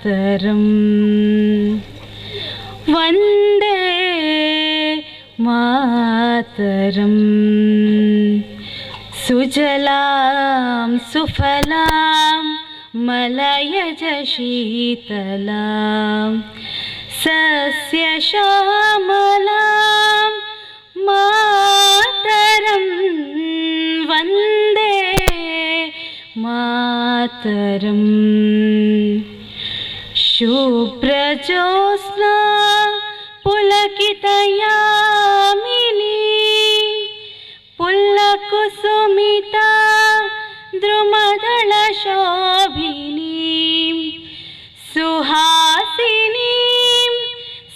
ಮಾತರಂ ವಂದೇ ಮಾತರಂ ಸುಜಲಾಂ ಸುಫಲಾಂ ಮಲಯಜ ಶೀತಲಾಂ ಸಸ್ಯ ಶ್ಯಾಮಲಾಂ ಮಾತರಂ ವಂದೇ ಮಾತರಂ ಶುಭ್ರಜೋತ್ಸ್ನಾ ಪುಲಕಿತಯಾಮಿನಿ ಪುಲ್ಲಕುಸುಮಿತಾ ದ್ರುಮದಳ ಶೋಭಿನಿ ಸುಹಾಸಿನಿ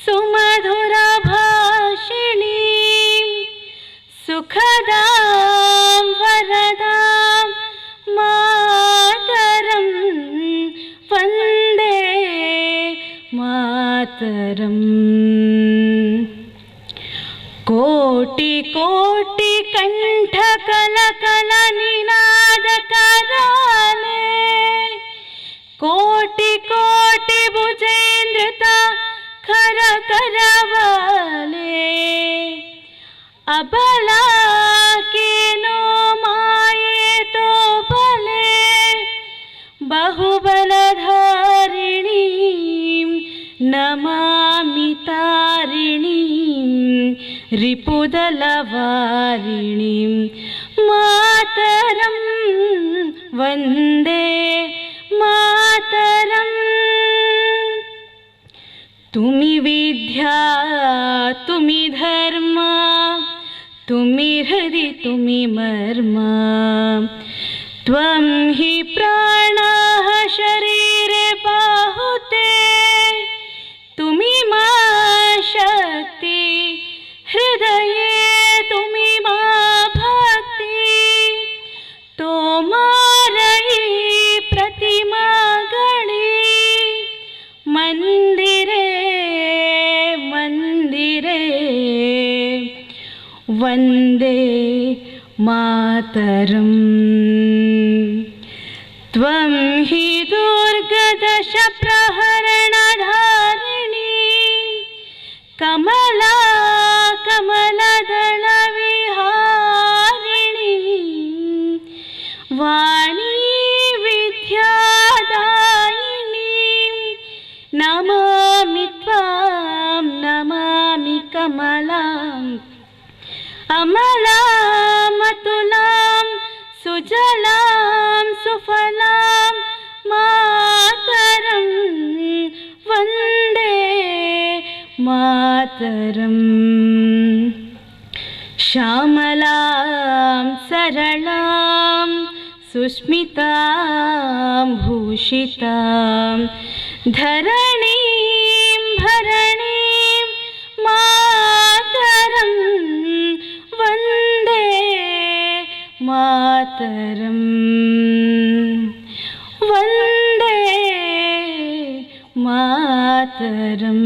ಸುಮಧುರ ಭಾಷಿಣಿ ಸುಖದಾಂ ವರದಾಂ ಮಾತರಂ ವಂದೇ ಮಾತರಂ ಕೋಟಿ ಕೋಟಿ ಕಂಠ ಕಲ ಕಲ ನಿನಾದ ಕರಾಲೆ ಕೋಟಿ ಕೋಟಿ ಭುಜೇಂದ್ರತ ಖರ ಕರವಾಲೆ ಅಬಲಾ ಕೇನೋ ಮಾಯೆ ತೋ ಬಲೆ ಬಹುಬಲಧಾರಿಣೀ ನಮಾಮಿ ತಾರಿಣೀ ರಿಪುದಲವಾರಿಣಿ ಮಾತರಂ ವಂದೇ ಮಾತರಂ ತುಮಿ ವಿದ್ಯಾ ತುಮಿ ಧರ್ಮ ತುಮಿ ಹೃದಿ ತುಮಿ ಮರ್ಮ ತ್ವಂ ಹಿ ಪ್ರಾಣಃ ಶರೀರೆ ಬಾಹುತೆ ತುಮಿ ಮಾ ಶಕ್ತಿ ಹೃದಯೇ ತುಮಿ ಮಾ ಭಕ್ತಿ ತೋಮಾರಯಿ ಪ್ರತಿಮಾ ಗಣಿ ಮಂದಿರೇ ಮಂದಿರೇ ವಂದೇ ಮಾತರಂ ತ್ವಂ ಹಿ ದುರ್ಗದಶ ಪ್ರಹರಣಧಾರಿಣಿ ಕಮಲಾ ಕಮಲದಳ ವಿಹಾರಿಣಿ ವಾಣಿ ವಿದ್ಯಾದಾಯಿನಿ ನಮಾಮಿ ತ್ವಾಂ ನಮಾಮಿ ಕಮಲಾಂ ಅಮಲಾಂ ಅತುಲಾಂ ಸುಜಲಾಂ ಸುಫಲಾಂ ಮಾತರಂ ವಂದೇ ಮಾತರಂ ಶ್ಯಾಮಲಾಂ ಸರಳಾಂ ಸುಸ್ಮಿತಾಂ ಭೂಷಿತಾಂ ಧರಣೀಂ ಭರಣೀಂ ಮಾತರಂ ವಂದೇ ಮಾತರಂ ವಂದೇ ಮಾತರಂ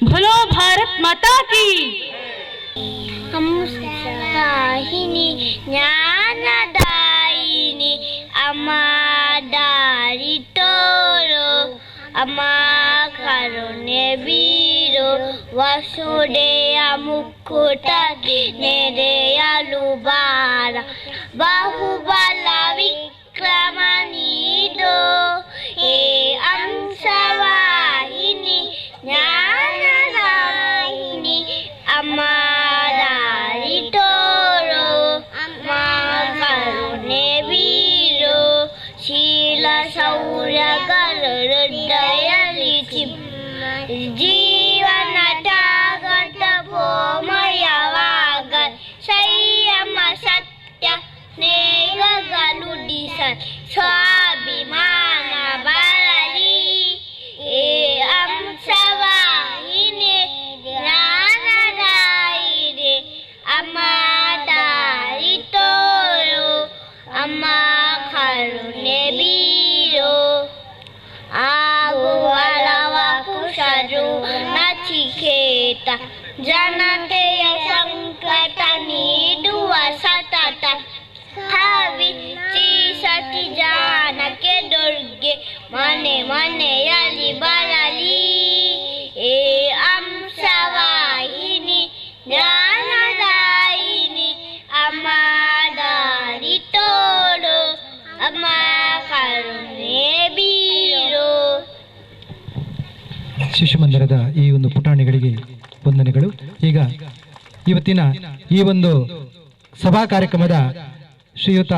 बोलो भारत माता की ಹಂಸವಾಹಿನಿ ಜ್ಞಾನದಾಯಿನಿ ಅಮ್ಮ ದಾರಿ ತೋರೋ ಅಮ್ಮ ಕರುಣೆ ಬೀರೋ ವಸುಡೆಯ ಮುಕ್ಕುಟ ನೆರೆಯಲು ಬಾರ ಬಾಹುಬಲ ವಿಕ್ರಮ ನೀಡೋ ಹೇ ಹಂಸವಾಹಿನಿ ಜ್ಞಾನದಾಯಿನಿ ಅಮ್ಮ ದಾರಿ ತೋರೋ ಅಮ್ಮ ಕರುಣೆ ಬೀರೋ ಶೀಲ ಶೌರ್ಯ ಹೃದಯಲಿ ಜೀವನ ತ್ಯಾಗದ ಭೋಮಯವಾಗ ಸಂಯಮ ಸತ್ಯ ಸ್ನೇಹಗಳುಡಿಸ ಸ್ವಾಭಿಮಾನ ಬರಲಿ ಏ ಹಂಸವಾಹಿನಿ ಜ್ಞಾನದಾಯಿನಿ ಅಮ್ಮ ದಾರಿ ತೋರೋ ಅಮ್ಮ ಕರುಣೆ ಬೀರೋ ಆಗುವಳವ ಕುಶರು ನಚಿಕೇತ ಜನತೆಯ ಸಂಕಟ ನೀಡುವ ಸತತ ಹವಿಚ್ಚಿ ಸತಿ ಜಾನಕ್ಕೆ ದುರ್ಗೆ ಮನೆ ಮನೆ ಅಮ್ಮ ಕರುಣೆ ಬೀರು. ಶಿಶು ಮಂದಿರದ ಈ ಒಂದು ಪುಟಾಣಿಗಳಿಗೆ ವಂದನೆಗಳು. ಈಗ ಇವತ್ತಿನ ಈ ಒಂದು ಸಭಾ ಕಾರ್ಯಕ್ರಮದ ಶ್ರೀಯುತ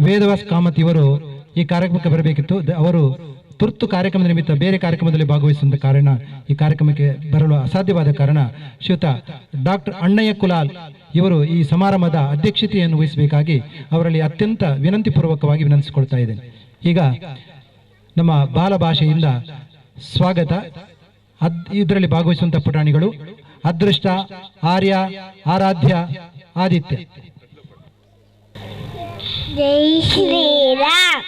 ವೇದವಾಸ್ ಕಾಮತ್ ಇವರು ಈ ಕಾರ್ಯಕ್ರಮಕ್ಕೆ ಬರಬೇಕಿತ್ತು. ಅವರು ತುರ್ತು ಕಾರ್ಯಕ್ರಮದ ನಿಮಿತ್ತ ಬೇರೆ ಕಾರ್ಯಕ್ರಮದಲ್ಲಿ ಭಾಗವಹಿಸುವ ಕಾರಣ ಈ ಕಾರ್ಯಕ್ರಮಕ್ಕೆ ಬರಲು ಅಸಾಧ್ಯವಾದ ಕಾರಣ ಶ್ರೀಯುತ ಡಾಕ್ಟರ್ ಅಣ್ಣಯ್ಯ ಕುಲಾಲ್ ಇವರು ಈ ಸಮಾರಂಭದ ಅಧ್ಯಕ್ಷತೆಯನ್ನು ವಹಿಸಬೇಕಾಗಿ ಅವರಲ್ಲಿ ಅತ್ಯಂತ ವಿನಂತಿಪೂರ್ವಕವಾಗಿ ವಿನಂತಿಸಿಕೊಳ್ತಾ ಇದ್ದೇನೆ. ಈಗ ನಮ್ಮ ಬಾಲ ಭಾಷೆಯಿಂದ ಸ್ವಾಗತ. ಇದರಲ್ಲಿ ಭಾಗವಹಿಸುವಂತಹ ಪುಟಾಣಿಗಳು ಅದೃಷ್ಟ, ಆರ್ಯ, ಆರಾಧ್ಯ, ಆದಿತ್ಯ. ಜೈ ಶ್ರೀರಾಮ್.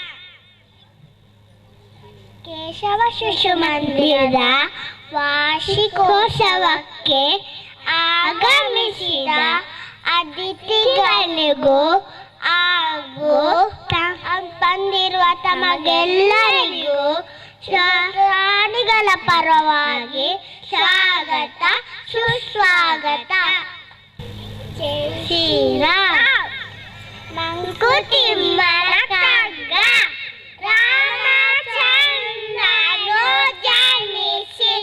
ಕೇಶವ ಶಿಶು ಮಂದಿರದ ವಾರ್ಷಿಕೋತ್ಸವಕ್ಕೆ ಆಗಮಿಸಿದ ಅತಿಥಿಗಳಿಗೂ ಹಾಗೂ ಬಂದಿರುವ ತಮಗೆಲ್ಲರಿಗೂ ಪ್ರಾಣಿಗಳ ಪರವಾಗಿ ಸ್ವಾಗತ, ಸುಸ್ವಾಗತ. ಜೈ ಶ್ರೀರಾಮ್. ಮಂಕುತಿಮ್ಮನ ಕಗ್ಗ. ರಾಮಚಂದ್ರನು ಜನಿಸಿ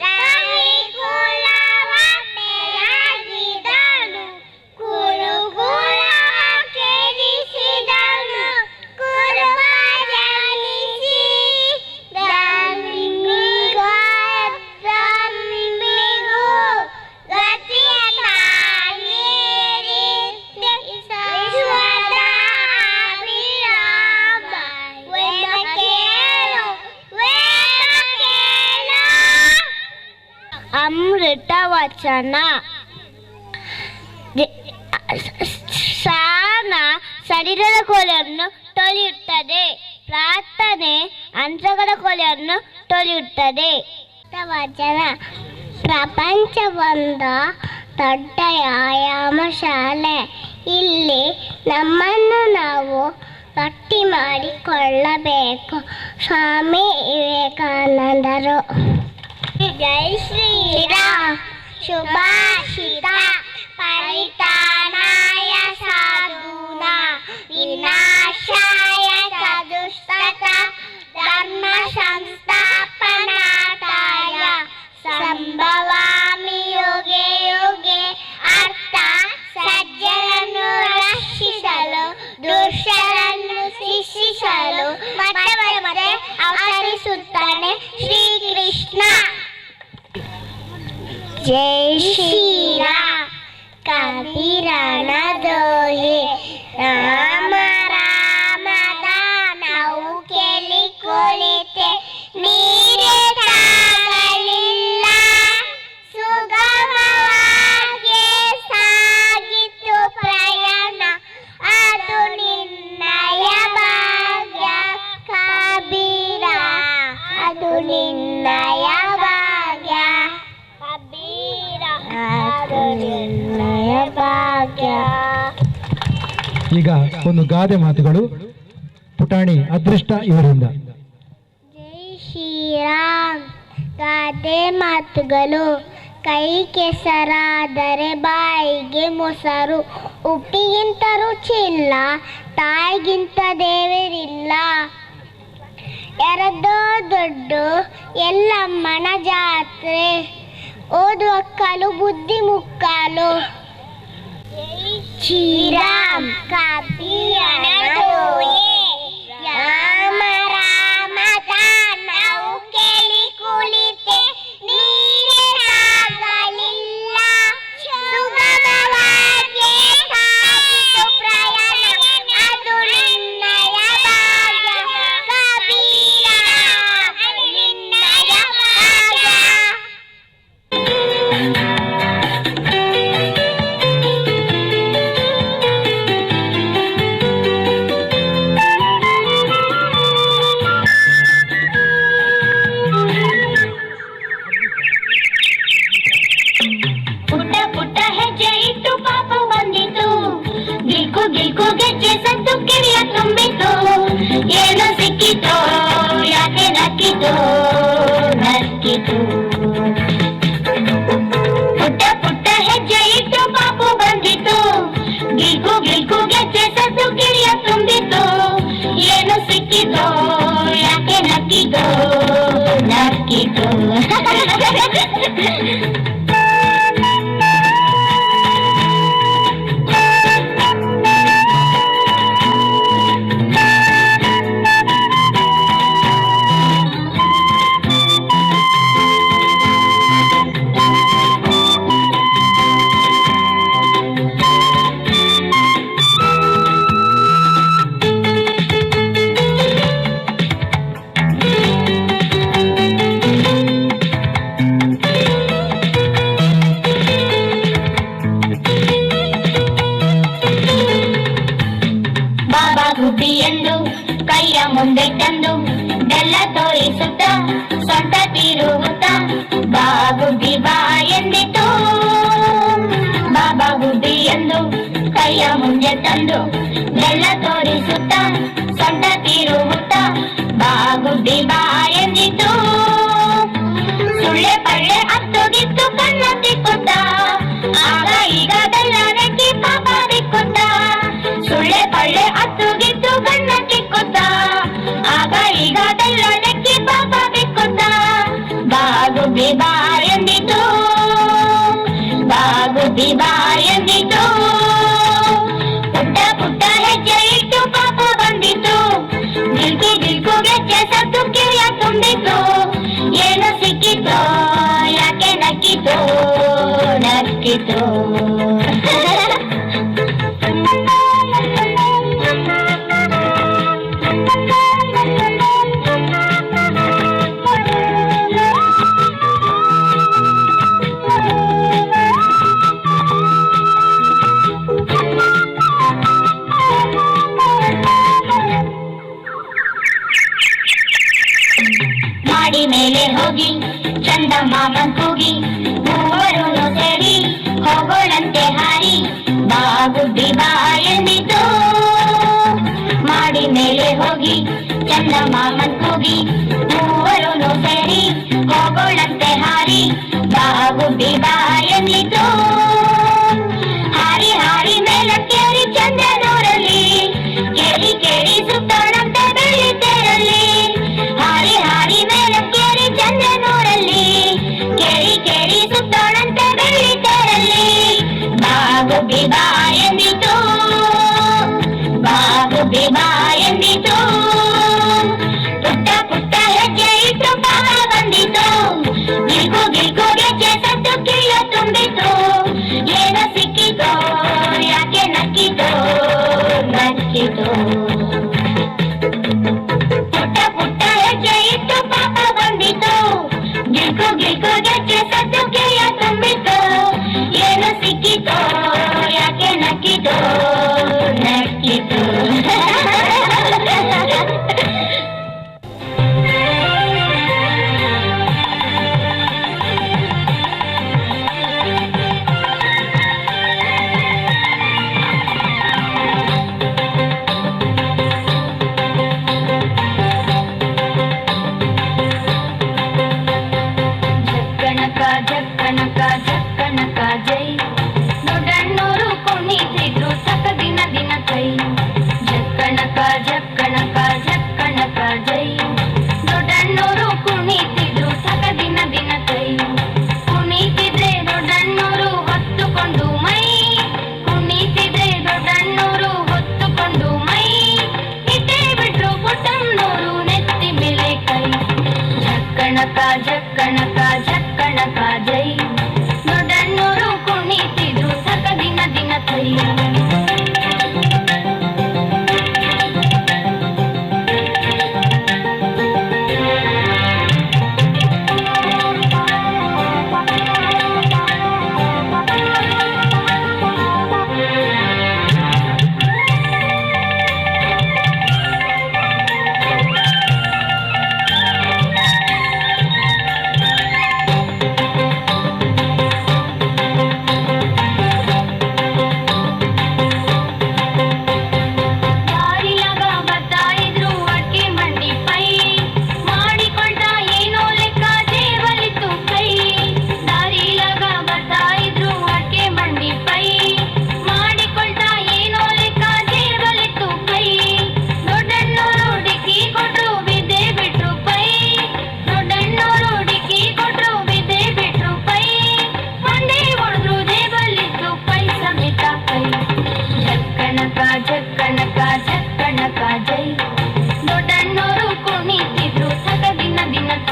ರವಿಕುಲವ ಬೆಳಗಿದನು, ಕುರುಕುಲವ ಕೆಡಿಸಿದನು. ಕುರುಬ ಜನಿಸಿ ದಂಬಿಗೂ ಗತಿಯ ಅಮೃತ ವಚನ. ಸ್ನಾನ ಶರೀರದ ಕೊಲೆಯನ್ನು ತೊಳೆಯುತ್ತದೆ, ಪ್ರಾರ್ಥನೆ ಅಂತರದ ಕೊಲೆಯನ್ನು ತೊಳೆಯುತ್ತದೆ. ವಚನ. ಪ್ರಪಂಚವೊಂದ ದೊಡ್ಡ ವ್ಯಾಯಾಮ ಶಾಲೆ. ಇಲ್ಲಿ ನಮ್ಮನ್ನು ನಾವು ಗಟ್ಟಿ ಮಾಡಿಕೊಳ್ಳಬೇಕು. ಸ್ವಾಮಿ ವಿವೇಕಾನಂದರು. ಜೈ ಶ್ರೀರಾಮ್. ಶುಭಾಷಿತ. ಪರಿತಾನಾಯ ಸಾಧೂನಾ ವಿನಾಶಾಯ ಚತುಷ್ಟತ ಧರ್ಮ ಸಂಸ್ಥಾಪನಾರ್ಥಾಯ ಸಂಭವಾಮಿ ಯುಗೆ ಯುಗೆ. ಅರ್ಥ: ಸಜ್ಜನನ್ನು ರಕ್ಷಿಸಲು, ದುಷ್ಟರನ್ನು ಶಿಕ್ಷಿಸಲು ಮತ್ತೆ ಮತ್ತೆ ಅವತರಿಸುತ್ತಾನೆ ಶ್ರೀಕೃಷ್ಣ. ಜೈ ಶ್ರೀರಾಮ್. ಕಬೀರನ ದೋಹೆ. ರಾಮ ರಾಮದ ನಾವು ಕೇಳಿ ಕುಳಿತೆ, ನೀರೇ ತಾಗಲಿಲ್ಲ, ಸುಗಮವಾಗಿ ಸಾಗಿತು ಪ್ರಯಾಣ, ಅದು ನಿನ್ನಯ ಭಾಗ್ಯ ಕಬೀರ, ಅದು ನಿನ್ನಯ ಭಾಗ್ಯ ಕಬೀರ, ಅದು ನಿನ್ನಯ ಭಾಗ್ಯ. ಈಗ ಒಂದು ಗಾದೆ ಮಾತುಗಳು ಪುಟಾಣಿ ಅದೃಷ್ಟ ಇವರಿಂದ. ಜೈ ಶ್ರೀರಾಮ್. ಗಾದೆ ಮಾತುಗಳು. ಕೈ ಕೆಸರಾದರೆ ಬಾಯಿಗೆ ಮೊಸರು, ಉಪ್ಪಿಗಿಂತ ರುಚಿಯಿಲ್ಲ, ತಾಯಿಗಿಂತ ದೇವರಿಲ್ಲ. ಎರಡೋ ದೊಡ್ಡು ಎಲ್ಲಮ್ಮನ ಜಾತ್ರೆ, ಓದುವ ಕಾಲು ಬುದ್ಧಿ ಮುಕ್ಕಾಲು. ಶ್ರೀರಾಮ್. ಕಬೀರನ ದೋಹೆ. ರಾಮ ರಾಮದ ನಾವು ಕೇಳಿ ಕುಳಿತೆ, ನೀರೇ ತಾಗಲಿಲ್ಲ, ಸುಗಮವಾಗಿ ಸಾಗಿತು ಪ್ರಯಾಣ, ಅದು ನಿನ್ನಯ ಭಾಗ್ಯ ಕಬೀರ, ನಿನ್ನಯ ಭಾಗ್ಯ. ಪುಟ್ಟ ಪುಟ್ಟ ಹೆಜ್ಜೆ ಇಟ್ಟು ಪಾಪ ಬಂದಿತು, ಗಿಲ್ಕು ಗಿಲ್ಕು ಗೆಜ್ಜೆ ಸತ್ತು ಕಿವಿಯ ತುಂಬಿತು. ಏನೋ ಸಿಕ್ಕಿತೋ, ಯಾಕೆ ನಕ್ಕಿತು ನಕ್ಕಿತು. ಪುಟ್ಟ ಪುಟ್ಟ ಹೆಜ್ಜೆ ಇಟ್ಟು ಪಾಪ ಬಂದಿತು, ಗಿಲ್ಕು ಗಿಲ್ಕು ಗೆಜ್ಜೆ ಸತ್ತು ಕಿವಿಯ ತುಂಬಿತು. ಏನೋ ಸಿಕ್ಕಿತೋ ಯಾಕೆ ನಕ್ಕಿತೋ ನಕ್ಕಿತೋ ಗುಬ್ಬಿ ಎಂದು ಕೈಯ ಮುಂದೆ ತಂದು ಬೆಲ್ಲ ತೋರಿಸುತ್ತ ಸೊಂಟ ತಿರುಗುತ್ತ ಬಾಗುಬ್ಬಿ ಬಾ ಎಂದಿತು ಬಾಬಾ ಗುಬ್ಬಿ ಎಂದು ಕೈಯ ಮುಂದೆ ತಂದು ಬೆಲ್ಲ ತೋರಿಸುತ್ತ ಸೊಂಟ ತಿರುಗುತ್ತ ಬಾಗುಬ್ಬಿ ಬಾ ಎಂದಿತು ಸುಳ್ಳೆ ಪಳ್ಳೆ ಹತ್ತೋಗಿತ್ತು ಕಣ್ಣ ತಿಕ್ಕುತ್ತ ಆಗ ಈಗ ಬೆಲ್ಲ ನೆಕ್ಕಿ ಪಾಪ ದಿಕ್ಕುತ್ತ ಸುಳ್ಳೆ ಪಳ್ಳೆ ಹತ್ತೋಗಿತ್ತು ಕಣ್ಣ ತಿಕ್ಕುತ್ತ ಆಗ ಈಗ ಬೆಲ್ಲ ನೆಕ್ಕಿ ಪಾಪ ಬಿಕ್ಕುತ್ತ ಬಾಗುಬ್ಬಿ ಬಾ ಎಂದಿತು ಬಾಗುಬ್ಬಿ ಬಾ ಎಂದಿತು ಪುಟ್ಟ ಪುಟ್ಟ ಹೆಜ್ಜೆ ಇಟ್ಟು ಪಾಪ ಬಂದಿತು ಗಿಲ್ಕು ಗಿಲ್ಕು ಗೆಜ್ಜೆ ಸತ್ತು ಕಿವಿಯ ತುಂಬಿತು ಏನು ಸಿಕ್ಕಿತೋ ಯಾಕೆ ನಕ್ಕಿತೋ ನಕ್ಕಿತೋ ಮಾಡಿ ಮೇಲೆ ಹೋಗಿ ಚಂದ ಮಾಮನ್ ಕೂಗಿ ಮೂವರು ಸೇರಿ ಹೋಗೋಣಂತೆ ಹಾರಿ ಬಾಗುಬ್ಬಿ ಬಾ ಎಂದಿತು ಮಾಡಿ ಮೇಲೆ ಹೋಗಿ ಚಂದ ಮಾಮನ್ ಕೂಗಿ ಮೂವರು ಸೇರಿ ಹೋಗೋಣಂತೆ ಹಾರಿ ಬಾಗುಬ್ಬಿ ಬಾ ಎಂದಿತು ಹಾರಿ ಹಾರಿ ಮೇಲಕ್ಕೇರಿ ಚಂದನೂರಲ್ಲಿ ಕೇಳಿ ಕೇಳಿ ಸುತ್ತೋಣಂತೆ ಬೆಳ್ಳಿ ತೇರಲ್ಲಿ ಹಾರಿ ಹಾರಿ ಮೇಲಕ್ಕೇರಿ ಚಂದನೂರಲ್ಲಿ ಕೇಳಿ ಕೇಳಿ ಸುತ್ತೋಣಂತೆ ಬೆಳ್ಳಿ ತೇರಲ್ಲಿ ಬಾಗುಬ್ಬಿ ಬಾ ಎಂದಿತು ಬಾಗುಬ್ಬಿ ಬಾ ಎಂದಿತು ಪುಟ್ಟ ಪುಟ್ಟ ಹೆಜ್ಜೆ ಇಟ್ಟು ಪಾಪ ಬಂದಿತು ಗಿಲ್ಕು ಗಿಲ್ಕು ಗೆಜ್ಜೆ ಸತ್ತು ಕಿವಿಯ ತುಂಬಿತು ಏನೋ ಸಿಕ್ಕಿತೋ ಯಾಕೆ ನಕ್ಕಿತೋ ನಕ್ಕಿತೋ ಪುಟ್ಟ ಪುಟ್ಟ ಹೆಜ್ಜೆ ಇಟ್ಟು ಪಾಪ ಬಂದಿತು ಗಿಲ್ಕು ಗಿಲ್ಕು ಗೆಜ್ಜೆ ಸತ್ತು ಕಿವಿಯ ತುಂಬಿತು ಏನೋ ಸಿಕ್ಕಿತೋ ಯಾಕೆ ನಕ್ಕಿತೋ ನಕ್ಕಿತೋ ಜಕ್ಕಣಕ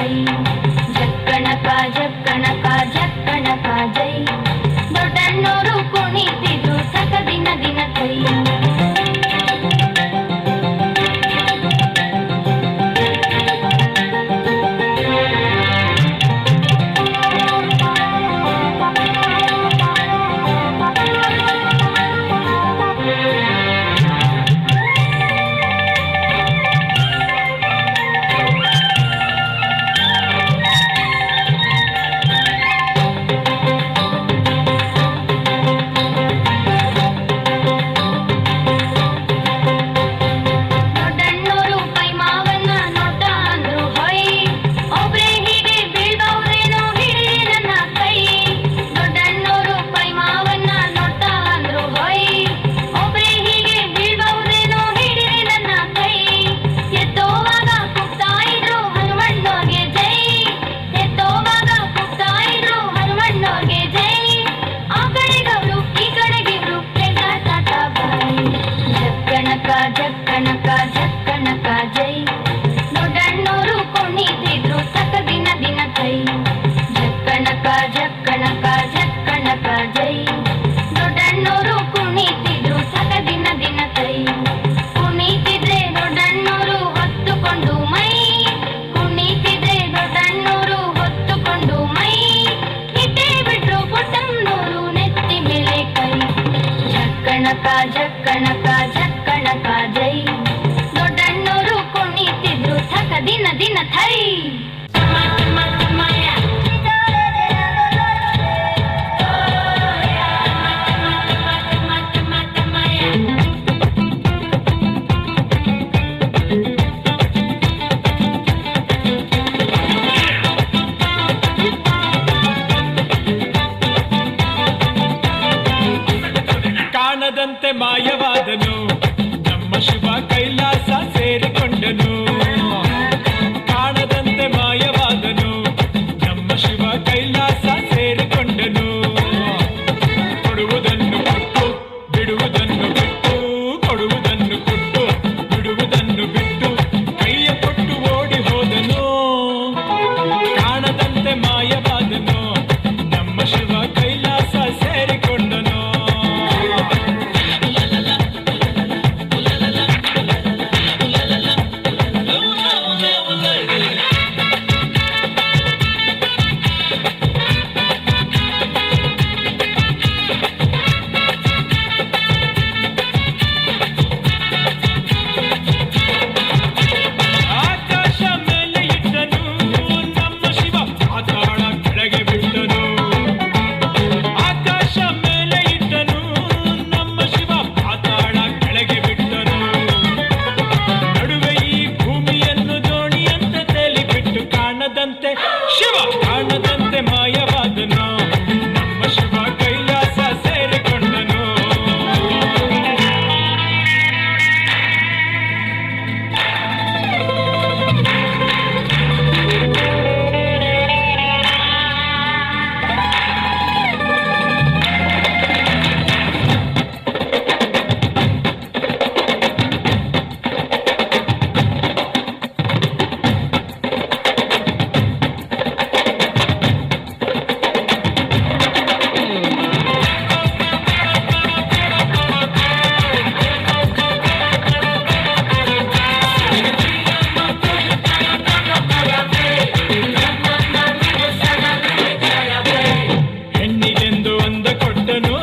ಕೈ ಜಕ್ಕಣಕ ಜಕ್ಕಣಕ ಜಕ್ಕಣಕ ಜೈ ದೊಡ್ಡಣ್ಣೋರು ಕುಣಿತಿದ್ರು ಸಕ ದಿನ ದಿನ ಕೈ ಜಕ್ಕಣಕ ಜಕ್ಕಣಕ ಜೈ ದೊಡ್ಡಣ್ಣೋರು ಕುಣಿತಿದ್ರು ಸಕ ದಿನ ದಿನ ಕೈ ಜಕ್ಕಣಕ ಜಕ್ಕಣಕ ಜಕ್ಕಣಕ ಜೈ ದೊಡ್ಡಣ್ಣೋರು ಕುಣಿತಿದ್ರು ಸಕ ದಿನ ದಿನ ಕೈ ಕುಣಿತಿದ್ರೆ ದೊಡ್ಡಣ್ಣೋರು ಹೊತ್ತುಕೊಂಡು ಮೈ ಕುಣಿತಿದ್ರೆ ದೊಡ್ಡಣ್ಣೋರು ಹೊತ್ತುಕೊಂಡು ಮೈ ಇಟ್ಟೇ ಬಿಟ್ರು ಪುಟ್ಟಣ್ಣೋರು ನೆತ್ತಿ ಮೇಲೆ ಕೈ ಜಕ್ಕಣಕ ಜಕ್ಕಣಕ ಜಕ್ಕಣಕ ಜೈ ದೊಡ್ಡಣ್ಣೋರು ಕುಣಿತಿದ್ರು ಸಕ ದಿನ ದಿನ ಥೈ ಕಾಣದಂತೆ ಮಾಯವಾದನು ನಮ್ಮ ಶಿವ ಕೈಲಾಸ ಸೇರಿಕೊಂಡನು ಕಾಣದಂತೆ ಮಾಯವಾದನು ನಮ್ಮ ಶಿವ ಕೈಲಾಸ ಸೇರಿಕೊಂಡನು ಕೊಡುವುದನ್ನು ಕೊಟ್ಟು ಬಿಡುವುದನ್ನು ಬಿಟ್ಟು ಕೊಡುವುದನ್ನು ಕೊಟ್ಟು ಬಿಡುವುದನ್ನು ಬಿಟ್ಟು ಕೈಯ ಕೊಟ್ಟು ಓಡಿ ಹೋದನು ಕಾಣದಂತೆ ಮಾಯವಾದನು ನಮ್ಮ ಶಿವ ಕೈಲಾಸ ಸೇರಿಕೊಂಡನು ಆಕಾಶ ಮೇಲೆ ಇಟ್ಟನು ನಮ್ಮ ಶಿವ ಪಾತಾಳ ಕೆಳಗೆ ಬಿಟ್ಟನು ಆಕಾಶ ಮೇಲೆ ಇಟ್ಟನು ನಮ್ಮ ಶಿವ ಪಾತಾಳ ಕೆಳಗೆ ಬಿಟ್ಟನು ನಡುವೆ ಈ ಭೂಮಿಯನ್ನು ದೋಣಿಯಂತೆ ತೇಲಿ ಬಿಟ್ಟು ಕಾಣದಂತೆ ಶಿವ ಕಾಣದಂತೆ ಮಾಯವಾದನು ನಮ್ಮ ಶಿವ ಕೈಲಾಸ ಸೇರಿಕೊಂಡನು ಹೆಣ್ಣಿಗೆಂದು ಅಂದ ಕೊಟ್ಟನು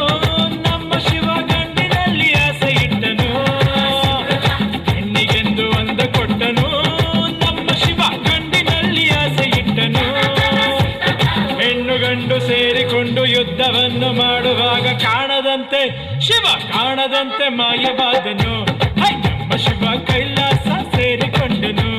ನಮ್ಮ ಶಿವ ಗಂಡಿನಲ್ಲಿ ಆಸೆ ಇಟ್ಟನು ಹೆಣ್ಣಿಗೆಂದು ಅಂದ ಕೊಟ್ಟನು ನಮ್ಮ ಶಿವ ಗಂಡಿನಲ್ಲಿ ಆಸೆ ಇಟ್ಟನು ಹೆಣ್ಣು ಗಂಡು ಸೇರಿಕೊಂಡು ಯುದ್ಧವನ್ನು ಮಾಡುವಾಗ ಕಾಣದಂತೆ ಶಿವ ಕಾಣದಂತೆ ಮಾಯವಾದನು ಹೈ ನಮ್ಮ ಶಿವ ಕೈಲಾಸ ಸೇರಿಕೊಂಡನು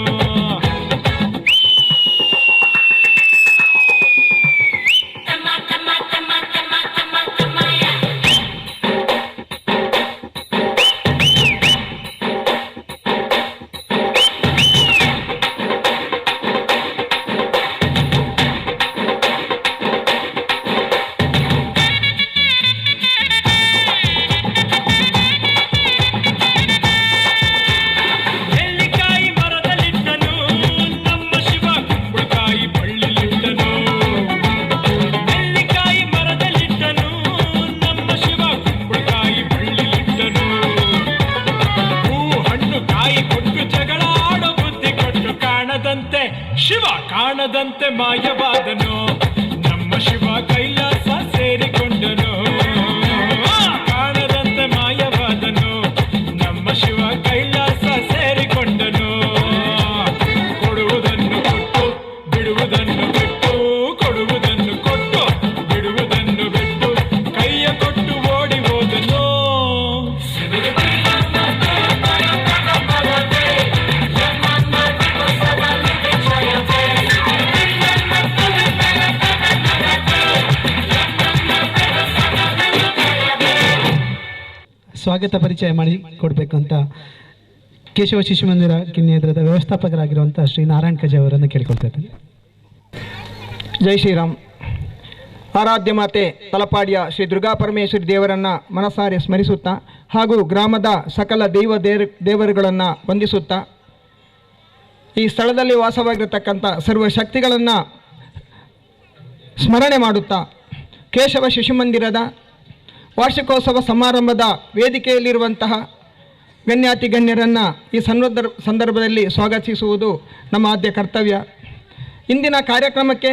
ಕಾಣದಂತೆ ಶಿವ ಕಾಣದಂತೆ ಮಾಯವಾದನು ನಮ್ಮ ಶಿವ ಕೈಲಾಸ ಸೇರಿಕೊಂಡನು ಕಾಣದಂತೆ ಮಾಯವಾದನು ನಮ್ಮ ಶಿವ ಕೈಲಾಸ ಸೇರಿಕೊಂಡನು ಕೊಡುವುದನ್ನು ಕೊಟ್ಟು ಬಿಡುವುದನ್ನು ಬಿಟ್ಟು ಕೊಡುವುದನ್ನು ಕೊಟ್ಟು ಬಿಡುವುದನ್ನು ಬಿಟ್ಟು ಕೈಯ ಕೊಟ್ಟು ಓಡಿ ಹೋದನು ಸ್ವಾಗತ ಪರಿಚಯ ಮಾಡಿ ಕೊಡಬೇಕು ಅಂತ ಕೇಶವ ಶಿಶು ಮಂದಿರ ಕಿನ್ನೇದ್ರದ ವ್ಯವಸ್ಥಾಪಕರಾಗಿರುವಂಥ ಶ್ರೀ ನಾರಾಯಣ್ ಕಜೆ ಅವರನ್ನು ಕೇಳಿಕೊಳ್ತಾ ಇದ್ದೇನೆ. ಜೈ ಶ್ರೀರಾಮ್. ಆರಾಧ್ಯ ಮಾತೆ ತಲಪಾಡಿಯ ಶ್ರೀ ದುರ್ಗಾ ಪರಮೇಶ್ವರಿ ದೇವರನ್ನು ಮನಸಾರೆ ಸ್ಮರಿಸುತ್ತಾ ಹಾಗೂ ಗ್ರಾಮದ ಸಕಲ ದೇವರುಗಳನ್ನು ವಂದಿಸುತ್ತಾ ಈ ಸ್ಥಳದಲ್ಲಿ ವಾಸವಾಗಿರತಕ್ಕಂಥ ಸರ್ವ ಶಕ್ತಿಗಳನ್ನು ಸ್ಮರಣೆ ಮಾಡುತ್ತಾ ಕೇಶವ ಶಿಶು ಮಂದಿರದ ವಾರ್ಷಿಕೋತ್ಸವ ಸಮಾರಂಭದ ವೇದಿಕೆಯಲ್ಲಿರುವಂತಹ ಗಣ್ಯಾತಿ ಗಣ್ಯರನ್ನು ಈ ಸಂದರ್ಭದಲ್ಲಿ ಸ್ವಾಗತಿಸುವುದು ನಮ್ಮ ಆದ್ಯ ಕರ್ತವ್ಯ. ಇಂದಿನ ಕಾರ್ಯಕ್ರಮಕ್ಕೆ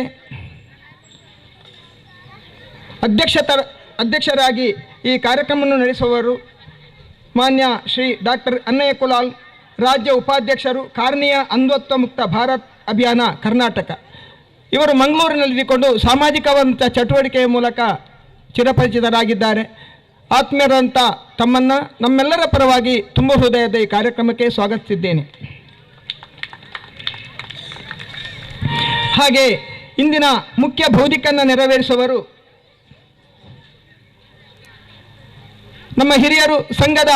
ಅಧ್ಯಕ್ಷರಾಗಿ ಈ ಕಾರ್ಯಕ್ರಮವನ್ನು ನಡೆಸುವವರು ಮಾನ್ಯ ಶ್ರೀ ಡಾಕ್ಟರ್ ಅನ್ನಯ್ಯ ಕುಲಾಲ್, ರಾಜ್ಯ ಉಪಾಧ್ಯಕ್ಷರು, ಕಾರಣೀಯ ಅಂಧತ್ವ ಮುಕ್ತ ಭಾರತ್ ಅಭಿಯಾನ ಕರ್ನಾಟಕ. ಇವರು ಮಂಗಳೂರಿನಲ್ಲಿದ್ದುಕೊಂಡು ಸಾಮಾಜಿಕವಂತ ಚಟುವಟಿಕೆಯ ಮೂಲಕ ಚಿರಪರಿಚಿತರಾಗಿದ್ದಾರೆ. ಆತ್ಮೀಯರಂಥ ತಮ್ಮನ್ನು ನಮ್ಮೆಲ್ಲರ ಪರವಾಗಿ ತುಂಬ ಹೃದಯದ ಈ ಕಾರ್ಯಕ್ರಮಕ್ಕೆ ಸ್ವಾಗತಿಸಿದ್ದೇನೆ. ಹಾಗೆ ಇಂದಿನ ಮುಖ್ಯ ಬೌದ್ಧಿಕನ್ನು ನೆರವೇರಿಸುವರು ನಮ್ಮ ಹಿರಿಯರು, ಸಂಘದ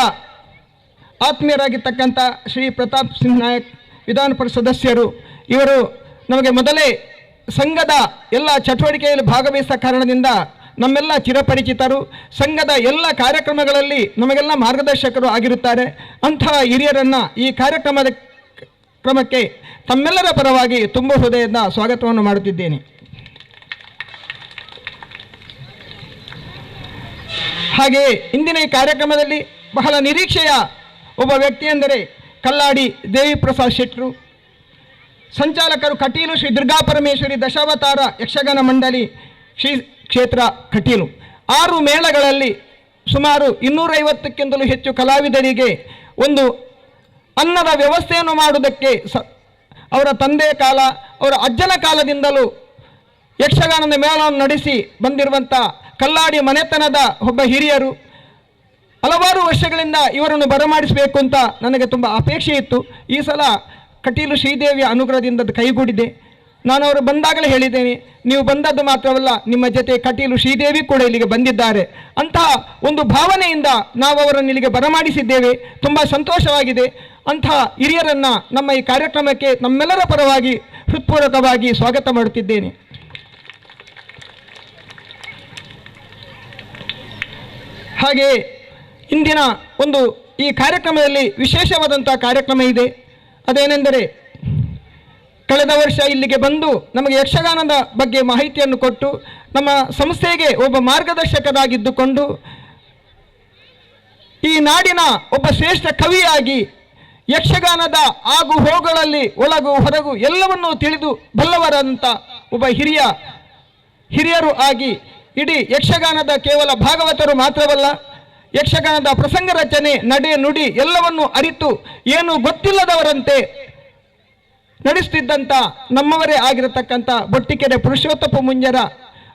ಆತ್ಮೀಯರಾಗಿರ್ತಕ್ಕಂಥ ಶ್ರೀ ಪ್ರತಾಪ್ ಸಿಂಗ್ ನಾಯಕ್, ವಿಧಾನ ಪರಿಷತ್ ಸದಸ್ಯರು. ಇವರು ನಮಗೆ ಮೊದಲೇ ಸಂಘದ ಎಲ್ಲ ಚಟುವಟಿಕೆಯಲ್ಲಿ ಭಾಗವಹಿಸಿದ ಕಾರಣದಿಂದ ನಮ್ಮೆಲ್ಲ ಚಿರಪರಿಚಿತರು. ಸಂಘದ ಎಲ್ಲ ಕಾರ್ಯಕ್ರಮಗಳಲ್ಲಿ ನಮಗೆಲ್ಲ ಮಾರ್ಗದರ್ಶಕರು ಆಗಿರುತ್ತಾರೆ. ಅಂತಹ ಹಿರಿಯರನ್ನು ಈ ಕ್ರಮಕ್ಕೆ ತಮ್ಮೆಲ್ಲರ ಪರವಾಗಿ ತುಂಬ ಹೃದಯದ ಸ್ವಾಗತವನ್ನು ಮಾಡುತ್ತಿದ್ದೇನೆ. ಹಾಗೆಯೇ ಇಂದಿನ ಈ ಕಾರ್ಯಕ್ರಮದಲ್ಲಿ ಬಹಳ ನಿರೀಕ್ಷೆಯ ಒಬ್ಬ ವ್ಯಕ್ತಿ ಎಂದರೆ ಕಲ್ಲಾಡಿ ದೇವಿ ಪ್ರಸಾದ್ ಶೆಟ್ಟರು, ಸಂಚಾಲಕರು ಕಟೀಲು ಶ್ರೀ ದುರ್ಗಾ ಪರಮೇಶ್ವರಿ ದಶಾವತಾರ ಯಕ್ಷಗಾನ ಮಂಡಳಿ ಶ್ರೀ ಕ್ಷೇತ್ರ ಕಟೀಲು. 6 ಮೇಳಗಳಲ್ಲಿ ಸುಮಾರು 250ಕ್ಕಿಂತಲೂ ಹೆಚ್ಚು ಕಲಾವಿದರಿಗೆ ಒಂದು ಅನ್ನದ ವ್ಯವಸ್ಥೆಯನ್ನು ಮಾಡುವುದಕ್ಕೆ ಅವರ ತಂದೆಯ ಕಾಲ, ಅವರ ಅಜ್ಜನ ಕಾಲದಿಂದಲೂ ಯಕ್ಷಗಾನದ ಮೇಳವನ್ನು ನಡೆಸಿ ಬಂದಿರುವಂಥ ಕಲ್ಲಾಡಿ ಮನೆತನದ ಒಬ್ಬ ಹಿರಿಯರು. ಹಲವಾರು ವರ್ಷಗಳಿಂದ ಇವರನ್ನು ಬರಮಾಡಿಸಬೇಕು ಅಂತ ನನಗೆ ತುಂಬ ಅಪೇಕ್ಷೆ ಇತ್ತು. ಈ ಸಲ ಕಟೀಲು ಶ್ರೀದೇವಿಯ ಅನುಗ್ರಹದಿಂದ ಅದು ಕೈಗೂಡಿದೆ. ನಾನು ಅವರು ಬಂದಾಗಲೇ ಹೇಳಿದ್ದೇನೆ, ನೀವು ಬಂದದ್ದು ಮಾತ್ರವಲ್ಲ, ನಿಮ್ಮ ಜೊತೆ ಕಟೀಲು ಶ್ರೀದೇವಿ ಕೂಡ ಇಲ್ಲಿಗೆ ಬಂದಿದ್ದಾರೆ. ಅಂತಹ ಒಂದು ಭಾವನೆಯಿಂದ ನಾವು ಅವರನ್ನು ಇಲ್ಲಿಗೆ ಬರಮಾಡಿಸಿದ್ದೇವೆ. ತುಂಬ ಸಂತೋಷವಾಗಿದೆ. ಅಂತಹ ಹಿರಿಯರನ್ನು ನಮ್ಮ ಈ ಕಾರ್ಯಕ್ರಮಕ್ಕೆ ನಮ್ಮೆಲ್ಲರ ಪರವಾಗಿ ಹೃತ್ಪೂರ್ವಕವಾಗಿ ಸ್ವಾಗತ ಮಾಡುತ್ತಿದ್ದೇನೆ. ಹಾಗೆಯೇ ಇಂದಿನ ಒಂದು ಈ ಕಾರ್ಯಕ್ರಮದಲ್ಲಿ ವಿಶೇಷವಾದಂಥ ಕಾರ್ಯಕ್ರಮ ಇದೆ. ಅದೇನೆಂದರೆ, ಕಳೆದ ವರ್ಷ ಇಲ್ಲಿಗೆ ಬಂದು ನಮಗೆ ಯಕ್ಷಗಾನದ ಬಗ್ಗೆ ಮಾಹಿತಿಯನ್ನು ಕೊಟ್ಟು ನಮ್ಮ ಸಂಸ್ಥೆಗೆ ಒಬ್ಬ ಮಾರ್ಗದರ್ಶಕರಾಗಿದ್ದುಕೊಂಡು ಈ ನಾಡಿನ ಒಬ್ಬ ಶ್ರೇಷ್ಠ ಕವಿಯಾಗಿ ಯಕ್ಷಗಾನದ ಆಗು ಹೋಗುಗಳಲ್ಲಿ ಒಳಗು ಹೊರಗು ಎಲ್ಲವನ್ನೂ ತಿಳಿದು ಬಲ್ಲವರಂಥ ಒಬ್ಬ ಹಿರಿಯರು ಆಗಿ ಇಡೀ ಯಕ್ಷಗಾನದ ಕೇವಲ ಭಾಗವತರು ಮಾತ್ರವಲ್ಲ, ಯಕ್ಷಗಾನದ ಪ್ರಸಂಗ ರಚನೆ, ನಡೆ, ನುಡಿ ಎಲ್ಲವನ್ನೂ ಅರಿತು ಏನು ಗೊತ್ತಿಲ್ಲದವರಂತೆ ನಡೆಸುತ್ತಿದ್ದಂಥ ನಮ್ಮವರೇ ಆಗಿರತಕ್ಕಂಥ ಬೊಟ್ಟಿಕೆರೆ ಪುರುಷೋತ್ತಮ ಮುಂಜರ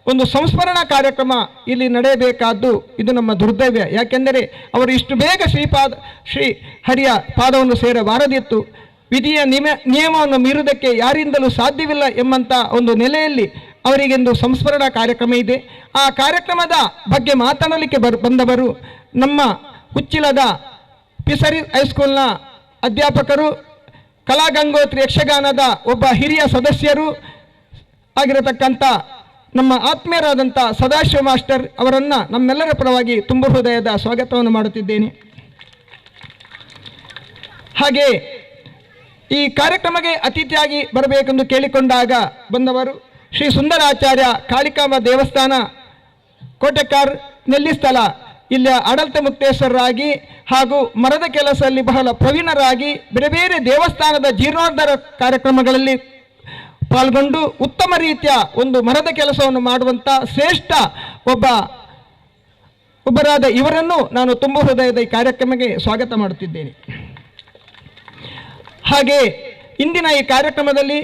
ಒಂದು ಸಂಸ್ಮರಣಾ ಕಾರ್ಯಕ್ರಮ ಇಲ್ಲಿ ನಡೆಯಬೇಕಾದ್ದು ಇದು ನಮ್ಮ ದುರ್ದೈವ್ಯ. ಯಾಕೆಂದರೆ ಅವರು ಇಷ್ಟು ಬೇಗ ಶ್ರೀ ಹರಿಯ ಪಾದವನ್ನು ಸೇರಬಾರದಿತ್ತು. ವಿಧಿಯ ನಿಯಮವನ್ನು ಮೀರುವುದಕ್ಕೆ ಯಾರಿಂದಲೂ ಸಾಧ್ಯವಿಲ್ಲ ಎಂಬಂಥ ಒಂದು ನೆಲೆಯಲ್ಲಿ ಅವರಿಗೆಂದು ಸಂಸ್ಮರಣಾ ಕಾರ್ಯಕ್ರಮ ಇದೆ. ಆ ಕಾರ್ಯಕ್ರಮದ ಬಗ್ಗೆ ಮಾತನಾಡಲಿಕ್ಕೆ ಬಂದವರು ನಮ್ಮ ಉಚ್ಚಿಲದ ಪಿಸರಿ ಹೈಸ್ಕೂಲ್ನ ಅಧ್ಯಾಪಕರು, ಕಲಾಗಂಗೋತ್ರಿ ಯಕ್ಷಗಾನದ ಒಬ್ಬ ಹಿರಿಯ ಸದಸ್ಯರು ಆಗಿರತಕ್ಕಂಥ ನಮ್ಮ ಆತ್ಮೀಯರಾದಂಥ ಸದಾಶಿವ ಮಾಸ್ಟರ್ ಅವರನ್ನು ನಮ್ಮೆಲ್ಲರ ಪರವಾಗಿ ತುಂಬ ಹೃದಯದ ಸ್ವಾಗತವನ್ನು ಮಾಡುತ್ತಿದ್ದೇನೆ. ಹಾಗೆ ಈ ಕಾರ್ಯಕ್ರಮಕ್ಕೆ ಅತಿಥಿಯಾಗಿ ಬರಬೇಕೆಂದು ಕೇಳಿಕೊಂಡಾಗ ಬಂದವರು ಶ್ರೀ ಸುಂದರಾಚಾರ್ಯ ಕಾಳಿಕಾಂಬ ದೇವಸ್ಥಾನ, ಕೋಟೆಕಾರ್, ನೆಲ್ಲಿಸ್ಥಳ ಇಲ್ಲಿಯ ಆಡಳಿತ ಮುಕ್ತೇಶ್ವರರಾಗಿ ಹಾಗೂ ಮರದ ಕೆಲಸದಲ್ಲಿ ಬಹಳ ಪ್ರವೀಣರಾಗಿ ಬೇರೆ ಬೇರೆ ದೇವಸ್ಥಾನದ ಜೀರ್ಣೋದ್ಧಾರ ಕಾರ್ಯಕ್ರಮಗಳಲ್ಲಿ ಪಾಲ್ಗೊಂಡು ಉತ್ತಮ ರೀತಿಯ ಒಂದು ಮರದ ಕೆಲಸವನ್ನು ಮಾಡುವಂಥ ಶ್ರೇಷ್ಠ ಒಬ್ಬರಾದ ಇವರನ್ನು ನಾನು ತುಂಬ ಹೃದಯದ ಈ ಕಾರ್ಯಕ್ರಮಕ್ಕೆ ಸ್ವಾಗತ ಮಾಡುತ್ತಿದ್ದೇನೆ. ಹಾಗೆ ಇಂದಿನ ಈ ಕಾರ್ಯಕ್ರಮದಲ್ಲಿ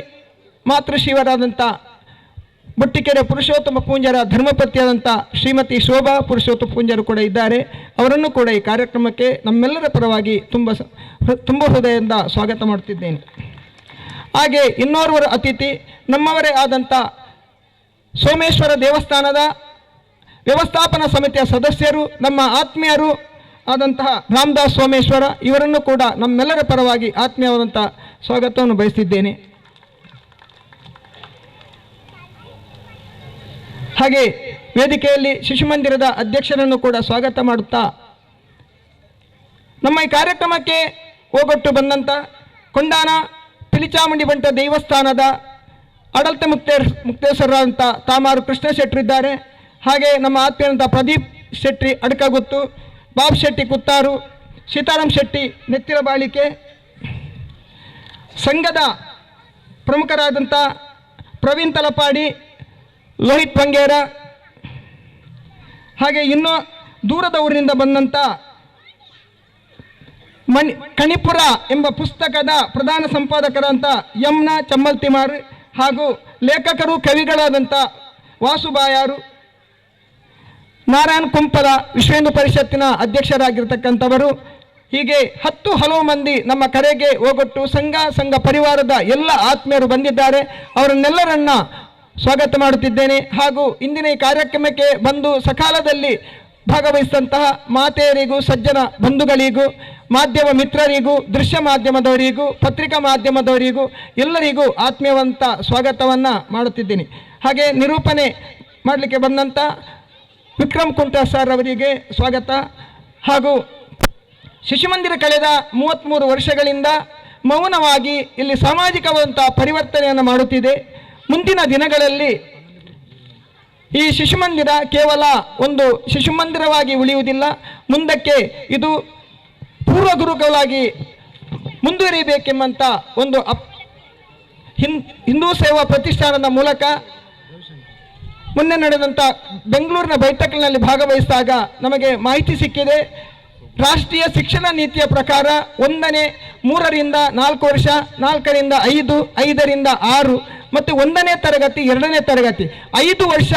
ಮಾತೃಶ್ರೀವರಾದಂಥ ಬುಟ್ಟಿಕೆರೆ ಪುರುಷೋತ್ತಮ ಪೂಂಜರ ಧರ್ಮಪತ್ನಿಯಾದಂಥ ಶ್ರೀಮತಿ ಶೋಭಾ ಪುರುಷೋತ್ತಮ ಪೂಂಜರು ಕೂಡ ಇದ್ದಾರೆ. ಅವರನ್ನು ಕೂಡ ಈ ಕಾರ್ಯಕ್ರಮಕ್ಕೆ ನಮ್ಮೆಲ್ಲರ ಪರವಾಗಿ ತುಂಬ ಹೃದಯದಿಂದ ಸ್ವಾಗತ ಮಾಡುತ್ತಿದ್ದೇನೆ. ಹಾಗೆ ಇನ್ನೋರ್ವರ ಅತಿಥಿ ನಮ್ಮವರೇ ಆದಂಥ ಸೋಮೇಶ್ವರ ದೇವಸ್ಥಾನದ ವ್ಯವಸ್ಥಾಪನಾ ಸಮಿತಿಯ ಸದಸ್ಯರು, ನಮ್ಮ ಆತ್ಮೀಯರು ಆದಂತಹ ರಾಮದಾಸ್ ಸೋಮೇಶ್ವರ, ಇವರನ್ನು ಕೂಡ ನಮ್ಮೆಲ್ಲರ ಪರವಾಗಿ ಆತ್ಮೀಯವಾದಂಥ ಸ್ವಾಗತವನ್ನು ಬಯಸಿದ್ದೇನೆ. ಹಾಗೆ ವೇದಿಕೆಯಲ್ಲಿ ಶಿಶುಮಂದಿರದ ಅಧ್ಯಕ್ಷರನ್ನು ಕೂಡ ಸ್ವಾಗತ ಮಾಡುತ್ತಾ ನಮ್ಮ ಈ ಕಾರ್ಯಕ್ರಮಕ್ಕೆ ಹೋಗೊಟ್ಟು ಬಂದಂಥ ಕೊಂಡಾನ ಪಿಲಿಚಾಮುಂಡಿ ಬಂಟ ದೇವಸ್ಥಾನದ ಆಡಳಿತ ಮುಕ್ತೇಶ್ವರರಾದಂಥ ತಾಮಾರು ಕೃಷ್ಣ ಶೆಟ್ಟಿ ಇದ್ದಾರೆ. ಹಾಗೆ ನಮ್ಮ ಆತ್ಮೀಯರಂಥ ಪ್ರದೀಪ್ ಶೆಟ್ಟಿ ಅಡ್ಕಗುತ್ತು, ಬಾಬ್ ಶೆಟ್ಟಿ ಕುತ್ತಾರು, ಸೀತಾರಾಮ್ ಶೆಟ್ಟಿ ನೆತ್ತಿರ ಬಾಳಿಕೆ, ಸಂಘದ ಪ್ರಮುಖರಾದಂಥ ಪ್ರವೀಣ್ ತಲಪಾಡಿ, ಲೋಹಿತ್ ಬಂಗೇರ, ಹಾಗೆ ಇನ್ನೂ ದೂರದ ಊರಿನಿಂದ ಬಂದಂಥ ಕಣಿಪುರ ಎಂಬ ಪುಸ್ತಕದ ಪ್ರಧಾನ ಸಂಪಾದಕರಾದಂಥ ಯಮ್ನ ಚಮ್ಮಲ್ತಿಮಾರ್ ಹಾಗೂ ಲೇಖಕರು ಕವಿಗಳಾದಂಥ ವಾಸುಬಾಯಾರು, ನಾರಾಯಣ್ ಕುಂಪಲ ವಿಶ್ವ ಹಿಂದೂ ಪರಿಷತ್ತಿನ ಅಧ್ಯಕ್ಷರಾಗಿರ್ತಕ್ಕಂಥವರು, ಹೀಗೆ ಹಲವು ಮಂದಿ ನಮ್ಮ ಕರೆಗೆ ಹೋಗೊಟ್ಟು ಸಂಘ ಪರಿವಾರದ ಎಲ್ಲ ಆತ್ಮೀಯರು ಬಂದಿದ್ದಾರೆ. ಅವರನ್ನೆಲ್ಲರನ್ನ ಸ್ವಾಗತ ಮಾಡುತ್ತಿದ್ದೇನೆ. ಹಾಗೂ ಇಂದಿನ ಈ ಕಾರ್ಯಕ್ರಮಕ್ಕೆ ಬಂದು ಸಕಾಲದಲ್ಲಿ ಭಾಗವಹಿಸಿದಂತಹ ಮಾತೆಯರಿಗೂ, ಸಜ್ಜನ ಬಂಧುಗಳಿಗೂ, ಮಾಧ್ಯಮ ಮಿತ್ರರಿಗೂ, ದೃಶ್ಯ ಮಾಧ್ಯಮದವರಿಗೂ, ಪತ್ರಿಕಾ ಮಾಧ್ಯಮದವರಿಗೂ ಎಲ್ಲರಿಗೂ ಆತ್ಮೀಯವಂತ ಸ್ವಾಗತವನ್ನು ಮಾಡುತ್ತಿದ್ದೀನಿ. ಹಾಗೆ ನಿರೂಪಣೆ ಮಾಡಲಿಕ್ಕೆ ಬಂದಂಥ ವಿಕ್ರಮ್ ಕುಂಟ ಸರ್ ಅವರಿಗೆ ಸ್ವಾಗತ. ಹಾಗೂ ಶಿಶುಮಂದಿರ ಕಳೆದ 33 ವರ್ಷಗಳಿಂದ ಮೌನವಾಗಿ ಇಲ್ಲಿ ಸಾಮಾಜಿಕವಾದಂಥ ಪರಿವರ್ತನೆಯನ್ನು ಮಾಡುತ್ತಿದೆ. ಮುಂದಿನ ದಿನಗಳಲ್ಲಿ ಈ ಶಿಶುಮಂದಿರ ಕೇವಲ ಒಂದು ಶಿಶುಮಂದಿರವಾಗಿ ಉಳಿಯುವುದಿಲ್ಲ, ಮುಂದಕ್ಕೆ ಇದು ಪೂರ್ವ ಗುರುಗಳಾಗಿ ಮುಂದುವರಿಯಬೇಕೆಂಬಂಥ ಒಂದು ಹಿಂದೂ ಸೇವಾ ಪ್ರತಿಷ್ಠಾನದ ಮೂಲಕ ಮೊನ್ನೆ ನಡೆದಂಥ ಬೆಂಗಳೂರಿನ ಬೈಠಕ್ನಲ್ಲಿ ಭಾಗವಹಿಸಿದಾಗ ನಮಗೆ ಮಾಹಿತಿ ಸಿಕ್ಕಿದೆ. ರಾಷ್ಟ್ರೀಯ ಶಿಕ್ಷಣ ನೀತಿಯ ಪ್ರಕಾರ 1ನೇ 3ರಿಂದ 4 ವರ್ಷ, 4ರಿಂದ 5, 5ರಿಂದ 6 ಮತ್ತು 1ನೇ ತರಗತಿ 2ನೇ ತರಗತಿ 5 ವರ್ಷ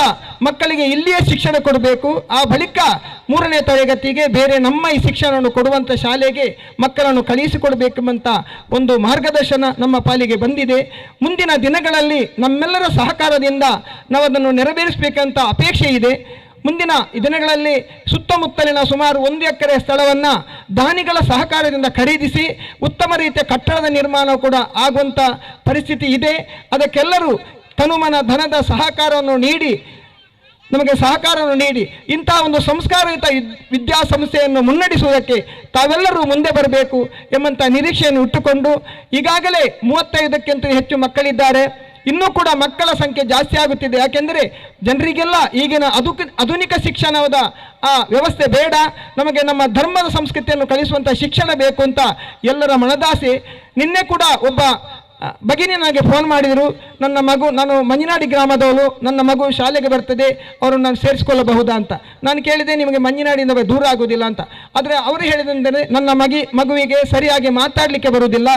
ಮಕ್ಕಳಿಗೆ ಇಲ್ಲಿಯೇ ಶಿಕ್ಷಣ ಕೊಡಬೇಕು. ಆ ಬಳಿಕ 3ನೇ ತರಗತಿಗೆ ಬೇರೆ ನಮ್ಮ ಈ ಶಿಕ್ಷಣವನ್ನು ಕೊಡುವಂಥ ಶಾಲೆಗೆ ಮಕ್ಕಳನ್ನು ಕಳುಹಿಸಿಕೊಡಬೇಕೆಂಬಂಥ ಒಂದು ಮಾರ್ಗದರ್ಶನ ನಮ್ಮ ಪಾಲಿಗೆ ಬಂದಿದೆ. ಮುಂದಿನ ದಿನಗಳಲ್ಲಿ ನಮ್ಮೆಲ್ಲರ ಸಹಕಾರದಿಂದ ನಾವು ಅದನ್ನು ನೆರವೇರಿಸಬೇಕಂತ ಅಪೇಕ್ಷೆ ಇದೆ. ಮುಂದಿನ ದಿನಗಳಲ್ಲಿ ಸುತ್ತಮುತ್ತಲಿನ ಸುಮಾರು 1 ಎಕರೆ ಸ್ಥಳವನ್ನು ದಾನಿಗಳ ಸಹಕಾರದಿಂದ ಖರೀದಿಸಿ ಉತ್ತಮ ರೀತಿಯ ಕಟ್ಟಡದ ನಿರ್ಮಾಣ ಕೂಡ ಆಗುವಂಥ ಪರಿಸ್ಥಿತಿ ಇದೆ. ಅದಕ್ಕೆಲ್ಲರೂ ತನುಮನ ಧನದ ಸಹಕಾರವನ್ನು ನೀಡಿ ಇಂತಹ ಒಂದು ಸಂಸ್ಕಾರಯುತ ವಿದ್ಯಾಸಂಸ್ಥೆಯನ್ನು ಮುನ್ನಡೆಸುವುದಕ್ಕೆ ತಾವೆಲ್ಲರೂ ಮುಂದೆ ಬರಬೇಕು ಎಂಬಂಥ ನಿರೀಕ್ಷೆಯನ್ನು ಇಟ್ಟುಕೊಂಡು ಈಗಾಗಲೇ 35ಕ್ಕಿಂತ ಹೆಚ್ಚು ಮಕ್ಕಳಿದ್ದಾರೆ. ಇನ್ನೂ ಕೂಡ ಮಕ್ಕಳ ಸಂಖ್ಯೆ ಜಾಸ್ತಿ ಆಗುತ್ತಿದೆ. ಯಾಕೆಂದರೆ ಜನರಿಗೆಲ್ಲ ಈಗಿನ ಆಧುನಿಕ ಶಿಕ್ಷಣದ ಆ ವ್ಯವಸ್ಥೆ ಬೇಡ, ನಮಗೆ ನಮ್ಮ ಧರ್ಮದ ಸಂಸ್ಕೃತಿಯನ್ನು ಕಲಿಸುವಂಥ ಶಿಕ್ಷಣ ಬೇಕು ಅಂತ ಎಲ್ಲರ ಮನದಾಸೆ. ನಿನ್ನೆ ಕೂಡ ಒಬ್ಬ ಭಗಿನಿ ನನಗೆ ಫೋನ್ ಮಾಡಿದರು, ನಾನು ಮಂಜಿನಾಡಿ ಗ್ರಾಮದವಳು, ನನ್ನ ಮಗು ಶಾಲೆಗೆ ಬರ್ತದೆ, ಅವರನ್ನು ನಾನು ಸೇರಿಸ್ಕೊಳ್ಳಬಹುದಾ ಅಂತ. ನಾನು ಕೇಳಿದೆ, ನಿಮಗೆ ಮಂಜಿನಾಡಿಯಿಂದ ದೂರ ಆಗೋದಿಲ್ಲ ಅಂತ. ಆದರೆ ಅವರು ಹೇಳಿದಂದರೆ ನನ್ನ ಮಗುವಿಗೆ ಸರಿಯಾಗಿ ಮಾತಾಡಲಿಕ್ಕೆ ಬರುವುದಿಲ್ಲ,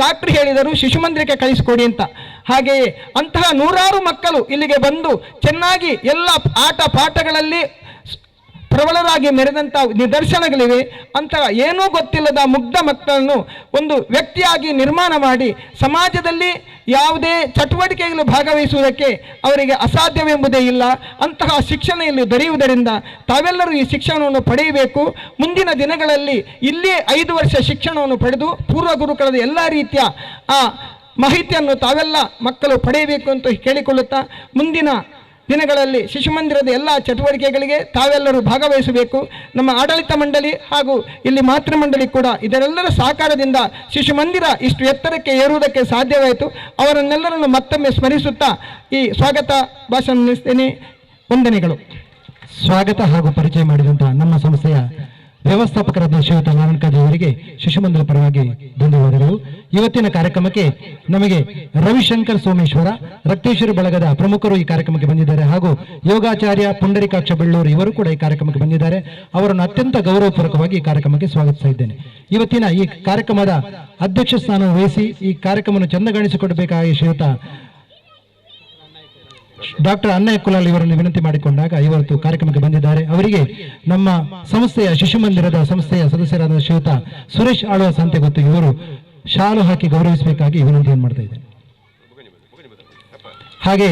ಡಾಕ್ಟ್ರು ಹೇಳಿದರು ಶಿಶುಮಂದಿರಕ್ಕೆ ಕಳಿಸಿಕೊಡಿ ಅಂತ. ಹಾಗೆಯೇ ಅಂತಹ 100 ಮಕ್ಕಳು ಇಲ್ಲಿಗೆ ಬಂದು ಚೆನ್ನಾಗಿ ಎಲ್ಲ ಆಟ ಪಾಠಗಳಲ್ಲಿ ಪ್ರಬಲರಾಗಿ ಮೆರೆದಂಥ ನಿದರ್ಶನಗಳಿವೆ. ಅಂತಹ ಏನೂ ಗೊತ್ತಿಲ್ಲದ ಮುಗ್ಧ ಮಕ್ಕಳನ್ನು ಒಂದು ವ್ಯಕ್ತಿಯಾಗಿ ನಿರ್ಮಾಣ ಮಾಡಿ ಸಮಾಜದಲ್ಲಿ ಯಾವುದೇ ಚಟುವಟಿಕೆಗಳು ಭಾಗವಹಿಸುವುದಕ್ಕೆ ಅವರಿಗೆ ಅಸಾಧ್ಯವೆಂಬುದೇ ಇಲ್ಲ. ಅಂತಹ ಶಿಕ್ಷಣ ಇಲ್ಲಿ ದೊರೆಯುವುದರಿಂದ ತಾವೆಲ್ಲರೂ ಈ ಶಿಕ್ಷಣವನ್ನು ಪಡೆಯಬೇಕು. ಮುಂದಿನ ದಿನಗಳಲ್ಲಿ ಇಲ್ಲಿಯೇ 5 ವರ್ಷ ಶಿಕ್ಷಣವನ್ನು ಪಡೆದು ಪೂರ್ವ ಗುರುಕುಲದ ಎಲ್ಲ ರೀತಿಯ ಆ ಮಾಹಿತಿಯನ್ನು ತಾವೆಲ್ಲ ಮಕ್ಕಳು ಪಡೆಯಬೇಕು ಅಂತ ಕೇಳಿಕೊಳ್ಳುತ್ತಾ, ಮುಂದಿನ ದಿನಗಳಲ್ಲಿ ಶಿಶುಮಂದಿರದ ಎಲ್ಲ ಚಟುವಟಿಕೆಗಳಿಗೆ ತಾವೆಲ್ಲರೂ ಭಾಗವಹಿಸಬೇಕು. ನಮ್ಮ ಆಡಳಿತ ಮಂಡಳಿ ಹಾಗೂ ಇಲ್ಲಿ ಮಾತೃಮಂಡಳಿ ಕೂಡ ಇದರೆಲ್ಲರ ಸಹಕಾರದಿಂದ ಶಿಶುಮಂದಿರ ಇಷ್ಟು ಎತ್ತರಕ್ಕೆ ಏರುವುದಕ್ಕೆ ಸಾಧ್ಯವಾಯಿತು. ಅವರನ್ನೆಲ್ಲರನ್ನು ಮತ್ತೊಮ್ಮೆ ಸ್ಮರಿಸುತ್ತಾ ಈ ಸ್ವಾಗತ ಭಾಷಣ ನಡೆಸ್ತೇನೆ. ವಂದನೆಗಳು. ಸ್ವಾಗತ ಹಾಗೂ ಪರಿಚಯ ಮಾಡಿದಂತಹ ನಮ್ಮ ಸಂಸ್ಥೆಯ ವ್ಯವಸ್ಥಾಪಕರಾದ ಶ್ರೀಯುತ ನಾರಾಯಣಕಾಜಿ ಅವರಿಗೆ ಶಿಶುಮಂದಿರ ಪರವಾಗಿ ಧನ್ಯವಾದಗಳು. ಇವತ್ತಿನ ಕಾರ್ಯಕ್ರಮಕ್ಕೆ ನಮಗೆ ರವಿಶಂಕರ್ ಸೋಮೇಶ್ವರ ರಕ್ತೇಶ್ವರಿ ಬಳಗದ ಪ್ರಮುಖರು ಈ ಕಾರ್ಯಕ್ರಮಕ್ಕೆ ಬಂದಿದ್ದಾರೆ ಹಾಗೂ ಯೋಗಾಚಾರ್ಯ ಪುಂಡರಿಕಾಕ್ಷ ಬೆಳ್ಳೂರು ಇವರು ಕೂಡ ಈ ಕಾರ್ಯಕ್ರಮಕ್ಕೆ ಬಂದಿದ್ದಾರೆ. ಅವರನ್ನು ಅತ್ಯಂತ ಗೌರವಪೂರ್ವಕವಾಗಿ ಈ ಕಾರ್ಯಕ್ರಮಕ್ಕೆ ಸ್ವಾಗತಿಸ್ತಾ ಇದ್ದೇನೆ. ಇವತ್ತಿನ ಈ ಕಾರ್ಯಕ್ರಮದ ಅಧ್ಯಕ್ಷ ಸ್ಥಾನ ವಹಿಸಿ ಈ ಕಾರ್ಯಕ್ರಮವನ್ನು ಚಂದಗಾಣಿಸಿಕೊಡಬೇಕಾಗಿ ಶ್ರೀಯುತ ಡಾಕ್ಟರ್ ಅನ್ನಯ್ಯ ಕುಲಾಲ್ ಇವರನ್ನು ವಿನಂತಿ ಮಾಡಿಕೊಂಡಾಗ ಇವತ್ತು ಕಾರ್ಯಕ್ರಮಕ್ಕೆ ಬಂದಿದ್ದಾರೆ. ಅವರಿಗೆ ನಮ್ಮ ಸಂಸ್ಥೆಯ ಶಿಶುಮಂದಿರದ ಸಂಸ್ಥೆಯ ಸದಸ್ಯರಾದ ಶ್ರೀಯುತ ಸುರೇಶ್ ಆಳ್ವ ಸಂತೆ ಗೊತ್ತು ಇವರು ಶಾಲು ಹಾಕಿ ಗೌರವಿಸಬೇಕಾಗಿ ವಿನಂತಿಯನ್ನು ಮಾಡ್ತಾ ಇದ್ದಾರೆ. ಹಾಗೆ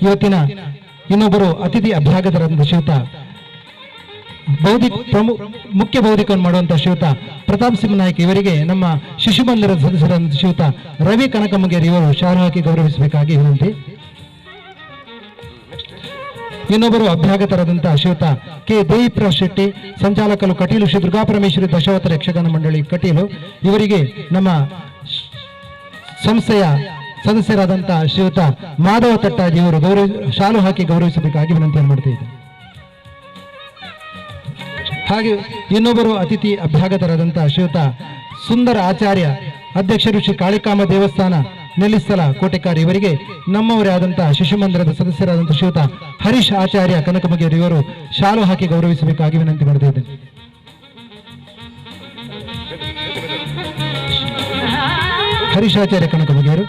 ಇವತ್ತಿನ ಇನ್ನೊಬ್ಬರು ಅತಿಥಿ ಅಭ್ಯಾಗತರಾದ ಶ್ರೀಯುತ ಮುಖ್ಯ ಬೌದ್ಧಿಕವನ್ನು ಮಾಡುವಂತಹ ಶ್ರೀಯುತ ಪ್ರತಾಪ್ ಸಿಂಗ್ ನಾಯ್ಕ ಇವರಿಗೆ ನಮ್ಮ ಶಿಶುಮಂದಿರದ ಸದಸ್ಯರಾದ ಶ್ರೀಯುತ ರವಿ ಕನಕಮಗೇರಿ ಇವರು ಶಾಲು ಹಾಕಿ ಗೌರವಿಸಬೇಕಾಗಿ ವಿನಂತಿ. ಇನ್ನೊಬ್ಬರು ಅಭ್ಯಾಗತರಾದಂತಹ ಶ್ರೀಯುತ ಕೆ ದೇವಿಪ್ರಸಾದ್ ಶೆಟ್ಟಿ ಸಂಚಾಲಕರು ಕಟೀಲು ಶ್ರೀ ದುರ್ಗಾಪರಮೇಶ್ವರಿ ದಶಾವತಾರ ಯಕ್ಷಗಾನ ಮಂಡಳಿ ಕಟೀಲು ಇವರಿಗೆ ನಮ್ಮ ಸಂಸ್ಥೆಯ ಸದಸ್ಯರಾದಂತಹ ಶ್ರೀಯುತ ಮಾಧವ ತಟ್ಟಾಜಿ ಇವರು ಶಾಲು ಹಾಕಿ ಗೌರವಿಸಬೇಕಾಗಿ ವಿನಂತಿಯನ್ನು ಮಾಡ್ತಾ ಇದ್ದಾರೆ. ಹಾಗೆ ಇನ್ನೊಬ್ಬರು ಅತಿಥಿ ಅಭ್ಯಾಗತರಾದಂತಹ ಶ್ರೀಯುತ ಸುಂದರ ಆಚಾರ್ಯ ಅಧ್ಯಕ್ಷರು ಶ್ರೀ ಕಾಳಿಕಾಂಬ ದೇವಸ್ಥಾನ ನೆಲ್ಲಿಸ್ಥಳ ಕೋಟೆಕಾರ್ ಇವರಿಗೆ ನಮ್ಮವರೇ ಆದಂತಹ ಶಿಶುಮಂದಿರದ ಸದಸ್ಯರಾದಂತಹ ಶ್ರೀಯುತ ಹರೀಶ್ ಆಚಾರ್ಯ ಕನಕಮಗೇರಿ ಇವರು ಶಾಲು ಹಾಕಿ ಗೌರವಿಸಬೇಕಾಗಿ ವಿನಂತಿ ಮಾಡ್ತಾ ಇದ್ದೇನೆ. ಹರೀಶ್ ಆಚಾರ್ಯ ಕನಕಮಗೇರು.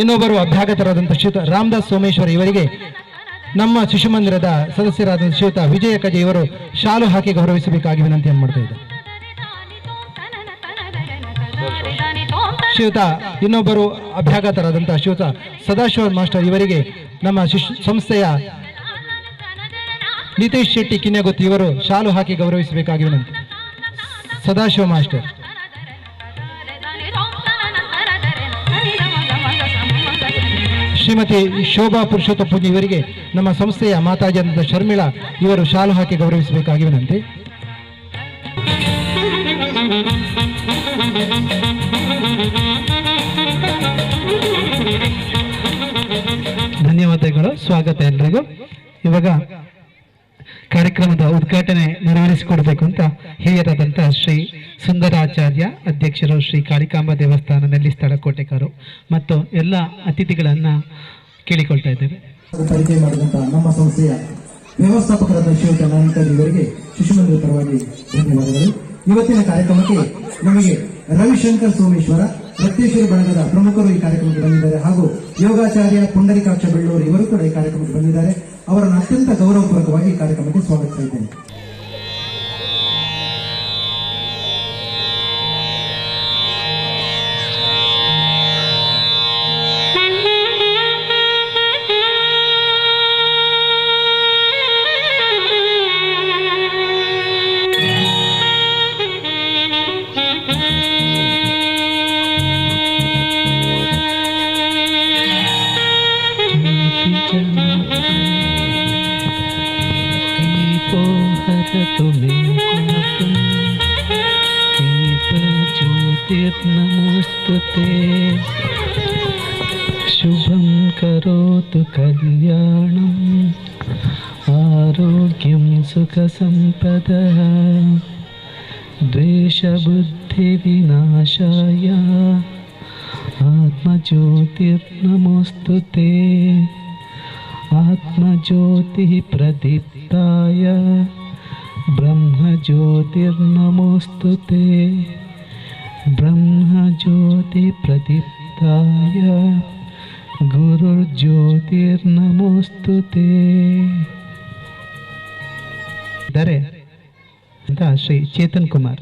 ಇನ್ನೊಬ್ಬರು ಅಭ್ಯಾಗತರಾದಂತಹ ಶ್ರೀಯುತ ರಾಮದಾಸ್ ಸೋಮೇಶ್ವರ ಇವರಿಗೆ ನಮ್ಮ ಶಿಶುಮಂದಿರದ ಸದಸ್ಯರಾದ ಶ್ರೀಯುತ ವಿಜಯ ಕಜೆ ಇವರು ಶಾಲು ಹಾಕಿ ಗೌರವಿಸಬೇಕಾಗಿ ವಿನಂತಿಯನ್ನು ಮಾಡ್ತಾ ಇದ್ದಾರೆ. ಶ್ರೀಯುತ ಇನ್ನೊಬ್ಬರು ಅಭ್ಯಾಗತರಾದಂತಹ ಶ್ರೀಯುತ ಸದಾಶಿವ ಮಾಸ್ಟರ್ ಇವರಿಗೆ ನಮ್ಮ ಸಂಸ್ಥೆಯ ನಿತೇಶ್ ಶೆಟ್ಟಿ ಕಿನ್ಯಗುತ್ತಿ ಇವರು ಶಾಲು ಹಾಕಿ ಗೌರವಿಸಬೇಕಾಗಿ ವಿನಂತಿ. ಸದಾಶಿವ ಮಾಸ್ಟರ್. ಶ್ರೀಮತಿ ಶೋಭಾ ಪುರುಷೋತ್ತಪೂಜಿ ಇವರಿಗೆ ನಮ್ಮ ಸಂಸ್ಥೆಯ ಮಾತಾಜಿಯಾದಂತಹ ಶರ್ಮಿಳಾ ಇವರು ಶಾಲು ಹಾಕಿ ಗೌರವಿಸಬೇಕಾಗಿ ವಿನಂತಿ. ಧನ್ಯವಾದಗಳು. ಸ್ವಾಗತ ಎಲ್ರಿಗೂ. ಇವಾಗ ಕಾರ್ಯಕ್ರಮದ ಉದ್ಘಾಟನೆ ನೆರವೇರಿಸಿಕೊಡ್ಬೇಕು ಅಂತ ಹಿರಿಯರಾದಂತಹ ಶ್ರೀ ಸುಂದರಾಚಾರ್ಯ ಅಧ್ಯಕ್ಷರು ಶ್ರೀ ಕಾಳಿಕಾಂಬ ದೇವಸ್ಥಾನ ನೆಲ್ಲಿಸ್ಥಳ ಕೋಟೆಕಾರು ಮತ್ತು ಎಲ್ಲ ಅತಿಥಿಗಳನ್ನ ಕೇಳಿಕೊಳ್ತಾ ಇದ್ದೇವೆ. ಪರಿಚಯ ಮಾಡಿದಂತಹ ನಮ್ಮ ಸಂಸ್ಥೆಯ ವ್ಯವಸ್ಥಾಪಕರಾದ ಶ್ರೀಯುತ ನಾರಾಯಣಕಾಜಿ ಇವರಿಗೆ ಶಿಶುಮಂದಿರ ಪರವಾಗಿ ಧನ್ಯವಾದಗಳು. ಇವತ್ತಿನ ಕಾರ್ಯಕ್ರಮಕ್ಕೆ ನಮಗೆ ರವಿಶಂಕರ್ ಸೋಮೇಶ್ವರ ರಕ್ತೇಶ್ವರಿ ಬಳಗದ ಪ್ರಮುಖರು ಈ ಕಾರ್ಯಕ್ರಮಕ್ಕೆ ಬಂದಿದ್ದಾರೆ ಹಾಗೂ ಯೋಗಾಚಾರ್ಯ ಪುಂಡರಿಕಾಕ್ಷ ಬೆಳ್ಳೂರು ಇವರು ಕೂಡ ಈ ಕಾರ್ಯಕ್ರಮಕ್ಕೆ ಬಂದಿದ್ದಾರೆ. ಅವರನ್ನು ಅತ್ಯಂತ ಗೌರವಪೂರ್ವಕವಾಗಿ ಈ ಕಾರ್ಯಕ್ರಮಕ್ಕೆ ಸ್ವಾಗತಿಸ್ತಾ ಇದ್ದೇನೆ. ज्योतिर्नमोस्तुते शुभं करोतु कल्याणम् आरोग्यं सुखसम्पदः द्वेषबुद्धिविनाशाय आत्मज्योतिर्नमोस्तुते आत्मज्योतिः प्रदीप्ताय ब्रह्मज्योतिर्नमोस्तुते ब्रह्मज्योति प्रदीप्ताय गुरुर्ज्योतिर्नमोस्तुते. ಇದ್ದಾರೆ ಅಂತ ಶ್ರೀ ಚೇತನ್ ಕುಮಾರ್.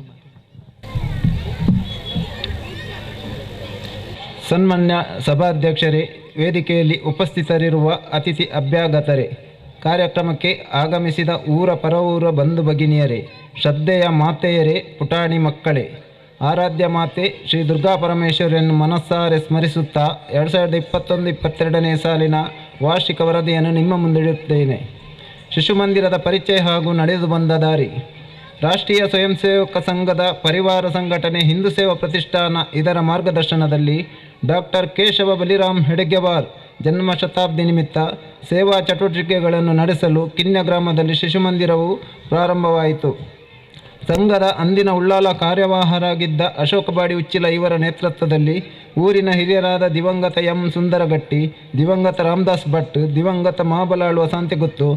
ಸನ್ಮಾನ್ಯ ಸಭಾಧ್ಯಕ್ಷರೇ, ವೇದಿಕೆಯಲ್ಲಿ ಉಪಸ್ಥಿತರಿರುವ ಅತಿಥಿ ಅಭ್ಯಾಗತರೇ, ಕಾರ್ಯಕ್ರಮಕ್ಕೆ ಆಗಮಿಸಿದ ಊರ ಪರವೂರ ಬಂಧು ಭಗಿನಿಯರೇ, ಶ್ರದ್ಧೆಯ ಮಾತೆಯರೇ, ಪುಟಾಣಿ ಮಕ್ಕಳೇ, ಆರಾಧ್ಯ ಮಾತೆ ಶ್ರೀ ದುರ್ಗಾಪರಮೇಶ್ವರಿಯನ್ನು ಮನಸ್ಸಾರೆ ಸ್ಮರಿಸುತ್ತಾ 2021-22ನೇ ಸಾಲಿನ ವಾರ್ಷಿಕ ವರದಿಯನ್ನು ನಿಮ್ಮ ಮುಂದಿಡುತ್ತೇನೆ. ಶಿಶುಮಂದಿರದ ಪರಿಚಯ ಹಾಗೂ ನಡೆದು ಬಂದ ದಾರಿ. ರಾಷ್ಟ್ರೀಯ ಸ್ವಯಂ ಸೇವಕ ಸಂಘದ ಪರಿವಾರ ಸಂಘಟನೆ ಹಿಂದೂ ಸೇವಾ ಪ್ರತಿಷ್ಠಾನ ಇದರ ಮಾರ್ಗದರ್ಶನದಲ್ಲಿ ಡಾಕ್ಟರ್ ಕೇಶವ ಬಲಿರಾಮ್ ಹೆಡ್ಗೆವಾರ್ ಜನ್ಮ ಶತಾಬ್ದಿ ನಿಮಿತ್ತ ಸೇವಾ ಚಟುವಟಿಕೆಗಳನ್ನು ನಡೆಸಲು ಕಿನ್ಯ ಗ್ರಾಮದಲ್ಲಿ ಶಿಶುಮಂದಿರವು ಪ್ರಾರಂಭವಾಯಿತು. ಸಂಘದ ಅಂದಿನ ಉಳ್ಳಾಲ ಕಾರ್ಯವಾಹರಾಗಿದ್ದ ಅಶೋಕಬಾಡಿ ಉಚ್ಚಿಲ ಇವರ ನೇತೃತ್ವದಲ್ಲಿ ಊರಿನ ಹಿರಿಯರಾದ ದಿವಂಗತ ಎಂ ಸುಂದರಗಟ್ಟಿ, ದಿವಂಗತ ರಾಮದಾಸ್ ಭಟ್, ದಿವಂಗತ ಮಹಾಬಲಾಳು ವಸಂತಿಗುತ್ತು,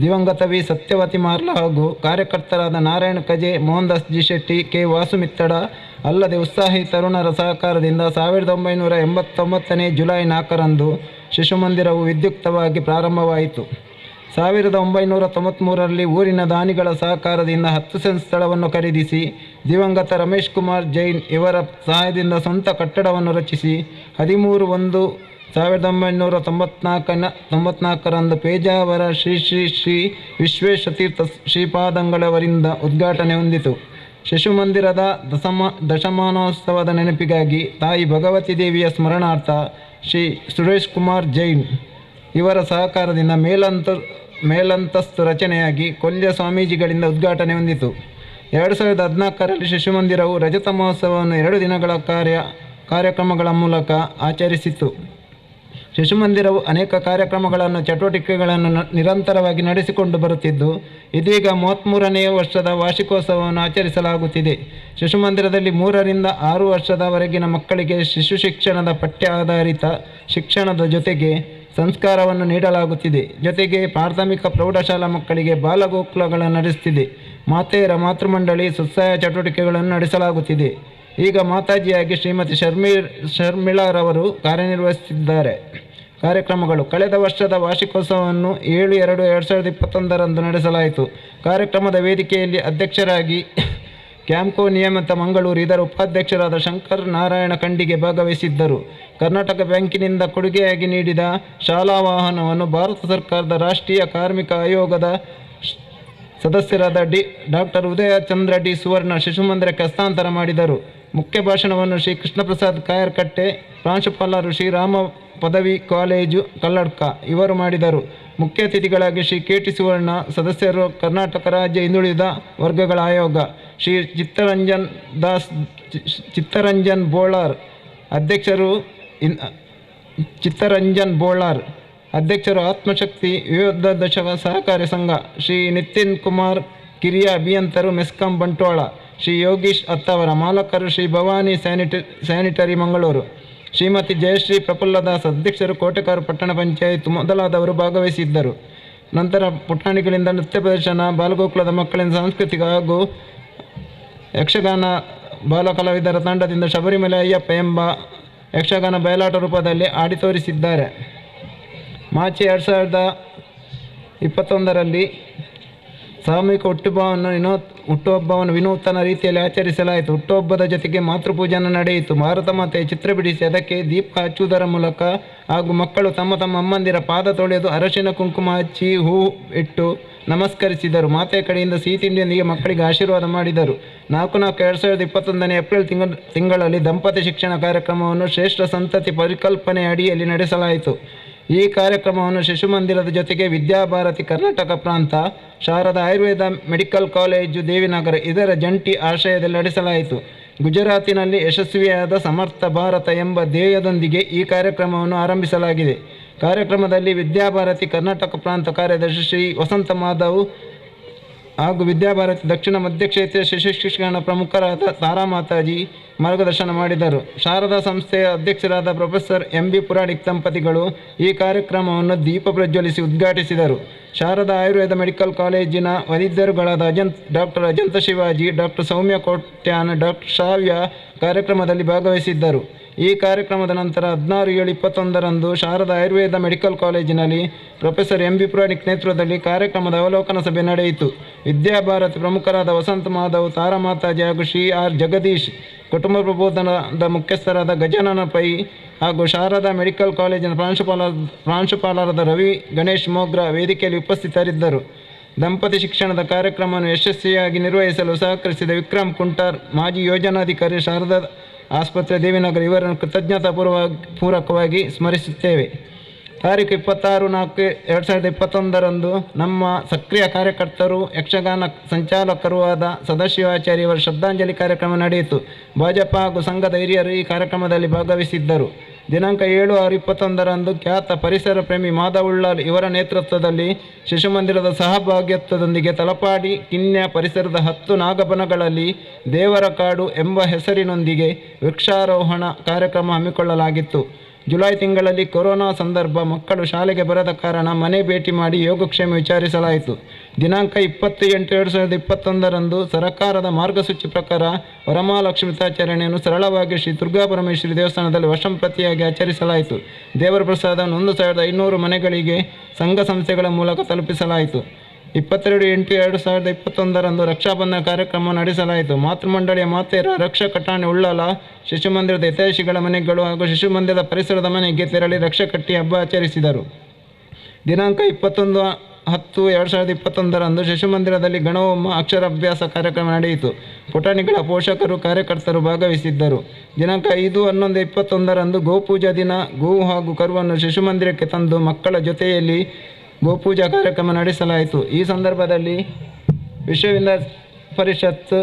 ದಿವಂಗತ ವಿ ಸತ್ಯವತಿ ಮಾರ್ಲ ಹಾಗೂ ಕಾರ್ಯಕರ್ತರಾದ ನಾರಾಯಣ ಕಜೆ, ಮೋಹನ್ದಾಸ್ ಜಿ ಶೆಟ್ಟಿ, ಕೆ ವಾಸುಮಿತ್ತಡ ಅಲ್ಲದೆ ಉತ್ಸಾಹಿ ತರುಣರ ಸಹಕಾರದಿಂದ 1989ನೇ ಜುಲೈ 4ರಂದು ಶಿಶುಮಂದಿರವು ವಿದ್ಯುಕ್ತವಾಗಿ ಪ್ರಾರಂಭವಾಯಿತು. 1993ರಲ್ಲಿ ಊರಿನ ದಾನಿಗಳ ಸಹಕಾರದಿಂದ 10 ಸೆಂಟ್ ಸ್ಥಳವನ್ನು ಖರೀದಿಸಿ ದಿವಂಗತ ರಮೇಶ್ ಕುಮಾರ್ ಜೈನ್ ಇವರ ಸಹಾಯದಿಂದ ಸ್ವಂತ ಕಟ್ಟಡವನ್ನು ರಚಿಸಿ 13/1/1994ರಂದು ಪೇಜಾವರ ಶ್ರೀ ಶ್ರೀ ಶ್ರೀ ವಿಶ್ವೇಶತೀರ್ಥ ಶ್ರೀಪಾದಂಗಳವರಿಂದ ಉದ್ಘಾಟನೆ ಹೊಂದಿತು. ಶಿಶುಮಂದಿರದ ದಶಮಾನೋತ್ಸವದ ನೆನಪಿಗಾಗಿ ತಾಯಿ ಭಗವತಿ ದೇವಿಯ ಸ್ಮರಣಾರ್ಥ ಶ್ರೀ ಸುರೇಶ್ ಕುಮಾರ್ ಜೈನ್ ಇವರ ಸಹಕಾರದಿಂದ ಮೇಲಂತಸ್ತು ರಚನೆಯಾಗಿ ಕೊಲ್ಯ ಸ್ವಾಮೀಜಿಗಳಿಂದ ಉದ್ಘಾಟನೆ ಹೊಂದಿತು. 2014ರಲ್ಲಿ ಶಿಶುಮಂದಿರವು ರಜತ ಮಹೋತ್ಸವವನ್ನು 2 ದಿನಗಳ ಕಾರ್ಯಕ್ರಮಗಳ ಮೂಲಕ ಆಚರಿಸಿತು. ಶಿಶುಮಂದಿರವು ಅನೇಕ ಕಾರ್ಯಕ್ರಮಗಳನ್ನು ಚಟುವಟಿಕೆಗಳನ್ನು ನಿರಂತರವಾಗಿ ನಡೆಸಿಕೊಂಡು ಬರುತ್ತಿದ್ದು ಇದೀಗ 33ನೇ ವರ್ಷದ ವಾರ್ಷಿಕೋತ್ಸವವನ್ನು ಆಚರಿಸಲಾಗುತ್ತಿದೆ. ಶಿಶುಮಂದಿರದಲ್ಲಿ 3 ರಿಂದ 6 ವರ್ಷದವರೆಗಿನ ಮಕ್ಕಳಿಗೆ ಶಿಶು ಶಿಕ್ಷಣದ ಪಠ್ಯ ಆಧಾರಿತ ಶಿಕ್ಷಣದ ಜೊತೆಗೆ ಸಂಸ್ಕಾರವನ್ನು ನೀಡಲಾಗುತ್ತಿದೆ. ಜೊತೆಗೆ ಪ್ರಾಥಮಿಕ ಪ್ರೌಢಶಾಲಾ ಮಕ್ಕಳಿಗೆ ಬಾಲಗೋಕುಲಗಳನ್ನು ನಡೆಸುತ್ತಿದೆ. ಮಾತೆಯರ ಮಾತೃಮಂಡಳಿ ಸ್ವಸಹಾಯ ಚಟುವಟಿಕೆಗಳನ್ನು ನಡೆಸಲಾಗುತ್ತಿದೆ. ಈಗ ಮಾತಾಜಿಯಾಗಿ ಶ್ರೀಮತಿ ಶರ್ಮಿಳಾರವರು ಕಾರ್ಯನಿರ್ವಹಿಸುತ್ತಿದ್ದಾರೆ. ಕಾರ್ಯಕ್ರಮಗಳು ಕಳೆದ ವರ್ಷದ ವಾರ್ಷಿಕೋತ್ಸವವನ್ನು 7/2/2021ರಂದು ನಡೆಸಲಾಯಿತು. ಕಾರ್ಯಕ್ರಮದ ವೇದಿಕೆಯಲ್ಲಿ ಅಧ್ಯಕ್ಷರಾಗಿ ಕ್ಯಾಂಪ್ಕೋ ನಿಯಮಿತ ಮಂಗಳೂರು ಇದರ ಉಪಾಧ್ಯಕ್ಷರಾದ ಶಂಕರ್ ನಾರಾಯಣ ಖಂಡಿಗೆ ಭಾಗವಹಿಸಿದ್ದರು. ಕರ್ನಾಟಕ ಬ್ಯಾಂಕಿನಿಂದ ಕೊಡುಗೆಯಾಗಿ ನೀಡಿದ ಶಾಲಾ ವಾಹನವನ್ನು ಭಾರತ ಸರ್ಕಾರದ ರಾಷ್ಟ್ರೀಯ ಕಾರ್ಮಿಕ ಆಯೋಗದ ಸದಸ್ಯರಾದ ಡಾಕ್ಟರ್ ಉದಯ ಚಂದ್ರ ಡಿ ಸುವರ್ಣ ಶಿಶುಮಂದಿರಕ್ಕೆ ಹಸ್ತಾಂತರ ಮಾಡಿದರು. ಮುಖ್ಯ ಭಾಷಣವನ್ನು ಶ್ರೀ ಕೃಷ್ಣಪ್ರಸಾದ್ ಕಾಯರ್ಕಟ್ಟೆ, ಪ್ರಾಂಶುಪಾಲರು ಶ್ರೀರಾಮ ಪದವಿ ಕಾಲೇಜು ಕಲ್ಲಡ್ಕ ಇವರು ಮಾಡಿದರು. ಮುಖ್ಯ ಅತಿಥಿಗಳಾಗಿ ಶ್ರೀ ಕೆ.ಟಿ. ಸುವರ್ಣ, ಸದಸ್ಯರು ಕರ್ನಾಟಕ ರಾಜ್ಯ ಹಿಂದುಳಿದ ವರ್ಗಗಳ ಆಯೋಗ, ಶ್ರೀ ಚಿತ್ತರಂಜನ್ ಬೋಳಾರ್, ಅಧ್ಯಕ್ಷರು ಆತ್ಮಶಕ್ತಿ ವಿವಿಧ ದಶಕ ಸಹಕಾರಿ ಸಂಘ, ಶ್ರೀ ನಿತಿನ್ ಕುಮಾರ್ ಕಿರಿಯ ಅಭಿಯಂತರು ಮೆಸ್ಕಾಂ ಬಂಟ್ವಾಳ, ಶ್ರೀ ಯೋಗೀಶ್ ಅತ್ತವರ, ಮಾಲಕರು ಶ್ರೀ ಭವಾನಿ ಸ್ಯಾನಿಟರಿ ಮಂಗಳೂರು, ಶ್ರೀಮತಿ ಜಯಶ್ರೀ ಪ್ರಫುಲ್ಲದಾಸ್, ಅಧ್ಯಕ್ಷರು ಕೋಟೆಕಾರು ಪಟ್ಟಣ ಪಂಚಾಯತ್ ಮೊದಲಾದವರು ಭಾಗವಹಿಸಿದ್ದರು. ನಂತರ ಪುಟಾಣಿಗಳಿಂದ ನೃತ್ಯ ಪ್ರದರ್ಶನ, ಬಾಲಗೋಕುಲದ ಮಕ್ಕಳಿಂದ ಸಾಂಸ್ಕೃತಿಕ ಹಾಗೂ ಯಕ್ಷಗಾನ ಬಾಲಕಲಾವಿದರ ತಂಡದಿಂದ ಶಬರಿಮಲೆ ಅಯ್ಯಪ್ಪ ಎಂಬ ಯಕ್ಷಗಾನ ಬಯಲಾಟ ರೂಪದಲ್ಲಿ ಆಡಿ ತೋರಿಸಿದ್ದಾರೆ. ಮಾರ್ಚ್ 2021ರಲ್ಲಿ ಸಾಮೂಹಿಕ ಹುಟ್ಟುಹಬ್ಬವನ್ನು ವಿನೂತನ ರೀತಿಯಲ್ಲಿ ಆಚರಿಸಲಾಯಿತು. ಹುಟ್ಟುಹಬ್ಬದ ಜೊತೆಗೆ ಮಾತೃಪೂಜನ ನಡೆಯಿತು. ಭಾರತ ಮಾತೆಯ ಚಿತ್ರ ಬಿಡಿಸಿ ಅದಕ್ಕೆ ದೀಪ ಹಚ್ಚುವುದರ ಮೂಲಕ ಹಾಗೂ ಮಕ್ಕಳು ತಮ್ಮ ಅಮ್ಮಂದಿರ ಪಾದ ತೊಳೆದು ಅರಶಿನ ಕುಂಕುಮ ಹಚ್ಚಿ ಹೂ ಇಟ್ಟು ನಮಸ್ಕರಿಸಿದರು. ಮಾತೆಯ ಕಡೆಯಿಂದ ಸಿಹಿ ತಿಂಡಿಯೊಂದಿಗೆ ಮಕ್ಕಳಿಗೆ ಆಶೀರ್ವಾದ ಮಾಡಿದರು. 4/4/2021 ಏಪ್ರಿಲ್ ತಿಂಗಳಲ್ಲಿ ದಂಪತಿ ಶಿಕ್ಷಣ ಕಾರ್ಯಕ್ರಮವನ್ನು ಶ್ರೇಷ್ಠ ಸಂತತಿ ಪರಿಕಲ್ಪನೆ ಅಡಿಯಲ್ಲಿ ನಡೆಸಲಾಯಿತು. ಈ ಕಾರ್ಯಕ್ರಮವನ್ನು ಶಿಶುಮಂದಿರದ ಜೊತೆಗೆ ವಿದ್ಯಾಭಾರತಿ ಕರ್ನಾಟಕ ಪ್ರಾಂತ, ಶಾರದಾ ಆಯುರ್ವೇದ ಮೆಡಿಕಲ್ ಕಾಲೇಜು ದೇವಿನಗರ ಇದರ ಜಂಟಿ ಆಶ್ರಯದಲ್ಲಿ ನಡೆಸಲಾಯಿತು. ಗುಜರಾತಿನಲ್ಲಿ ಯಶಸ್ವಿಯಾದ ಸಮರ್ಥ ಭಾರತ ಎಂಬ ಧ್ಯೇಯದೊಂದಿಗೆ ಈ ಕಾರ್ಯಕ್ರಮವನ್ನು ಆರಂಭಿಸಲಾಗಿದೆ. ಕಾರ್ಯಕ್ರಮದಲ್ಲಿ ವಿದ್ಯಾಭಾರತಿ ಕರ್ನಾಟಕ ಪ್ರಾಂತ ಕಾರ್ಯದರ್ಶಿ ಶ್ರೀ ವಸಂತ ಮಾಧವ್ ಹಾಗೂ ವಿದ್ಯಾಭಾರತಿ ದಕ್ಷಿಣ ಮಧ್ಯ ಕ್ಷೇತ್ರೀಯ ಶಿಶು ಶಿಕ್ಷಣ ಪ್ರಮುಖರಾದ ತಾರಾ ಮಾತಾಜಿ ಮಾರ್ಗದರ್ಶನ ಮಾಡಿದರು. ಶಾರದಾ ಸಂಸ್ಥೆಯ ಅಧ್ಯಕ್ಷರಾದ ಪ್ರೊಫೆಸರ್ ಎಂ.ಬಿ. ಪುರಾಣಿಕ್ ದಂಪತಿಗಳು ಈ ಕಾರ್ಯಕ್ರಮವನ್ನು ದೀಪ ಪ್ರಜ್ವಲಿಸಿ ಉದ್ಘಾಟಿಸಿದರು. ಶಾರದಾ ಆಯುರ್ವೇದ ಮೆಡಿಕಲ್ ಕಾಲೇಜಿನ ವೈದ್ಯರುಗಳಾದ ಡಾಕ್ಟರ್ ಅಜಂತ ಶಿವಾಜಿ, ಡಾಕ್ಟರ್ ಸೌಮ್ಯ ಕೋಟ್ಯಾನ್, ಡಾಕ್ಟರ್ ಶ್ರಾವ್ಯ ಕಾರ್ಯಕ್ರಮದಲ್ಲಿ ಭಾಗವಹಿಸಿದ್ದರು. ಈ ಕಾರ್ಯಕ್ರಮದ ನಂತರ 16/7/21ರಂದು ಶಾರದಾ ಆಯುರ್ವೇದ ಮೆಡಿಕಲ್ ಕಾಲೇಜಿನಲ್ಲಿ ಪ್ರೊಫೆಸರ್ ಎಂ.ಬಿ. ಪುರಾಣಿಕ್ ನೇತೃತ್ವದಲ್ಲಿ ಕಾರ್ಯಕ್ರಮದ ಅವಲೋಕನ ಸಭೆ ನಡೆಯಿತು. ವಿದ್ಯಾಭಾರತಿ ಪ್ರಮುಖರಾದ ವಸಂತ ಮಾಧವ್, ತಾರಾ ಮಾತಾಜಿ ಹಾಗೂ ಶ್ರೀ ಆರ್ ಜಗದೀಶ್, ಕುಟುಂಬ ಪ್ರಬೋಧನದ ಮುಖ್ಯಸ್ಥರಾದ ಗಜಾನನ ಪೈ ಹಾಗೂ ಶಾರದಾ ಮೆಡಿಕಲ್ ಕಾಲೇಜಿನ ಪ್ರಾಂಶುಪಾಲರಾದ ರವಿ ಗಣೇಶ್ ಮೋಗ್ರ ವೇದಿಕೆಯಲ್ಲಿ ಉಪಸ್ಥಿತರಿದ್ದರು. ದಂಪತಿ ಶಿಕ್ಷಣದ ಕಾರ್ಯಕ್ರಮವನ್ನು ಯಶಸ್ವಿಯಾಗಿ ನಿರ್ವಹಿಸಲು ಸಹಕರಿಸಿದ ವಿಕ್ರಮ್ ಕುಂಟಾರ್, ಮಾಜಿ ಯೋಜನಾಧಿಕಾರಿ, ಶಾರದಾ ಆಸ್ಪತ್ರೆ ದೇವಿನಗರ ಇವರನ್ನು ಕೃತಜ್ಞತಾಪೂರ್ವಕವಾಗಿ ಸ್ಮರಿಸುತ್ತೇವೆ. ತಾರೀಕು 26/4/2021 ನಮ್ಮ ಸಕ್ರಿಯ ಕಾರ್ಯಕರ್ತರು ಯಕ್ಷಗಾನ ಸಂಚಾಲಕರೂ ಆದ ಸದಾಶಿವಾಚಾರ್ಯ ಅವರ ಶ್ರದ್ಧಾಂಜಲಿ ಕಾರ್ಯಕ್ರಮ ನಡೆಯಿತು. ಭಾಜಪ ಹಾಗೂ ಸಂಘದ ಹಿರಿಯರು ಈ ಕಾರ್ಯಕ್ರಮದಲ್ಲಿ ಭಾಗವಹಿಸಿದ್ದರು. ದಿನಾಂಕ 7/6/21 ಖ್ಯಾತ ಪರಿಸರ ಪ್ರೇಮಿ ಮಾಧವ್ ಉಳ್ಳಾಲ್ ಇವರ ನೇತೃತ್ವದಲ್ಲಿ ಶಿಶುಮಂದಿರದ ಸಹಭಾಗಿತ್ವದೊಂದಿಗೆ ತಲಪಾಡಿ ಕಿನ್ಯ ಪರಿಸರದ 10 ನಾಗಬನಗಳಲ್ಲಿ ದೇವರ ಕಾಡು ಎಂಬ ಹೆಸರಿನೊಂದಿಗೆ ವೃಕ್ಷಾರೋಹಣ ಕಾರ್ಯಕ್ರಮ ಹಮ್ಮಿಕೊಳ್ಳಲಾಗಿತ್ತು. ಜುಲೈ ತಿಂಗಳಲ್ಲಿ ಕೊರೋನಾ ಸಂದರ್ಭ ಮಕ್ಕಳು ಶಾಲೆಗೆ ಬರದ ಕಾರಣ ಮನೆ ಭೇಟಿ ಮಾಡಿ ಯೋಗಕ್ಷೇಮ ವಿಚಾರಿಸಲಾಯಿತು. ದಿನಾಂಕ 20/8/2021 ಸರಕಾರದ ಮಾರ್ಗಸೂಚಿ ಪ್ರಕಾರ ವರಮಹಾಲಕ್ಷ್ಮೀತಾಚರಣೆಯನ್ನು ಸರಳವಾಗಿ ಶ್ರೀ ದುರ್ಗಾಪರಮೇಶ್ವರಿ ದೇವಸ್ಥಾನದಲ್ಲಿ ವರ್ಷಂಪ್ರತಿಯಾಗಿ ಆಚರಿಸಲಾಯಿತು. ದೇವರ ಪ್ರಸಾದವನ್ನು 1500 ಮನೆಗಳಿಗೆ ಸಂಘ ಸಂಸ್ಥೆಗಳ ಮೂಲಕ ತಲುಪಿಸಲಾಯಿತು. 22/8/2021 ರಕ್ಷಾಬಂಧನ ಕಾರ್ಯಕ್ರಮ ನಡೆಸಲಾಯಿತು. ಮಾತೃಮಂಡಳಿಯ ಮಾತೆಯರ ರಕ್ಷಕ ಠಾಣೆ ಉಳ್ಳಾಲ ಶಿಶುಮಂದಿರದ ಹಿತೈಷಿಗಳ ಮನೆಗಳು ಹಾಗೂ ಶಿಶುಮಂದಿರದ ಪರಿಸರದ ಮನೆಗೆ ತೆರಳಿ ರಕ್ಷಕಟ್ಟಿ ಹಬ್ಬ ಆಚರಿಸಿದರು. ದಿನಾಂಕ 21/10/2021 ಶಿಶುಮಂದಿರದಲ್ಲಿ ಗಣಹೋಮ ಅಕ್ಷರಾಭ್ಯಾಸ ಕಾರ್ಯಕ್ರಮ ನಡೆಯಿತು. ಪುಟಾಣಿಗಳ ಪೋಷಕರು ಕಾರ್ಯಕರ್ತರು ಭಾಗವಹಿಸಿದ್ದರು. ದಿನಾಂಕ 5/11/21 ಗೋಪೂಜಾ ದಿನ ಗೋವು ಹಾಗೂ ಕರುವನ್ನು ಶಿಶುಮಂದಿರಕ್ಕೆ ತಂದು ಮಕ್ಕಳ ಜೊತೆಯಲ್ಲಿ ಗೋಪೂಜಾ ಕಾರ್ಯಕ್ರಮ ನಡೆಸಲಾಯಿತು. ಈ ಸಂದರ್ಭದಲ್ಲಿ ವಿಶ್ವ ಹಿಂದೂ ಪರಿಷತ್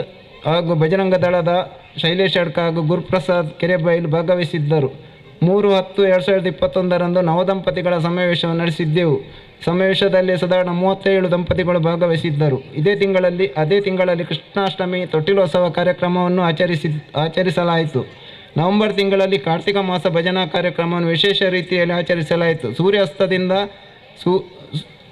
ಹಾಗೂ ಬಜರಂಗ ದಳದ ಶೈಲೇಶ್ ಅಡ್ಕ ಹಾಗೂ ಗುರುಪ್ರಸಾದ್ ಕೆರೆಬೈಲು ಭಾಗವಹಿಸಿದ್ದರು. 3/10/2021 ನವದಂಪತಿಗಳ ಸಮಾವೇಶವನ್ನು ನಡೆಸಿದ್ದೆವು. ಸಮಾವೇಶದಲ್ಲಿ ಸಾಧಾರಣ 37 ದಂಪತಿಗಳು ಭಾಗವಹಿಸಿದ್ದರು. ಅದೇ ತಿಂಗಳಲ್ಲಿ ಕೃಷ್ಣಾಷ್ಟಮಿ ತೊಟ್ಟಿಲೋತ್ಸವ ಕಾರ್ಯಕ್ರಮವನ್ನು ಆಚರಿಸಲಾಯಿತು. ನವೆಂಬರ್ ತಿಂಗಳಲ್ಲಿ ಕಾರ್ತಿಕ ಮಾಸ ಭಜನಾ ಕಾರ್ಯಕ್ರಮವನ್ನು ವಿಶೇಷ ರೀತಿಯಲ್ಲಿ ಆಚರಿಸಲಾಯಿತು. ಸೂರ್ಯಾಸ್ತದಿಂದ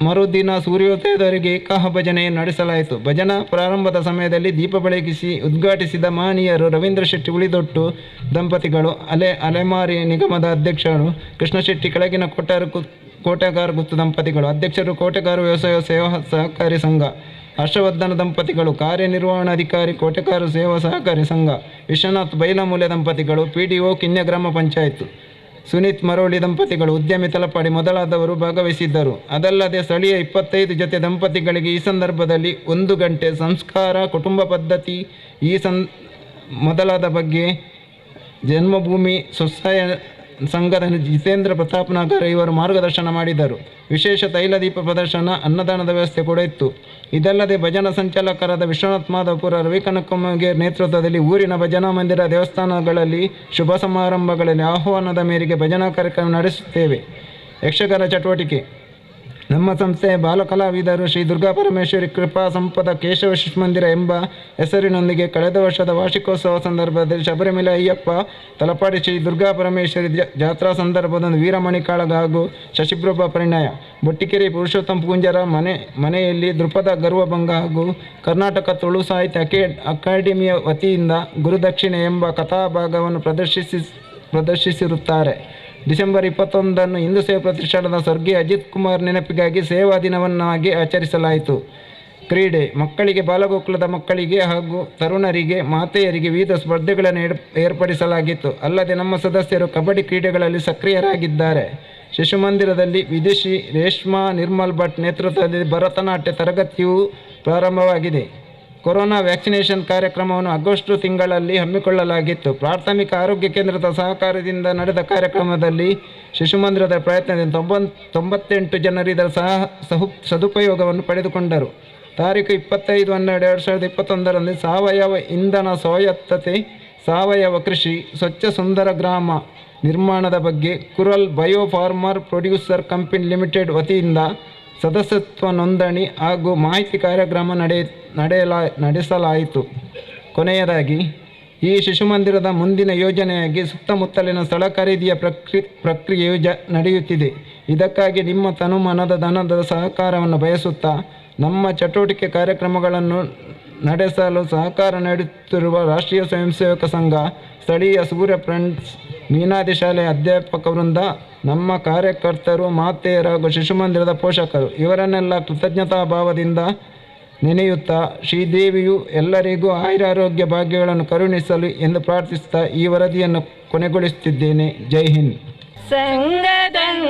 ಮರುದಿನ ಸೂರ್ಯೋದಯದವರೆಗೆ ಏಕಾಹ ಭಜನೆಯನ್ನು ನಡೆಸಲಾಯಿತು. ಭಜನಾ ಪ್ರಾರಂಭದ ಸಮಯದಲ್ಲಿ ದೀಪ ಬೆಳಗಿಸಿ ಉದ್ಘಾಟಿಸಿದ ಮಹನೀಯರು ರವೀಂದ್ರ ಶೆಟ್ಟಿ ಉಳಿದೊಟ್ಟು ದಂಪತಿಗಳು, ಅಲೆಮಾರಿ ನಿಗಮದ ಅಧ್ಯಕ್ಷರು ಕೃಷ್ಣ ಶೆಟ್ಟಿ, ಕೆಳಗಿನ ಕೋಟೆಗಾರ ಗುತ್ತು ದಂಪತಿಗಳು, ಅಧ್ಯಕ್ಷರು ಕೋಟೆಗಾರ ವ್ಯವಸಾಯ ಸೇವಾ ಸಹಕಾರಿ ಸಂಘ, ಹರ್ಷವರ್ಧನ ದಂಪತಿಗಳು, ಕಾರ್ಯನಿರ್ವಹಣಾಧಿಕಾರಿ ಕೋಟೆಗಾರ ಸೇವಾ ಸಹಕಾರಿ ಸಂಘ, ವಿಶ್ವನಾಥ್ ಬೈಲಮೂಲೆ ದಂಪತಿಗಳು, PDO ಕಿನ್ಯ ಗ್ರಾಮ ಪಂಚಾಯತ್, ಸುನೀತ್ ಮರೋಳಿ ದಂಪತಿಗಳು, ಉದ್ಯಮಿ ತಲಪಾಡಿ ಮೊದಲಾದವರು ಭಾಗವಹಿಸಿದ್ದರು. ಅದಲ್ಲದೆ ಸ್ಥಳೀಯ 25 ಜೊತೆ ದಂಪತಿಗಳಿಗೆ ಈ ಸಂದರ್ಭದಲ್ಲಿ 1 ಗಂಟೆ ಸಂಸ್ಕಾರ, ಕುಟುಂಬ ಪದ್ಧತಿ ಮೊದಲಾದ ಬಗ್ಗೆ ಜನ್ಮಭೂಮಿ ಸ್ವಸಹಾಯ ಸಂಘದ ಜಿತೇಂದ್ರ ಪ್ರತಾಪ್ನಗರ್ ಇವರು ಮಾರ್ಗದರ್ಶನ ಮಾಡಿದರು. ವಿಶೇಷ ತೈಲ ದೀಪ ಪ್ರದರ್ಶನ, ಅನ್ನದಾನದ ವ್ಯವಸ್ಥೆ ಕೂಡ ಇತ್ತು. ಇದಲ್ಲದೆ ಭಜನಾ ಸಂಚಾಲಕರಾದ ವಿಶ್ವನಾಥ್ ಮಾಧವಪುರ, ರವಿಕನಕಮ್ಮಗೆ ನೇತೃತ್ವದಲ್ಲಿ ಊರಿನ ಭಜನಾ ಮಂದಿರ, ದೇವಸ್ಥಾನಗಳಲ್ಲಿ ಶುಭ ಸಮಾರಂಭಗಳಲ್ಲಿ ಆಹ್ವಾನದ ಮೇರೆಗೆ ಭಜನಾ ಕಾರ್ಯಕ್ರಮ ನಡೆಸುತ್ತೇವೆ. ಯಕ್ಷಗಾನ ಚಟುವಟಿಕೆ ನಮ್ಮ ಸಂಸ್ಥೆಯ ಬಾಲಕಲಾವಿದರು ಶ್ರೀ ದುರ್ಗಾಪರಮೇಶ್ವರಿ ಕೃಪಾ ಸಂಪದ ಕೇಶವ ಶಿಶುಮಂದಿರ ಎಂಬ ಹೆಸರಿನೊಂದಿಗೆ ಕಳೆದ ವರ್ಷದ ವಾರ್ಷಿಕೋತ್ಸವ ಸಂದರ್ಭದಲ್ಲಿ ಶಬರಿಮಲೆ ಅಯ್ಯಪ್ಪ, ತಲಪಾಡಿ ಶ್ರೀ ದುರ್ಗಾಪರಮೇಶ್ವರಿ ಜಾತ್ರಾ ಸಂದರ್ಭದಂದು ವೀರಮಣಿ ಕಾಳಗ ಹಾಗೂ ಶಶಿಪ್ರಭಾ ಪರಿಣಯ, ಬೊಟ್ಟಿಕೆರೆ ಪುರುಷೋತ್ತಮ ಪೂಂಜರ ಮನೆಯಲ್ಲಿ ದೃಪದ ಗರ್ವಭಂಗ ಹಾಗೂ ಕರ್ನಾಟಕ ತುಳು ಸಾಹಿತ್ಯ ಅಕಾಡೆಮಿಯ ವತಿಯಿಂದ ಗುರುದಕ್ಷಿಣೆ ಎಂಬ ಕಥಾಭಾಗವನ್ನು ಪ್ರದರ್ಶಿಸಿರುತ್ತಾರೆ. ಡಿಸೆಂಬರ್ 21 ಹಿಂದೂ ಸೇವಾ ಪ್ರತಿಷ್ಠಾನದ ಸ್ವರ್ಗೀಯ ಅಜಿತ್ ಕುಮಾರ್ ನೆನಪಿಗಾಗಿ ಸೇವಾ ದಿನವನ್ನಾಗಿ ಆಚರಿಸಲಾಯಿತು. ಕ್ರೀಡೆ ಮಕ್ಕಳಿಗೆ, ಬಾಲಗೋಕುಲದ ಮಕ್ಕಳಿಗೆ ಹಾಗೂ ತರುಣರಿಗೆ, ಮಾತೆಯರಿಗೆ ವಿವಿಧ ಸ್ಪರ್ಧೆಗಳನ್ನು ಏರ್ಪಡಿಸಲಾಗಿತ್ತು. ಅಲ್ಲದೆ ನಮ್ಮ ಸದಸ್ಯರು ಕಬಡ್ಡಿ ಕ್ರೀಡೆಗಳಲ್ಲಿ ಸಕ್ರಿಯರಾಗಿದ್ದಾರೆ. ಶಿಶುಮಂದಿರದಲ್ಲಿ ವಿದುಷಿ ರೇಷ್ಮಾ ನಿರ್ಮಲ್ ಭಟ್ ನೇತೃತ್ವದಲ್ಲಿ ಭರತನಾಟ್ಯ ತರಗತಿಯೂ ಪ್ರಾರಂಭವಾಗಿದೆ. ಕೊರೋನಾ ವ್ಯಾಕ್ಸಿನೇಷನ್ ಕಾರ್ಯಕ್ರಮವನ್ನು ಆಗಸ್ಟ್ ತಿಂಗಳಲ್ಲಿ ಹಮ್ಮಿಕೊಳ್ಳಲಾಗಿತ್ತು. ಪ್ರಾಥಮಿಕ ಆರೋಗ್ಯ ಕೇಂದ್ರದ ಸಹಕಾರದಿಂದ ನಡೆದ ಕಾರ್ಯಕ್ರಮದಲ್ಲಿ ಶಿಶುಮಂದಿರದ ಪ್ರಯತ್ನದಿಂದ 98 ಜನರು ಇದರ ಸದುಪಯೋಗವನ್ನು ಪಡೆದುಕೊಂಡರು. ತಾರೀಕು 25/12/2021 ಸಾವಯವ ಇಂಧನ ಸ್ವಾಯತ್ತತೆ, ಸಾವಯವ ಕೃಷಿ, ಸ್ವಚ್ಛ ಸುಂದರ ಗ್ರಾಮ ನಿರ್ಮಾಣದ ಬಗ್ಗೆ ಕುರಲ್ bio farmer producer company limited ವತಿಯಿಂದ ಸದಸ್ಯತ್ವ ನೋಂದಣಿ ಹಾಗೂ ಮಾಹಿತಿ ಕಾರ್ಯಕ್ರಮ ನಡೆಸಲಾಯಿತು. ಕೊನೆಯದಾಗಿ ಈ ಶಿಶುಮಂದಿರದ ಮುಂದಿನ ಯೋಜನೆಯಾಗಿ ಸುತ್ತಮುತ್ತಲಿನ ಸ್ಥಳ ಖರೀದಿಯ ಪ್ರಕ್ರಿಯೆಯು ನಡೆಯುತ್ತಿದೆ. ಇದಕ್ಕಾಗಿ ನಿಮ್ಮ ತನುಮನದ ಧನದ ಸಹಕಾರವನ್ನು ಬಯಸುತ್ತಾ ನಮ್ಮ ಚಟುವಟಿಕೆ ಕಾರ್ಯಕ್ರಮಗಳನ್ನು ನಡೆಸಲು ಸಹಕಾರ ನೀಡುತ್ತಿರುವ ರಾಷ್ಟ್ರೀಯ ಸ್ವಯಂ ಸೇವಕ ಸಂಘ, ಸ್ಥಳೀಯ ಸೂರ್ಯ ಫ್ರೆಂಡ್ಸ್, ಮೀನಾದಿ ಶಾಲೆಯ ಅಧ್ಯಾಪಕ ವೃಂದ, ನಮ್ಮ ಕಾರ್ಯಕರ್ತರು, ಮಾತೆಯರು ಹಾಗೂ ಶಿಶುಮಂದಿರದ ಪೋಷಕರು ಇವರನ್ನೆಲ್ಲ ಕೃತಜ್ಞತಾ ಭಾವದಿಂದ ನೆನೆಯುತ್ತಾ ಶ್ರೀದೇವಿಯು ಎಲ್ಲರಿಗೂ ಆಯುರಾರೋಗ್ಯ ಭಾಗ್ಯಗಳನ್ನು ಕರುಣಿಸಲು ಎಂದು ಪ್ರಾರ್ಥಿಸುತ್ತಾ ಈ ವರದಿಯನ್ನು ಕೊನೆಗೊಳಿಸುತ್ತಿದ್ದೇನೆ. ಜೈ ಹಿಂದ್.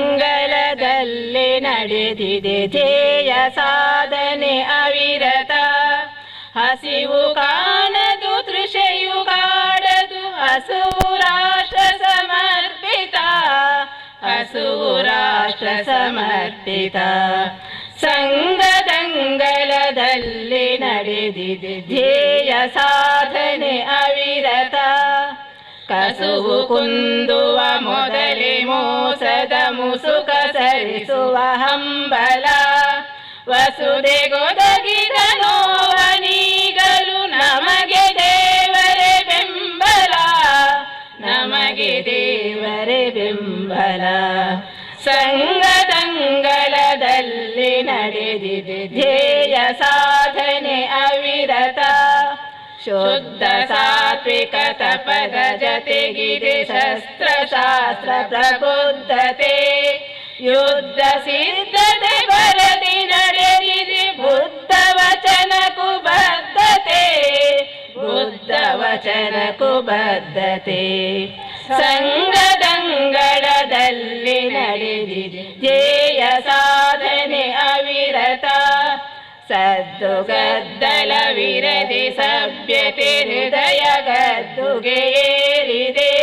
ಸಂಗದಂಗಳದಲ್ಲಿ ನಡೆದಿದೆ ಧ್ಯೇಯ ಸಾಧನೆ ಅವಿರತ, ಹಸಿವು ಕಾಣದು ತೃಷೆಯು ಕಾಡದು, ಹಸುವು ರಾಷ್ಟ್ರ ಸಮರ್ಪಿತ, ಹಸುವು ರಾಷ್ಟ್ರ ಸಮರ್ಪಿತ. ಸಂಘದಂಗಳದಲ್ಲಿ ನಡೆದಿದೆ ಧ್ಯೇಯ ಸಾಧನೆ ಅವಿರತ. ಕಸುವು ಕುಂದುವ ಮೊದಲೇ ಮೋಸದ ಮುಸುಕ ಸರಿಸುವ ಹಂಬಲ. ವಸುದೆಗೊದಗಿದ ನೋವನೀಗಲು ನಮಗೆ ದೇವರೇ ಬೆಂಬಲ, ನಮಗೆ ದೇವರೇ ಬೆಂಬಲ. ಸಂಘದಂಗಳದಲ್ಲಿ ನಡೆದಿದೆ ಧ್ಯೇಯ ಸಾಧನೆ ಅವಿರತ. ಶುದ್ಧ ಸಾತ್ವಿಕ ತಪದ ಜತೆಗಿದೆ ಶಸ್ತ್ರಶಾಸ್ತ್ರ ಪ್ರಬುದ್ಧತೆ. ಯುದ್ಧ ಸಿದ್ಧತೆ ಬರದಿ ನಡೆದಿದೆ ಬುದ್ಧ ವಚನಕ್ಕೂ ಬದ್ಧತೆ, ಬುದ್ಧ ವಚನಕ್ಕೂ ಬದ್ಧತೆ. ಸಂಘದಂಗಳದಲ್ಲಿ ನಡೆದಿದೆ ಧ್ಯೇಯ ಸಾಧನೆ ಅವಿರತ. ಸದ್ದು ಗದ್ದಲವಿರದೆ ಸಭ್ಯತೆ ಹೃದಯ ಗದ್ದುಗೆ ಏರಿದೆ.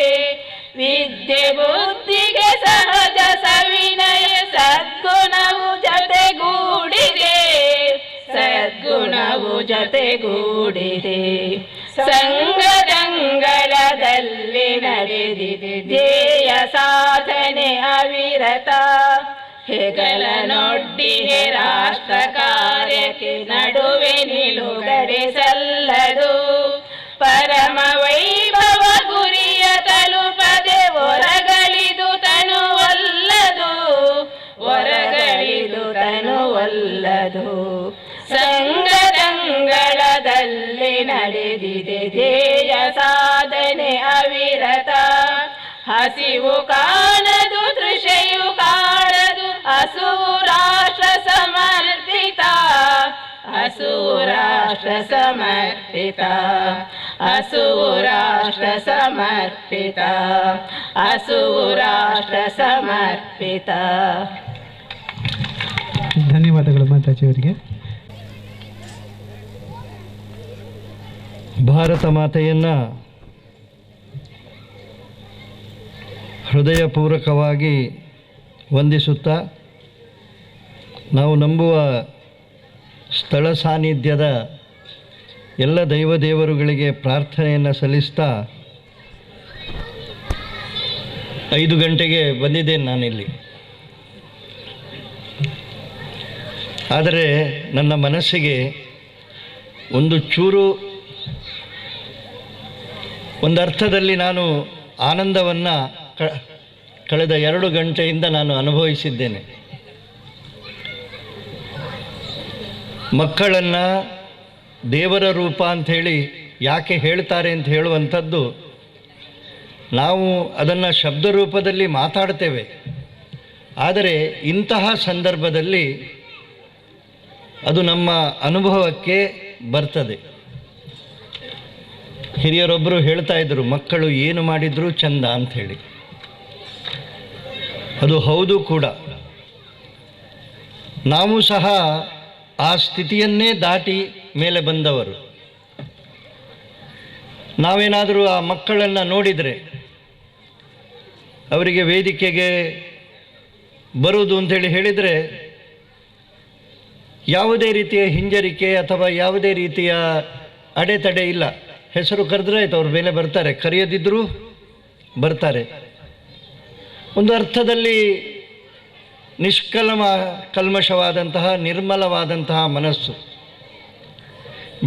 ವಿದ್ಯೆ ಬುದ್ಧಿಗೆ ಸಹಜ ಸವಿನಯ ಸದ್ಗುಣವು ಜೊತೆಗೂಡಿದೆ, ಸದ್ಗುಣವು ಜೊತೆಗೂಡಿದೆ. ಸಂಘದಂಗಳದಲ್ಲಿ ನಡೆದಿದೆ ಧ್ಯೇಯ ಸಾಧನೆ ಅವಿರತ. ಹೆಗಲನೊಡ್ಡಿದೆ ರಾಷ್ಟ್ರ ಕಾರ್ಯಕ್ಕೆ ನಡುವೆ ನಿಲುಗಡೆ ಸಲ್ಲದು. ಪರಮ ವೈಭವ ಗುರಿಯ ತಲುಪದೆ ಹೊರಗಳಿದು ತನುವಲ್ಲದು, ಹೊರಗಳಿದು ತನುವಲ್ಲದು. ಸಂಘದಂಗಳದಲ್ಲಿ ನಡೆದಿದೆ ಧ್ಯೇಯ ಸಾಧನೆ ಅವಿರತ. ಹಸಿವು ಕಾಣದು ತೃಷೆಯು ಕಾಣದು ಹಸುವು ರಾಷ್ಟ್ರ ಸಮರ್ಪಿತ, ಹಸುವು ರಾಷ್ಟ್ರ ಸಮರ್ಪಿತ, ಹಸುವು ರಾಷ್ಟ್ರ ಸಮರ್ಪಿತ, ಹಸುವು ರಾಷ್ಟ್ರ ಸಮರ್ಪಿತ. ಧನ್ಯವಾದಗಳು ಮಾತಾಜಿಯವರಿಗೆ. ಭಾರತ ಮಾತೆಯನ್ನು ಹೃದಯಪೂರ್ವಕವಾಗಿ ವಂದಿಸುತ್ತಾ, ನಾವು ನಂಬುವ ಸ್ಥಳ ಸಾನ್ನಿಧ್ಯದ ಎಲ್ಲ ದೈವದೇವರುಗಳಿಗೆ ಪ್ರಾರ್ಥನೆಯನ್ನು ಸಲ್ಲಿಸ್ತಾ 5 ಗಂಟೆಗೆ ಬಂದಿದ್ದೇನೆ ನಾನಿಲ್ಲಿ. ಆದರೆ ನನ್ನ ಮನಸ್ಸಿಗೆ ಒಂದು ಅರ್ಥದಲ್ಲಿ ನಾನು ಆನಂದವನ್ನು ಕಳೆದ 2 ಗಂಟೆಯಿಂದ ನಾನು ಅನುಭವಿಸಿದ್ದೇನೆ. ಮಕ್ಕಳನ್ನು ದೇವರ ರೂಪ ಅಂಥೇಳಿ ಯಾಕೆ ಹೇಳ್ತಾರೆ ಅಂತ ಹೇಳುವಂಥದ್ದು, ನಾವು ಅದನ್ನು ಶಬ್ದ ರೂಪದಲ್ಲಿ ಮಾತಾಡ್ತೇವೆ. ಆದರೆ ಇಂತಹ ಸಂದರ್ಭದಲ್ಲಿ ಅದು ನಮ್ಮ ಅನುಭವಕ್ಕೆ ಬರ್ತದೆ. ಹಿರಿಯರೊಬ್ಬರು ಹೇಳ್ತಾ ಇದ್ದರು, ಮಕ್ಕಳು ಏನು ಮಾಡಿದರೂ ಚಂದ ಅಂಥೇಳಿ. ಅದು ಹೌದು ಕೂಡ. ನಾವು ಸಹ ಆ ಸ್ಥಿತಿಯನ್ನೇ ದಾಟಿ ಮೇಲೆ ಬಂದವರು. ನಾವೇನಾದರೂ ಆ ಮಕ್ಕಳನ್ನು ನೋಡಿದರೆ, ಅವರಿಗೆ ವೇದಿಕೆಗೆ ಬರುವುದು ಅಂಥೇಳಿ ಹೇಳಿದರೆ ಯಾವುದೇ ರೀತಿಯ ಹಿಂಜರಿಕೆ ಅಥವಾ ಯಾವುದೇ ರೀತಿಯ ಅಡೆತಡೆ ಇಲ್ಲ. ಹೆಸರು ಕರೆದ್ರೆ ಆಯ್ತು, ಅವ್ರ ಮೇಲೆ ಬರ್ತಾರೆ, ಕರೆಯದಿದ್ದರೂ ಬರ್ತಾರೆ. ಒಂದು ಅರ್ಥದಲ್ಲಿ ಕಲ್ಮಶವಾದಂತಹ ನಿರ್ಮಲವಾದಂತಹ ಮನಸ್ಸು.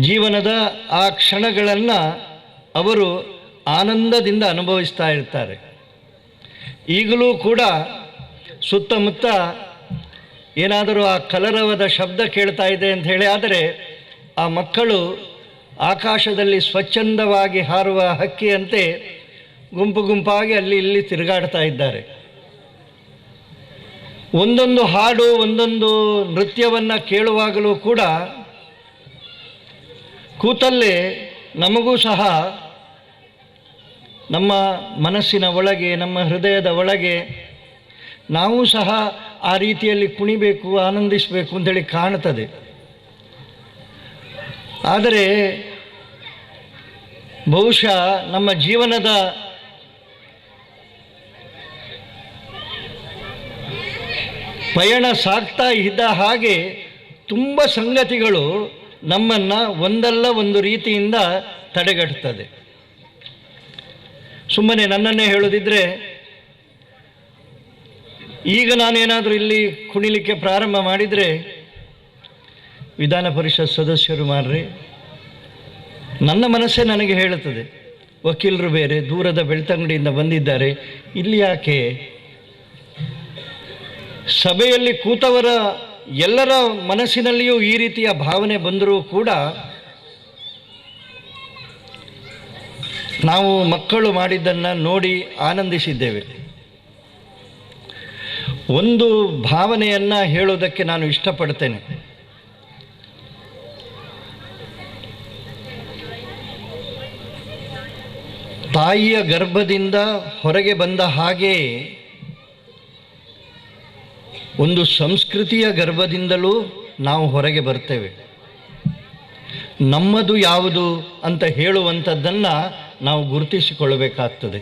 ಜೀವನದ ಆ ಕ್ಷಣಗಳನ್ನು ಅವರು ಆನಂದದಿಂದ ಅನುಭವಿಸ್ತಾ ಇರ್ತಾರೆ. ಈಗಲೂ ಕೂಡ ಸುತ್ತಮುತ್ತ ಏನಾದರೂ ಆ ಕಲರವದ ಶಬ್ದ ಕೇಳ್ತಾ ಇದೆ ಅಂತ ಹೇಳಿ ಆದರೆ, ಆ ಮಕ್ಕಳು ಆಕಾಶದಲ್ಲಿ ಸ್ವಚ್ಛಂದವಾಗಿ ಹಾರುವ ಹಕ್ಕಿಯಂತೆ ಗುಂಪು ಗುಂಪಾಗಿ ಅಲ್ಲಿ ಇಲ್ಲಿ ತಿರುಗಾಡ್ತಾ ಇದ್ದಾರೆ. ಒಂದೊಂದು ಹಾಡು, ಒಂದೊಂದು ನೃತ್ಯವನ್ನು ಕೇಳುವಾಗಲೂ ಕೂಡ ಕೂತಲ್ಲೇ ನಮಗೂ ಸಹ ನಮ್ಮ ಮನಸ್ಸಿನ ಒಳಗೆ, ನಮ್ಮ ಹೃದಯದ ಒಳಗೆ ನಾವು ಸಹ ಆ ರೀತಿಯಲ್ಲಿ ಕುಣಿಬೇಕು, ಆನಂದಿಸಬೇಕು ಅಂತೇಳಿ ಕಾಣ್ತದೆ. ಆದರೆ ಬಹುಶಃ ನಮ್ಮ ಜೀವನದ ಪಯಣ ಸಾಗ್ತಾ ಇದ್ದ ಹಾಗೆ ತುಂಬ ಸಂಗತಿಗಳು ನಮ್ಮನ್ನು ಒಂದಲ್ಲ ಒಂದು ರೀತಿಯಿಂದ ತಡೆಗಟ್ತದೆ. ಸುಮ್ಮನೆ ನನ್ನನ್ನೇ ಹೇಳೋದಿದ್ರೆ, ಈಗ ನಾನೇನಾದರೂ ಇಲ್ಲಿ ಕುಣಿಲಿಕ್ಕೆ ಪ್ರಾರಂಭ ಮಾಡಿದರೆ ವಿಧಾನ ಪರಿಷತ್ ಸದಸ್ಯರು ಮಾಡ್ರಿ, ನನ್ನ ಮನಸ್ಸೇ ನನಗೆ ಹೇಳುತ್ತದೆ, ವಕೀಲರು ಬೇರೆ ದೂರದ ಬೆಳ್ತಂಗಡಿಯಿಂದ ಬಂದಿದ್ದಾರೆ, ಇಲ್ಲಿ ಯಾಕೆ? ಸಭೆಯಲ್ಲಿ ಕೂತವರ ಎಲ್ಲರ ಮನಸ್ಸಿನಲ್ಲಿಯೂ ಈ ರೀತಿಯ ಭಾವನೆ ಬಂದರೂ ಕೂಡ ನಾವು ಮಕ್ಕಳು ಮಾಡಿದ್ದನ್ನು ನೋಡಿ ಆನಂದಿಸಿದ್ದೇವೆ. ಒಂದು ಭಾವನೆಯನ್ನು ಹೇಳೋದಕ್ಕೆ ನಾನು ಇಷ್ಟಪಡ್ತೇನೆ. ತಾಯಿಯ ಗರ್ಭದಿಂದ ಹೊರಗೆ ಬಂದ ಹಾಗೆ ಒಂದು ಸಂಸ್ಕೃತಿಯ ಗರ್ಭದಿಂದಲೂ ನಾವು ಹೊರಗೆ ಬರ್ತೇವೆ. ನಮ್ಮದು ಯಾವುದು ಅಂತ ಹೇಳುವಂಥದ್ದನ್ನು ನಾವು ಗುರುತಿಸಿಕೊಳ್ಳಬೇಕಾಗ್ತದೆ.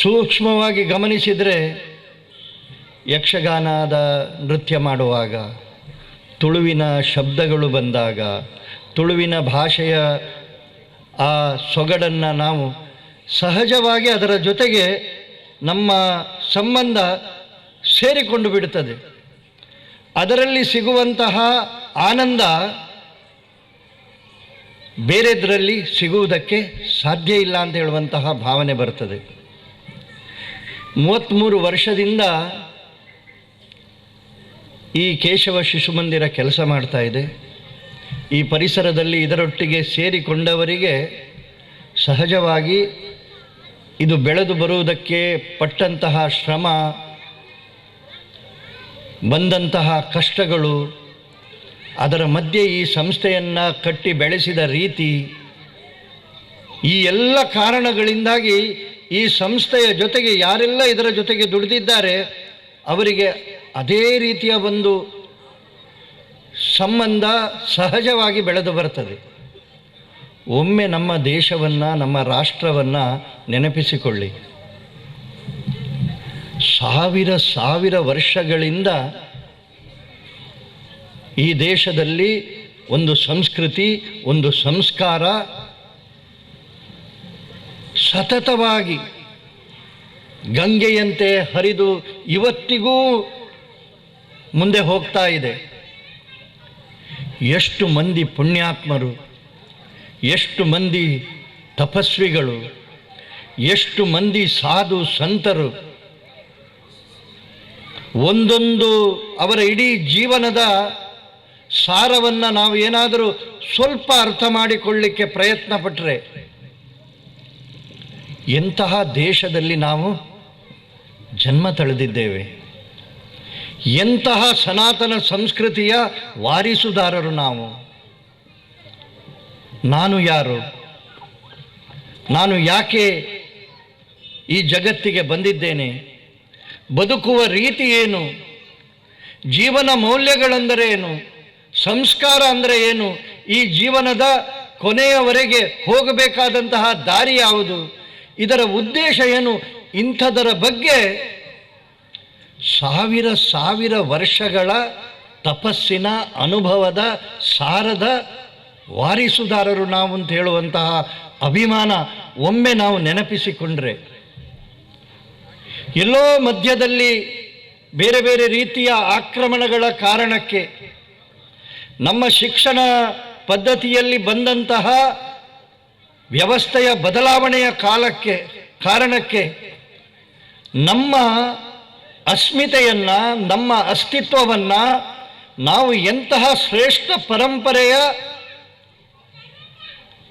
ಸೂಕ್ಷ್ಮವಾಗಿ ಗಮನಿಸಿದರೆ ಯಕ್ಷಗಾನದ ನೃತ್ಯ ಮಾಡುವಾಗ, ತುಳುವಿನ ಶಬ್ದಗಳು ಬಂದಾಗ, ತುಳುವಿನ ಭಾಷೆಯ ಆ ಸೊಗಡನ್ನು ನಾವು ಸಹಜವಾಗಿ ಅದರ ಜೊತೆಗೆ ನಮ್ಮ ಸಂಬಂಧ ಸೇರಿಕೊಂಡು ಬಿಡುತ್ತದೆ. ಅದರಲ್ಲಿ ಸಿಗುವಂತಹ ಆನಂದ ಬೇರೆದರಲ್ಲಿ ಸಿಗುವುದಕ್ಕೆ ಸಾಧ್ಯ ಇಲ್ಲ ಅಂತ ಹೇಳುವಂತಹ ಭಾವನೆ ಬರ್ತದೆ. 33 ವರ್ಷದಿಂದ ಈ ಕೇಶವ ಶಿಶು ಮಂದಿರ ಕೆಲಸ ಮಾಡ್ತಾ ಇದೆ. ಈ ಪರಿಸರದಲ್ಲಿ ಇದರೊಟ್ಟಿಗೆ ಸೇರಿಕೊಂಡವರಿಗೆ ಸಹಜವಾಗಿ ಇದು ಬೆಳೆದು ಬರುವುದಕ್ಕೆ ಪಟ್ಟಂತಹ ಶ್ರಮ, ಬಂದಂತಹ ಕಷ್ಟಗಳು, ಅದರ ಮಧ್ಯೆ ಈ ಸಂಸ್ಥೆಯನ್ನು ಕಟ್ಟಿ ಬೆಳೆಸಿದ ರೀತಿ, ಈ ಎಲ್ಲ ಕಾರಣಗಳಿಂದಾಗಿ ಈ ಸಂಸ್ಥೆಯ ಜೊತೆಗೆ ಯಾರೆಲ್ಲ ಇದರ ಜೊತೆಗೆ ದುಡಿದಿದ್ದಾರೆ ಅವರಿಗೆ ಅದೇ ರೀತಿಯ ಒಂದು ಸಂಬಂಧ ಸಹಜವಾಗಿ ಬೆಳೆದು ಬರ್ತದೆ. ಒಮ್ಮೆ ನಮ್ಮ ದೇಶವನ್ನು, ನಮ್ಮ ರಾಷ್ಟ್ರವನ್ನು ನೆನಪಿಸಿಕೊಳ್ಳಿ. ಸಾವಿರ ವರ್ಷಗಳಿಂದ ಈ ದೇಶದಲ್ಲಿ ಒಂದು ಸಂಸ್ಕೃತಿ, ಒಂದು ಸಂಸ್ಕಾರ ಸತತವಾಗಿ ಗಂಗೆಯಂತೆ ಹರಿದು ಇವತ್ತಿಗೂ ಮುಂದೆ ಹೋಗ್ತಾ ಇದೆ. ಎಷ್ಟು ಮಂದಿ ಪುಣ್ಯಾತ್ಮರು, ಎಷ್ಟು ಮಂದಿ ತಪಸ್ವಿಗಳು, ಎಷ್ಟು ಮಂದಿ ಸಾಧು ಸಂತರು ಒಂದೊಂದು ಅವರ ಇಡೀ ಜೀವನದ ಸಾರವನ್ನು ನಾವು ಏನಾದರೂ ಸ್ವಲ್ಪ ಅರ್ಥ ಮಾಡಿಕೊಳ್ಳಲಿಕ್ಕೆ ಪ್ರಯತ್ನ ಪಟ್ಟರೆ ಎಂತಹ ದೇಶದಲ್ಲಿ ನಾವು ಜನ್ಮ ತಳೆದಿದ್ದೇವೆ, ಎಂತಹ ಸನಾತನ ಸಂಸ್ಕೃತಿಯ ವಾರಿಸುದಾರರು ನಾವು. ನಾನು ಯಾರು? ನಾನು ಯಾಕೆ ಈ ಜಗತ್ತಿಗೆ ಬಂದಿದ್ದೇನೆ? ಬದುಕುವ ರೀತಿ ಏನು? ಜೀವನ ಮೌಲ್ಯಗಳೆಂದರೆ ಏನು? ಸಂಸ್ಕಾರ ಅಂದರೆ ಏನು? ಈ ಜೀವನದ ಕೊನೆಯವರೆಗೆ ಹೋಗಬೇಕಾದಂತಹ ದಾರಿ ಯಾವುದು? ಇದರ ಉದ್ದೇಶ ಏನು? ಇಂಥದರ ಬಗ್ಗೆ ಸಾವಿರ ವರ್ಷಗಳ ತಪಸ್ಸಿನ ಅನುಭವದ ಸಾರದ ವಾರಿಸುದಾರರು ನಾವು ಅಂತ ಹೇಳುವಂತಹ ಅಭಿಮಾನ ಒಮ್ಮೆ ನಾವು ನೆನಪಿಸಿಕೊಂಡ್ರೆ, ಎಲ್ಲೋ ಮಧ್ಯದಲ್ಲಿ ಬೇರೆ ಬೇರೆ ರೀತಿಯ ಆಕ್ರಮಣಗಳ ಕಾರಣಕ್ಕೆ, ನಮ್ಮ ಶಿಕ್ಷಣ ಪದ್ಧತಿಯಲ್ಲಿ ಬಂದಂತಹ ವ್ಯವಸ್ಥೆಯ ಬದಲಾವಣೆಯ ಕಾರಣಕ್ಕೆ ನಮ್ಮ ಅಸ್ಮಿತೆಯನ್ನು, ನಮ್ಮ ಅಸ್ತಿತ್ವವನ್ನು ನಾವು ಎಂತಹ ಶ್ರೇಷ್ಠ ಪರಂಪರೆಯ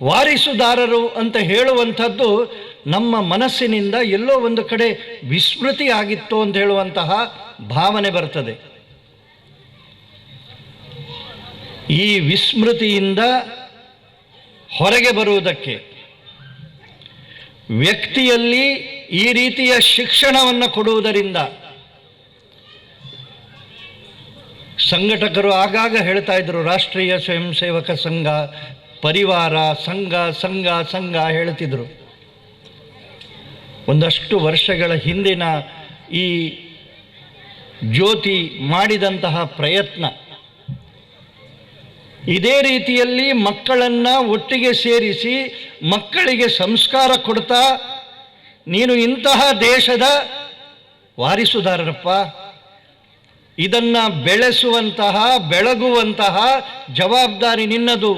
ವಾರಿಸುದಾರರು ಅಂತ ಹೇಳುವಂಥದ್ದು ನಮ್ಮ ಮನಸ್ಸಿನಿಂದ ಎಲ್ಲೋ ಒಂದು ಕಡೆ ವಿಸ್ಮೃತಿ ಆಗಿತ್ತು ಅಂತ ಹೇಳುವಂತಹ ಭಾವನೆ ಬರ್ತದೆ. ಈ ವಿಸ್ಮೃತಿಯಿಂದ ಹೊರಗೆ ಬರುವುದಕ್ಕೆ ವ್ಯಕ್ತಿಯಲ್ಲಿ ಈ ರೀತಿಯ ಶಿಕ್ಷಣವನ್ನು ಕೊಡುವುದರಿಂದ, ಸಂಘಟಕರು ಆಗಾಗ ಹೇಳ್ತಾ ಇದ್ರು, ರಾಷ್ಟ್ರೀಯ ಸ್ವಯಂ ಸೇವಕ ಸಂಘ, ಪರಿವಾರ, ಸಂಘ ಹೇಳ್ತಿದ್ರು. ಒಂದಷ್ಟು ವರ್ಷಗಳ ಹಿಂದಿನ ಈ ಜ್ಯೋತಿ ಮಾಡಿದಂತಹ ಪ್ರಯತ್ನ. ಇದೇ ರೀತಿಯಲ್ಲಿ ಮಕ್ಕಳನ್ನು ಒಟ್ಟಿಗೆ ಸೇರಿಸಿ ಮಕ್ಕಳಿಗೆ ಸಂಸ್ಕಾರ ಕೊಡ್ತಾ, ನೀನು ಇಂತಹ ದೇಶದ ವಾರಿಸುದಾರರಪ್ಪ, ಇದನ್ನು ಬೆಳೆಸುವಂತಹ ಬೆಳಗುವಂತಹ ಜವಾಬ್ದಾರಿ ನಿನ್ನದು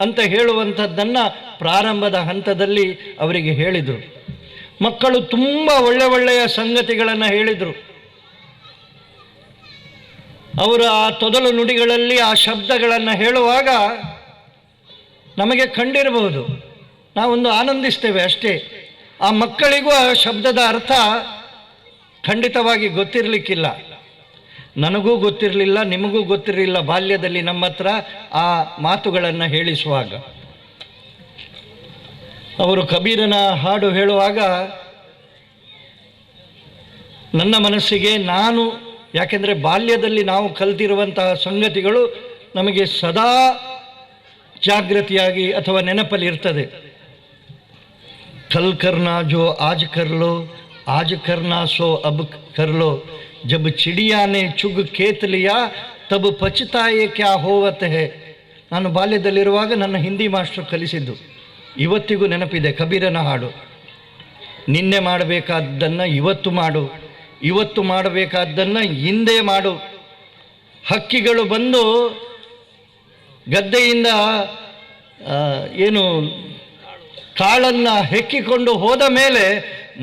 ಅಂತ ಹೇಳುವಂಥದ್ದನ್ನು ಪ್ರಾರಂಭದ ಹಂತದಲ್ಲಿ ಅವರಿಗೆ ಹೇಳಿದರು. ಮಕ್ಕಳು ತುಂಬ ಒಳ್ಳೆಯ ಸಂಗತಿಗಳನ್ನು ಹೇಳಿದರು. ಅವರು ಆ ತೊದಲು ನುಡಿಗಳಲ್ಲಿ ಆ ಶಬ್ದಗಳನ್ನು ಹೇಳುವಾಗ ನಮಗೆ ಕಂಡಿರಬಹುದು, ನಾವೊಂದು ಆನಂದಿಸ್ತೇವೆ ಅಷ್ಟೇ. ಆ ಮಕ್ಕಳಿಗೂ ಆ ಶಬ್ದದ ಅರ್ಥ ಖಂಡಿತವಾಗಿ ಗೊತ್ತಿರಲಿಕ್ಕಿಲ್ಲ. ನನಗೂ ಗೊತ್ತಿರಲಿಲ್ಲ, ನಿಮಗೂ ಗೊತ್ತಿರಲಿಲ್ಲ ಬಾಲ್ಯದಲ್ಲಿ ನಮ್ಮ ಹತ್ರ ಆ ಮಾತುಗಳನ್ನು ಹೇಳಿಸುವಾಗ. ಅವರು ಕಬೀರನ ಹಾಡು ಹೇಳುವಾಗ ನನ್ನ ಮನಸ್ಸಿಗೆ ಯಾಕೆಂದರೆ ಬಾಲ್ಯದಲ್ಲಿ ನಾವು ಕಲಿತಿರುವಂತಹ ಸಂಗತಿಗಳು ನಮಗೆ ಸದಾ ಜಾಗೃತಿಯಾಗಿ ಅಥವಾ ನೆನಪಲ್ಲಿ ಇರ್ತದೆ. ಕಲ್ ಕರ್ನಾ ಜೋ ಆಜ್ ಕರ್ಲೋ, ಆಜ್ ಕರ್ನಾ ಸೋ ಅಬ್ ಕರ್ಲೋ, ಜಬ್ ಚಿಡಿಯಾನೆ ಚುಗ್ ಕೇತ್ ಲಿಯಾ ತಬ್ ಪಚ್ತಾಯೆ ಕ್ಯಾ ಹೋವತ್ ಹೇ. ನಾನು ಬಾಲ್ಯದಲ್ಲಿರುವಾಗ ನನ್ನ ಹಿಂದಿ ಮಾಸ್ಟರ್ ಕಲಿಸಿದ್ದು ಇವತ್ತಿಗೂ ನೆನಪಿದೆ. ಕಬೀರನ ಹಾಡು, ನಿನ್ನೆ ಮಾಡಬೇಕಾದ್ದನ್ನು ಇವತ್ತು ಮಾಡು, ಇವತ್ತು ಮಾಡಬೇಕಾದ್ದನ್ನು ಹಿಂದೆ ಮಾಡು. ಹಕ್ಕಿಗಳು ಬಂದು ಗದ್ದೆಯಿಂದ ಕಾಳನ್ನು ಹೆಕ್ಕಿಕೊಂಡು ಹೋದ ಮೇಲೆ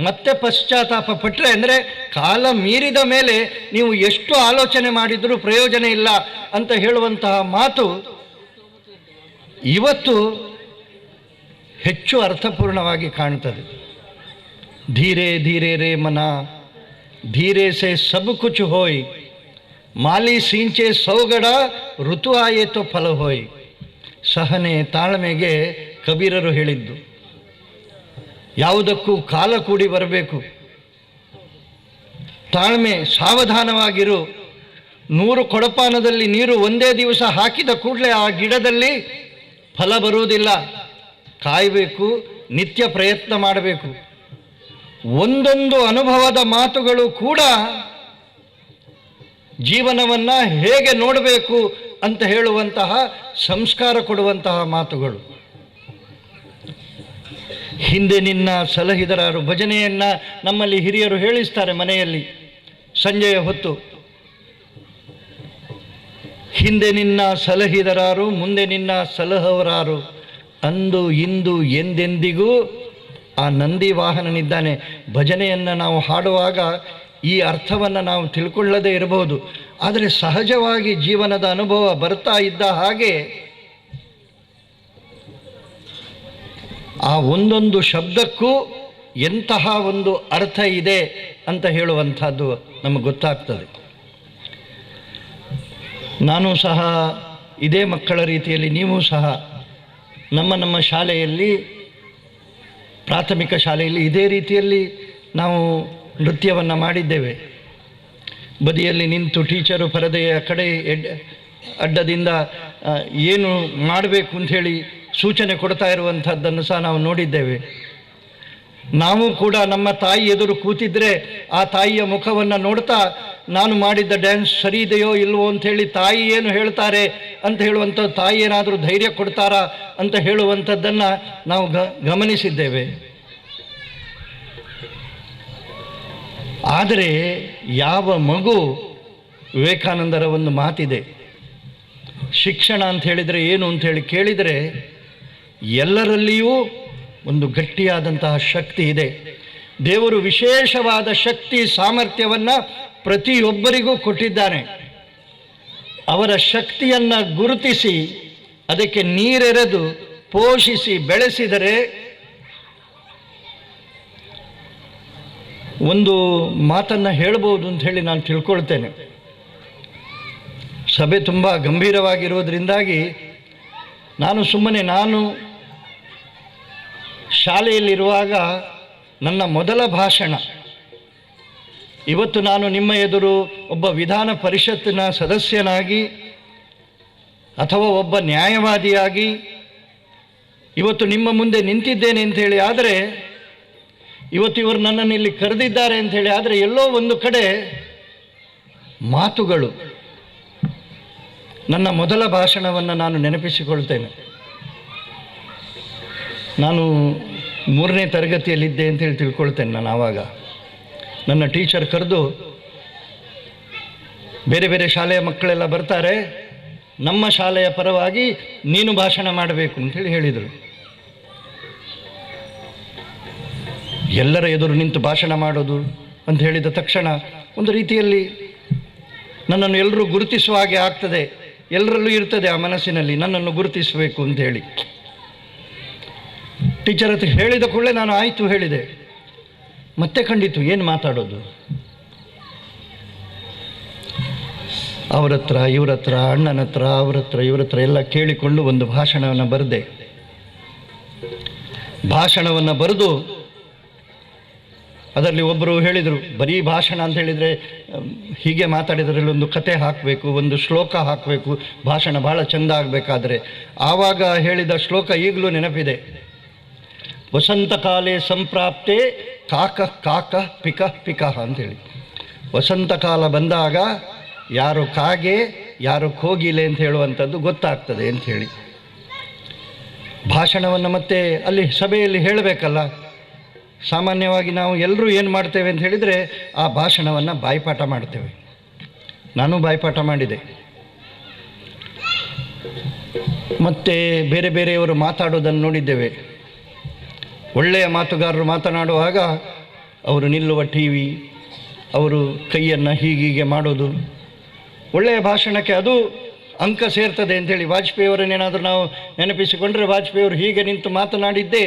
ಮತ್ತೆ ಪಶ್ಚಾತ್ತಾಪ ಪಟ್ಟರೆ, ಅಂದರೆ ಕಾಲ ಮೀರಿದ ಮೇಲೆ ನೀವು ಎಷ್ಟು ಆಲೋಚನೆ ಮಾಡಿದರೂ ಪ್ರಯೋಜನ ಇಲ್ಲ ಅಂತ ಹೇಳುವಂತಹ ಮಾತು ಇವತ್ತು ಹೆಚ್ಚು ಅರ್ಥಪೂರ್ಣವಾಗಿ ಕಾಣ್ತದೆ. ಧೀರೆ ಧೀರೆ ರೇ ಮನ, ಧೀರೆ ಸೆ ಸಬ್ ಕುಚ್ ಹೋಯ್, ಮಾಲಿ ಸಿಂಚೆ ಸೌಗಡ, ಋತು ಆಯೇ ತೋ ಫಲ ಹೋಯ್. ಸಹನೆ ತಾಳ್ಮೆಗೆ ಕಬೀರರು ಹೇಳಿದ್ದು. ಯಾವುದಕ್ಕೂ ಕಾಲ ಕೂಡಿ ಬರಬೇಕು. ತಾಳ್ಮೆ, ಸಾವಧಾನವಾಗಿರು. 100 ಕೊಡಪಾನದಲ್ಲಿ ನೀರು ಒಂದೇ ದಿವಸ ಹಾಕಿದ ಕೂಡಲೇ ಆ ಗಿಡದಲ್ಲಿ ಫಲ ಬರುವುದಿಲ್ಲ. ಕಾಯಬೇಕು, ನಿತ್ಯ ಪ್ರಯತ್ನ ಮಾಡಬೇಕು. ಒಂದೊಂದು ಅನುಭವದ ಮಾತುಗಳು ಕೂಡ ಜೀವನವನ್ನು ಹೇಗೆ ನೋಡಬೇಕು ಅಂತ ಹೇಳುವಂತಹ ಸಂಸ್ಕಾರ ಕೊಡುವಂತಹ ಮಾತುಗಳು. ಹಿಂದೆ ನಿನ್ನ ಸಲಹಿದರಾರು ಭಜನೆಯನ್ನು ನಮ್ಮಲ್ಲಿ ಹಿರಿಯರು ಹೇಳಿಸ್ತಾರೆ ಮನೆಯಲ್ಲಿ ಸಂಜೆಯ ಹೊತ್ತು. ಹಿಂದೆ ನಿನ್ನ ಸಲಹಿದರಾರು, ಮುಂದೆ ನಿನ್ನ ಸಲಹವರಾರು, ಅಂದು ಇಂದು ಎಂದೆಂದಿಗೂ ಆ ನಂದಿ ವಾಹನನಿದ್ದಾನೆ. ಭಜನೆಯನ್ನು ನಾವು ಹಾಡುವಾಗ ಈ ಅರ್ಥವನ್ನು ನಾವು ತಿಳ್ಕೊಳ್ಳದೇ ಇರಬಹುದು, ಆದರೆ ಸಹಜವಾಗಿ ಜೀವನದ ಅನುಭವ ಬರ್ತಾ ಇದ್ದ ಹಾಗೆ ಆ ಒಂದೊಂದು ಶಬ್ದಕ್ಕೂ ಎಂತಹ ಒಂದು ಅರ್ಥ ಇದೆ ಅಂತ ಹೇಳುವಂಥದ್ದು ನಮಗೆ ಗೊತ್ತಾಗ್ತದೆ. ನಾನು ಸಹ ಇದೇ ಮಕ್ಕಳ ರೀತಿಯಲ್ಲಿ, ನೀವು ಸಹ ನಮ್ಮ ಶಾಲೆಯಲ್ಲಿ, ಪ್ರಾಥಮಿಕ ಶಾಲೆಯಲ್ಲಿ ಇದೇ ರೀತಿಯಲ್ಲಿ ನಾವು ನೃತ್ಯವನ್ನು ಮಾಡಿದ್ದೇವೆ. ಬದಿಯಲ್ಲಿ ನಿಂತು ಟೀಚರು ಪರದೆಯ ಕಡೆ ಅಡ್ಡದಿಂದ ಏನು ಮಾಡಬೇಕು ಅಂಥೇಳಿ ಸೂಚನೆ ಕೊಡ್ತಾ ಇರುವಂಥದ್ದನ್ನು ಸಹ ನಾವು ನೋಡಿದ್ದೇವೆ. ನಾವು ಕೂಡ ನಮ್ಮ ತಾಯಿ ಎದುರು ಕೂತಿದ್ರೆ ಆ ತಾಯಿಯ ಮುಖವನ್ನು ನೋಡ್ತಾ ನಾನು ಮಾಡಿದ್ದ ಡ್ಯಾನ್ಸ್ ಸರಿ ಇದೆಯೋ ಇಲ್ವೋ ಅಂಥೇಳಿ ತಾಯಿ ಏನು ಹೇಳ್ತಾರೆ ಅಂತ ಹೇಳುವಂಥ, ತಾಯಿ ಏನಾದರೂ ಧೈರ್ಯ ಕೊಡ್ತಾರಾ ಅಂತ ಹೇಳುವಂಥದ್ದನ್ನು ನಾವು ಗಮನಿಸಿದ್ದೇವೆ. ಆದರೆ ಯಾವ ಮಗು, ವಿವೇಕಾನಂದರ ಒಂದು ಮಾತಿದೆ, ಶಿಕ್ಷಣ ಅಂತ ಹೇಳಿದರೆ ಏನು ಅಂಥೇಳಿ ಕೇಳಿದರೆ ಎಲ್ಲರಲ್ಲಿಯೂ ಒಂದು ಗಟ್ಟಿಯಾದಂತಹ ಶಕ್ತಿ ಇದೆ. ದೇವರು ವಿಶೇಷವಾದ ಶಕ್ತಿ ಸಾಮರ್ಥ್ಯವನ್ನು ಪ್ರತಿಯೊಬ್ಬರಿಗೂ ಕೊಟ್ಟಿದ್ದಾನೆ. ಅವರ ಶಕ್ತಿಯನ್ನು ಗುರುತಿಸಿ ಅದಕ್ಕೆ ನೀರೆರೆದು ಪೋಷಿಸಿ ಬೆಳೆಸಿದರೆ ಒಂದು ಮಾತನ್ನು ಹೇಳ್ಬೋದು ಅಂತ ಹೇಳಿ ನಾನು ತಿಳ್ಕೊಳ್ತೇನೆ. ಸಭೆ ತುಂಬ ಗಂಭೀರವಾಗಿರುವುದರಿಂದಾಗಿ ನಾನು ಶಾಲೆಯಲ್ಲಿರುವಾಗ ನನ್ನ ಮೊದಲ ಭಾಷಣ, ಇವತ್ತು ನಾನು ನಿಮ್ಮ ಎದುರು ಒಬ್ಬ ವಿಧಾನ ಪರಿಷತ್ತಿನ ಸದಸ್ಯನಾಗಿ ಅಥವಾ ಒಬ್ಬ ನ್ಯಾಯವಾದಿಯಾಗಿ ಇವತ್ತು ನಿಮ್ಮ ಮುಂದೆ ನಿಂತಿದ್ದೇನೆ ಅಂಥೇಳಿ ಆದರೆ, ಇವತ್ತು ಇವರು ನನ್ನನ್ನು ಇಲ್ಲಿ ಕರೆದಿದ್ದಾರೆ ಅಂಥೇಳಿ ಆದರೆ ಎಲ್ಲೋ ಒಂದು ಕಡೆ ಮಾತುಗಳು. ನನ್ನ ಮೊದಲ ಭಾಷಣವನ್ನು ನಾನು ನೆನಪಿಸಿಕೊಳ್ತೇನೆ. ನಾನು 3ನೇ ತರಗತಿಯಲ್ಲಿದ್ದೆ ಅಂತೇಳಿ ತಿಳ್ಕೊಳ್ತೇನೆ. ನಾನು ಆವಾಗ ನನ್ನ ಟೀಚರ್ ಕರೆದು, ಬೇರೆ ಬೇರೆ ಶಾಲೆಯ ಮಕ್ಕಳೆಲ್ಲ ಬರ್ತಾರೆ, ನಮ್ಮ ಶಾಲೆಯ ಪರವಾಗಿ ನೀನು ಭಾಷಣ ಮಾಡಬೇಕು ಅಂತೇಳಿ ಹೇಳಿದರು. ಎಲ್ಲರ ಎದುರು ನಿಂತು ಭಾಷಣ ಮಾಡೋದು ಅಂತ ಹೇಳಿದ ತಕ್ಷಣ ಒಂದು ರೀತಿಯಲ್ಲಿ ನನ್ನನ್ನು ಎಲ್ಲರೂ ಗುರುತಿಸುವ ಹಾಗೆ ಆಗ್ತದೆ. ಎಲ್ಲರಲ್ಲೂ ಇರ್ತದೆ ಆ ಮನಸ್ಸಿನಲ್ಲಿ ನನ್ನನ್ನು ಗುರುತಿಸಬೇಕು ಅಂತ ಹೇಳಿ. ಟೀಚರ್ ಹತ್ರ ಹೇಳಿದ ಕೂಡಲೇ ನಾನು ಆಯಿತು ಹೇಳಿದೆ. ಮತ್ತೆ ಖಂಡಿತು ಏನು ಮಾತಾಡೋದು, ಅವ್ರ ಹತ್ರ ಇವ್ರ ಹತ್ರ, ಅಣ್ಣನ ಹತ್ರ, ಅವ್ರ ಹತ್ರ ಇವ್ರ ಹತ್ರ ಎಲ್ಲ ಕೇಳಿಕೊಂಡು ಒಂದು ಭಾಷಣವನ್ನು ಬರೆದೆ. ಭಾಷಣವನ್ನು ಬರೆದು ಅದರಲ್ಲಿ ಒಬ್ಬರು ಹೇಳಿದರು, ಬರೀ ಭಾಷಣ ಅಂತ ಹೇಳಿದರೆ ಹೀಗೆ ಮಾತಾಡಿದ್ರಲ್ಲಿ ಒಂದು ಕತೆ ಹಾಕಬೇಕು, ಒಂದು ಶ್ಲೋಕ ಹಾಕಬೇಕು, ಭಾಷಣ ಭಾಳ ಚೆಂದ ಆಗಬೇಕಾದ್ರೆ. ಆವಾಗ ಹೇಳಿದ ಶ್ಲೋಕ ಈಗಲೂ ನೆನಪಿದೆ. ವಸಂತ ಕಾಲೇ ಸಂಪ್ರಾಪ್ತೆ ಕಾಕ ಕಾಕ ಪಿಕ ಪಿಕ ಅಂತೇಳಿ. ವಸಂತ ಕಾಲ ಬಂದಾಗ ಯಾರು ಕಾಗೆ ಯಾರು ಕೋಗಿಲೆ ಅಂತ ಹೇಳುವಂಥದ್ದು ಗೊತ್ತಾಗ್ತದೆ ಅಂಥೇಳಿ. ಭಾಷಣವನ್ನು ಮತ್ತೆ ಅಲ್ಲಿ ಸಭೆಯಲ್ಲಿ ಹೇಳಬೇಕಲ್ಲ. ಸಾಮಾನ್ಯವಾಗಿ ನಾವು ಎಲ್ಲರೂ ಏನು ಮಾಡ್ತೇವೆ ಅಂತ ಹೇಳಿದರೆ ಆ ಭಾಷಣವನ್ನು ಬಾಯಿಪಾಠ ಮಾಡ್ತೇವೆ. ನಾನು ಬಾಯಿಪಾಠ ಮಾಡಿದೆ. ಮತ್ತು ಬೇರೆ ಬೇರೆಯವರು ಮಾತಾಡೋದನ್ನು ನೋಡಿದ್ದೇವೆ. ಒಳ್ಳೆಯ ಮಾತುಗಾರರು ಮಾತನಾಡುವಾಗ ಅವರು ನಿಲ್ಲುವ ಟಿ ವಿ, ಅವರು ಕೈಯನ್ನು ಹೀಗೀಗೆ ಮಾಡೋದು, ಒಳ್ಳೆಯ ಭಾಷಣಕ್ಕೆ ಅದು ಅಂಕ ಸೇರ್ತದೆ ಅಂಥೇಳಿ. ವಾಜಪೇಯಿಯವರನ್ನೇನಾದರೂ ನಾವು ನೆನಪಿಸಿಕೊಂಡ್ರೆ, ವಾಜಪೇಯಿಯವರು ಹೀಗೆ ನಿಂತು ಮಾತನಾಡಿದ್ದೇ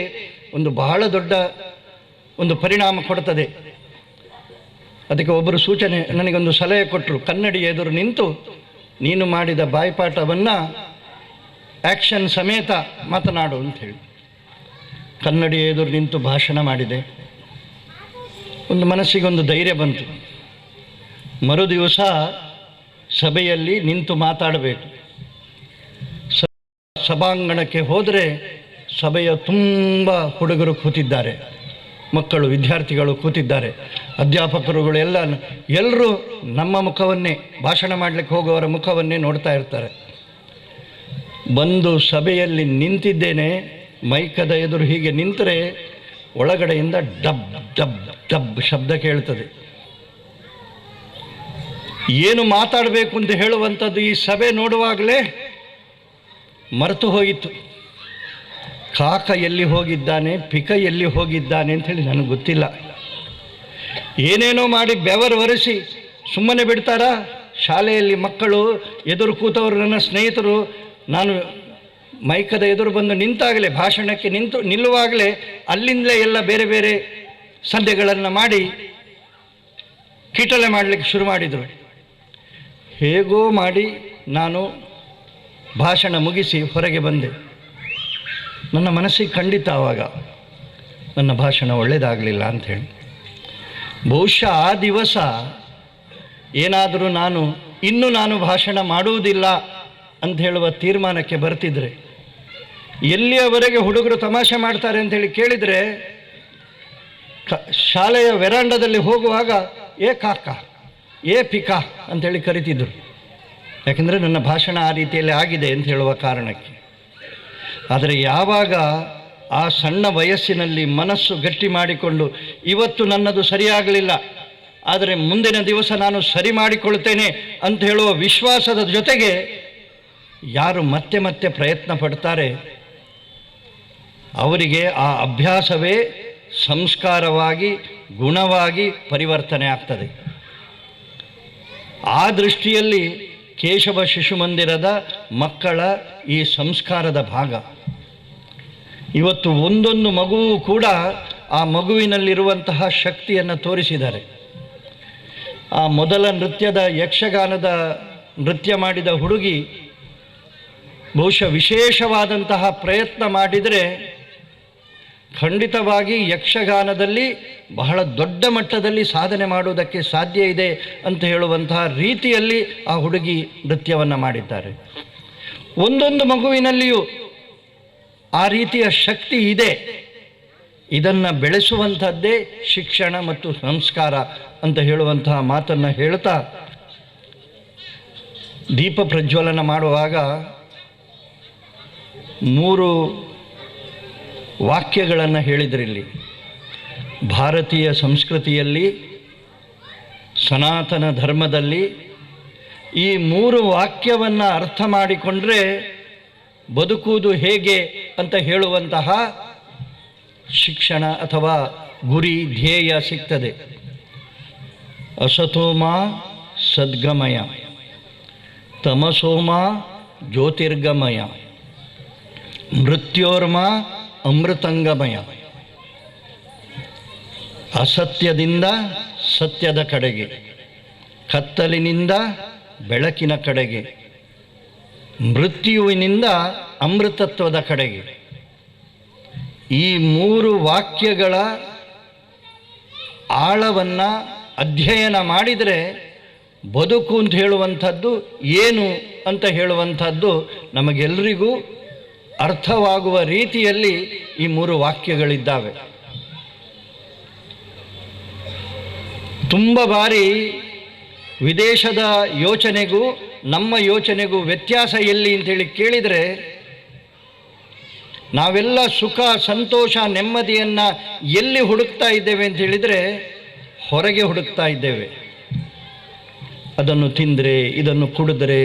ಒಂದು ಬಹಳ ದೊಡ್ಡ ಒಂದು ಪರಿಣಾಮ ಕೊಡ್ತದೆ. ಅದಕ್ಕೆ ಒಬ್ಬರು ಸೂಚನೆ, ನನಗೊಂದು ಸಲಹೆ ಕೊಟ್ಟರು, ಕನ್ನಡಿ ಎದುರು ನಿಂತು ನೀನು ಮಾಡಿದ ಬಾಯಿಪಾಠವನ್ನು ಆ್ಯಕ್ಷನ್ ಸಮೇತ ಮಾತನಾಡು ಅಂಥೇಳಿ. ಕನ್ನಡಿ ಎದುರು ನಿಂತು ಭಾಷಣ ಮಾಡಿದೆ. ಒಂದು ಮನಸ್ಸಿಗೊಂದು ಧೈರ್ಯ ಬಂತು. ಮರುದಿವಸ ಸಭೆಯಲ್ಲಿ ನಿಂತು ಮಾತಾಡಬೇಕು. ಸಭಾಂಗಣಕ್ಕೆ ಹೋದರೆ ಸಭೆಯ ತುಂಬ ಹುಡುಗರು ಕೂತಿದ್ದಾರೆ, ಮಕ್ಕಳು ವಿದ್ಯಾರ್ಥಿಗಳು ಕೂತಿದ್ದಾರೆ, ಅಧ್ಯಾಪಕರುಗಳು ಎಲ್ಲರೂ ನಮ್ಮ ಮುಖವನ್ನೇ, ಭಾಷಣ ಮಾಡಲಿಕ್ಕೆ ಹೋಗುವವರ ಮುಖವನ್ನೇ ನೋಡ್ತಾ ಇರ್ತಾರೆ. ಬಂದು ಸಭೆಯಲ್ಲಿ ನಿಂತಿದ್ದೇನೆ, ಮೈಕದ ಎದುರು ಹೀಗೆ ನಿಂತರೆ ಒಳಗಡೆಯಿಂದ ಡಬ್ ಡಬ್ ಡಬ್ ಶಬ್ದ ಕೇಳ್ತದೆ. ಏನು ಮಾತಾಡಬೇಕು ಅಂತ ಹೇಳುವಂಥದ್ದು ಈ ಸಭೆ ನೋಡುವಾಗಲೇ ಮರೆತು ಹೋಯಿತು. ಕಾಕ ಎಲ್ಲಿ ಹೋಗಿದ್ದಾನೆ, ಪಿಕ ಎಲ್ಲಿ ಹೋಗಿದ್ದಾನೆ ಅಂಥೇಳಿ ನನಗೆ ಗೊತ್ತಿಲ್ಲ. ಏನೇನೋ ಮಾಡಿ ಬೆವರು ಒರೆಸಿ ಸುಮ್ಮನೆ ಬಿಡ್ತಾರಾ? ಶಾಲೆಯಲ್ಲಿ ಮಕ್ಕಳು ಎದುರು ಕೂತವರು ನನ್ನ ಸ್ನೇಹಿತರು, ನಾನು ಮೈಕದ ಎದುರು ಬಂದು ನಿಂತಾಗಲೇ, ಭಾಷಣಕ್ಕೆ ನಿಲ್ಲುವಾಗಲೇ ಅಲ್ಲಿಂದಲೇ ಎಲ್ಲ ಬೇರೆ ಬೇರೆ ಸನ್ನೆಗಳನ್ನು ಮಾಡಿ ಕೀಟಲೆ ಮಾಡಲಿಕ್ಕೆ ಶುರು ಮಾಡಿದರು. ಹೇಗೋ ಮಾಡಿ ನಾನು ಭಾಷಣ ಮುಗಿಸಿ ಹೊರಗೆ ಬಂದೆ. ನನ್ನ ಮನಸ್ಸಿಗೆ ಖಂಡಿತ ಆವಾಗ ನನ್ನ ಭಾಷಣ ಒಳ್ಳೆಯದಾಗಲಿಲ್ಲ ಅಂಥೇಳಿ. ಬಹುಶಃ ಆ ದಿವಸ ಏನಾದರೂ ನಾನು ಭಾಷಣ ಮಾಡುವುದಿಲ್ಲ ಅಂತ ಹೇಳುವ ತೀರ್ಮಾನಕ್ಕೆ ಬರ್ತಿದ್ರೆ, ಎಲ್ಲಿಯವರೆಗೆ ಹುಡುಗರು ತಮಾಷೆ ಮಾಡ್ತಾರೆ ಅಂಥೇಳಿ ಕೇಳಿದರೆ, ಶಾಲೆಯ ವೆರಾಂಡದಲ್ಲಿ ಹೋಗುವಾಗ ಏ ಕಾಕ, ಏ ಪಿಕಾ ಅಂಥೇಳಿ ಕರಿತಿದ್ರು. ಯಾಕೆಂದರೆ ನನ್ನ ಭಾಷಣ ಆ ರೀತಿಯಲ್ಲಿ ಆಗಿದೆ ಅಂತ ಹೇಳುವ ಕಾರಣಕ್ಕೆ. ಆದರೆ ಯಾವಾಗ ಆ ಸಣ್ಣ ವಯಸ್ಸಿನಲ್ಲಿ ಮನಸ್ಸು ಗಟ್ಟಿ ಮಾಡಿಕೊಂಡು, ಇವತ್ತು ನನ್ನದು ಸರಿಯಾಗಲಿಲ್ಲ, ಆದರೆ ಮುಂದಿನ ದಿವಸ ನಾನು ಸರಿ ಮಾಡಿಕೊಳ್ತೇನೆ ಅಂತ ಹೇಳುವ ವಿಶ್ವಾಸದ ಜೊತೆಗೆ ಯಾರು ಮತ್ತೆ ಮತ್ತೆ ಪ್ರಯತ್ನ ಪಡ್ತಾರೆ, ಅವರಿಗೆ ಆ ಅಭ್ಯಾಸವೇ ಸಂಸ್ಕಾರವಾಗಿ, ಗುಣವಾಗಿ ಪರಿವರ್ತನೆ ಆಗ್ತದೆ. ಆ ದೃಷ್ಟಿಯಲ್ಲಿ ಕೇಶವ ಶಿಶು ಮಂದಿರದ ಮಕ್ಕಳ ಈ ಸಂಸ್ಕಾರದ ಭಾಗ. ಇವತ್ತು ಒಂದೊಂದು ಮಗುವು ಕೂಡ ಆ ಮಗುವಿನಲ್ಲಿರುವಂತಹ ಶಕ್ತಿಯನ್ನು ತೋರಿಸಿದ್ದಾರೆ. ಆ ಮೊದಲ ನೃತ್ಯದ ಯಕ್ಷಗಾನದ ನೃತ್ಯ ಮಾಡಿದ ಹುಡುಗಿ ಬಹುಶಃ ವಿಶೇಷವಾದಂತಹ ಪ್ರಯತ್ನ ಮಾಡಿದರೆ ಖಂಡಿತವಾಗಿ ಯಕ್ಷಗಾನದಲ್ಲಿ ಬಹಳ ದೊಡ್ಡ ಮಟ್ಟದಲ್ಲಿ ಸಾಧನೆ ಮಾಡುವುದಕ್ಕೆ ಸಾಧ್ಯ ಇದೆ ಅಂತ ಹೇಳುವಂತಹ ರೀತಿಯಲ್ಲಿ ಆ ಹುಡುಗಿ ನೃತ್ಯವನ್ನು ಮಾಡಿದ್ದಾರೆ. ಒಂದೊಂದು ಮಗುವಿನಲ್ಲಿಯೂ ಆ ರೀತಿಯ ಶಕ್ತಿ ಇದೆ. ಇದನ್ನು ಬೆಳೆಸುವಂಥದ್ದೇ ಶಿಕ್ಷಣ ಮತ್ತು ಸಂಸ್ಕಾರ ಅಂತ ಹೇಳುವಂತಹ ಮಾತನ್ನು ಹೇಳ್ತಾ, ದೀಪ ಪ್ರಜ್ವಲನ ಮಾಡುವಾಗ 3 ವಾಕ್ಯಗಳನ್ನು ಹೇಳಿದ್ರಿಲ್ಲಿ. ಭಾರತೀಯ ಸಂಸ್ಕೃತಿಯಲ್ಲಿ, ಸನಾತನ ಧರ್ಮದಲ್ಲಿ ಈ 3 ವಾಕ್ಯವನ್ನು ಅರ್ಥ ಮಾಡಿಕೊಂಡ್ರೆ ಬದುಕುವುದು ಹೇಗೆ ಅಂತ ಹೇಳುವಂತಹ ಶಿಕ್ಷಣ ಅಥವಾ ಗುರಿ ಧ್ಯೇಯ ಸಿಗ್ತದೆ. ಅಸತೋಮ ಸದ್ಗಮಯ, ತಮಸೋಮ ಜ್ಯೋತಿರ್ಗಮಯ, ಮೃತ್ಯೋರ್ಮ ಅಮೃತಂಗಮಯ. ಅಸತ್ಯದಿಂದ ಸತ್ಯದ ಕಡೆಗೆ, ಕತ್ತಲಿನಿಂದ ಬೆಳಕಿನ ಕಡೆಗೆ, ಮೃತ್ಯುವಿನಿಂದ ಅಮೃತತ್ವದ ಕಡೆಗೆ. ಈ 3 ವಾಕ್ಯಗಳ ಆಳವನ್ನು ಅಧ್ಯಯನ ಮಾಡಿದರೆ ಬದುಕು ಅಂತ ಹೇಳುವಂಥದ್ದು ಏನು ಅಂತ ಹೇಳುವಂಥದ್ದು ನಮಗೆಲ್ಲರಿಗೂ ಅರ್ಥವಾಗುವ ರೀತಿಯಲ್ಲಿ ಈ 3 ವಾಕ್ಯಗಳಿದ್ದಾವೆ. ತುಂಬ ಬಾರಿ ವಿದೇಶದ ಯೋಚನೆಗೂ ನಮ್ಮ ಯೋಚನೆಗೂ ವ್ಯತ್ಯಾಸ ಎಲ್ಲಿ ಅಂತೇಳಿ ಕೇಳಿದರೆ, ನಾವೆಲ್ಲ ಸುಖ, ಸಂತೋಷ, ನೆಮ್ಮದಿಯನ್ನು ಎಲ್ಲಿ ಹುಡುಕ್ತಾ ಇದ್ದೇವೆ ಅಂತ ಹೇಳಿದರೆ ಹೊರಗೆ ಹುಡುಕ್ತಾ ಇದ್ದೇವೆ. ಅದನ್ನು ತಿಂದರೆ, ಇದನ್ನು ಕುಡಿದ್ರೆ,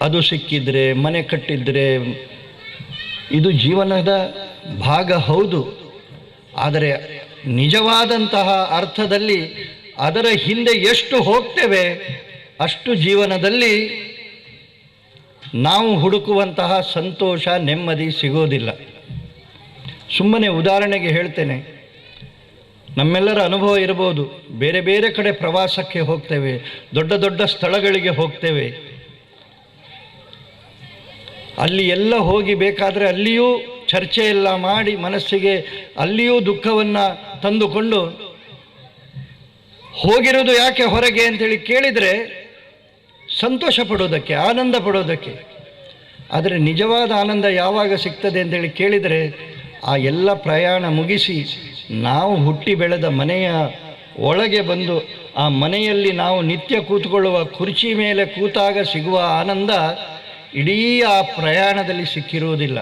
ಅದು ಸಿಕ್ಕಿದ್ರೆ, ಮನೆ ಕಟ್ಟಿದ್ರೆ, ಇದು ಜೀವನದ ಭಾಗ ಹೌದು. ಆದರೆ ನಿಜವಾದಂತಹ ಅರ್ಥದಲ್ಲಿ ಅದರ ಹಿಂದೆ ಎಷ್ಟು ಹೋಗ್ತೇವೆ ಅಷ್ಟು ಜೀವನದಲ್ಲಿ ನಾವು ಹುಡುಕುವಂತಹ ಸಂತೋಷ, ನೆಮ್ಮದಿ ಸಿಗೋದಿಲ್ಲ. ಸುಮ್ಮನೆ ಉದಾಹರಣೆಗೆ ಹೇಳ್ತೇನೆ, ನಮ್ಮೆಲ್ಲರ ಅನುಭವ ಇರಬಹುದು. ಬೇರೆ ಬೇರೆ ಕಡೆ ಪ್ರವಾಸಕ್ಕೆ ಹೋಗ್ತೇವೆ, ದೊಡ್ಡ ದೊಡ್ಡ ಸ್ಥಳಗಳಿಗೆ ಹೋಗ್ತೇವೆ. ಅಲ್ಲಿ ಎಲ್ಲ ಹೋಗಿ ಬೇಕಾದರೆ ಅಲ್ಲಿಯೂ ಚರ್ಚೆ ಎಲ್ಲ ಮಾಡಿ ಮನಸ್ಸಿಗೆ ಅಲ್ಲಿಯೂ ದುಃಖವನ್ನು ತಂದುಕೊಂಡು ಹೋಗಿರೋದು ಯಾಕೆ ಹೊರಗೆ ಅಂತೇಳಿ ಕೇಳಿದರೆ ಸಂತೋಷ ಪಡೋದಕ್ಕೆ, ಆನಂದ ಪಡೋದಕ್ಕೆ. ಆದರೆ ನಿಜವಾದ ಆನಂದ ಯಾವಾಗ ಸಿಗ್ತದೆ ಅಂತೇಳಿ ಕೇಳಿದರೆ ಆ ಎಲ್ಲ ಪ್ರಯಾಣ ಮುಗಿಸಿ ನಾವು ಹುಟ್ಟಿ ಬೆಳೆದ ಮನೆಯ ಒಳಗೆ ಬಂದು ಆ ಮನೆಯಲ್ಲಿ ನಾವು ನಿತ್ಯ ಕೂತ್ಕೊಳ್ಳುವ ಕುರ್ಚಿ ಮೇಲೆ ಕೂತಾಗ ಸಿಗುವ ಆನಂದ ಇಡೀ ಆ ಪ್ರಯಾಣದಲ್ಲಿ ಸಿಕ್ಕಿರುವುದಿಲ್ಲ.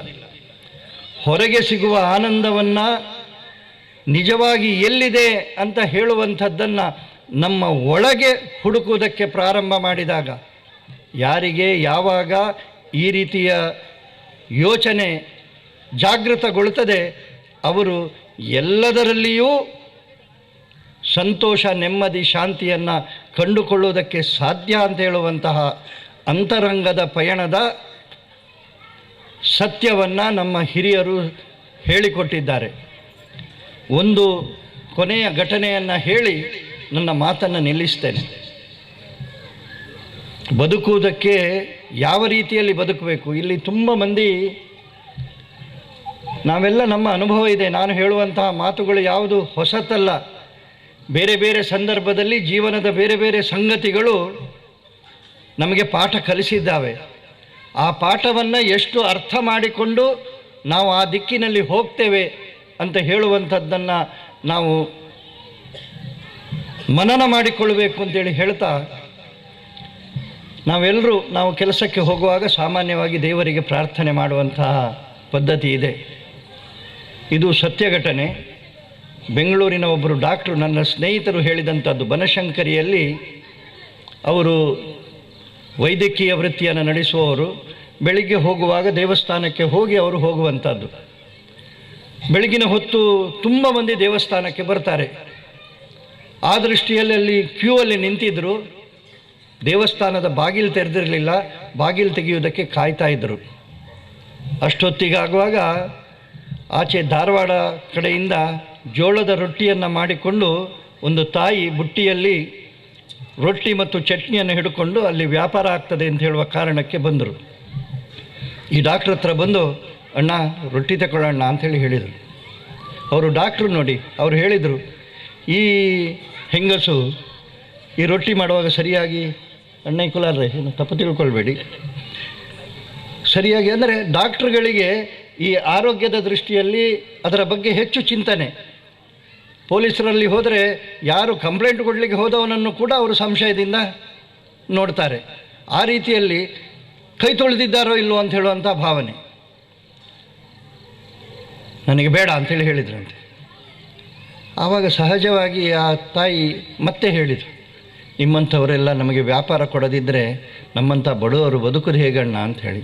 ಹೊರಗೆ ಸಿಗುವ ಆನಂದವನ್ನು ನಿಜವಾಗಿ ಎಲ್ಲಿದೆ ಅಂತ ಹೇಳುವಂಥದ್ದನ್ನು ನಮ್ಮ ಒಳಗೆ ಹುಡುಕುವುದಕ್ಕೆ ಪ್ರಾರಂಭ ಮಾಡಿದಾಗ, ಯಾರಿಗೆ ಯಾವಾಗ ಈ ರೀತಿಯ ಯೋಚನೆ ಜಾಗೃತಗೊಳ್ಳುತ್ತದೆ ಅವರು ಎಲ್ಲದರಲ್ಲಿಯೂ ಸಂತೋಷ, ನೆಮ್ಮದಿ, ಶಾಂತಿಯನ್ನು ಕಂಡುಕೊಳ್ಳುವುದಕ್ಕೆ ಸಾಧ್ಯ ಅಂತ ಹೇಳುವಂತಹ ಅಂತರಂಗದ ಪಯಣದ ಸತ್ಯವನ್ನು ನಮ್ಮ ಹಿರಿಯರು ಹೇಳಿಕೊಟ್ಟಿದ್ದಾರೆ. ಒಂದು ಕೊನೆಯ ಘಟನೆಯನ್ನು ಹೇಳಿ ನನ್ನ ಮಾತನ್ನು ನಿಲ್ಲಿಸ್ತೇನೆ. ಬದುಕುವುದಕ್ಕೆ ಯಾವ ರೀತಿಯಲ್ಲಿ ಬದುಕಬೇಕು, ಇಲ್ಲಿ ತುಂಬ ಮಂದಿ, ನಾವೆಲ್ಲ ನಮ್ಮ ಅನುಭವ ಇದೆ. ನಾನು ಹೇಳುವಂತಹ ಮಾತುಗಳು ಯಾವುದು ಹೊಸತಲ್ಲ. ಬೇರೆ ಬೇರೆ ಸಂದರ್ಭದಲ್ಲಿ ಜೀವನದ ಬೇರೆ ಬೇರೆ ಸಂಗತಿಗಳು ನಮಗೆ ಪಾಠ ಕಲಿಸಿದ್ದಾವೆ. ಆ ಪಾಠವನ್ನು ಎಷ್ಟು ಅರ್ಥ ಮಾಡಿಕೊಂಡು ನಾವು ಆ ದಿಕ್ಕಿನಲ್ಲಿ ಹೋಗ್ತೇವೆ ಅಂತ ಹೇಳುವಂಥದ್ದನ್ನು ನಾವು ಮನನ ಮಾಡಿಕೊಳ್ಳಬೇಕು ಅಂತೇಳಿ ಹೇಳ್ತಾ, ನಾವೆಲ್ಲರೂ ನಾವು ಕೆಲಸಕ್ಕೆ ಹೋಗುವಾಗ ಸಾಮಾನ್ಯವಾಗಿ ದೇವರಿಗೆ ಪ್ರಾರ್ಥನೆ ಮಾಡುವಂತಹ ಪದ್ಧತಿ ಇದೆ. ಇದು ಸತ್ಯ ಘಟನೆ. ಬೆಂಗಳೂರಿನ ಒಬ್ಬರು ಡಾಕ್ಟ್ರು ನನ್ನ ಸ್ನೇಹಿತರು ಹೇಳಿದಂಥದ್ದು. ಬನಶಂಕರಿಯಲ್ಲಿ ಅವರು ವೈದ್ಯಕೀಯ ವೃತ್ತಿಯನ್ನು ನಡೆಸುವವರು. ಬೆಳಿಗ್ಗೆ ಹೋಗುವಾಗ ದೇವಸ್ಥಾನಕ್ಕೆ ಹೋಗಿ ಅವರು ಹೋಗುವಂಥದ್ದು. ಬೆಳಗಿನ ಹೊತ್ತು ತುಂಬ ಮಂದಿ ದೇವಸ್ಥಾನಕ್ಕೆ ಬರ್ತಾರೆ. ಆ ದೃಷ್ಟಿಯಲ್ಲಿ ಅಲ್ಲಿ ಕ್ಯೂ ಅಲ್ಲಿ ನಿಂತಿದ್ದರು. ದೇವಸ್ಥಾನದ ಬಾಗಿಲು ತೆರೆದಿರಲಿಲ್ಲ, ಬಾಗಿಲು ತೆಗೆಯುವುದಕ್ಕೆ ಕಾಯ್ತಾ ಇದ್ದರು. ಅಷ್ಟೊತ್ತಿಗಾಗುವಾಗ ಆಚೆ ಧಾರವಾಡ ಕಡೆಯಿಂದ ಜೋಳದ ರೊಟ್ಟಿಯನ್ನು ಮಾಡಿಕೊಂಡು ಒಂದು ತಾಯಿ ಬುಟ್ಟಿಯಲ್ಲಿ ರೊಟ್ಟಿ ಮತ್ತು ಚಟ್ನಿಯನ್ನು ಹಿಡ್ಕೊಂಡು ಅಲ್ಲಿ ವ್ಯಾಪಾರ ಆಗ್ತದೆ ಅಂತ ಹೇಳುವ ಕಾರಣಕ್ಕೆ ಬಂದರು. ಈ ಡಾಕ್ಟ್ರ್ ಹತ್ರ ಬಂದು, ಅಣ್ಣ ರೊಟ್ಟಿ ತಗೊಳ್ಳೋಣ ಅಂಥೇಳಿ ಹೇಳಿದರು. ಅವರು ಡಾಕ್ಟ್ರು ನೋಡಿ, ಅವರು ಹೇಳಿದರು, ಈ ಹೆಂಗಸು ಈ ರೊಟ್ಟಿ ಮಾಡುವಾಗ ಸರಿಯಾಗಿ, ಅಣ್ಣ ಕುಲಾರ್ರೆ ಏನು ತಪ್ಪು ತಿಳ್ಕೊಳ್ಬೇಡಿ, ಸರಿಯಾಗಿ ಅಂದರೆ ಡಾಕ್ಟ್ರುಗಳಿಗೆ ಈ ಆರೋಗ್ಯದ ದೃಷ್ಟಿಯಲ್ಲಿ ಅದರ ಬಗ್ಗೆ ಹೆಚ್ಚು ಚಿಂತನೆ. ಪೊಲೀಸರಲ್ಲಿ ಹೋದರೆ ಯಾರು ಕಂಪ್ಲೇಂಟ್ ಕೊಡಲಿಕ್ಕೆ ಹೋದವನನ್ನು ಕೂಡ ಅವರು ಸಂಶಯದಿಂದ ನೋಡ್ತಾರೆ. ಆ ರೀತಿಯಲ್ಲಿ ಕೈ ತೊಳೆದಿದ್ದಾರೋ ಇಲ್ಲೋ ಅಂತ ಹೇಳುವಂಥ ಭಾವನೆ. ನನಗೆ ಬೇಡ ಅಂಥೇಳಿ ಹೇಳಿದ್ರಂತೆ. ಆವಾಗ ಸಹಜವಾಗಿ ಆ ತಾಯಿ ಮತ್ತೆ ಹೇಳಿದರು, ನಿಮ್ಮಂಥವರೆಲ್ಲ ನಮಗೆ ವ್ಯಾಪಾರ ಕೊಡದಿದ್ದರೆ ನಮ್ಮಂಥ ಬಡವರು ಬದುಕೋದು ಹೇಗಣ್ಣ ಅಂಥೇಳಿ.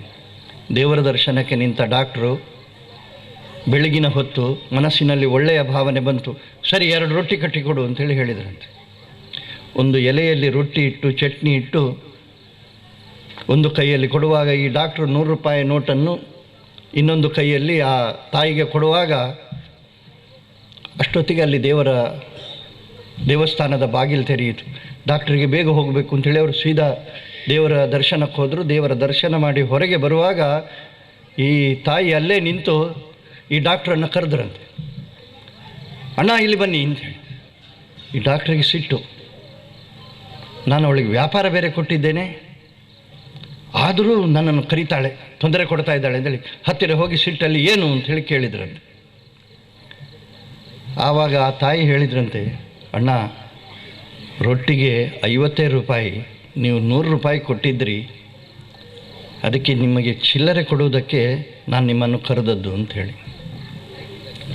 ದೇವರ ದರ್ಶನಕ್ಕೆ ನಿಂತ ಡಾಕ್ಟ್ರು ಬೆಳಗಿನ ಹೊತ್ತು ಮನಸ್ಸಿನಲ್ಲಿ ಒಳ್ಳೆಯ ಭಾವನೆ ಬಂತು, ಸರಿ 2 ರೊಟ್ಟಿ ಕಟ್ಟಿಕೊಡು ಅಂಥೇಳಿ ಹೇಳಿದ್ರಂತೆ. ಒಂದು ಎಲೆಯಲ್ಲಿ ರೊಟ್ಟಿ ಇಟ್ಟು ಚಟ್ನಿ ಇಟ್ಟು ಒಂದು ಕೈಯಲ್ಲಿ ಕೊಡುವಾಗ ಈ ಡಾಕ್ಟ್ರು 100 ರೂಪಾಯಿ ನೋಟನ್ನು ಇನ್ನೊಂದು ಕೈಯಲ್ಲಿ ಆ ತಾಯಿಗೆ ಕೊಡುವಾಗ ಅಷ್ಟೊತ್ತಿಗೆ ಅಲ್ಲಿ ದೇವಸ್ಥಾನದ ಬಾಗಿಲು ತೆರೆಯಿತು. ಡಾಕ್ಟ್ರಿಗೆ ಬೇಗ ಹೋಗಬೇಕು ಅಂಥೇಳಿ ಅವರು ಸೀದಾ ದೇವರ ದರ್ಶನಕ್ಕೆ ಹೋದರು. ದೇವರ ದರ್ಶನ ಮಾಡಿ ಹೊರಗೆ ಬರುವಾಗ ಈ ತಾಯಿ ಅಲ್ಲೇ ನಿಂತು ಈ ಡಾಕ್ಟ್ರನ್ನು ಕರೆದ್ರಂತೆ. ಅಣ್ಣ ಇಲ್ಲಿ ಬನ್ನಿ ಅಂಥೇಳಿ. ಈ ಡಾಕ್ಟ್ರಿಗೆ ಸಿಟ್ಟು, ನಾನು ಅವಳಿಗೆ ವ್ಯಾಪಾರ ಬೇರೆ ಕೊಟ್ಟಿದ್ದೇನೆ, ಆದರೂ ನನ್ನನ್ನು ಕರೀತಾಳೆ, ತೊಂದರೆ ಕೊಡ್ತಾ ಇದ್ದಾಳೆ ಅಂತೇಳಿ ಹತ್ತಿರ ಹೋಗಿ ಸಿಟ್ಟಲ್ಲಿ ಏನು ಅಂಥೇಳಿ ಕೇಳಿದ್ರಂತೆ. ಆವಾಗ ಆ ತಾಯಿ ಹೇಳಿದ್ರಂತೆ, ಅಣ್ಣ ರೊಟ್ಟಿಗೆ 50 ರೂಪಾಯಿ, ನೀವು 100 ರೂಪಾಯಿ ಕೊಟ್ಟಿದ್ರಿ, ಅದಕ್ಕೆ ನಿಮಗೆ ಚಿಲ್ಲರೆ ಕೊಡುವುದಕ್ಕೆ ನಾನು ನಿಮ್ಮನ್ನು ಕರೆದದ್ದು ಅಂಥೇಳಿ.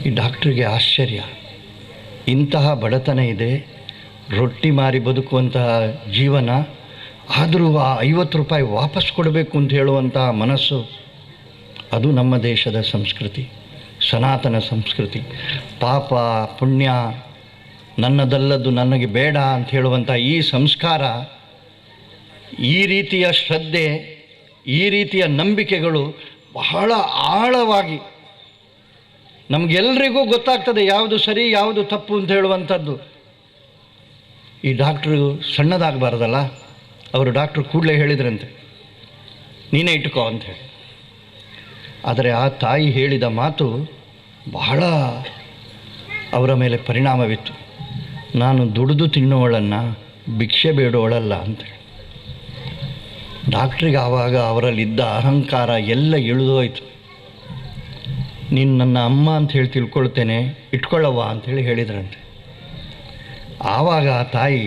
ಈ ಡಾಕ್ಟ್ರಿಗೆ ಆಶ್ಚರ್ಯ, ಇಂತಹ ಬಡತನ ಇದೆ, ರೊಟ್ಟಿ ಮಾರಿ ಬದುಕುವಂತಹ ಜೀವನ, ಆದರೂ ಆ 50 ರೂಪಾಯಿ ವಾಪಸ್ ಕೊಡಬೇಕು ಅಂತ ಹೇಳುವಂತಹ ಮನಸ್ಸು, ಅದು ನಮ್ಮ ದೇಶದ ಸಂಸ್ಕೃತಿ, ಸನಾತನ ಸಂಸ್ಕೃತಿ. ಪಾಪ ಪುಣ್ಯ ನನ್ನದಲ್ಲದ್ದು ನನಗೆ ಬೇಡ ಅಂತ ಹೇಳುವಂಥ ಈ ಸಂಸ್ಕಾರ, ಈ ರೀತಿಯ ಶ್ರದ್ಧೆ, ಈ ರೀತಿಯ ನಂಬಿಕೆಗಳು ಬಹಳ ಆಳವಾಗಿ ನಮಗೆಲ್ಲರಿಗೂ ಗೊತ್ತಾಗ್ತದೆ ಯಾವುದು ಸರಿ ಯಾವುದು ತಪ್ಪು ಅಂತ ಹೇಳುವಂಥದ್ದು. ಈ ಡಾಕ್ಟ್ರು ಸಣ್ಣದಾಗಬಾರ್ದಲ್ಲ, ಅವರು ಡಾಕ್ಟ್ರು ಕೂಡಲೇ ಹೇಳಿದ್ರಂತೆ, ನೀನೇ ಇಟ್ಕೋ ಅಂಥೇಳಿ. ಆದರೆ ಆ ತಾಯಿ ಹೇಳಿದ ಮಾತು ಬಹಳ ಅವರ ಮೇಲೆ ಪರಿಣಾಮವಿತ್ತು. ನಾನು ದುಡಿದು ತಿನ್ನುವಳನ್ನು ಭಿಕ್ಷೆ ಬೇಡುವಳಲ್ಲ ಅಂತೇಳಿ. ಡಾಕ್ಟ್ರಿಗೆ ಆವಾಗ ಅವರಲ್ಲಿದ್ದ ಅಹಂಕಾರ ಎಲ್ಲ ಇಳಿದೋಯ್ತು. ನೀನು ನನ್ನ ಅಮ್ಮ ಅಂಥೇಳಿ ತಿಳ್ಕೊಳ್ತೇನೆ, ಇಟ್ಕೊಳ್ಳವ್ವ ಅಂಥೇಳಿ ಹೇಳಿದ್ರಂತೆ. ಆವಾಗ ಆ ತಾಯಿ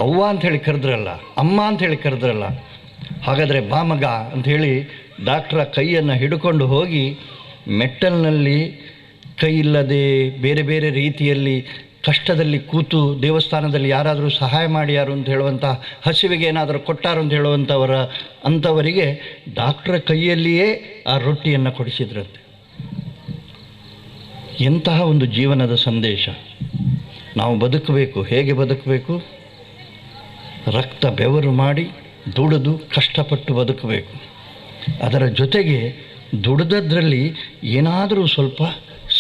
ಅವ್ವ ಅಂಥೇಳಿ ಕರೆದ್ರಲ್ಲ, ಅಮ್ಮ ಅಂಥೇಳಿ ಕರೆದ್ರಲ್ಲ, ಹಾಗಾದರೆ ಬಾ ಮಗ ಅಂಥೇಳಿ ಡಾಕ್ಟ್ರ ಕೈಯನ್ನು ಹಿಡ್ಕೊಂಡು ಹೋಗಿ ಮೆಟ್ಟಲಿನಲ್ಲಿ ಕೈ ಇಲ್ಲದೆ ಬೇರೆ ಬೇರೆ ರೀತಿಯಲ್ಲಿ ಕಷ್ಟದಲ್ಲಿ ಕೂತು ದೇವಸ್ಥಾನದಲ್ಲಿ ಯಾರಾದರೂ ಸಹಾಯ ಮಾಡ್ಯಾರು ಅಂತ ಹೇಳುವಂಥ, ಹಸಿವಿಗೆ ಏನಾದರೂ ಕೊಟ್ಟಾರು ಅಂತ ಅಂಥವರಿಗೆ ಡಾಕ್ಟ್ರ ಕೈಯಲ್ಲಿಯೇ ಆ ರೊಟ್ಟಿಯನ್ನು ಕೊಡಿಸಿದ್ರಂತೆ. ಎಂತಹ ಒಂದು ಜೀವನದ ಸಂದೇಶ! ನಾವು ಬದುಕಬೇಕು, ಹೇಗೆ ಬದುಕಬೇಕು? ರಕ್ತ ಬೆವರು ಮಾಡಿ ದುಡಿದು ಕಷ್ಟಪಟ್ಟು ಬದುಕಬೇಕು. ಅದರ ಜೊತೆಗೆ ದುಡಿದದ್ರಲ್ಲಿ ಏನಾದರೂ ಸ್ವಲ್ಪ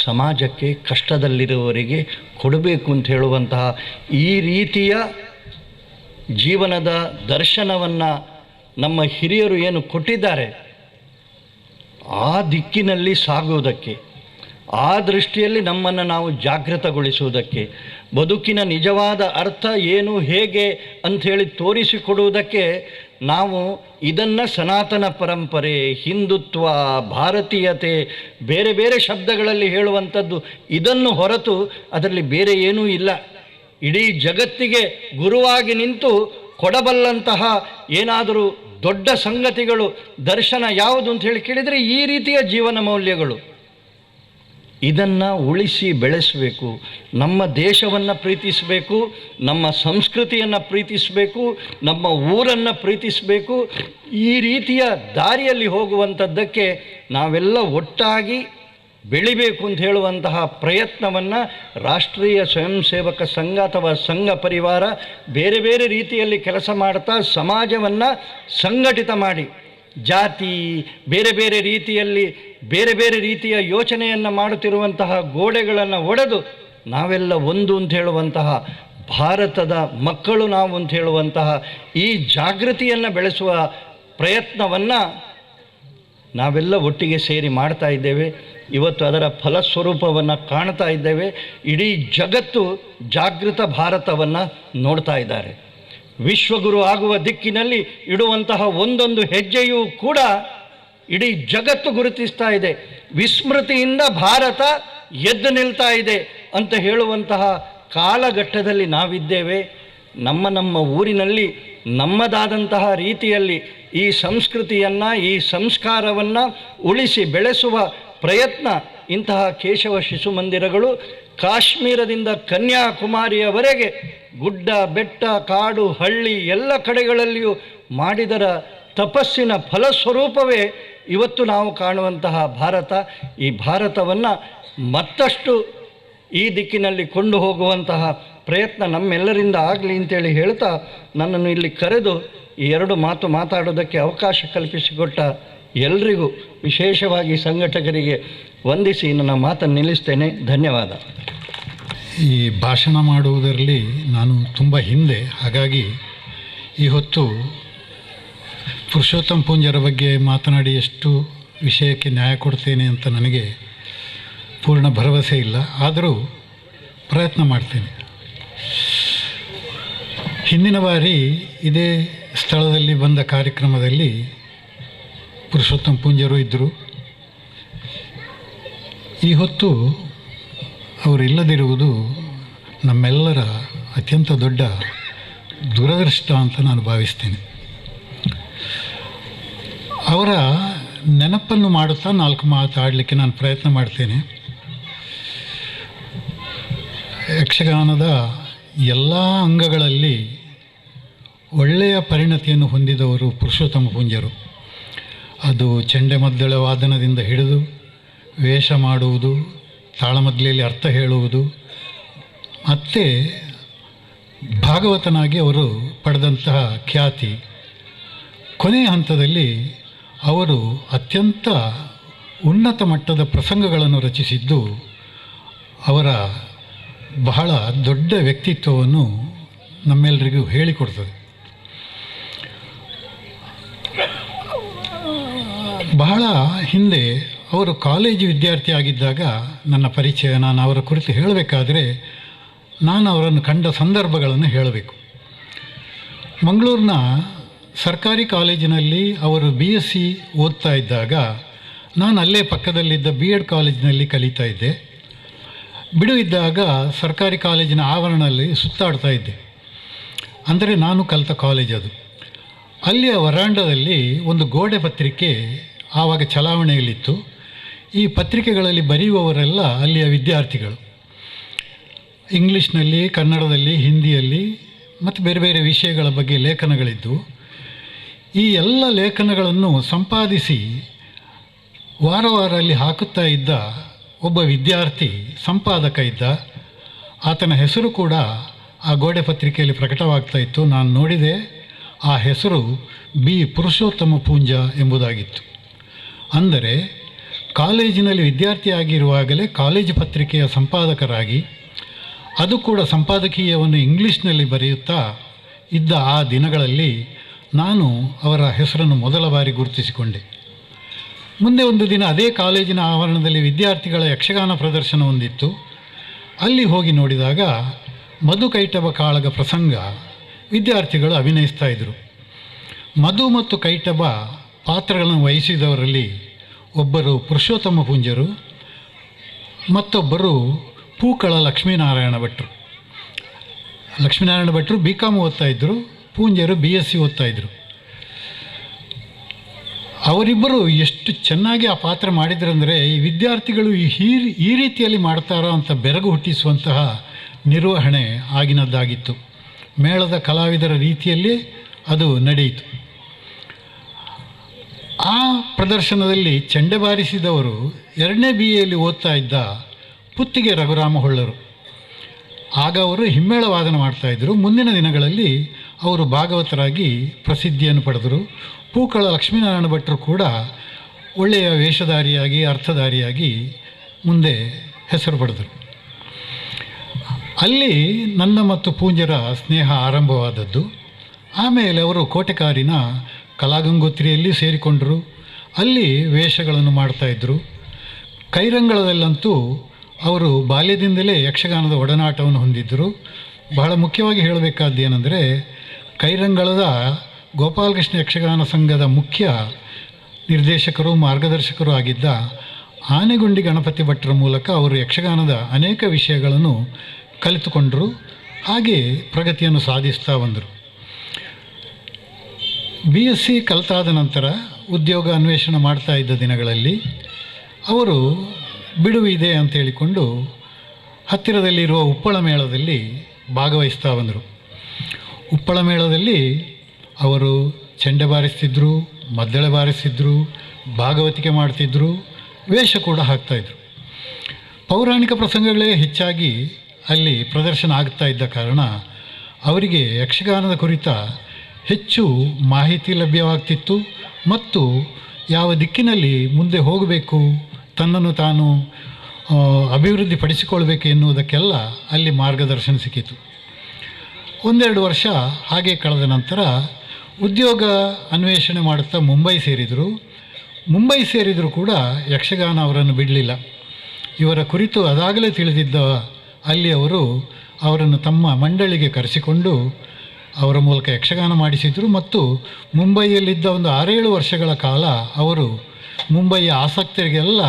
ಸಮಾಜಕ್ಕೆ, ಕಷ್ಟದಲ್ಲಿರುವವರಿಗೆ ಕೊಡಬೇಕು ಅಂತ ಹೇಳುವಂತಹ ಈ ರೀತಿಯ ಜೀವನದ ದರ್ಶನವನ್ನು ನಮ್ಮ ಹಿರಿಯರು ಏನು ಕೊಟ್ಟಿದ್ದಾರೆ, ಆ ದಿಕ್ಕಿನಲ್ಲಿ ಸಾಗುವುದಕ್ಕೆ, ಆ ದೃಷ್ಟಿಯಲ್ಲಿ ನಮ್ಮನ್ನು ನಾವು ಜಾಗೃತಗೊಳಿಸುವುದಕ್ಕೆ, ಬದುಕಿನ ನಿಜವಾದ ಅರ್ಥ ಏನು ಹೇಗೆ ಅಂಥೇಳಿ ತೋರಿಸಿಕೊಡುವುದಕ್ಕೆ ನಾವು ಇದನ್ನು ಸನಾತನ ಪರಂಪರೆ, ಹಿಂದುತ್ವ, ಭಾರತೀಯತೆ, ಬೇರೆ ಬೇರೆ ಶಬ್ದಗಳಲ್ಲಿ ಹೇಳುವಂಥದ್ದು, ಇದನ್ನು ಹೊರತು ಅದರಲ್ಲಿ ಬೇರೆ ಏನೂ ಇಲ್ಲ. ಇಡೀ ಜಗತ್ತಿಗೆ ಗುರುವಾಗಿ ನಿಂತು ಕೊಡಬಲ್ಲಂತಹ ಏನಾದರೂ ದೊಡ್ಡ ಸಂಗತಿಗಳು, ದರ್ಶನ ಯಾವುದು ಅಂತ ಹೇಳಿ ಕೇಳಿದರೆ ಈ ರೀತಿಯ ಜೀವನ ಮೌಲ್ಯಗಳು. ಇದನ್ನು ಉಳಿಸಿ ಬೆಳೆಸಬೇಕು. ನಮ್ಮ ದೇಶವನ್ನು ಪ್ರೀತಿಸಬೇಕು, ನಮ್ಮ ಸಂಸ್ಕೃತಿಯನ್ನು ಪ್ರೀತಿಸಬೇಕು, ನಮ್ಮ ಊರನ್ನು ಪ್ರೀತಿಸಬೇಕು. ಈ ರೀತಿಯ ದಾರಿಯಲ್ಲಿ ಹೋಗುವಂಥದ್ದಕ್ಕೆ ನಾವೆಲ್ಲ ಒಟ್ಟಾಗಿ ಬೆಳಿಬೇಕು ಅಂತ ಹೇಳುವಂತಹ ಪ್ರಯತ್ನವನ್ನು ರಾಷ್ಟ್ರೀಯ ಸ್ವಯಂ ಸೇವಕ ಸಂಘ ಅಥವಾ ಸಂಘ ಪರಿವಾರ ಬೇರೆ ಬೇರೆ ರೀತಿಯಲ್ಲಿ ಕೆಲಸ ಮಾಡ್ತಾ ಸಮಾಜವನ್ನು ಸಂಘಟಿತ ಮಾಡಿ, ಜಾತಿ ಬೇರೆ ಬೇರೆ ರೀತಿಯಲ್ಲಿ ಬೇರೆ ಬೇರೆ ರೀತಿಯ ಯೋಚನೆಯನ್ನು ಮಾಡುತ್ತಿರುವಂತಹ ಗೋಡೆಗಳನ್ನು ಒಡೆದು ನಾವೆಲ್ಲ ಒಂದು ಅಂತ ಹೇಳುವಂತಹ, ಭಾರತದ ಮಕ್ಕಳು ನಾವು ಅಂತ ಹೇಳುವಂತಹ ಈ ಜಾಗೃತಿಯನ್ನು ಬೆಳೆಸುವ ಪ್ರಯತ್ನವನ್ನು ನಾವೆಲ್ಲ ಒಟ್ಟಿಗೆ ಸೇರಿ ಮಾಡ್ತಾ ಇದ್ದೇವೆ. ಇವತ್ತು ಅದರ ಫಲಸ್ವರೂಪವನ್ನು ಕಾಣ್ತಾ ಇದ್ದೇವೆ. ಇಡೀ ಜಗತ್ತು ಜಾಗೃತ ಭಾರತವನ್ನು ನೋಡ್ತಾ ಇದ್ದಾರೆ. ವಿಶ್ವಗುರು ಆಗುವ ದಿಕ್ಕಿನಲ್ಲಿ ಇಡುವಂತಹ ಒಂದೊಂದು ಹೆಜ್ಜೆಯೂ ಕೂಡ ಇಡೀ ಜಗತ್ತು ಗುರುತಿಸ್ತಾ ಇದೆ. ವಿಸ್ಮೃತಿಯಿಂದ ಭಾರತ ಎದ್ದು ನಿಲ್ತಾ ಇದೆ ಅಂತ ಹೇಳುವಂತಹ ಕಾಲಘಟ್ಟದಲ್ಲಿ ನಾವಿದ್ದೇವೆ. ನಮ್ಮ ಊರಿನಲ್ಲಿ ನಮ್ಮದಾದಂತಹ ರೀತಿಯಲ್ಲಿ ಈ ಸಂಸ್ಕೃತಿಯನ್ನು, ಈ ಸಂಸ್ಕಾರವನ್ನು ಉಳಿಸಿ ಬೆಳೆಸುವ ಪ್ರಯತ್ನ ಇಂತಹ ಕೇಶವ ಶಿಶು ಮಂದಿರಗಳು ಕಾಶ್ಮೀರದಿಂದ ಕನ್ಯಾಕುಮಾರಿಯವರೆಗೆ ಗುಡ್ಡ ಬೆಟ್ಟ ಕಾಡು ಹಳ್ಳಿ ಎಲ್ಲ ಕಡೆಗಳಲ್ಲಿಯೂ ಮಾಡಿದರ ತಪಸ್ಸಿನ ಫಲಸ್ವರೂಪವೇ ಇವತ್ತು ನಾವು ಕಾಣುವಂತಹ ಭಾರತ. ಈ ಭಾರತವನ್ನು ಮತ್ತಷ್ಟು ಈ ದಿಕ್ಕಿನಲ್ಲಿ ಕೊಂಡು ಹೋಗುವಂತಹ ಪ್ರಯತ್ನ ನಮ್ಮೆಲ್ಲರಿಂದ ಆಗಲಿ ಅಂತೇಳಿ ಹೇಳ್ತಾ, ನನ್ನನ್ನು ಇಲ್ಲಿ ಕರೆದು ಈ ಎರಡು ಮಾತು ಮಾತಾಡೋದಕ್ಕೆ ಅವಕಾಶ ಕಲ್ಪಿಸಿಕೊಟ್ಟ ಎಲ್ರಿಗೂ, ವಿಶೇಷವಾಗಿ ಸಂಘಟಕರಿಗೆ ವಂದಿಸಿ ನನ್ನ ಮಾತನ್ನು ನಿಲ್ಲಿಸ್ತೇನೆ. ಧನ್ಯವಾದ. ಈ ಭಾಷಣ ಮಾಡುವುದರಲ್ಲಿ ನಾನು ತುಂಬ ಹಿಂದೆ, ಹಾಗಾಗಿ ಈ ಹೊತ್ತು ಪುರುಷೋತ್ತಮ ಪೂಂಜರ ಬಗ್ಗೆ ಮಾತನಾಡಿ ಎಷ್ಟು ವಿಷಯಕ್ಕೆ ನ್ಯಾಯ ಕೊಡ್ತೇನೆ ಅಂತ ನನಗೆ ಪೂರ್ಣ ಭರವಸೆ ಇಲ್ಲ, ಆದರೂ ಪ್ರಯತ್ನ ಮಾಡ್ತೇನೆ. ಹಿಂದಿನ ಬಾರಿ ಇದೇ ಸ್ಥಳದಲ್ಲಿ ಬಂದ ಕಾರ್ಯಕ್ರಮದಲ್ಲಿ ಪುರುಷೋತ್ತಮ ಪೂಂಜರು ಇದ್ದರು. ಈ ಹೊತ್ತು ಅವರಿಲ್ಲದಿರುವುದು ನಮ್ಮೆಲ್ಲರ ಅತ್ಯಂತ ದೊಡ್ಡ ದುರದೃಷ್ಟ ಅಂತ ನಾನು ಭಾವಿಸ್ತೇನೆ. ಅವರ ನೆನಪನ್ನು ಮಾಡುತ್ತಾ ನಾಲ್ಕು ಮಾತಾಡಲಿಕ್ಕೆ ನಾನು ಪ್ರಯತ್ನ ಮಾಡ್ತೇನೆ. ಯಕ್ಷಗಾನದ ಎಲ್ಲ ಅಂಗಗಳಲ್ಲಿ ಒಳ್ಳೆಯ ಪರಿಣತಿಯನ್ನು ಹೊಂದಿದವರು ಪುರುಷೋತ್ತಮ ಪೂಂಜರು. ಅದು ಚೆಂಡೆಮದ್ದಳೆ ವಾದನದಿಂದ ಹಿಡಿದು ವೇಷ ಮಾಡುವುದು, ತಾಳಮದ್ದಲೆಯಲ್ಲಿ ಅರ್ಥ ಹೇಳುವುದು, ಮತ್ತು ಭಾಗವತನಾಗಿ ಅವರು ಪಡೆದಂತಹ ಖ್ಯಾತಿ. ಕೊನೆಯ ಹಂತದಲ್ಲಿ ಅವರು ಅತ್ಯಂತ ಉನ್ನತ ಮಟ್ಟದ ಪ್ರಸಂಗಗಳನ್ನು ರಚಿಸಿದ್ದು ಅವರ ಬಹಳ ದೊಡ್ಡ ವ್ಯಕ್ತಿತ್ವವನ್ನು ನಮ್ಮೆಲ್ಲರಿಗೂ ಹೇಳಿಕೊಡ್ತದೆ. ಬಹಳ ಹಿಂದೆ ಅವರು ಕಾಲೇಜು ವಿದ್ಯಾರ್ಥಿ ಆಗಿದ್ದಾಗ ನನ್ನ ಪರಿಚಯ, ನಾನು ಅವರ ಕುರಿತು ಹೇಳಬೇಕಾದ್ರೆ ನಾನು ಅವರನ್ನು ಕಂಡ ಸಂದರ್ಭಗಳನ್ನು ಹೇಳಬೇಕು. ಮಂಗಳೂರಿನ ಸರ್ಕಾರಿ ಕಾಲೇಜಿನಲ್ಲಿ ಅವರು BSc ಓದ್ತಾ ಇದ್ದಾಗ ನಾನು ಅಲ್ಲೇ ಪಕ್ಕದಲ್ಲಿದ್ದ B.Ed ಕಾಲೇಜಿನಲ್ಲಿ ಕಲಿತಾ ಇದ್ದೆ. ಬಿಡುವಿದ್ದಾಗ ಸರ್ಕಾರಿ ಕಾಲೇಜಿನ ಆವರಣದಲ್ಲಿ ಸುತ್ತಾಡ್ತಾ ಇದ್ದೆ. ಅಂದರೆ ನಾನು ಕಲಿತ ಕಾಲೇಜ್ ಅದು. ಅಲ್ಲಿಯ ವರಾಂಡದಲ್ಲಿ ಒಂದು ಗೋಡೆ ಪತ್ರಿಕೆ ಆವಾಗ ಚಲಾವಣೆಯಲ್ಲಿತ್ತು. ಈ ಪತ್ರಿಕೆಗಳಲ್ಲಿ ಬರೆಯುವವರೆಲ್ಲ ಅಲ್ಲಿಯ ವಿದ್ಯಾರ್ಥಿಗಳು. ಇಂಗ್ಲೀಷ್ನಲ್ಲಿ, ಕನ್ನಡದಲ್ಲಿ, ಹಿಂದಿಯಲ್ಲಿ ಮತ್ತು ಬೇರೆ ಬೇರೆ ವಿಷಯಗಳ ಬಗ್ಗೆ ಲೇಖನಗಳಿದ್ದವು. ಈ ಎಲ್ಲ ಲೇಖನಗಳನ್ನು ಸಂಪಾದಿಸಿ ವಾರ ವಾರ ಅಲ್ಲಿ ಹಾಕುತ್ತಾ ಇದ್ದ ಒಬ್ಬ ವಿದ್ಯಾರ್ಥಿ ಸಂಪಾದಕ ಇದ್ದ. ಆತನ ಹೆಸರು ಕೂಡ ಆ ಗೋಡೆ ಪತ್ರಿಕೆಯಲ್ಲಿ ಪ್ರಕಟವಾಗ್ತಾ ಇತ್ತು. ನಾನು ನೋಡಿದೆ, ಆ ಹೆಸರು B. ಪುರುಷೋತ್ತಮ ಪೂಂಜ ಎಂಬುದಾಗಿತ್ತು. ಅಂದರೆ ಕಾಲೇಜಿನಲ್ಲಿ ವಿದ್ಯಾರ್ಥಿಯಾಗಿರುವಾಗಲೇ ಕಾಲೇಜು ಪತ್ರಿಕೆಯ ಸಂಪಾದಕರಾಗಿ, ಅದು ಕೂಡ ಸಂಪಾದಕೀಯವನ್ನು ಇಂಗ್ಲೀಷ್ನಲ್ಲಿ ಬರೆಯುತ್ತಾ ಇದ್ದ ಆ ದಿನಗಳಲ್ಲಿ ನಾನು ಅವರ ಹೆಸರನ್ನು ಮೊದಲ ಬಾರಿ ಗುರುತಿಸಿಕೊಂಡೆ. ಮುಂದೆ ಒಂದು ದಿನ ಅದೇ ಕಾಲೇಜಿನ ಆವರಣದಲ್ಲಿ ವಿದ್ಯಾರ್ಥಿಗಳ ಯಕ್ಷಗಾನ ಪ್ರದರ್ಶನ ಹೊಂದಿತ್ತು. ಅಲ್ಲಿ ಹೋಗಿ ನೋಡಿದಾಗ ಮಧುಕೈಟಭ ಕಾಳಗ ಪ್ರಸಂಗ ವಿದ್ಯಾರ್ಥಿಗಳು ಅಭಿನಯಿಸ್ತಾ ಇದ್ದರು. ಮಧು ಮತ್ತು ಕೈಟಭ ಪಾತ್ರಗಳನ್ನು ವಹಿಸಿದವರಲ್ಲಿ ಒಬ್ಬರು ಪುರುಷೋತ್ತಮ ಪೂಂಜರು, ಮತ್ತೊಬ್ಬರು ಪೂಕಳ ಲಕ್ಷ್ಮೀನಾರಾಯಣ ಭಟ್ರು. ಲಕ್ಷ್ಮೀನಾರಾಯಣ ಭಟ್ರು BCom ಓದ್ತಾ ಇದ್ದರು, ಪೂಂಜರು BSc ಓದ್ತಾ ಇದ್ದರು. ಅವರಿಬ್ಬರು ಎಷ್ಟು ಚೆನ್ನಾಗಿ ಆ ಪಾತ್ರ ಮಾಡಿದ್ರಂದರೆ ಈ ವಿದ್ಯಾರ್ಥಿಗಳು ಈ ರೀತಿಯಲ್ಲಿ ಮಾಡ್ತಾರೋ ಅಂತ ಬೆರಗು ಹುಟ್ಟಿಸುವಂತಹ ನಿರ್ವಹಣೆ ಆಗಿನದ್ದಾಗಿತ್ತು. ಮೇಳದ ಕಲಾವಿದರ ರೀತಿಯಲ್ಲಿ ಅದು ನಡೆಯಿತು. ಆ ಪ್ರದರ್ಶನದಲ್ಲಿ ಚೆಂಡೆ ಬಾರಿಸಿದವರು 2ನೇ BAಯಲ್ಲಿ ಓದ್ತಾ ಇದ್ದ ಪುತ್ತಿಗೆ ರಘುರಾಮ ಹೊಳ್ಳರು. ಆಗ ಅವರು ಹಿಮ್ಮೇಳ ವಾದನ ಮಾಡ್ತಾಯಿದ್ರು. ಮುಂದಿನ ದಿನಗಳಲ್ಲಿ ಅವರು ಭಾಗವತರಾಗಿ ಪ್ರಸಿದ್ಧಿಯನ್ನು ಪಡೆದರು. ಪೂಕಳ ಲಕ್ಷ್ಮೀನಾರಾಯಣ ಭಟ್ರು ಕೂಡ ಒಳ್ಳೆಯ ವೇಷಧಾರಿಯಾಗಿ, ಅರ್ಥಧಾರಿಯಾಗಿ ಮುಂದೆ ಹೆಸರು ಪಡೆದರು. ಅಲ್ಲಿ ನನ್ನ ಮತ್ತು ಪೂಂಜರ ಸ್ನೇಹ ಆರಂಭವಾದದ್ದು. ಆಮೇಲೆ ಅವರು ಕೋಟೆಕಾರಿನ ಕಲಾಗಂಗೋತ್ರಿಯಲ್ಲಿ ಸೇರಿಕೊಂಡರು. ಅಲ್ಲಿ ವೇಷಗಳನ್ನು ಮಾಡ್ತಾಯಿದ್ರು. ಕೈರಂಗಳದಲ್ಲಂತೂ ಅವರು ಬಾಲ್ಯದಿಂದಲೇ ಯಕ್ಷಗಾನದ ಒಡನಾಟವನ್ನು ಹೊಂದಿದ್ದರು. ಬಹಳ ಮುಖ್ಯವಾಗಿ ಹೇಳಬೇಕಾದ್ದೇನೆಂದರೆ, ಕೈರಂಗಳದ ಗೋಪಾಲಕೃಷ್ಣ ಯಕ್ಷಗಾನ ಸಂಘದ ಮುಖ್ಯ ನಿರ್ದೇಶಕರು, ಮಾರ್ಗದರ್ಶಕರು ಆಗಿದ್ದ ಆನೆಗುಂಡಿ ಗಣಪತಿ ಭಟ್ರ ಮೂಲಕ ಅವರು ಯಕ್ಷಗಾನದ ಅನೇಕ ವಿಷಯಗಳನ್ನು ಕಲಿತುಕೊಂಡರು. ಹಾಗೆ ಪ್ರಗತಿಯನ್ನು ಸಾಧಿಸ್ತಾ ಬಂದರು. BSc ಕಲಿತಾದ ನಂತರ ಉದ್ಯೋಗ ಅನ್ವೇಷಣೆ ಮಾಡ್ತಾ ಇದ್ದ ದಿನಗಳಲ್ಲಿ ಅವರು ಬಿಡುವಿದೆ ಅಂತ ಹೇಳಿಕೊಂಡು ಹತ್ತಿರದಲ್ಲಿರುವ ಉಪ್ಪಳ ಮೇಳದಲ್ಲಿ ಭಾಗವಹಿಸ್ತಾ ಬಂದರು. ಉಪ್ಪಳ ಮೇಳದಲ್ಲಿ ಅವರು ಚೆಂಡೆ ಬಾರಿಸ್ತಿದ್ರು, ಮದ್ದಳೆ ಬಾರಿಸ್ತಿದ್ರು, ಭಾಗವತಿಕೆ ಮಾಡ್ತಿದ್ರು, ವೇಷ ಕೂಡ ಹಾಕ್ತಾಯಿದ್ರು. ಪೌರಾಣಿಕ ಪ್ರಸಂಗಗಳೇ ಹೆಚ್ಚಾಗಿ ಅಲ್ಲಿ ಪ್ರದರ್ಶನ ಆಗ್ತಾ ಇದ್ದ ಕಾರಣ ಅವರಿಗೆ ಯಕ್ಷಗಾನದ ಕುರಿತ ಹೆಚ್ಚು ಮಾಹಿತಿ ಲಭ್ಯವಾಗ್ತಿತ್ತು ಮತ್ತು ಯಾವ ದಿಕ್ಕಿನಲ್ಲಿ ಮುಂದೆ ಹೋಗಬೇಕು, ತನ್ನನ್ನು ತಾನು ಅಭಿವೃದ್ಧಿ ಪಡಿಸಿಕೊಳ್ಬೇಕು ಎನ್ನುವುದಕ್ಕೆಲ್ಲ ಅಲ್ಲಿ ಮಾರ್ಗದರ್ಶನ ಸಿಕ್ಕಿತು. ಒಂದೆರಡು ವರ್ಷ ಹಾಗೆ ಕಳೆದ ನಂತರ ಉದ್ಯೋಗ ಅನ್ವೇಷಣೆ ಮಾಡುತ್ತಾ ಮುಂಬೈ ಸೇರಿದರೂ ಕೂಡ ಯಕ್ಷಗಾನ ಅವರನ್ನು ಬಿಡಲಿಲ್ಲ. ಇವರ ಕುರಿತು ಅದಾಗಲೇ ತಿಳಿದಿದ್ದ ಅಲ್ಲಿ ಅವರನ್ನು ತಮ್ಮ ಮಂಡಳಿಗೆ ಕರೆಸಿಕೊಂಡು ಅವರ ಮೂಲಕ ಯಕ್ಷಗಾನ ಮಾಡಿಸಿದರು ಮತ್ತು ಮುಂಬೈಯಲ್ಲಿದ್ದ ಒಂದು 6-7 ವರ್ಷಗಳ ಕಾಲ ಅವರು ಮುಂಬಯಿಯ ಆಸಕ್ತರಿಗೆಲ್ಲ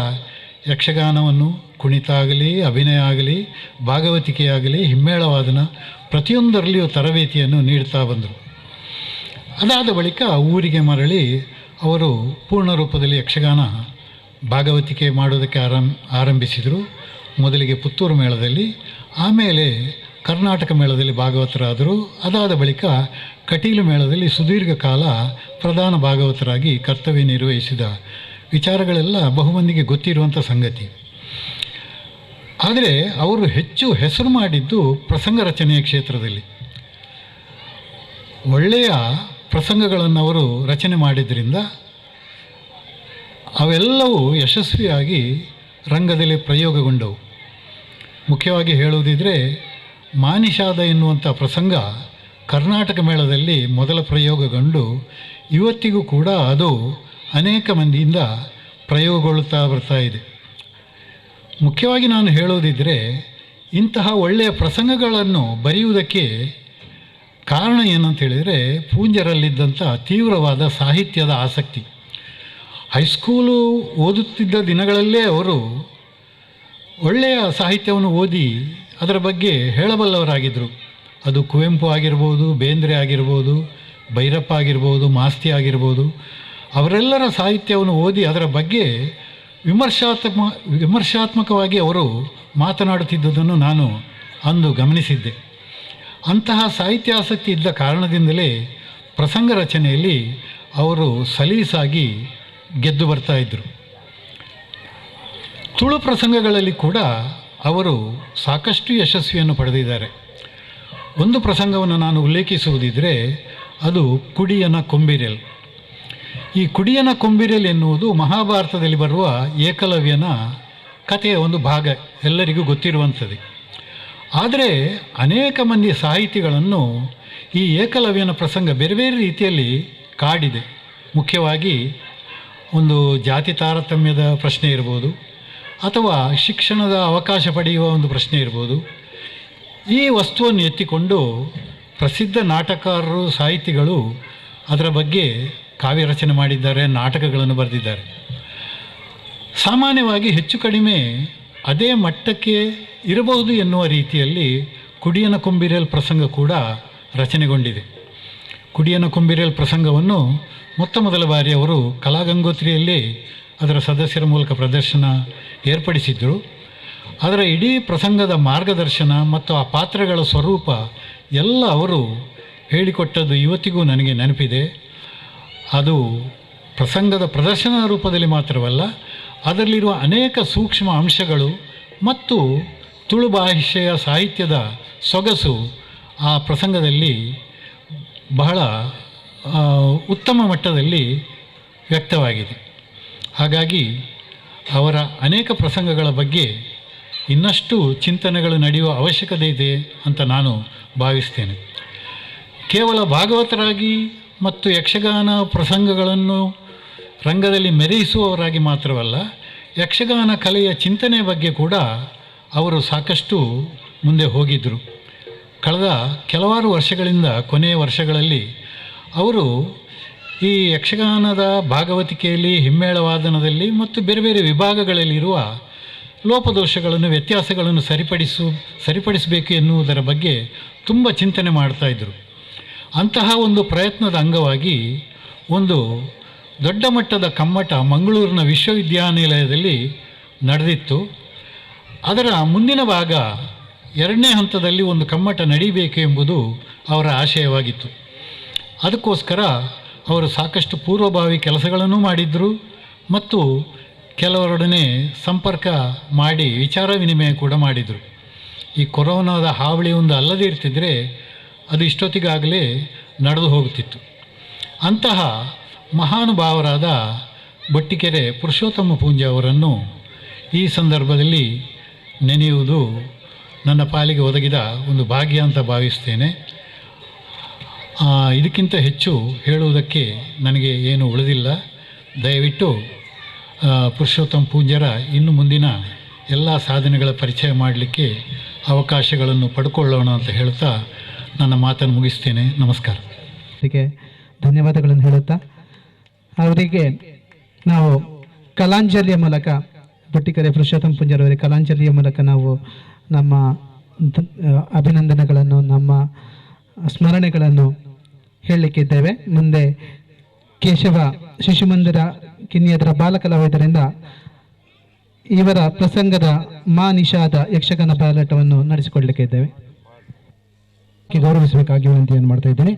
ಯಕ್ಷಗಾನವನ್ನು, ಕುಣಿತ ಆಗಲಿ, ಅಭಿನಯ ಆಗಲಿ, ಭಾಗವತಿಕೆಯಾಗಲಿ, ಹಿಮ್ಮೇಳವಾದನ ಪ್ರತಿಯೊಂದರಲ್ಲಿಯೂ ತರಬೇತಿಯನ್ನು ನೀಡ್ತಾ ಬಂದರು. ಅದಾದ ಬಳಿಕ ಊರಿಗೆ ಮರಳಿ ಅವರು ಪೂರ್ಣ ರೂಪದಲ್ಲಿ ಯಕ್ಷಗಾನ ಭಾಗವತಿಕೆ ಮಾಡೋದಕ್ಕೆ ಆರಂಭಿಸಿದರು. ಮೊದಲಿಗೆ ಪುತ್ತೂರು ಮೇಳದಲ್ಲಿ, ಆಮೇಲೆ ಕರ್ನಾಟಕ ಮೇಳದಲ್ಲಿ ಭಾಗವತರಾದರು. ಅದಾದ ಬಳಿಕ ಕಟೀಲು ಮೇಳದಲ್ಲಿ ಸುದೀರ್ಘ ಕಾಲ ಪ್ರಧಾನ ಭಾಗವತರಾಗಿ ಕರ್ತವ್ಯ ನಿರ್ವಹಿಸಿದ ವಿಚಾರಗಳೆಲ್ಲ ಬಹುಮಂದಿಗೆ ಗೊತ್ತಿರುವಂಥ ಸಂಗತಿ. ಆದರೆ ಅವರು ಹೆಚ್ಚು ಹೆಸರು ಮಾಡಿದ್ದು ಪ್ರಸಂಗ ರಚನೆಯ ಕ್ಷೇತ್ರದಲ್ಲಿ. ಒಳ್ಳೆಯ ಪ್ರಸಂಗಗಳನ್ನು ಅವರು ರಚನೆ ಮಾಡಿದ್ರಿಂದ ಅವೆಲ್ಲವೂ ಯಶಸ್ವಿಯಾಗಿ ರಂಗದಲ್ಲಿ ಪ್ರಯೋಗಗೊಂಡವು. ಮುಖ್ಯವಾಗಿ ಹೇಳುವುದಿದ್ರೆ ಮಾನಿಷಾದ ಎನ್ನುವಂಥ ಪ್ರಸಂಗ ಕರ್ನಾಟಕ ಮೇಳದಲ್ಲಿ ಮೊದಲ ಪ್ರಯೋಗಗೊಂಡು ಇವತ್ತಿಗೂ ಕೂಡ ಅದು ಅನೇಕ ಮಂದಿಯಿಂದ ಪ್ರಯೋಗಗೊಳ್ಳುತ್ತಾ ಬರ್ತಾ ಇದೆ. ಮುಖ್ಯವಾಗಿ ನಾನು ಹೇಳುವುದಿದ್ರೆ ಇಂತಹ ಒಳ್ಳೆಯ ಪ್ರಸಂಗಗಳನ್ನು ಬರೆಯುವುದಕ್ಕೆ ಕಾರಣ ಏನಂತ ಹೇಳಿದರೆ ಪೂಂಜರಲ್ಲಿದ್ದಂಥ ತೀವ್ರವಾದ ಸಾಹಿತ್ಯದ ಆಸಕ್ತಿ. ಹೈಸ್ಕೂಲು ಓದುತ್ತಿದ್ದ ದಿನಗಳಲ್ಲೇ ಅವರು ಒಳ್ಳೆಯ ಸಾಹಿತ್ಯವನ್ನು ಓದಿ ಅದರ ಬಗ್ಗೆ ಹೇಳಬಲ್ಲವರಾಗಿದ್ದರು. ಅದು ಕುವೆಂಪು ಆಗಿರ್ಬೋದು, ಬೇಂದ್ರೆ ಆಗಿರ್ಬೋದು, ಭೈರಪ್ಪ ಆಗಿರ್ಬೋದು, ಮಾಸ್ತಿ ಆಗಿರ್ಬೋದು, ಅವರೆಲ್ಲರ ಸಾಹಿತ್ಯವನ್ನು ಓದಿ ಅದರ ಬಗ್ಗೆ ವಿಮರ್ಶಾತ್ಮಕವಾಗಿ ಅವರು ಮಾತನಾಡುತ್ತಿದ್ದುದನ್ನು ನಾನು ಅಂದು ಗಮನಿಸಿದ್ದೆ. ಅಂತಹ ಸಾಹಿತ್ಯಾಸಕ್ತಿ ಇದ್ದ ಕಾರಣದಿಂದಲೇ ಪ್ರಸಂಗ ರಚನೆಯಲ್ಲಿ ಅವರು ಸಲೀಸಾಗಿ ಗೆದ್ದು ಬರ್ತಾಯಿದ್ರು. ತುಳು ಪ್ರಸಂಗಗಳಲ್ಲಿ ಕೂಡ ಅವರು ಸಾಕಷ್ಟು ಯಶಸ್ವಿಯನ್ನು ಪಡೆದಿದ್ದಾರೆ. ಒಂದು ಪ್ರಸಂಗವನ್ನು ನಾನು ಉಲ್ಲೇಖಿಸುವುದಿದ್ದರೆ ಅದು ಕುಡಿಯನ ಕೊಂಬಿರೆಲ್. ಈ ಕುಡಿಯನ ಕೊಂಬಿರೆಲ್ ಎನ್ನುವುದು ಮಹಾಭಾರತದಲ್ಲಿ ಬರುವ ಏಕಲವ್ಯನ ಕಥೆಯ ಒಂದು ಭಾಗ, ಎಲ್ಲರಿಗೂ ಗೊತ್ತಿರುವಂಥದ್ದು. ಆದರೆ ಅನೇಕ ಮಂದಿ ಸಾಹಿತಿಗಳನ್ನು ಈ ಏಕಲವ್ಯನ ಪ್ರಸಂಗ ಬೇರೆ ಬೇರೆ ರೀತಿಯಲ್ಲಿ ಕಾಡಿದೆ. ಮುಖ್ಯವಾಗಿ ಒಂದು ಜಾತಿ ತಾರತಮ್ಯದ ಪ್ರಶ್ನೆ ಇರ್ಬೋದು, ಅಥವಾ ಶಿಕ್ಷಣದ ಅವಕಾಶ ಪಡೆಯುವ ಒಂದು ಪ್ರಶ್ನೆ ಇರ್ಬೋದು. ಈ ವಸ್ತುವನ್ನು ಎತ್ತಿಕೊಂಡು ಪ್ರಸಿದ್ಧ ನಾಟಕಕಾರರು, ಸಾಹಿತಿಗಳು ಅದರ ಬಗ್ಗೆ ಕಾವ್ಯ ರಚನೆ ಮಾಡಿದ್ದಾರೆ, ನಾಟಕಗಳನ್ನು ಬರೆದಿದ್ದಾರೆ. ಸಾಮಾನ್ಯವಾಗಿ ಹೆಚ್ಚು ಕಡಿಮೆ ಅದೇ ಮಟ್ಟಕ್ಕೆ ಇರಬಹುದು ಎನ್ನುವ ರೀತಿಯಲ್ಲಿ ಕುಡಿಯನ ಕೊಂಬಿರೆಲ್ ಪ್ರಸಂಗ ಕೂಡ ರಚನೆಗೊಂಡಿದೆ. ಕುಡಿಯನ ಕೊಂಬಿರೆಲ್ ಪ್ರಸಂಗವನ್ನು ಮೊದಲ ಬಾರಿ ಅವರು ಕಲಾಗಂಗೋತ್ರಿಯಲ್ಲಿ ಅದರ ಸದಸ್ಯರ ಮೂಲಕ ಪ್ರದರ್ಶನ ಏರ್ಪಡಿಸಿದ್ದರು. ಅದರ ಇಡೀ ಪ್ರಸಂಗದ ಮಾರ್ಗದರ್ಶನ ಮತ್ತು ಆ ಪಾತ್ರಗಳ ಸ್ವರೂಪ ಎಲ್ಲ ಅವರು ಹೇಳಿಕೊಟ್ಟದ್ದು ಇವತ್ತಿಗೂ ನನಗೆ ನೆನಪಿದೆ. ಅದು ಪ್ರಸಂಗದ ಪ್ರದರ್ಶನ ರೂಪದಲ್ಲಿ ಮಾತ್ರವಲ್ಲ, ಅದರಲ್ಲಿರುವ ಅನೇಕ ಸೂಕ್ಷ್ಮ ಅಂಶಗಳು ಮತ್ತು ತುಳು ಭಾಷೆಯ ಸಾಹಿತ್ಯದ ಸೊಗಸು ಆ ಪ್ರಸಂಗದಲ್ಲಿ ಬಹಳ ಉತ್ತಮ ಮಟ್ಟದಲ್ಲಿ ವ್ಯಕ್ತವಾಗಿದೆ. ಹಾಗಾಗಿ ಅವರ ಅನೇಕ ಪ್ರಸಂಗಗಳ ಬಗ್ಗೆ ಇನ್ನಷ್ಟು ಚಿಂತನೆಗಳು ನಡೆಯುವ ಅವಶ್ಯಕತೆ ಇದೆ ಅಂತ ನಾನು ಭಾವಿಸ್ತೇನೆ. ಕೇವಲ ಭಾಗವತರಾಗಿ ಮತ್ತು ಯಕ್ಷಗಾನ ಪ್ರಸಂಗಗಳನ್ನು ರಂಗದಲ್ಲಿ ಮೆರೆಯಿಸುವವರಾಗಿ ಮಾತ್ರವಲ್ಲ, ಯಕ್ಷಗಾನ ಕಲೆಯ ಚಿಂತನೆ ಬಗ್ಗೆ ಕೂಡ ಅವರು ಸಾಕಷ್ಟು ಮುಂದೆ ಹೋಗಿದ್ದರು. ಕಳೆದ ಕೆಲವಾರು ವರ್ಷಗಳಿಂದ ಕೊನೆಯ ವರ್ಷಗಳಲ್ಲಿ ಅವರು ಈ ಯಕ್ಷಗಾನದ ಭಾಗವತಿಕೆಯಲ್ಲಿ, ಹಿಮ್ಮೇಳವಾದನದಲ್ಲಿ ಮತ್ತು ಬೇರೆ ಬೇರೆ ವಿಭಾಗಗಳಲ್ಲಿರುವ ಲೋಪದೋಷಗಳನ್ನು, ವ್ಯತ್ಯಾಸಗಳನ್ನು ಸರಿಪಡಿಸಬೇಕು ಎನ್ನುವುದರ ಬಗ್ಗೆ ತುಂಬ ಚಿಂತನೆ ಮಾಡ್ತಾಯಿದ್ರು. ಅಂತಹ ಒಂದು ಪ್ರಯತ್ನದ ಅಂಗವಾಗಿ ಒಂದು ದೊಡ್ಡ ಮಟ್ಟದ ಕಮ್ಮಟ ಮಂಗಳೂರಿನ ವಿಶ್ವವಿದ್ಯಾನಿಲಯದಲ್ಲಿ ನಡೆದಿತ್ತು. ಅದರ ಮುಂದಿನ ಭಾಗ 2ನೇ ಹಂತದಲ್ಲಿ ಒಂದು ಕಮ್ಮಟ ನಡೀಬೇಕು ಎಂಬುದು ಅವರ ಆಶಯವಾಗಿತ್ತು. ಅದಕ್ಕೋಸ್ಕರ ಅವರು ಸಾಕಷ್ಟು ಪೂರ್ವಭಾವಿ ಕೆಲಸಗಳನ್ನು ಮಾಡಿದರು ಮತ್ತು ಕೆಲವರೊಡನೆ ಸಂಪರ್ಕ ಮಾಡಿ ವಿಚಾರ ವಿನಿಮಯ ಕೂಡ ಮಾಡಿದರು. ಈ ಕೊರೋನಾದ ಹಾವಳಿ ಒಂದು ಅಲ್ಲದೇ ಇರ್ತಿದ್ರೆ ಅದು ಇಷ್ಟೊತ್ತಿಗಾಗಲೇ ನಡೆದು ಹೋಗುತ್ತಿತ್ತು. ಅಂತಹ ಮಹಾನುಭಾವರಾದ ಬಟ್ಟಿಕೆರೆ ಪುರುಷೋತ್ತಮ ಪೂಂಜೆ ಅವರನ್ನು ಈ ಸಂದರ್ಭದಲ್ಲಿ ನೆನೆಯುವುದು ನನ್ನ ಪಾಲಿಗೆ ಒದಗಿದ ಒಂದು ಭಾಗ್ಯ ಅಂತ ಭಾವಿಸ್ತೇನೆ. ಇದಕ್ಕಿಂತ ಹೆಚ್ಚು ಹೇಳುವುದಕ್ಕೆ ನನಗೆ ಏನು ಉಳಿದಿಲ್ಲ. ದಯವಿಟ್ಟು ಪುರುಷೋತ್ತಮ ಪೂಜ್ಯರ ಇನ್ನು ಮುಂದಿನ ಎಲ್ಲ ಸಾಧನೆಗಳ ಪರಿಚಯ ಮಾಡಲಿಕ್ಕೆ ಅವಕಾಶಗಳನ್ನು ಪಡ್ಕೊಳ್ಳೋಣ ಅಂತ ಹೇಳ್ತಾ ನನ್ನ ಮಾತನ್ನು ಮುಗಿಸ್ತೇನೆ. ನಮಸ್ಕಾರ. ಅವರಿಗೆ ಧನ್ಯವಾದಗಳನ್ನು ಹೇಳುತ್ತಾ ಅವರಿಗೆ ನಾವು ಕಲಾಂಜಲಿಯ ಮೂಲಕ ಬಟ್ಟಿಕೆರೆ ಪುರುಷೋತ್ತಮ ಪೂಂಜರವರಿಗೆ ಕಲಾಂಜಲಿಯ ಮೂಲಕ ನಾವು ನಮ್ಮ ಅಭಿನಂದನೆಗಳನ್ನು ನಮ್ಮ ಸ್ಮರಣೆಗಳನ್ನು ಹೇಳಲಿಕ್ಕಿದ್ದೇವೆ. ಮುಂದೆ ಕೇಶವ ಶಿಶುಮಂದಿರ ಕಿನ್ನಿಯದರ ಬಾಲಕಲಾವಿದರಿಂದ ಇವರ ಪ್ರಸಂಗದ ಮಾ ನಿಷಾದ ಯಕ್ಷಗಾನ ಬಾಲಾಟವನ್ನು ನಡೆಸಿಕೊಡ್ಲಿಕ್ಕಿದ್ದೇವೆ. ಗೌರವಿಸಬೇಕಾಗಿ ವಿನಂತಿಯನ್ನು ಮಾಡ್ತಾ ಇದ್ದೇನೆ.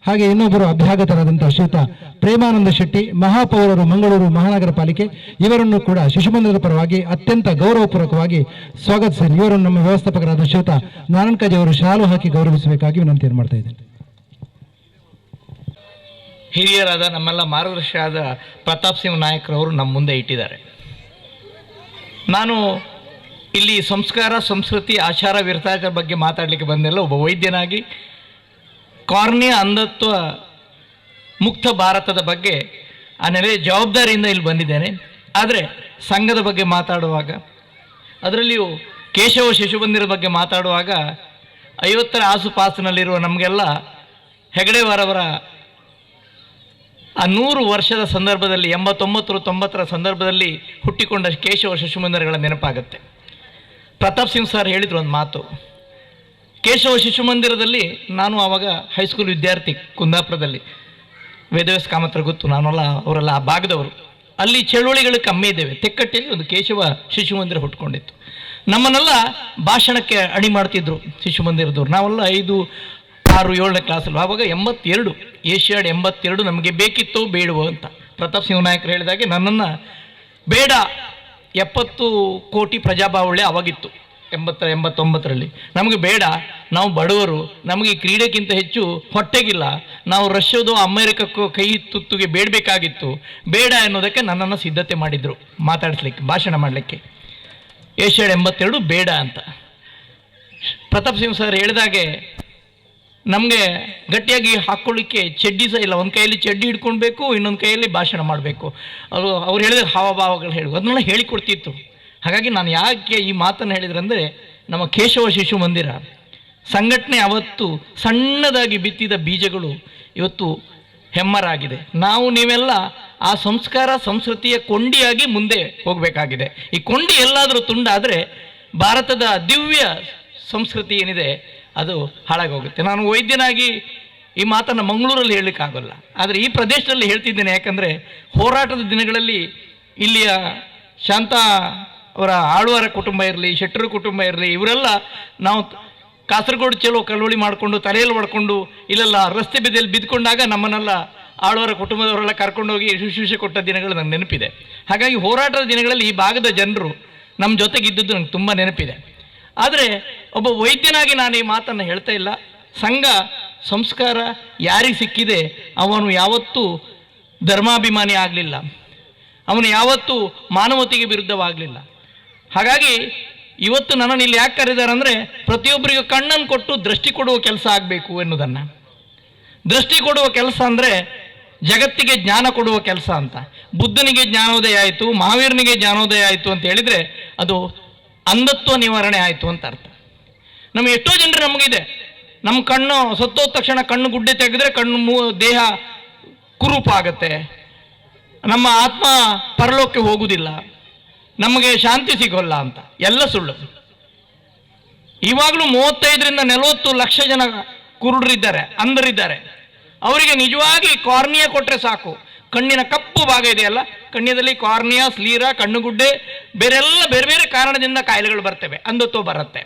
ಹಾಗೆ ಇನ್ನೊಬ್ಬರು ಅಭ್ಯಾಗತರಾದಂತಹ ಶ್ರೀಯುತ ಪ್ರೇಮಾನಂದ ಶೆಟ್ಟಿ, ಮಹಾಪೌರರು, ಮಂಗಳೂರು ಮಹಾನಗರ ಪಾಲಿಕೆ, ಇವರನ್ನು ಕೂಡ ಶಿಶುಮಂದಿರದ ಪರವಾಗಿ ಅತ್ಯಂತ ಗೌರವಪೂರ್ವಕವಾಗಿ ಸ್ವಾಗತಿಸಿ ಇವರನ್ನು ನಮ್ಮ ವ್ಯವಸ್ಥಾಪಕರಾದ ಶ್ರೀಯುತ ನಾರಾಯಣಕಾಜಿ ಅವರು ಶಾಲು ಹಾಕಿ ಗೌರವಿಸಬೇಕಾಗಿ ವಿನಂತಿಯನ್ನು ಮಾಡ್ತಾ ಇದ್ದೇನೆ. ಹಿರಿಯರಾದ ನಮ್ಮೆಲ್ಲ ಮಾರ್ಗದರ್ಶಿಯಾದ ಪ್ರತಾಪ್ ಸಿಂಹ ನಾಯಕ್ರವರು ನಮ್ಮ ಮುಂದೆ ಇಟ್ಟಿದ್ದಾರೆ. ನಾನು ಇಲ್ಲಿ ಸಂಸ್ಕಾರ, ಸಂಸ್ಕೃತಿ, ಆಚಾರ, ವಿರತಾಚಾರ ಬಗ್ಗೆ ಮಾತಾಡಲಿಕ್ಕೆ ಬಂದೆಲ್ಲ ಒಬ್ಬ ವೈದ್ಯನಾಗಿ ಕಾರ್ನಿಯ ಅಂಧತ್ವ ಮುಕ್ತ ಭಾರತದ ಬಗ್ಗೆ ಆ ನೆಲೆ ಜವಾಬ್ದಾರಿಯಿಂದ ಇಲ್ಲಿ ಬಂದಿದ್ದೇನೆ. ಆದರೆ ಸಂಘದ ಬಗ್ಗೆ ಮಾತಾಡುವಾಗ, ಅದರಲ್ಲಿಯೂ ಕೇಶವ ಶಿಶುಮಂದಿರದ ಬಗ್ಗೆ ಮಾತಾಡುವಾಗ 50ರ ಆಸುಪಾಸಿನಲ್ಲಿರುವ ನಮಗೆಲ್ಲ ಹೆಗಡೆಯವರವರ ಆ 100 ವರ್ಷದ ಸಂದರ್ಭದಲ್ಲಿ 89-90ರ ಸಂದರ್ಭದಲ್ಲಿ ಹುಟ್ಟಿಕೊಂಡ ಕೇಶವ ಶಿಶುಮಂದಿರಗಳ ನೆನಪಾಗುತ್ತೆ. ಪ್ರತಾಪ್ ಸಿಂಗ್ ಸರ್ ಹೇಳಿದ್ರು ಒಂದು ಮಾತು. ಕೇಶವ ಶಿಶುಮಂದಿರದಲ್ಲಿ ನಾನು ಆವಾಗ ಹೈಸ್ಕೂಲ್ ವಿದ್ಯಾರ್ಥಿ ಕುಂದಾಪುರದಲ್ಲಿ, ವೇದವ್ಯಾಸ ಕಾಮತ್ರ ಗೊತ್ತು, ನಾನೆಲ್ಲ ಅವರೆಲ್ಲ ಆ ಭಾಗದವರು. ಅಲ್ಲಿ ಚಳುವಳಿಗಳು ಕಮ್ಮಿ ಇದ್ದೇವೆ. ತೆಕ್ಕಟ್ಟಿಯಲ್ಲಿ ಒಂದು ಕೇಶವ ಶಿಶುಮಂದಿರ ಹುಟ್ಕೊಂಡಿತ್ತು. ನಮ್ಮನ್ನೆಲ್ಲ ಭಾಷಣಕ್ಕೆ ಅಣಿ ಮಾಡ್ತಿದ್ರು ಶಿಶುಮಂದಿರದವ್ರು. ನಾವೆಲ್ಲ 5, 6, 7ನೇ ಕ್ಲಾಸಲ್ಲಿ ಆವಾಗ 82 ಏಷ್ಯಾಡ್ 82 ನಮಗೆ ಬೇಕಿತ್ತೋ ಬೇಡವೋ ಅಂತ ಪ್ರತಾಪ್ ಸಿಂಹ ನಾಯಕರು ಹೇಳಿದಾಗೆ ನನ್ನನ್ನು ಬೇಡ 70 ಕೋಟಿ ಪ್ರಜಾಬಾಹುಳ್ಯ ಅವಾಗಿತ್ತು 80-89ರಲ್ಲಿ. ನಮಗೆ ಬೇಡ, ನಾವು ಬಡವರು, ನಮಗೆ ಕ್ರೀಡೆಗಿಂತ ಹೆಚ್ಚು ಹೊಟ್ಟೆಗಿಲ್ಲ, ನಾವು ರಷ್ಯಾದೋ ಅಮೇರಿಕಕ್ಕೂ ಕೈ ತುತ್ತುಗೆ ಬೇಡಬೇಕಾಗಿತ್ತು, ಬೇಡ ಎನ್ನುವುದಕ್ಕೆ ನನ್ನನ್ನು ಸಿದ್ಧತೆ ಮಾಡಿದರು ಮಾತಾಡಿಸ್ಲಿಕ್ಕೆ, ಭಾಷಣ ಮಾಡಲಿಕ್ಕೆ. ಏಷ್ಯಾಡ್ 82 ಬೇಡ ಅಂತ ಪ್ರತಾಪ್ ಸಿಂಹ ಸರ್ ಹೇಳಿದಾಗೆ ನಮಗೆ ಗಟ್ಟಿಯಾಗಿ ಹಾಕ್ಕೊಳ್ಳಿಕ್ಕೆ ಚಡ್ಡಿ ಸಹ ಇಲ್ಲ. ಒಂದು ಕೈಯಲ್ಲಿ ಚಡ್ಡಿ ಹಿಡ್ಕೊಳ್ಬೇಕು, ಇನ್ನೊಂದು ಕೈಯಲ್ಲಿ ಭಾಷಣ ಮಾಡಬೇಕು. ಅವ್ರು ಹೇಳಿದ್ರೆ ಹಾವಭಾವಗಳು ಹೇಳುವ ಅದನ್ನೆಲ್ಲ ಹೇಳಿಕೊಡ್ತಿತ್ತು. ಹಾಗಾಗಿ ನಾನು ಯಾಕೆ ಈ ಮಾತನ್ನು ಹೇಳಿದ್ರಂದರೆ, ನಮ್ಮ ಕೇಶವ ಶಿಶು ಮಂದಿರ ಸಂಘಟನೆ ಅವತ್ತು ಸಣ್ಣದಾಗಿ ಬಿತ್ತಿದ ಬೀಜಗಳು ಇವತ್ತು ಹೆಮ್ಮರಾಗಿದೆ. ನಾವು ನೀವೆಲ್ಲ ಆ ಸಂಸ್ಕಾರ ಸಂಸ್ಕೃತಿಯ ಕೊಂಡಿಯಾಗಿ ಮುಂದೆ ಹೋಗಬೇಕಾಗಿದೆ. ಈ ಕೊಂಡಿ ಎಲ್ಲಾದರೂ ತುಂಡಾದರೆ ಭಾರತದ ದಿವ್ಯ ಸಂಸ್ಕೃತಿ ಏನಿದೆ ಅದು ಹಾಳಾಗಿ ಹೋಗುತ್ತೆ. ನಾನು ವೈದ್ಯನಾಗಿ ಈ ಮಾತನ್ನು ಮಂಗಳೂರಲ್ಲಿ ಹೇಳಲಿಕ್ಕಾಗಲ್ಲ, ಆದರೆ ಈ ಪ್ರದೇಶದಲ್ಲಿ ಹೇಳ್ತಿದ್ದೇನೆ. ಯಾಕಂದರೆ ಹೋರಾಟದ ದಿನಗಳಲ್ಲಿ ಇಲ್ಲಿಯ ಶಾಂತ ಅವರ ಆಳ್ವಾರ ಕುಟುಂಬ ಇರಲಿ, ಶೆಟ್ಟರ ಕುಟುಂಬ ಇರಲಿ, ಇವರೆಲ್ಲ ನಾವು ಕಾಸರಗೋಡು ಚಲೋ ಕಳವಳಿ ಮಾಡಿಕೊಂಡು ತಲೆಯಲ್ಲಿ ಹೊಡ್ಕೊಂಡು ಇಲ್ಲೆಲ್ಲ ರಸ್ತೆ ಬದಿಯಲ್ಲಿ ಬಿದ್ದುಕೊಂಡಾಗ ನಮ್ಮನ್ನೆಲ್ಲ ಆಳ್ವಾರ ಕುಟುಂಬದವರೆಲ್ಲ ಕರ್ಕೊಂಡೋಗಿ ಶುಶ್ರೂಷೆ ಕೊಟ್ಟ ದಿನಗಳು ನಂಗೆ ನೆನಪಿದೆ. ಹಾಗಾಗಿ ಹೋರಾಟದ ದಿನಗಳಲ್ಲಿ ಈ ಭಾಗದ ಜನರು ನಮ್ಮ ಜೊತೆಗಿದ್ದದ್ದು ನಂಗೆ ತುಂಬ ನೆನಪಿದೆ. ಆದರೆ ಒಬ್ಬ ವೈದ್ಯನಾಗಿ ನಾನು ಈ ಮಾತನ್ನು ಹೇಳ್ತಾ ಇಲ್ಲ. ಸಂಘ ಸಂಸ್ಕಾರ ಯಾರಿಗೆ ಸಿಕ್ಕಿದೆ ಅವನು ಯಾವತ್ತೂ ಧರ್ಮಾಭಿಮಾನಿ ಆಗಲಿಲ್ಲ, ಅವನು ಯಾವತ್ತೂ ಮಾನವತೆಗೆ ವಿರುದ್ಧವಾಗಲಿಲ್ಲ. ಹಾಗಾಗಿ ಇವತ್ತು ನನ್ನನ್ನು ಇಲ್ಲಿ ಯಾಕೆ ಕರೆದಾರೆ ಅಂದರೆ, ಪ್ರತಿಯೊಬ್ಬರಿಗೂ ಕಣ್ಣನ್ನು ಕೊಟ್ಟು ದೃಷ್ಟಿ ಕೊಡುವ ಕೆಲಸ ಆಗಬೇಕು ಎನ್ನುವುದನ್ನು. ದೃಷ್ಟಿ ಕೊಡುವ ಕೆಲಸ ಅಂದರೆ ಜಗತ್ತಿಗೆ ಜ್ಞಾನ ಕೊಡುವ ಕೆಲಸ ಅಂತ. ಬುದ್ಧನಿಗೆ ಜ್ಞಾನೋದಯ ಆಯಿತು, ಮಹಾವೀರನಿಗೆ ಜ್ಞಾನೋದಯ ಆಯಿತು ಅಂತ ಹೇಳಿದರೆ ಅದು ಅಂಧತ್ವ ನಿವಾರಣೆ ಆಯಿತು ಅಂತ ಅರ್ಥ. ನಮ್ಮ ಎಷ್ಟೋ ಜನರು ನಮಗಿದೆ, ನಮ್ಮ ಕಣ್ಣು ಸತ್ತೋದ ತಕ್ಷಣ ಕಣ್ಣು ಗುಡ್ಡೆ ತೆಗೆದ್ರೆ ಕಣ್ಣು ದೇಹ ಕುರೂಪ ಆಗುತ್ತೆ, ನಮ್ಮ ಆತ್ಮ ಪರಲೋಕಕ್ಕೆ ಹೋಗುವುದಿಲ್ಲ, ನಮಗೆ ಶಾಂತಿ ಸಿಗೋಲ್ಲ ಅಂತ. ಎಲ್ಲ ಸುಳ್ಳು. ಇವಾಗಲೂ 35 ರಿಂದ 40 ಲಕ್ಷ ಜನ ಕುರುಡರಿದ್ದಾರೆ, ಅಂಧರಿದ್ದಾರೆ. ಅವರಿಗೆ ನಿಜವಾಗಿ ಕಾರ್ನಿಯಾ ಕೊಟ್ಟರೆ ಸಾಕು. ಕಣ್ಣಿನ ಕಪ್ಪು ಭಾಗ ಇದೆಯಲ್ಲ, ಕಣ್ಣಿನಲ್ಲಿ ಕಾರ್ನಿಯಾ, ಸ್ಲೀರ, ಕಣ್ಣುಗುಡ್ಡೆ, ಬೇರೆ ಬೇರೆ ಕಾರಣದಿಂದ ಕಾಯಿಲೆಗಳು ಬರ್ತವೆ, ಅಂಧತ್ವ ಬರುತ್ತೆ.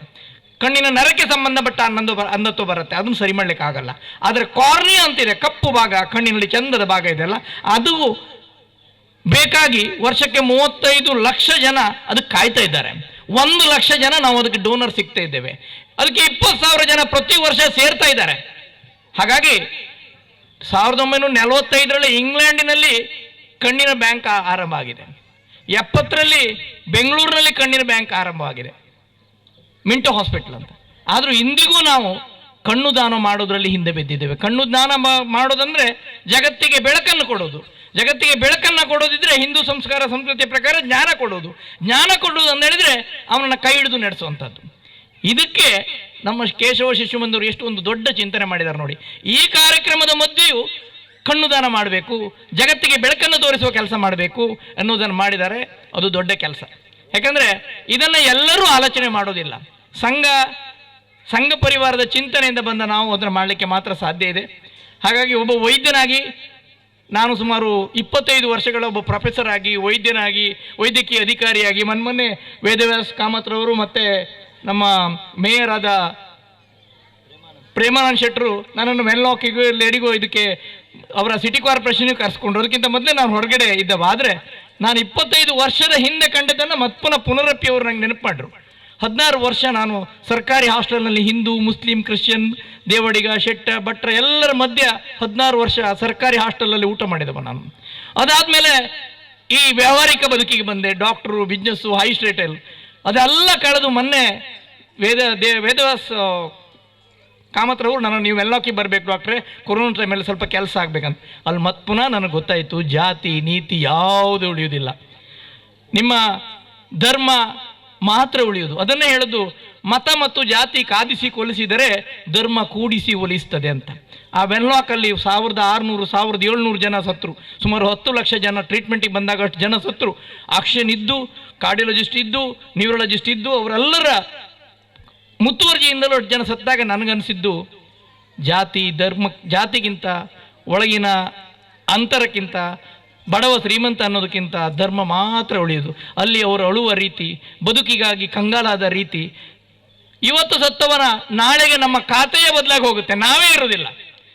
ಕಣ್ಣಿನ ನರಕ್ಕೆ ಸಂಬಂಧಪಟ್ಟ ಅಂಧತ್ವ ಬರುತ್ತೆ, ಅದನ್ನು ಸರಿ ಮಾಡ್ಲಿಕ್ಕೆ ಆಗಲ್ಲ. ಆದರೆ ಕಾರ್ನಿಯಾ ಅಂತಿದೆ, ಕಪ್ಪು ಭಾಗ, ಕಣ್ಣಿನಲ್ಲಿ ಚಂದದ ಭಾಗ ಇದೆಯಲ್ಲ, ಅದು ಬೇಕಾಗಿ ವರ್ಷಕ್ಕೆ 35 ಲಕ್ಷ ಜನ ಅದಕ್ಕೆ ಕಾಯ್ತಾ ಇದ್ದಾರೆ. 1 ಲಕ್ಷ ಜನ ನಾವು ಅದಕ್ಕೆ ಡೋನರ್ ಸಿಗ್ತಾ ಇದ್ದೇವೆ. ಅದಕ್ಕೆ 20,000 ಜನ ಪ್ರತಿ ವರ್ಷ ಸೇರ್ತಾ ಇದ್ದಾರೆ. ಹಾಗಾಗಿ 1945ರಲ್ಲಿ ಇಂಗ್ಲೆಂಡಿನಲ್ಲಿ ಕಣ್ಣಿನ ಬ್ಯಾಂಕ್ ಆರಂಭ ಆಗಿದೆ. 70ರಲ್ಲಿ ಬೆಂಗಳೂರಿನಲ್ಲಿ ಕಣ್ಣಿನ ಬ್ಯಾಂಕ್ ಆರಂಭವಾಗಿದೆ, ಮಿಂಟೋ ಹಾಸ್ಪಿಟಲ್ ಅಂತ. ಆದರೂ ಇಂದಿಗೂ ನಾವು ಕಣ್ಣು ದಾನ ಮಾಡೋದ್ರಲ್ಲಿ ಹಿಂದೆ ಬಿದ್ದಿದ್ದೇವೆ. ಕಣ್ಣು ದಾನ ಮಾಡೋದಂದ್ರೆ ಜಗತ್ತಿಗೆ ಬೆಳಕನ್ನು ಕೊಡೋದು. ಜಗತ್ತಿಗೆ ಬೆಳಕನ್ನು ಕೊಡೋದಿದ್ರೆ ಹಿಂದೂ ಸಂಸ್ಕಾರ ಸಂಸ್ಕೃತಿಯ ಪ್ರಕಾರ ಜ್ಞಾನ ಕೊಡೋದು. ಜ್ಞಾನ ಕೊಡೋದು ಅಂತ ಹೇಳಿದ್ರೆ ಅವನನ್ನು ಕೈ ಹಿಡಿದು ನಡೆಸುವಂಥದ್ದು. ಇದಕ್ಕೆ ನಮ್ಮ ಕೇಶವ ಶಿಶುಮಂದಿರರು ಎಷ್ಟು ಒಂದು ದೊಡ್ಡ ಚಿಂತನೆ ಮಾಡಿದ್ದಾರೆ ನೋಡಿ. ಈ ಕಾರ್ಯಕ್ರಮದ ಮಧ್ಯೆಯೂ ಕಣ್ಣು ದಾನ ಮಾಡಬೇಕು, ಜಗತ್ತಿಗೆ ಬೆಳಕನ್ನು ತೋರಿಸುವ ಕೆಲಸ ಮಾಡಬೇಕು ಅನ್ನೋದನ್ನು ಮಾಡಿದ್ದಾರೆ. ಅದು ದೊಡ್ಡ ಕೆಲಸ. ಯಾಕಂದರೆ ಇದನ್ನು ಎಲ್ಲರೂ ಆಲೋಚನೆ ಮಾಡೋದಿಲ್ಲ. ಸಂಘ ಪರಿವಾರದ ಚಿಂತನೆಯಿಂದ ಬಂದ ನಾವು ಅದನ್ನು ಮಾಡಲಿಕ್ಕೆ ಮಾತ್ರ ಸಾಧ್ಯ ಇದೆ. ಹಾಗಾಗಿ ಒಬ್ಬ ವೈದ್ಯನಾಗಿ ನಾನು ಸುಮಾರು 25 ವರ್ಷಗಳ ಒಬ್ಬ ಪ್ರೊಫೆಸರ್ ಆಗಿ, ವೈದ್ಯನಾಗಿ, ವೈದ್ಯಕೀಯ ಅಧಿಕಾರಿಯಾಗಿ, ಮೊನ್ನೆ ವೇದವ್ಯಾಸ್ ಕಾಮತ್ರವರು ಮತ್ತು ನಮ್ಮ ಮೇಯರ್ ಆದ ಪ್ರೇಮಾನಂದ್ ಶೆಟ್ಟರು ನನ್ನನ್ನು ವೆನ್ಲಾಕಿಗೂ ಲೇಡಿಗೂ ಇದಕ್ಕೆ ಅವರ ಸಿಟಿ ಕಾರ್ಪೊರೇಷನ್ಗೆ ಕರೆಸ್ಕೊಂಡ್ರು. ಅದಕ್ಕಿಂತ ಮೊದಲೇ ನಾನು ಹೊರಗಡೆ ಇದ್ದವ. ಆದರೆ ನಾನು 25 ವರ್ಷದ ಹಿಂದೆ ಕಂಡದನ್ನು ಮತ್ತೆ ಪುನರಪ್ಪಿ ಅವರು ನಂಗೆ ನೆನಪು ಮಾಡ್ರು. 16 ವರ್ಷ ನಾನು ಸರ್ಕಾರಿ ಹಾಸ್ಟೆಲ್ನಲ್ಲಿ ಹಿಂದೂ, ಮುಸ್ಲಿಂ, ಕ್ರಿಶ್ಚಿಯನ್, ದೇವಡಿಗ, ಶೆಟ್ಟ, ಭಟ್ರ ಎಲ್ಲರ ಮಧ್ಯ 16 ವರ್ಷ ಸರ್ಕಾರಿ ಹಾಸ್ಟೆಲಲ್ಲಿ ಊಟ ಮಾಡಿದವ ನಾನು. ಅದಾದಮೇಲೆ ಈ ವ್ಯಾವಹಾರಿಕ ಬದುಕಿಗೆ ಬಂದೆ. ಡಾಕ್ಟ್ರು, ಬಿಸ್ನೆಸ್ಸು, ಹೈ ಸ್ಟೇಟಲ್ ಅದೆಲ್ಲ ಕಳೆದು ಮೊನ್ನೆ ವೇದವ್ಯಾಸ್ ಕಾಮತ್ರವರು ನೀವು ವೆನ್ಲಾಕಿ ಬರಬೇಕು ಡಾಕ್ಟ್ರೆ, ಕೊರೋನಾ ಟೈಮಲ್ಲಿ ಸ್ವಲ್ಪ ಕೆಲಸ ಆಗಬೇಕಂತ. ಅಲ್ಲಿ ಮತ್ತೆ ಪುನಃ ನನಗೆ ಗೊತ್ತಾಯಿತು, ಜಾತಿ ನೀತಿ ಯಾವುದೂ ಉಳಿಯೋದಿಲ್ಲ, ನಿಮ್ಮ ಧರ್ಮ ಮಾತ್ರ ಉಳಿಯುವುದು. ಅದನ್ನೇ ಹೇಳೋದು, ಮತ ಮತ್ತು ಜಾತಿ ಕಾದಿಸಿ ಕೊಲಿಸಿದರೆ ಧರ್ಮ ಕೂಡಿಸಿ ಒಲಿಸ್ತದೆ ಅಂತ. ಆ ವೆನ್ಲಾಕಲ್ಲಿ 1600 1700 ಜನ ಸತ್ರು. ಸುಮಾರು 10 ಲಕ್ಷ ಜನ ಟ್ರೀಟ್ಮೆಂಟಿಗೆ ಬಂದಾಗ ಅಷ್ಟು ಜನ ಸತ್ರು. ಆಕ್ಷನ್ ಇದ್ದು, ಕಾರ್ಡಿಯಾಲಜಿಸ್ಟ್ ಇದ್ದು, ನ್ಯೂರಾಲಜಿಸ್ಟ್ ಇದ್ದು, ಅವರೆಲ್ಲರ ಮುತುವರ್ಜಿಯಿಂದಲೂ ಜನ ಸತ್ತಾಗ ನನಗನ್ನಿಸಿದ್ದು, ಜಾತಿಗಿಂತ, ಒಳಗಿನ ಅಂತರಕ್ಕಿಂತ, ಬಡವ ಶ್ರೀಮಂತ ಅನ್ನೋದಕ್ಕಿಂತ ಧರ್ಮ ಮಾತ್ರ ಉಳಿಯೋದು. ಅಲ್ಲಿ ಅವರು ಅಳುವ ರೀತಿ, ಬದುಕಿಗಾಗಿ ಕಂಗಾಲಾದ ರೀತಿ, ಇವತ್ತು ಸತ್ತವನ ನಾಳೆಗೆ ನಮ್ಮ ಖಾತೆಯೇ ಬದಲಾಗಿ ಹೋಗುತ್ತೆ, ನಾವೇ ಇರೋದಿಲ್ಲ.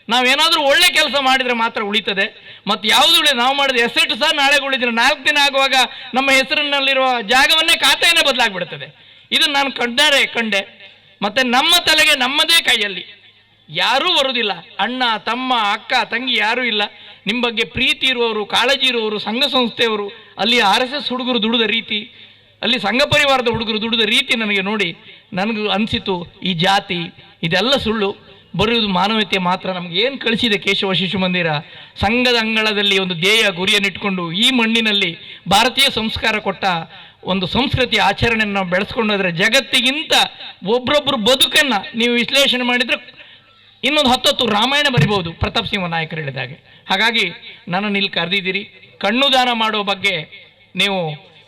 ನಾವೇನಾದರೂ ಒಳ್ಳೆ ಕೆಲಸ ಮಾಡಿದರೆ ಮಾತ್ರ ಉಳಿತದೆ. ಮತ್ತು ಯಾವುದು ನಾವು ಮಾಡಿದ ಎಸೆಟ್ ಸಹ ನಾಳೆಗೆ ಉಳಿದ್ರೆ 4 ದಿನ ಆಗುವಾಗ ನಮ್ಮ ಹೆಸರಿನಲ್ಲಿರುವ ಜಾಗವನ್ನೇ ಖಾತೆಯನ್ನೇ ಬದಲಾಗಿಬಿಡ್ತದೆ. ಇದನ್ನು ನಾನು ಕಂಡೆ. ಮತ್ತು ನಮ್ಮ ತಲೆಗೆ ನಮ್ಮದೇ ಕೈಯಲ್ಲಿ ಯಾರೂ ಬರುವುದಿಲ್ಲ. ಅಣ್ಣ, ತಮ್ಮ, ಅಕ್ಕ, ತಂಗಿ ಯಾರೂ ಇಲ್ಲ. ನಿಮ್ಮ ಬಗ್ಗೆ ಪ್ರೀತಿ ಇರುವವರು, ಕಾಳಜಿ ಇರುವವರು, ಸಂಘ ಸಂಸ್ಥೆಯವರು, ಅಲ್ಲಿ RSS ಹುಡುಗರು ದುಡಿದ ರೀತಿ, ಅಲ್ಲಿ ಸಂಘ ಪರಿವಾರದ ಹುಡುಗರು ದುಡಿದ ರೀತಿ ನನಗೆ ಅನಿಸಿತು, ಈ ಜಾತಿ ಇದೆಲ್ಲ ಸುಳ್ಳು, ಬರೆಯುವುದು ಮಾನವೀಯತೆ ಮಾತ್ರ. ನಮ್ಗೆ ಏನು ಕಳಿಸಿದೆ ಕೇಶವ ಶಿಶು ಮಂದಿರ, ಸಂಘದ ಅಂಗಳದಲ್ಲಿ ಒಂದು ಧ್ಯೇಯ ಗುರಿಯನ್ನಿಟ್ಕೊಂಡು ಈ ಮಣ್ಣಿನಲ್ಲಿ ಭಾರತೀಯ ಸಂಸ್ಕಾರ ಕೊಟ್ಟ ಒಂದು ಸಂಸ್ಕೃತಿ ಆಚರಣೆಯನ್ನು ನಾವು ಬೆಳೆಸ್ಕೊಂಡೋದ್ರೆ ಜಗತ್ತಿಗಿಂತ ಒಬ್ಬರೊಬ್ಬರು ಬದುಕನ್ನು ನೀವು ವಿಶ್ಲೇಷಣೆ ಮಾಡಿದರೆ ಇನ್ನೊಂದು 10 ರಾಮಾಯಣ ಬರಿಬೋದು, ಪ್ರತಾಪ್ ಸಿಂಹ ನಾಯಕರು ಹೇಳಿದಾಗೆ. ಹಾಗಾಗಿ ನನ್ನನ್ನು ಇಲ್ಲಿ ಕರೆದಿದ್ದೀರಿ. ಕಣ್ಣು ದಾನ ಮಾಡೋ ಬಗ್ಗೆ ನೀವು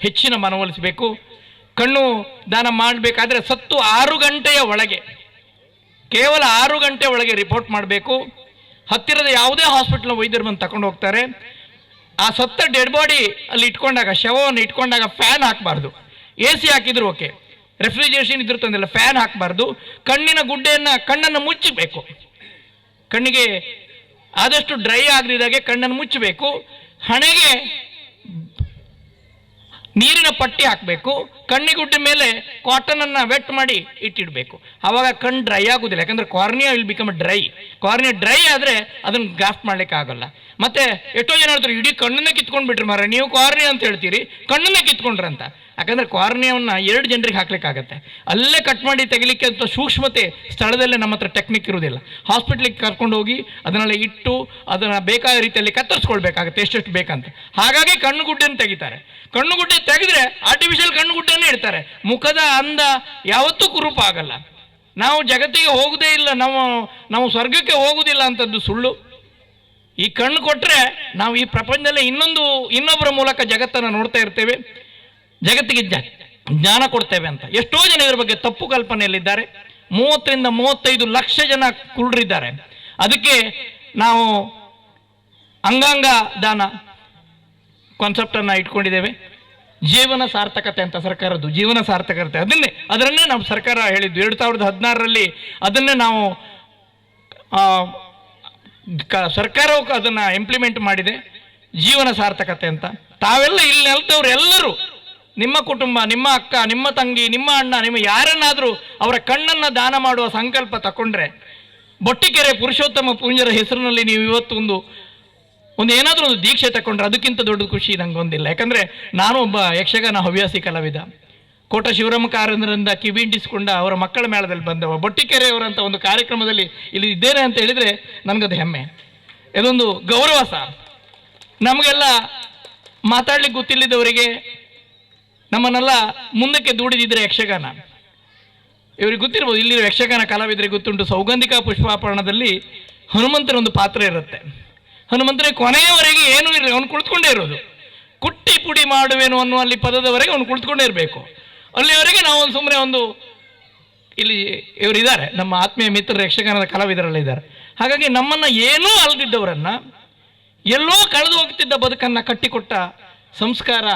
ಹೆಚ್ಚಿನ ಮನವೊಲಿಸಬೇಕು. ಕಣ್ಣು ದಾನ ಮಾಡಬೇಕಾದ್ರೆ ಸತ್ತು 6 ಗಂಟೆಯ ಒಳಗೆ, ಕೇವಲ 6 ಗಂಟೆ ಒಳಗೆ ರಿಪೋರ್ಟ್ ಮಾಡಬೇಕು. ಹತ್ತಿರದ ಯಾವುದೇ ಹಾಸ್ಪಿಟಲ್ ವೈದ್ಯರು ಬಂದು ತಗೊಂಡು ಹೋಗ್ತಾರೆ. ಆ ಸತ್ತ ಡೆಡ್ ಬಾಡಿ ಅಲ್ಲಿ ಇಟ್ಕೊಂಡಾಗ, ಶವವನ್ನು ಇಟ್ಕೊಂಡಾಗ ಫ್ಯಾನ್ ಹಾಕಬಾರ್ದು. AC ಹಾಕಿದ್ರು ಓಕೆ, ರೆಫ್ರಿಜರೇಷನ್ ಇದ್ರು ತಂದಿಲ್ಲ, ಫ್ಯಾನ್ ಹಾಕಬಾರ್ದು. ಕಣ್ಣನ್ನು ಮುಚ್ಚಬೇಕು. ಕಣ್ಣಿಗೆ ಆದಷ್ಟು ಡ್ರೈ ಆಗದಿದ್ದಾಗೆ ಕಣ್ಣನ್ನು ಮುಚ್ಚಬೇಕು. ಹಣೆಗೆ ನೀರಿನ ಪಟ್ಟಿ ಹಾಕಬೇಕು. ಕಣ್ಣಿಗುಡ್ಡೆ ಮೇಲೆ ಕಾಟನನ್ನು ವೆಟ್ ಮಾಡಿ ಇಟ್ಟಿಡಬೇಕು. ಆವಾಗ ಕಣ್ಣು ಡ್ರೈ ಆಗೋದಿಲ್ಲ. ಯಾಕಂದರೆ cornea will become dry. Cornea dry ಆದರೆ ಅದನ್ನು ಗ್ರಾಫ್ಟ್ ಮಾಡಲಿಕ್ಕೆ ಆಗಲ್ಲ. ಮತ್ತು ಎಷ್ಟೋ ಜನ ಹೇಳ್ತಾರೆ, ಇಡೀ ಕಣ್ಣನ್ನೇ ಕಿತ್ಕೊಂಡ್ಬಿಟ್ರಿ ಮಾರ, ನೀವು ಕಾರ್ನಿಯಾ ಅಂತ ಹೇಳ್ತೀರಿ, ಕಣ್ಣನ್ನೇ ಕಿತ್ಕೊಂಡ್ರಂತ. ಯಾಕಂದರೆ ಕಾರ್ನಿಯಾವನ್ನು 2 ಜನರಿಗೆ ಹಾಕ್ಲಿಕ್ಕಾಗತ್ತೆ. ಅಲ್ಲೇ ಕಟ್ ಮಾಡಿ ತೆಗಿಲಿಕ್ಕೆ ಅಂತ ಸೂಕ್ಷ್ಮತೆ ಸ್ಥಳದಲ್ಲೇ ನಮ್ಮ ಹತ್ರ ಟೆಕ್ನಿಕ್ ಇರೋದಿಲ್ಲ. ಹಾಸ್ಪಿಟ್ಲಿಗೆ ಕರ್ಕೊಂಡು ಹೋಗಿ ಅದನ್ನೆಲ್ಲ ಇಟ್ಟು ಅದನ್ನು ಬೇಕಾದ ರೀತಿಯಲ್ಲಿ ಕತ್ತರಿಸ್ಕೊಳ್ಬೇಕಾಗತ್ತೆ ಎಷ್ಟೆಷ್ಟು ಬೇಕಂತ. ಹಾಗಾಗಿ ಕಣ್ಣುಗುಡ್ಡೆಯನ್ನು ತೆಗಿತಾರೆ. ಕಣ್ಣುಗುಡ್ಡೆ ತೆಗೆದ್ರೆ ಆರ್ಟಿಫಿಷಿಯಲ್ ಕಣ್ಣುಗುಡ್ಡೆನೇ ಇಡ್ತಾರೆ. ಮುಖದ ಅಂದ ಯಾವತ್ತೂ ಕುರುಪ ಆಗಲ್ಲ. ನಾವು ಜಗತ್ತಿಗೆ ಹೋಗುವುದೇ ಇಲ್ಲ, ನಾವು ಸ್ವರ್ಗಕ್ಕೆ ಹೋಗುವುದಿಲ್ಲ ಅಂತದ್ದು ಸುಳ್ಳು. ಈ ಕಣ್ಣು ಕೊಟ್ಟರೆ ನಾವು ಈ ಪ್ರಪಂಚದಲ್ಲೇ ಇನ್ನೊಬ್ಬರ ಮೂಲಕ ಜಗತ್ತನ್ನು ನೋಡ್ತಾ ಇರ್ತೇವೆ, ಜಗತ್ತಿಗೆ ಜ್ಞಾನ ಕೊಡ್ತೇವೆ ಅಂತ. ಎಷ್ಟೋ ಜನ ಇದರ ಬಗ್ಗೆ ತಪ್ಪು ಕಲ್ಪನೆಯಲ್ಲಿದ್ದಾರೆ. 30 ರಿಂದ 35 ಲಕ್ಷ ಜನ ಕುರುಡರಿದ್ದಾರೆ. ಅದಕ್ಕೆ ನಾವು ಅಂಗಾಂಗ ದಾನ ಕಾನ್ಸೆಪ್ಟನ್ನು ಇಟ್ಕೊಂಡಿದ್ದೇವೆ. ಜೀವನ ಸಾರ್ಥಕತೆ ಅಂತ ಸರ್ಕಾರದ್ದು, ಜೀವನ ಸಾರ್ಥಕತೆ ಅದನ್ನೇ ನಾವು ಸರ್ಕಾರ ಹೇಳಿದ್ದು 2016ರಲ್ಲಿ. ಅದನ್ನೇ ನಾವು ಸರ್ಕಾರವು ಅದನ್ನು ಇಂಪ್ಲಿಮೆಂಟ್ ಮಾಡಿದೆ, ಜೀವನ ಸಾರ್ಥಕತೆ ಅಂತ. ತಾವೆಲ್ಲ ಇಲ್ಲಿ ನೆಲ್ತವ್ರು ಎಲ್ಲರೂ, ನಿಮ್ಮ ಕುಟುಂಬ, ನಿಮ್ಮ ಅಕ್ಕ, ನಿಮ್ಮ ತಂಗಿ, ನಿಮ್ಮ ಅಣ್ಣ, ನಿಮ್ಮ ಯಾರನ್ನಾದರೂ ಅವರ ಕಣ್ಣನ್ನು ದಾನ ಮಾಡುವ ಸಂಕಲ್ಪ ತಗೊಂಡ್ರೆ, ಬೊಟ್ಟಿಕೆರೆ ಪುರುಷೋತ್ತಮ ಪೂಂಜರ ಹೆಸರಿನಲ್ಲಿ ನೀವು ಇವತ್ತು ಒಂದು ಏನಾದರೂ ಒಂದು ದೀಕ್ಷೆ ತಗೊಂಡ್ರೆ ಅದಕ್ಕಿಂತ ದೊಡ್ಡ ಖುಷಿ ನಂಗೊಂದಿಲ್ಲ. ಯಾಕಂದರೆ ನಾನು ಒಬ್ಬ ಯಕ್ಷಗಾನ ಹವ್ಯಾಸಿ ಕಲಾವಿದ. ಕೋಟ ಶಿವರಾಮ ಕಾರಂದರಿಂದ ಕಿವಿಂಡಿಸ್ಕೊಂಡ ಅವರ ಮಕ್ಕಳ ಮೇಳದಲ್ಲಿ ಬಂದವ, ಬೊಟ್ಟಿಕೆರೆಯವರಂಥ ಒಂದು ಕಾರ್ಯಕ್ರಮದಲ್ಲಿ ಇಲ್ಲಿ ಇದ್ದೇನೆ ಅಂತ ಹೇಳಿದರೆ ನನಗದು ಹೆಮ್ಮೆ, ಇದೊಂದು ಗೌರವ ಸಹ. ನಮಗೆಲ್ಲ ಮಾತಾಡ್ಲಿಕ್ಕೆ ಗೊತ್ತಿಲ್ಲದವರಿಗೆ ನಮ್ಮನ್ನೆಲ್ಲ ಮುಂದಕ್ಕೆ ದೂಡಿದಿದ್ರೆ ಯಕ್ಷಗಾನ. ಇವ್ರಿಗೆ ಗೊತ್ತಿರ್ಬೋದು, ಇಲ್ಲಿರೋ ಯಕ್ಷಗಾನ ಕಲಾವಿದರಿಗೆ ಗೊತ್ತುಂಟು, ಸೌಗಂಧಿಕ ಪುಷ್ಪಾಪರಣದಲ್ಲಿ ಹನುಮಂತನ ಒಂದು ಪಾತ್ರ ಇರುತ್ತೆ. ಹನುಮಂತನಿಗೆ ಕೊನೆಯವರೆಗೆ ಏನೂ ಇರಲಿ, ಅವನು ಕುಳಿತುಕೊಂಡೇ ಇರೋದು. ಕುಟ್ಟಿ ಪುಡಿ ಮಾಡುವೆನು ಅನ್ನೋ ಅಲ್ಲಿ ಪದದವರೆಗೆ ಅವನು ಕುಳಿತುಕೊಂಡೇ ಇರಬೇಕು. ಅಲ್ಲಿವರೆಗೆ ನಾವು ಸುಮ್ಮನೆ ಇಲ್ಲಿ ಇವರಿದ್ದಾರೆ, ನಮ್ಮ ಆತ್ಮೀಯ ಮಿತ್ರರು ಯಕ್ಷಗಾನದ ಕಲಾವಿದರೆಲ್ಲ ಇದ್ದಾರೆ. ಹಾಗಾಗಿ ನಮ್ಮನ್ನು ಏನೂ ಅಲ್ದಿದ್ದವರನ್ನು, ಎಲ್ಲೋ ಕಳೆದು ಹೋಗ್ತಿದ್ದ ಬದುಕನ್ನು ಕಟ್ಟಿಕೊಟ್ಟ ಸಂಸ್ಕಾರ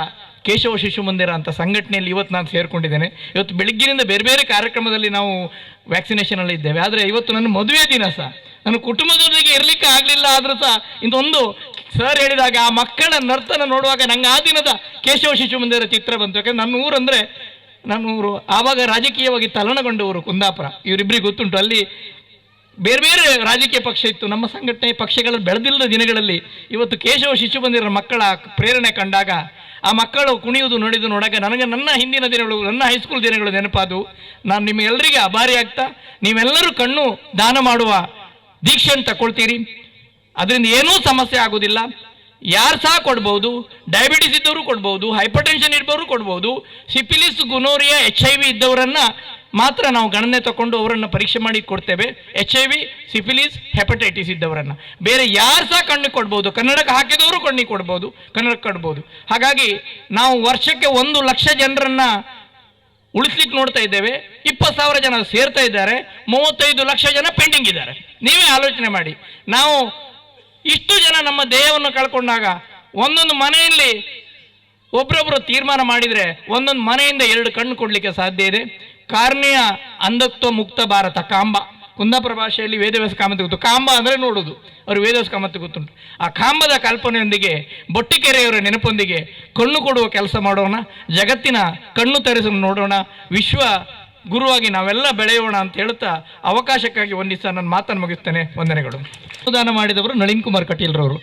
ಕೇಶವ ಶಿಶು ಮಂದಿರ ಅಂತ ಸಂಘಟನೆಯಲ್ಲಿ ಇವತ್ತು ನಾನು ಸೇರಿಕೊಂಡಿದ್ದೇನೆ. ಇವತ್ತು ಬೆಳಿಗ್ಗಿನಿಂದ ಬೇರೆ ಬೇರೆ ಕಾರ್ಯಕ್ರಮದಲ್ಲಿ ನಾವು ವ್ಯಾಕ್ಸಿನೇಷನಲ್ಲಿ ಇದ್ದೇವೆ. ಆದರೆ ಇವತ್ತು ನನ್ನ ಮದುವೆ ದಿನ ಸಹ, ನನ್ನ ಕುಟುಂಬದೊಂದಿಗೆ ಇರಲಿಕ್ಕೆ ಆಗಲಿಲ್ಲ. ಆದರೂ ಸಹ ಇಂದೊಂದು ಸರ್ ಹೇಳಿದಾಗ ಆ ಮಕ್ಕಳ ನರ್ತನ ನೋಡುವಾಗ ನಂಗೆ ಆ ದಿನದ ಕೇಶವ ಶಿಶು ಮಂದಿರ ಚಿತ್ರ ಬಂತು. ಯಾಕಂದ್ರೆ ನನ್ನ ಊರು ಆವಾಗ ರಾಜಕೀಯವಾಗಿ ತಲ್ಲಣಗೊಂಡ ಊರು ಕುಂದಾಪುರ. ಇವರಿಬ್ಬರಿಗೆ ಗೊತ್ತುಂಟು, ಅಲ್ಲಿ ಬೇರೆ ಬೇರೆ ರಾಜಕೀಯ ಪಕ್ಷ ಇತ್ತು. ನಮ್ಮ ಸಂಘಟನೆ ಪಕ್ಷಗಳು ಬೆಳೆದಿಲ್ಲದ ದಿನಗಳಲ್ಲಿ ಇವತ್ತು ಕೇಶವ ಶಿಶು ಮಂದಿರ ಮಕ್ಕಳ ಪ್ರೇರಣೆ ಕಂಡಾಗ, ಆ ಮಕ್ಕಳು ಕುಣಿಯುವುದು ನೋಡಾಗ ನನಗೆ ನನ್ನ ಹಿಂದಿನ ದಿನಗಳು, ನನ್ನ ಹೈಸ್ಕೂಲ್ ದಿನಗಳು ನೆನಪಾದವು. ನಾನು ನಿಮ್ಮೆಲ್ಲರಿಗೆ ಆಭಾರಿ ಆಗ್ತಾ, ನೀವೆಲ್ಲರೂ ಕಣ್ಣು ದಾನ ಮಾಡುವ ದೀಕ್ಷೆಯನ್ನು ತಗೊಳ್ತೀರಿ. ಅದರಿಂದ ಏನೂ ಸಮಸ್ಯೆ ಆಗೋದಿಲ್ಲ. ಯಾರು ಸಹ ಕೊಡ್ಬೋದು, ಡಯಾಬಿಟಿಸ್ ಇದ್ದವರು ಕೊಡ್ಬೋದು, ಹೈಪರ್ ಟೆನ್ಷನ್ ಇದ್ದವರು ಕೊಡ್ಬೋದು, ಸಿಫಿಲಿಸ್, ಗುನೋರಿಯಾ, HIV ಇದ್ದವರನ್ನು ಮಾತ್ರ ನಾವು ಗಣನೆ ತಗೊಂಡು ಅವರನ್ನು ಪರೀಕ್ಷೆ ಮಾಡಿ ಕೊಡ್ತೇವೆ. HIV, ಸಿಫಿಲಿಸ್, ಹೆಪಟೈಟಿಸ್ ಇದ್ದವರನ್ನು. ಬೇರೆ ಯಾರು ಸಹ ಕಣ್ಣಿಗೆ ಕೊಡ್ಬೋದು, ಕನ್ನಡಕ್ಕೆ ಹಾಕಿದವರು ಕಣ್ಣಿಗೆ ಕೊಡ್ಬೋದು, ಕನ್ನಡಕ್ಕೆ ಕೊಡ್ಬೋದು. ಹಾಗಾಗಿ ನಾವು ವರ್ಷಕ್ಕೆ 1 ಲಕ್ಷ ಜನರನ್ನು ಉಳಿಸ್ಲಿಕ್ಕೆ ನೋಡ್ತಾ ಇದ್ದೇವೆ. 20,000 ಜನ ಸೇರ್ತಾ ಇದ್ದಾರೆ, 35 ಲಕ್ಷ ಜನ ಪೆಂಡಿಂಗ್ ಇದ್ದಾರೆ. ನೀವೇ ಆಲೋಚನೆ ಮಾಡಿ, ನಾವು ಇಷ್ಟು ಜನ ನಮ್ಮ ದೇಹವನ್ನು ಕಳ್ಕೊಂಡಾಗ ಒಂದೊಂದು ಮನೆಯಲ್ಲಿ ಒಬ್ಬರೊಬ್ಬರು ತೀರ್ಮಾನ ಮಾಡಿದರೆ ಒಂದೊಂದು ಮನೆಯಿಂದ 2 ಕಣ್ಣು ಕೊಡಲಿಕ್ಕೆ ಸಾಧ್ಯ ಇದೆ. ಕಾರ್ನಿಯ ಅಂಧತ್ವ ಮುಕ್ತ ಭಾರತ, ಕಾಂಬ, ಕುಂದಾಪುರ ಭಾಷೆಯಲ್ಲಿ ವೇದವ್ಯಾಸ ಕಾಮತ್ ಗೊತ್ತು. ಕಾಂಬ ಅಂದರೆ ನೋಡೋದು, ಅವರು ವೇದವ್ಯಾಸ ಕಾಮತ್ ಗೊತ್ತುಂಟು. ಆ ಕಾಂಬದ ಕಲ್ಪನೆಯೊಂದಿಗೆ, ಬೊಟ್ಟಿಕೆರೆಯವರ ನೆನಪೊಂದಿಗೆ ಕಣ್ಣು ಕೊಡುವ ಕೆಲಸ ಮಾಡೋಣ, ಜಗತ್ತಿನ ಕಣ್ಣು ತೆರೆಸು ನೋಡೋಣ, ವಿಶ್ವ ಗುರುವಾಗಿ ನಾವೆಲ್ಲ ಬೆಳೆಯೋಣ ಅಂತ ಹೇಳ್ತಾ ಅವಕಾಶಕ್ಕಾಗಿ ವಂದಿಸ್ತಾ ನನ್ನ ಮಾತನ್ನು ಮುಗಿಸ್ತೇನೆ. ವಂದನೆಗಳು. ಅನುದಾನ ಮಾಡಿದವರು ನಳಿನ್ ಕುಮಾರ್ ಕಟೀಲ್ರವರು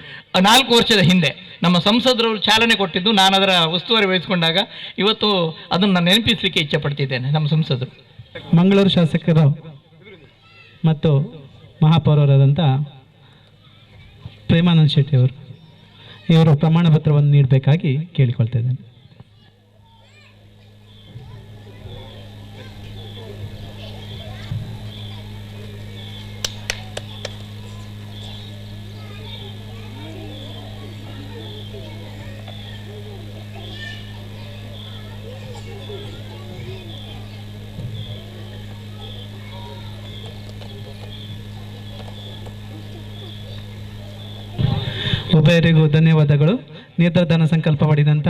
4 ವರ್ಷದ ಹಿಂದೆ ನಮ್ಮ ಸಂಸದರವರು ಚಾಲನೆ ಕೊಟ್ಟಿದ್ದು, ನಾನು ಅದರ ಉಸ್ತುವಾರಿ ವಹಿಸಿಕೊಂಡಾಗ ಇವತ್ತು ಅದನ್ನು ನಾನು ನೆನಪಿಸಲಿಕ್ಕೆ ಇಚ್ಛೆ ಪಡ್ತಿದ್ದೇನೆ. ನಮ್ಮ ಸಂಸದರು ಮಂಗಳೂರು ಶಾಸಕರು ಮತ್ತು ಮಹಾಪೌರರಾದಂಥ ಪ್ರೇಮಾನಂದ್ ಶೆಟ್ಟಿ ಇವರು ಪ್ರಮಾಣ ಪತ್ರವನ್ನು ನೀಡಬೇಕಾಗಿ ಕೇಳಿಕೊಳ್ತಾ ಇದ್ದೇನೆ. ಉಭಯರಿಗೂ ಧನ್ಯವಾದಗಳು. ನೇತ್ರದಾನ ಸಂಕಲ್ಪ ಮಾಡಿದಂಥ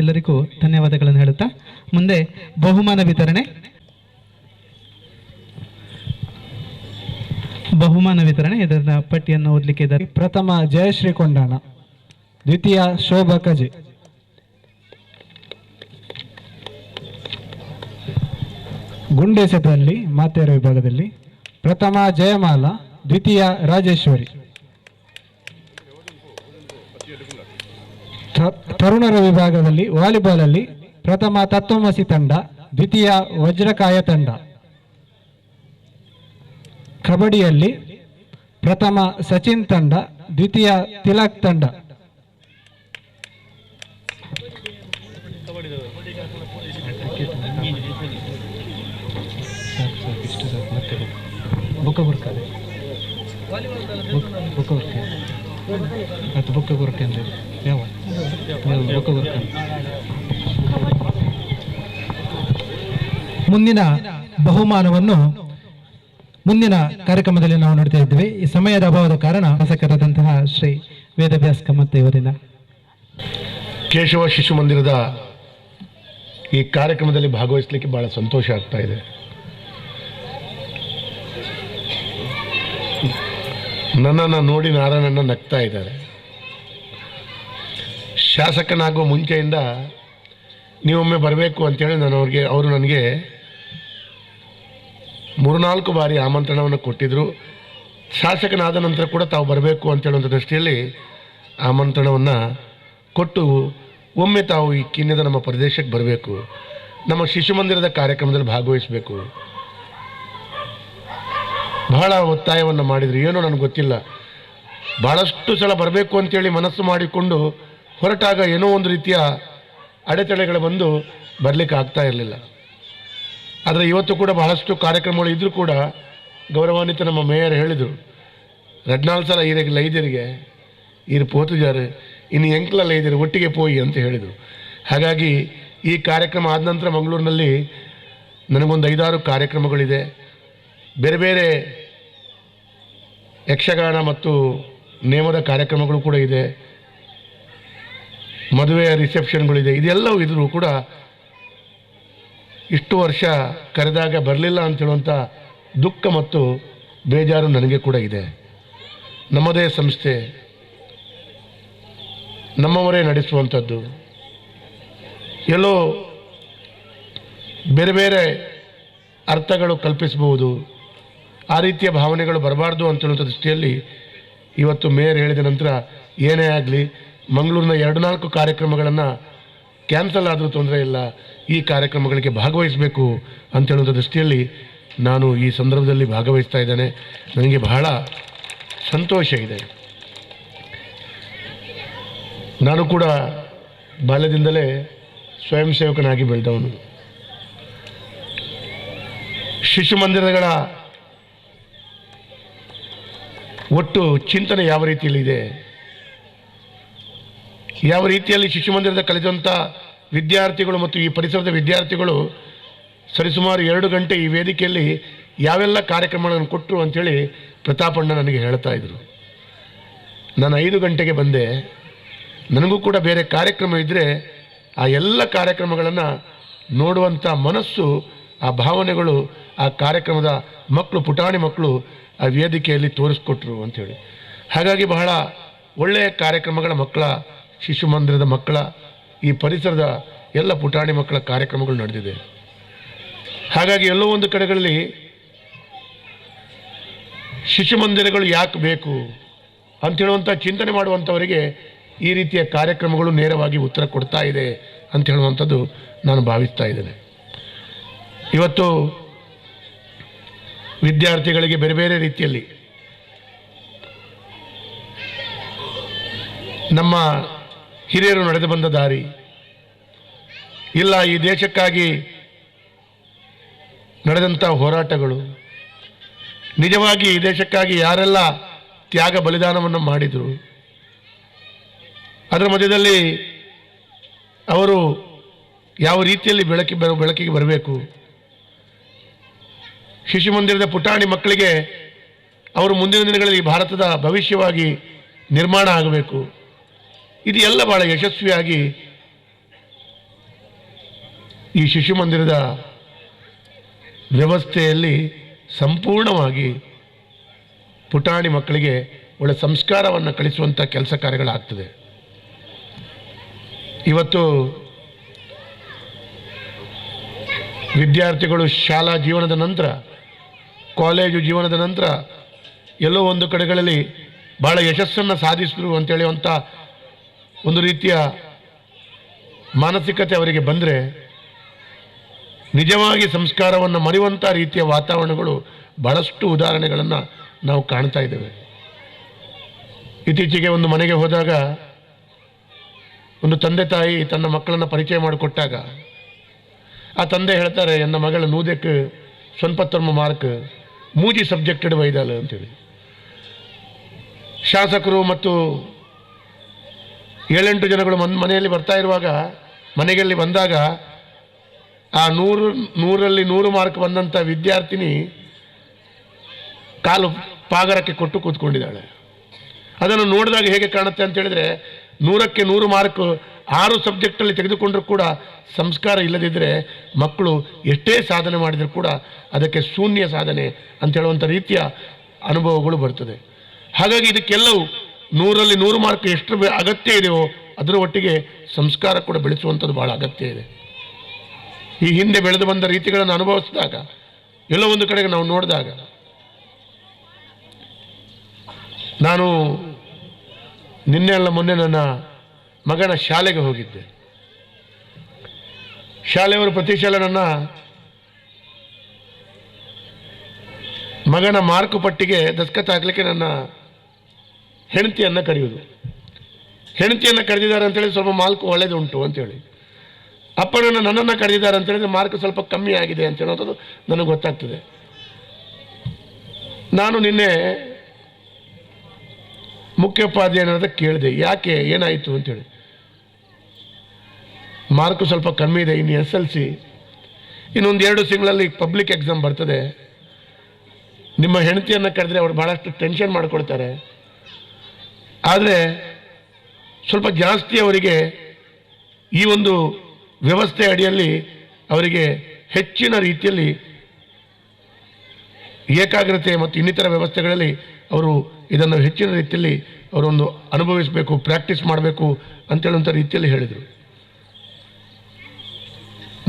ಎಲ್ಲರಿಗೂ ಧನ್ಯವಾದಗಳನ್ನು ಹೇಳುತ್ತಾ ಮುಂದೆ ಬಹುಮಾನ ವಿತರಣೆ ಇದರ ಪಟ್ಟಿಯನ್ನು ಓದಲಿಕ್ಕೆ ಇದ್ದಾರೆ. ಪ್ರಥಮ ಜಯಶ್ರೀ ಕೊಂಡಾಣ, ದ್ವಿತೀಯ ಶೋಭಾ ಕಜೆ, ಗುಂಡೆಸೆತದಲ್ಲಿ ಮಾತೆಯರ ವಿಭಾಗದಲ್ಲಿ ಪ್ರಥಮ ಜಯಮಾಲ, ದ್ವಿತೀಯ ರಾಜೇಶ್ವರಿ. ತರುಣರ ವಿಭಾಗದಲ್ಲಿ ವಾಲಿಬಾಲ್ ಅಲ್ಲಿ ಪ್ರಥಮ ತತ್ವಮಸಿ ತಂಡ, ದ್ವಿತೀಯ ವಜ್ರಕಾಯ ತಂಡ. ಕಬಡ್ಡಿಯಲ್ಲಿ ಪ್ರಥಮ ಸಚಿನ್ ತಂಡ, ದ್ವಿತೀಯ ತಿಲಕ್ ತಂಡ. ಮುಂದಿನ ಬಹುಮಾನವನ್ನು ಮುಂದಿನ ಕಾರ್ಯಕ್ರಮದಲ್ಲಿ ನಾವು ನೋಡ್ತಾ ಇದ್ದೇವೆ. ಈ ಸಮಯದ ಅಭಾವದ ಕಾರಣ ಶಾಸಕರಾದಂತಹ ಶ್ರೀ ವೇದವ್ಯಾಸ್ ಕಾಮತ್ ಇವರಿಂದ ಕೇಶವ ಶಿಶು ಮಂದಿರದ ಈ ಕಾರ್ಯಕ್ರಮದಲ್ಲಿ ಭಾಗವಹಿಸಲಿಕ್ಕೆ ಬಹಳ ಸಂತೋಷ ಆಗ್ತಾ ಇದೆ. ನನ್ನನ್ನು ನೋಡಿ ನಾರಾಯಣನ ನಗ್ತಾ ಇದ್ದಾರೆ. ಶಾಸಕನಾಗುವ ಮುಂಚೆಯಿಂದ ನೀವೊಮ್ಮೆ ಬರಬೇಕು ಅಂತೇಳಿ ಅವರು ನನಗೆ 3-4 ಬಾರಿ ಆಮಂತ್ರಣವನ್ನು ಕೊಟ್ಟಿದ್ದರು. ಶಾಸಕನಾದ ನಂತರ ಕೂಡ ತಾವು ಬರಬೇಕು ಅಂತೇಳುವಂಥ ದೃಷ್ಟಿಯಲ್ಲಿ ಆಮಂತ್ರಣವನ್ನು ಕೊಟ್ಟು ಒಮ್ಮೆ ತಾವು ಈ ಕಿನ್ಯದ ನಮ್ಮ ಪ್ರದೇಶಕ್ಕೆ ಬರಬೇಕು, ನಮ್ಮ ಶಿಶು ಮಂದಿರದ ಕಾರ್ಯಕ್ರಮದಲ್ಲಿ ಭಾಗವಹಿಸಬೇಕು ಬಹಳ ಒತ್ತಾಯವನ್ನು ಮಾಡಿದರು. ಏನೋ ನನಗೆ ಗೊತ್ತಿಲ್ಲ, ಭಾಳಷ್ಟು ಸಲ ಬರಬೇಕು ಅಂತೇಳಿ ಮನಸ್ಸು ಮಾಡಿಕೊಂಡು ಹೊರಟಾಗ ಏನೋ ಒಂದು ರೀತಿಯ ಅಡೆತಡೆಗಳು ಬಂದು ಬರಲಿಕ್ಕೆ ಆಗ್ತಾ ಇರಲಿಲ್ಲ. ಆದರೆ ಇವತ್ತು ಕೂಡ ಬಹಳಷ್ಟು ಕಾರ್ಯಕ್ರಮಗಳು ಇದ್ದರೂ ಕೂಡ ಗೌರವಾನ್ವಿತ ನಮ್ಮ ಮೇಯರ್ ಹೇಳಿದರು, 2-4 ಸಲ ಲೈದರಿಗೆ ಈರು ಪೋತುಜಾರು ಇನ್ನು ಎಂಕ್ಲ ಲೈದರು ಒಟ್ಟಿಗೆ ಪೋಯಿ ಅಂತ ಹೇಳಿದರು. ಹಾಗಾಗಿ ಈ ಕಾರ್ಯಕ್ರಮ ಆದ ನಂತರ ಮಂಗಳೂರಿನಲ್ಲಿ ನನಗೊಂದು 5-6 ಕಾರ್ಯಕ್ರಮಗಳಿದೆ. ಬೇರೆ ಬೇರೆ ಯಕ್ಷಗಾನ ಮತ್ತು ನೇಮದ ಕಾರ್ಯಕ್ರಮಗಳು ಕೂಡ ಇದೆ, ಮದುವೆಯ ರಿಸೆಪ್ಷನ್ಗಳಿದೆ. ಇದೆಲ್ಲವೂ ಇದ್ರೂ ಕೂಡ ಇಷ್ಟು ವರ್ಷ ಕರೆದಾಗ ಬರಲಿಲ್ಲ ಅಂತೇಳುವಂಥ ದುಃಖ ಮತ್ತು ಬೇಜಾರು ನನಗೆ ಕೂಡ ಇದೆ. ನಮ್ಮದೇ ಸಂಸ್ಥೆ, ನಮ್ಮವರೇ ನಡೆಸುವಂಥದ್ದು, ಎಲ್ಲೋ ಬೇರೆ ಬೇರೆ ಅರ್ಥಗಳು ಕಲ್ಪಿಸಬಹುದು, ಆ ರೀತಿಯ ಭಾವನೆಗಳು ಬರಬಾರ್ದು ಅಂತೇಳುವಂಥ ದೃಷ್ಟಿಯಲ್ಲಿ ಇವತ್ತು ಮೇಯರ್ ಹೇಳಿದ ನಂತರ ಏನೇ ಆಗಲಿ ಮಂಗಳೂರಿನ 2-4 ಕಾರ್ಯಕ್ರಮಗಳನ್ನು ಕ್ಯಾನ್ಸಲ್ ಆದರೂ ತೊಂದರೆ ಇಲ್ಲ, ಈ ಕಾರ್ಯಕ್ರಮಗಳಿಗೆ ಭಾಗವಹಿಸಬೇಕು ಅಂತೇಳುವಂಥ ದೃಷ್ಟಿಯಲ್ಲಿ ನಾನು ಈ ಸಂದರ್ಭದಲ್ಲಿ ಭಾಗವಹಿಸ್ತಾ ಇದ್ದೇನೆ. ನನಗೆ ಬಹಳ ಸಂತೋಷ ಇದೆ. ನಾನು ಕೂಡ ಬಾಲ್ಯದಿಂದಲೇ ಸ್ವಯಂ ಸೇವಕನಾಗಿ ಬೆಳೆದವನು. ಶಿಶು ಮಂದಿರಗಳ ಒಟ್ಟು ಚಿಂತನೆ ಯಾವ ರೀತಿಯಲ್ಲಿದೆ, ಯಾವ ರೀತಿಯಲ್ಲಿ ಶಿಶು ಮಂದಿರದ ಕಲಿತಂಥ ವಿದ್ಯಾರ್ಥಿಗಳು ಮತ್ತು ಈ ಪರಿಸರದ ವಿದ್ಯಾರ್ಥಿಗಳು ಸರಿಸುಮಾರು 2 ಗಂಟೆ ಈ ವೇದಿಕೆಯಲ್ಲಿ ಯಾವೆಲ್ಲ ಕಾರ್ಯಕ್ರಮಗಳನ್ನು ಕೊಟ್ಟರು ಅಂಥೇಳಿ ಪ್ರತಾಪಣ್ಣ ನನಗೆ ಹೇಳ್ತಾ ಇದ್ದರು. ನಾನು 5 ಗಂಟೆಗೆ ಬಂದೆ. ನನಗೂ ಕೂಡ ಬೇರೆ ಕಾರ್ಯಕ್ರಮ ಇದ್ದರೆ ಆ ಎಲ್ಲ ಕಾರ್ಯಕ್ರಮಗಳನ್ನು ನೋಡುವಂಥ ಮನಸ್ಸು, ಆ ಭಾವನೆಗಳು ಆ ಕಾರ್ಯಕ್ರಮದ ಮಕ್ಕಳು, ಪುಟಾಣಿ ಮಕ್ಕಳು ಆ ವೇದಿಕೆಯಲ್ಲಿ ತೋರಿಸ್ಕೊಟ್ರು ಅಂಥೇಳಿ. ಹಾಗಾಗಿ ಬಹಳ ಒಳ್ಳೆಯ ಕಾರ್ಯಕ್ರಮಗಳ ಮಕ್ಕಳ, ಶಿಶು ಮಂದಿರದ ಮಕ್ಕಳ, ಈ ಪರಿಸರದ ಎಲ್ಲ ಪುಟಾಣಿ ಮಕ್ಕಳ ಕಾರ್ಯಕ್ರಮಗಳು ನಡೆದಿದೆ. ಹಾಗಾಗಿ ಎಲ್ಲೋ ಒಂದು ಕಡೆಗಳಲ್ಲಿ ಶಿಶು ಮಂದಿರಗಳು ಯಾಕೆ ಬೇಕು ಅಂಥೇಳುವಂಥ ಚಿಂತನೆ ಮಾಡುವಂಥವರಿಗೆ ಈ ರೀತಿಯ ಕಾರ್ಯಕ್ರಮಗಳು ನೇರವಾಗಿ ಉತ್ತರ ಕೊಡ್ತಾ ಇದೆ ಅಂತ ಹೇಳುವಂಥದ್ದು ನಾನು ಭಾವಿಸ್ತಾ ಇದ್ದೇನೆ. ಇವತ್ತು ವಿದ್ಯಾರ್ಥಿಗಳಿಗೆ ಬೇರೆ ಬೇರೆ ರೀತಿಯಲ್ಲಿ ನಮ್ಮ ಹಿರಿಯರು ನಡೆದು ಬಂದ ದಾರಿ ಇಲ್ಲ, ಈ ದೇಶಕ್ಕಾಗಿ ನಡೆದಂಥ ಹೋರಾಟಗಳು, ನಿಜವಾಗಿ ಈ ದೇಶಕ್ಕಾಗಿ ಯಾರೆಲ್ಲ ತ್ಯಾಗ ಬಲಿದಾನವನ್ನು ಮಾಡಿದರು, ಅದರ ಮಧ್ಯದಲ್ಲಿ ಅವರು ಯಾವ ರೀತಿಯಲ್ಲಿ ಬೆಳಕಿಗೆ ಬರಬೇಕು, ಶಿಶು ಮಂದಿರದ ಪುಟಾಣಿ ಮಕ್ಕಳಿಗೆ ಅವರು ಮುಂದಿನ ದಿನಗಳಲ್ಲಿ ಭಾರತದ ಭವಿಷ್ಯವಾಗಿ ನಿರ್ಮಾಣ ಆಗಬೇಕು, ಇದು ಎಲ್ಲ ಭಾಳ ಯಶಸ್ವಿಯಾಗಿ ಈ ಶಿಶು ಮಂದಿರದ ವ್ಯವಸ್ಥೆಯಲ್ಲಿ ಸಂಪೂರ್ಣವಾಗಿ ಪುಟಾಣಿ ಮಕ್ಕಳಿಗೆ ಒಳ್ಳೆ ಸಂಸ್ಕಾರವನ್ನು ಕಲಿಸುವಂಥ ಕೆಲಸ ಕಾರ್ಯಗಳಾಗ್ತದೆ. ಇವತ್ತು ವಿದ್ಯಾರ್ಥಿಗಳು ಶಾಲಾ ಜೀವನದ ನಂತರ, ಕಾಲೇಜು ಜೀವನದ ನಂತರ ಎಲ್ಲೋ ಒಂದು ಕಡೆಗಳಲ್ಲಿ ಭಾಳ ಯಶಸ್ಸನ್ನು ಸಾಧಿಸಿದ್ರು ಅಂತೇಳುವಂಥ ಒಂದು ರೀತಿಯ ಮಾನಸಿಕತೆ ಅವರಿಗೆ ಬಂದರೆ ನಿಜವಾಗಿ ಸಂಸ್ಕಾರವನ್ನು ಮರೆಯುವಂಥ ರೀತಿಯ ವಾತಾವರಣಗಳು ಬಹಳಷ್ಟು ಉದಾಹರಣೆಗಳನ್ನು ನಾವು ಕಾಣ್ತಾ ಇದ್ದೇವೆ. ಇತ್ತೀಚೆಗೆ ಒಂದು ಮನೆಗೆ ಹೋದಾಗ ಒಂದು ತಂದೆ ತಾಯಿ ತನ್ನ ಮಕ್ಕಳನ್ನು ಪರಿಚಯ ಮಾಡಿಕೊಟ್ಟಾಗ ಆ ತಂದೆ ಹೇಳ್ತಾರೆ, ನನ್ನ ಮಗಳ ನೂದಕ್ಕೆ ಸ್ವಲ್ಪತ್ತೊರ್ಮ ಮಾರ್ಕ್ ಮೂಜಿ ಸಬ್ಜೆಕ್ಟೆಡ್ ವೈದಾಲ ಅಂತೇಳಿ. ಶಾಸಕರು ಮತ್ತು 7-8 ಜನಗಳು ಮನೆಯಲ್ಲಿ ಬರ್ತಾ ಇರುವಾಗ, ಮನೆಯಲ್ಲಿ ಬಂದಾಗ ಆ 100ರಲ್ಲಿ 100 ಮಾರ್ಕ್ ಬಂದಂಥ ವಿದ್ಯಾರ್ಥಿನಿ ಕಾಲು ಪಾಗರಕ್ಕೆ ಕೊಟ್ಟು ಕೂತ್ಕೊಂಡಿದ್ದಾಳೆ. ಅದನ್ನು ನೋಡಿದಾಗ ಹೇಗೆ ಕಾಣುತ್ತೆ ಅಂತ ಹೇಳಿದ್ರೆ 100ಕ್ಕೆ 100 ಮಾರ್ಕ್ 6 ಸಬ್ಜೆಕ್ಟಲ್ಲಿ ತೆಗೆದುಕೊಂಡ್ರೂ ಕೂಡ ಸಂಸ್ಕಾರ ಇಲ್ಲದಿದ್ದರೆ ಮಕ್ಕಳು ಎಷ್ಟೇ ಸಾಧನೆ ಮಾಡಿದರೂ ಕೂಡ ಅದಕ್ಕೆ ಶೂನ್ಯ ಸಾಧನೆ ಅಂತ ಹೇಳುವಂಥ ರೀತಿಯ ಅನುಭವಗಳು ಬರ್ತದೆ. ಹಾಗಾಗಿ ಇದಕ್ಕೆಲ್ಲವೂ 100ರಲ್ಲಿ 100 ಮಾರ್ಕ್ ಎಷ್ಟು ಅಗತ್ಯ ಇದೆಯೋ ಅದರ ಒಟ್ಟಿಗೆ ಸಂಸ್ಕಾರ ಕೂಡ ಬೆಳೆಸುವಂಥದ್ದು ಬಹಳ ಅಗತ್ಯ ಇದೆ. ಈ ಹಿಂದೆ ಬೆಳೆದು ಬಂದ ರೀತಿಗಳನ್ನು ಅನುಭವಿಸಿದಾಗ ಎಲ್ಲೋ ಒಂದು ಕಡೆಗೆ ನಾವು ನೋಡಿದಾಗ, ನಾನು ನಿನ್ನೆ ಅಲ್ಲ ಮೊನ್ನೆ ನನ್ನ ಮಗನ ಶಾಲೆಗೆ ಹೋಗಿದ್ದೆ. ಶಾಲೆಯವರು ಪ್ರತಿ ಶಾಲೆ ನನ್ನ ಮಗನ ಮಾರ್ಕ್ ಪಟ್ಟಿಗೆ ದಸ್ಕತ್ ಹಾಕಲಿಕ್ಕೆ ನನ್ನ ಹೆಂಡತಿಯನ್ನು ಕರೆಯುವುದು. ಹೆಂಡತಿಯನ್ನು ಕರೆದಿದ್ದಾರೆ ಅಂತೇಳಿ ಸ್ವಲ್ಪ ಮಾರ್ಕ್ ಒಳ್ಳೆಯದುಂಟು ಅಂತೇಳಿ, ಅಪ್ಪನನ್ನು ನನ್ನನ್ನು ಕರೆದಿದ್ದಾರೆ ಅಂತ ಹೇಳಿದ್ರೆ ಮಾರ್ಕ್ ಸ್ವಲ್ಪ ಕಮ್ಮಿ ಆಗಿದೆ ಅಂತ ಹೇಳೋದು ನನಗೆ ಗೊತ್ತಾಗ್ತದೆ. ನಾನು ನಿನ್ನೆ ಮುಖ್ಯೋಪಾಧ್ಯಾಯನಾದ ಕೇಳಿದೆ, ಯಾಕೆ ಏನಾಯಿತು ಅಂತೇಳಿ. ಮಾರ್ಕು ಸ್ವಲ್ಪ ಕಮ್ಮಿ ಇದೆ, ಇನ್ನು SLC ಇನ್ನೊಂದು 2 ತಿಂಗಳಲ್ಲಿ ಪಬ್ಲಿಕ್ ಎಕ್ಸಾಮ್ ಬರ್ತದೆ, ನಿಮ್ಮ ಹೆಂಡತಿಯನ್ನು ಕರೆದ್ರೆ ಅವ್ರು ಭಾಳಷ್ಟು ಟೆನ್ಷನ್ ಮಾಡಿಕೊಡ್ತಾರೆ, ಆದರೆ ಸ್ವಲ್ಪ ಜಾಸ್ತಿ ಅವರಿಗೆ ಈ ಒಂದು ವ್ಯವಸ್ಥೆ ಅಡಿಯಲ್ಲಿ ಅವರಿಗೆ ಹೆಚ್ಚಿನ ರೀತಿಯಲ್ಲಿ ಏಕಾಗ್ರತೆ ಮತ್ತು ಇನ್ನಿತರ ವ್ಯವಸ್ಥೆಗಳಲ್ಲಿ ಅವರು ಇದನ್ನು ಹೆಚ್ಚಿನ ರೀತಿಯಲ್ಲಿ ಅವರೊಂದು ಅನುಭವಿಸಬೇಕು, ಪ್ರಾಕ್ಟೀಸ್ ಮಾಡಬೇಕು ಅಂತೇಳುವಂಥ ರೀತಿಯಲ್ಲಿ ಹೇಳಿದರು.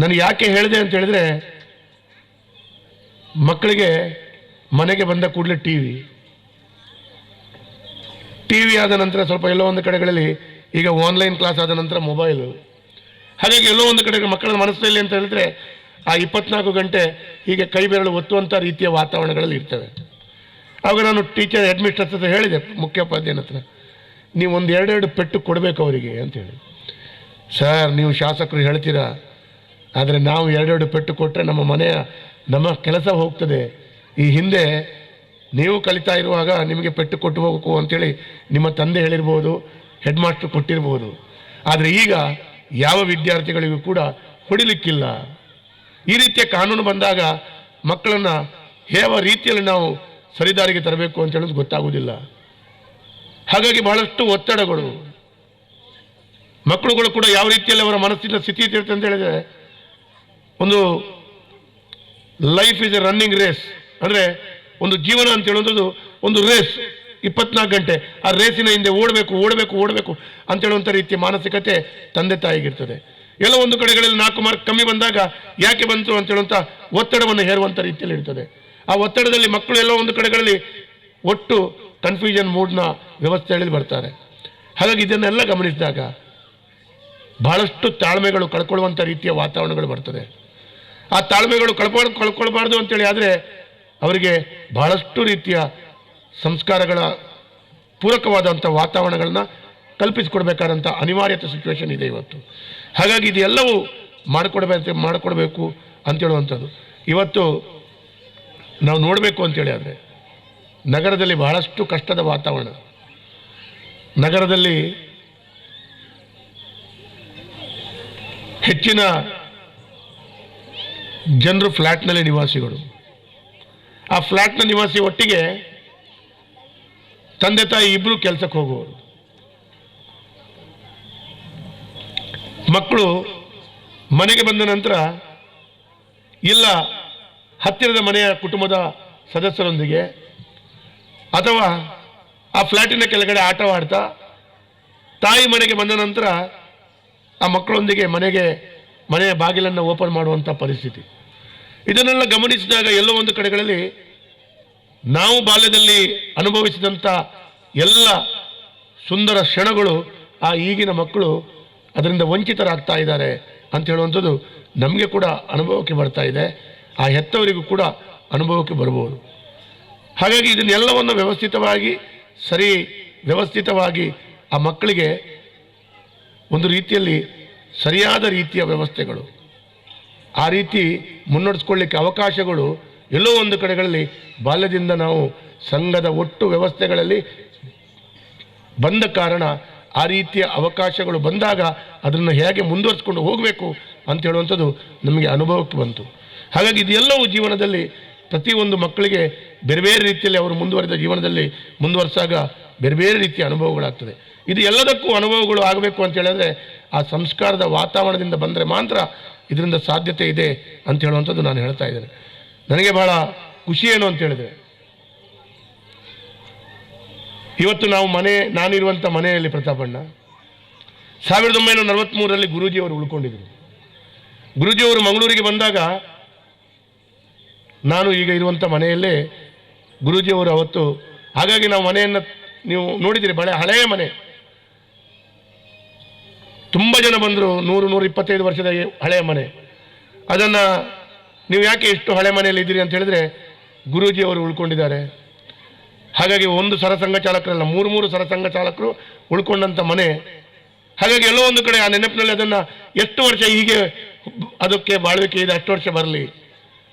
ನಾನು ಯಾಕೆ ಹೇಳಿದೆ ಅಂತ ಹೇಳಿದ್ರೆ, ಮಕ್ಕಳಿಗೆ ಮನೆಗೆ ಬಂದ ಕೂಡಲೇ ಟಿ ವಿ ಆದ ನಂತರ ಸ್ವಲ್ಪ ಎಲ್ಲೋ ಒಂದು ಕಡೆಗಳಲ್ಲಿ ಈಗ ಆನ್ಲೈನ್ ಕ್ಲಾಸ್ ಆದ ನಂತರ ಮೊಬೈಲು, ಹಾಗಾಗಿ ಎಲ್ಲೋ ಒಂದು ಕಡೆಗೆ ಮಕ್ಕಳ ಮನಸ್ಸಲ್ಲಿ ಅಂತ ಹೇಳಿದ್ರೆ ಆ 24 ಗಂಟೆ ಹೀಗೆ ಕೈ ಬೆರಳು ಒತ್ತುವಂಥ ರೀತಿಯ ವಾತಾವರಣಗಳಲ್ಲಿ ಇರ್ತವೆ. ಆವಾಗ ನಾನು ಟೀಚರ್ ಹೆಡ್ಮಿಸ್ಟ್ರೆಸ್ ಹತ್ರ ಹೇಳಿದೆ, ಮುಖ್ಯೋಪಾಧ್ಯಾಯನ ಹತ್ರ, ನೀವು ಒಂದು 2 ಪೆಟ್ಟು ಕೊಡಬೇಕು ಅವರಿಗೆ ಅಂತೇಳಿ. ಸರ್, ನೀವು ಶಾಸಕರು ಹೇಳ್ತೀರಾ, ಆದರೆ ನಾವು 2 ಪೆಟ್ಟು ಕೊಟ್ಟರೆ ನಮ್ಮ ಕೆಲಸ ಹೋಗ್ತದೆ. ಈ ಹಿಂದೆ ನೀವು ಕಲಿತಾ ಇರುವಾಗ ನಿಮಗೆ ಪೆಟ್ಟು ಕೊಟ್ಟು ಹೋಗಬೇಕು ಅಂತೇಳಿ ನಿಮ್ಮ ತಂದೆ ಹೇಳಿರ್ಬೋದು, ಹೆಡ್ ಮಾಸ್ಟರ್ ಕೊಟ್ಟಿರ್ಬೋದು, ಆದರೆ ಈಗ ಯಾವ ವಿದ್ಯಾರ್ಥಿಗಳಿಗೂ ಕೂಡ ಹೊಡಿಲಿಕ್ಕಿಲ್ಲ. ಈ ರೀತಿಯ ಕಾನೂನು ಬಂದಾಗ ಮಕ್ಕಳನ್ನು ಯಾವ ರೀತಿಯಲ್ಲಿ ನಾವು ಸರಿದಾರಿಗೆ ತರಬೇಕು ಅಂತ ಹೇಳೋದು ಗೊತ್ತಾಗುವುದಿಲ್ಲ. ಹಾಗಾಗಿ ಬಹಳಷ್ಟು ಒತ್ತಡಗಳು, ಮಕ್ಕಳುಗಳು ಕೂಡ ಯಾವ ರೀತಿಯಲ್ಲಿ ಅವರ ಮನಸ್ಸಿನ ಸ್ಥಿತಿ ಇರುತ್ತೆ ಅಂತ ಹೇಳಿದ್ರೆ, ಒಂದು life is a running race, ಅಂದರೆ ಒಂದು ಜೀವನ ಅಂತ ಹೇಳುವಂಥದ್ದು ಒಂದು ರೇಸ್, 24 ಗಂಟೆ ಆ ರೇಸಿನ ಹಿಂದೆ ಓಡಬೇಕು ಅಂತ ಹೇಳುವಂಥ ರೀತಿಯ ಮಾನಸಿಕತೆ ತಂದೆ ತಾಯಿಗಿರ್ತದೆ. ಎಲ್ಲ ಒಂದು ಕಡೆಗಳಲ್ಲಿ 4 ಮಾರ್ಕ್ ಕಮ್ಮಿ ಬಂದಾಗ ಯಾಕೆ ಬಂತು ಅಂತ ಹೇಳುವಂಥ ಒತ್ತಡವನ್ನು ಹೇರುವಂಥ ರೀತಿಯಲ್ಲಿ ಇರ್ತದೆ. ಆ ಒತ್ತಡದಲ್ಲಿ ಮಕ್ಕಳು ಎಲ್ಲ ಒಂದು ಕಡೆಗಳಲ್ಲಿ ಒಟ್ಟು ಕನ್ಫ್ಯೂಷನ್ ಮೂಡ್ನ ವ್ಯವಸ್ಥೆಯಲ್ಲಿ ಬರ್ತಾರೆ. ಹಾಗಾಗಿ ಇದನ್ನೆಲ್ಲ ಗಮನಿಸಿದಾಗ ಬಹಳಷ್ಟು ತಾಳ್ಮೆಗಳು ಕಳ್ಕೊಳ್ಳುವಂಥ ರೀತಿಯ ವಾತಾವರಣಗಳು ಬರ್ತದೆ. ಆ ತಾಳ್ಮೆಗಳು ಕಳ್ಕೊಳ್ಬಾರ್ದು ಅಂತೇಳಿ ಆದರೆ ಅವರಿಗೆ ಬಹಳಷ್ಟು ರೀತಿಯ ಸಂಸ್ಕಾರಗಳ ಪೂರಕವಾದಂಥ ವಾತಾವರಣಗಳನ್ನ ಕಲ್ಪಿಸಿಕೊಡ್ಬೇಕಾದಂಥ ಅನಿವಾರ್ಯತೆ ಸಿಚುವೇಶನ್ ಇದೆ ಇವತ್ತು. ಹಾಗಾಗಿ ಇದೆಲ್ಲವೂ ಮಾಡಿಕೊಡ್ಬೇಕು ಅಂತೇಳುವಂಥದ್ದು. ಇವತ್ತು ನಾವು ನೋಡಬೇಕು ಅಂತೇಳಿ ಆದರೆ ನಗರದಲ್ಲಿ ಬಹಳಷ್ಟು ಕಷ್ಟದ ವಾತಾವರಣ. ನಗರದಲ್ಲಿ ಹೆಚ್ಚಿನ ಜನರು ಫ್ಲ್ಯಾಟ್ನಲ್ಲಿ ನಿವಾಸಿಗಳು. ಆ ಫ್ಲ್ಯಾಟ್ನ ನಿವಾಸಿ ಒಟ್ಟಿಗೆ ತಂದೆ ತಾಯಿ ಇಬ್ಬರು ಕೆಲಸಕ್ಕೆ ಹೋಗುವವರು. ಮಕ್ಕಳು ಮನೆಗೆ ಬಂದ ನಂತರ ಇಲ್ಲ ಹತ್ತಿರದ ಮನೆಯ ಕುಟುಂಬದ ಸದಸ್ಯರೊಂದಿಗೆ ಅಥವಾ ಆ ಫ್ಲ್ಯಾಟಿನ ಕೆಳಗಡೆ ಆಟವಾಡ್ತಾ ತಾಯಿ ಮನೆಗೆ ಬಂದ ನಂತರ ಆ ಮಕ್ಕಳೊಂದಿಗೆ ಮನೆಯ ಬಾಗಿಲನ್ನು ಓಪನ್ ಮಾಡುವಂಥ ಪರಿಸ್ಥಿತಿ. ಇದನ್ನೆಲ್ಲ ಗಮನಿಸಿದಾಗ ಎಲ್ಲೋ ಒಂದು ಕಡೆಗಳಲ್ಲಿ ನಾವು ಬಾಲ್ಯದಲ್ಲಿ ಅನುಭವಿಸಿದಂಥ ಎಲ್ಲ ಸುಂದರ ಕ್ಷಣಗಳು ಆ ಈಗಿನ ಮಕ್ಕಳು ಅದರಿಂದ ವಂಚಿತರಾಗ್ತಾ ಇದ್ದಾರೆ ಅಂತ ಹೇಳುವಂಥದ್ದು ನಮಗೆ ಕೂಡ ಅನುಭವಕ್ಕೆ ಬರ್ತಾ ಇದೆ, ಆ ಹೆತ್ತವರಿಗೂ ಕೂಡ ಅನುಭವಕ್ಕೆ ಬರ್ಬೋದು. ಹಾಗಾಗಿ ಇದನ್ನೆಲ್ಲವನ್ನು ವ್ಯವಸ್ಥಿತವಾಗಿ ಆ ಮಕ್ಕಳಿಗೆ ಒಂದು ರೀತಿಯಲ್ಲಿ ಸರಿಯಾದ ರೀತಿಯ ವ್ಯವಸ್ಥೆಗಳು, ಆ ರೀತಿ ಮುನ್ನಡೆಸ್ಕೊಳ್ಳಿಕ್ಕೆ ಅವಕಾಶಗಳು ಎಲ್ಲೋ ಒಂದು ಕಡೆಗಳಲ್ಲಿ ಬಾಲ್ಯದಿಂದ ನಾವು ಸಂಘದ ಒಟ್ಟು ವ್ಯವಸ್ಥೆಗಳಲ್ಲಿ ಬಂದ ಕಾರಣ ಆ ರೀತಿಯ ಅವಕಾಶಗಳು ಬಂದಾಗ ಅದನ್ನು ಹೇಗೆ ಮುಂದುವರಿಸ್ಕೊಂಡು ಹೋಗಬೇಕು ಅಂತ ಹೇಳುವಂಥದ್ದು ನಮಗೆ ಅನುಭವಕ್ಕೆ ಬಂತು. ಹಾಗಾಗಿ ಇದೆಲ್ಲವೂ ಜೀವನದಲ್ಲಿ ಪ್ರತಿಯೊಂದು ಮಕ್ಕಳಿಗೆ ಬೇರೆ ಬೇರೆ ರೀತಿಯಲ್ಲಿ ಅವರು ಮುಂದುವರಿದ ಜೀವನದಲ್ಲಿ ಮುಂದುವರಿಸಾಗ ಬೇರೆ ಬೇರೆ ರೀತಿಯ ಅನುಭವಗಳಾಗ್ತದೆ. ಇದು ಎಲ್ಲದಕ್ಕೂ ಅನುಭವಗಳು ಆಗಬೇಕು ಅಂತ ಹೇಳಿದ್ರೆ ಆ ಸಂಸ್ಕಾರದ ವಾತಾವರಣದಿಂದ ಬಂದರೆ ಮಾತ್ರ ಇದರಿಂದ ಸಾಧ್ಯತೆ ಇದೆ ಅಂತ ಹೇಳುವಂಥದ್ದು ನಾನು ಹೇಳ್ತಾ ಇದ್ದೇನೆ. ನನಗೆ ಬಹಳ ಖುಷಿ ಏನು ಅಂತ ಹೇಳಿದ್ರೆ, ಇವತ್ತು ನಾನಿರುವಂಥ ಮನೆಯಲ್ಲಿ ಪ್ರತಾಪಣ್ಣ 1943ರಲ್ಲಿ ಗುರೂಜಿಯವರು ಉಳ್ಕೊಂಡಿದ್ರು. ಗುರೂಜಿಯವರು ಮಂಗಳೂರಿಗೆ ಬಂದಾಗ ನಾನು ಈಗ ಇರುವಂಥ ಮನೆಯಲ್ಲೇ ಗುರೂಜಿಯವರು ಅವತ್ತು, ಹಾಗಾಗಿ ನಾವು ಮನೆಯನ್ನು ನೀವು ನೋಡಿದ್ದೀರಿ, ಹಳೆಯ ಮನೆ, ತುಂಬ ಜನ ಬಂದರು, 100-125 ವರ್ಷದ ಹಳೆಯ ಮನೆ. ಅದನ್ನು ನೀವು ಯಾಕೆ ಎಷ್ಟು ಹಳೆ ಮನೆಯಲ್ಲಿ ಇದ್ದೀರಿ ಅಂತ ಹೇಳಿದ್ರೆ ಗುರೂಜಿಯವರು ಉಳ್ಕೊಂಡಿದ್ದಾರೆ. ಹಾಗಾಗಿ ಒಂದು ಸರಸಂಘ ಚಾಲಕರಲ್ಲ, 3 ಸರಸಂಘ ಚಾಲಕರು ಉಳ್ಕೊಂಡಂಥ ಮನೆ. ಹಾಗಾಗಿ ಎಲ್ಲೋ ಒಂದು ಕಡೆ ಆ ನೆನಪಿನಲ್ಲಿ ಅದನ್ನು ಎಷ್ಟು ವರ್ಷ ಹೀಗೆ ಅದಕ್ಕೆ ಬಾಳ್ವಿಕೆ ಇದೆ, ಅಷ್ಟು ವರ್ಷ ಬರಲಿ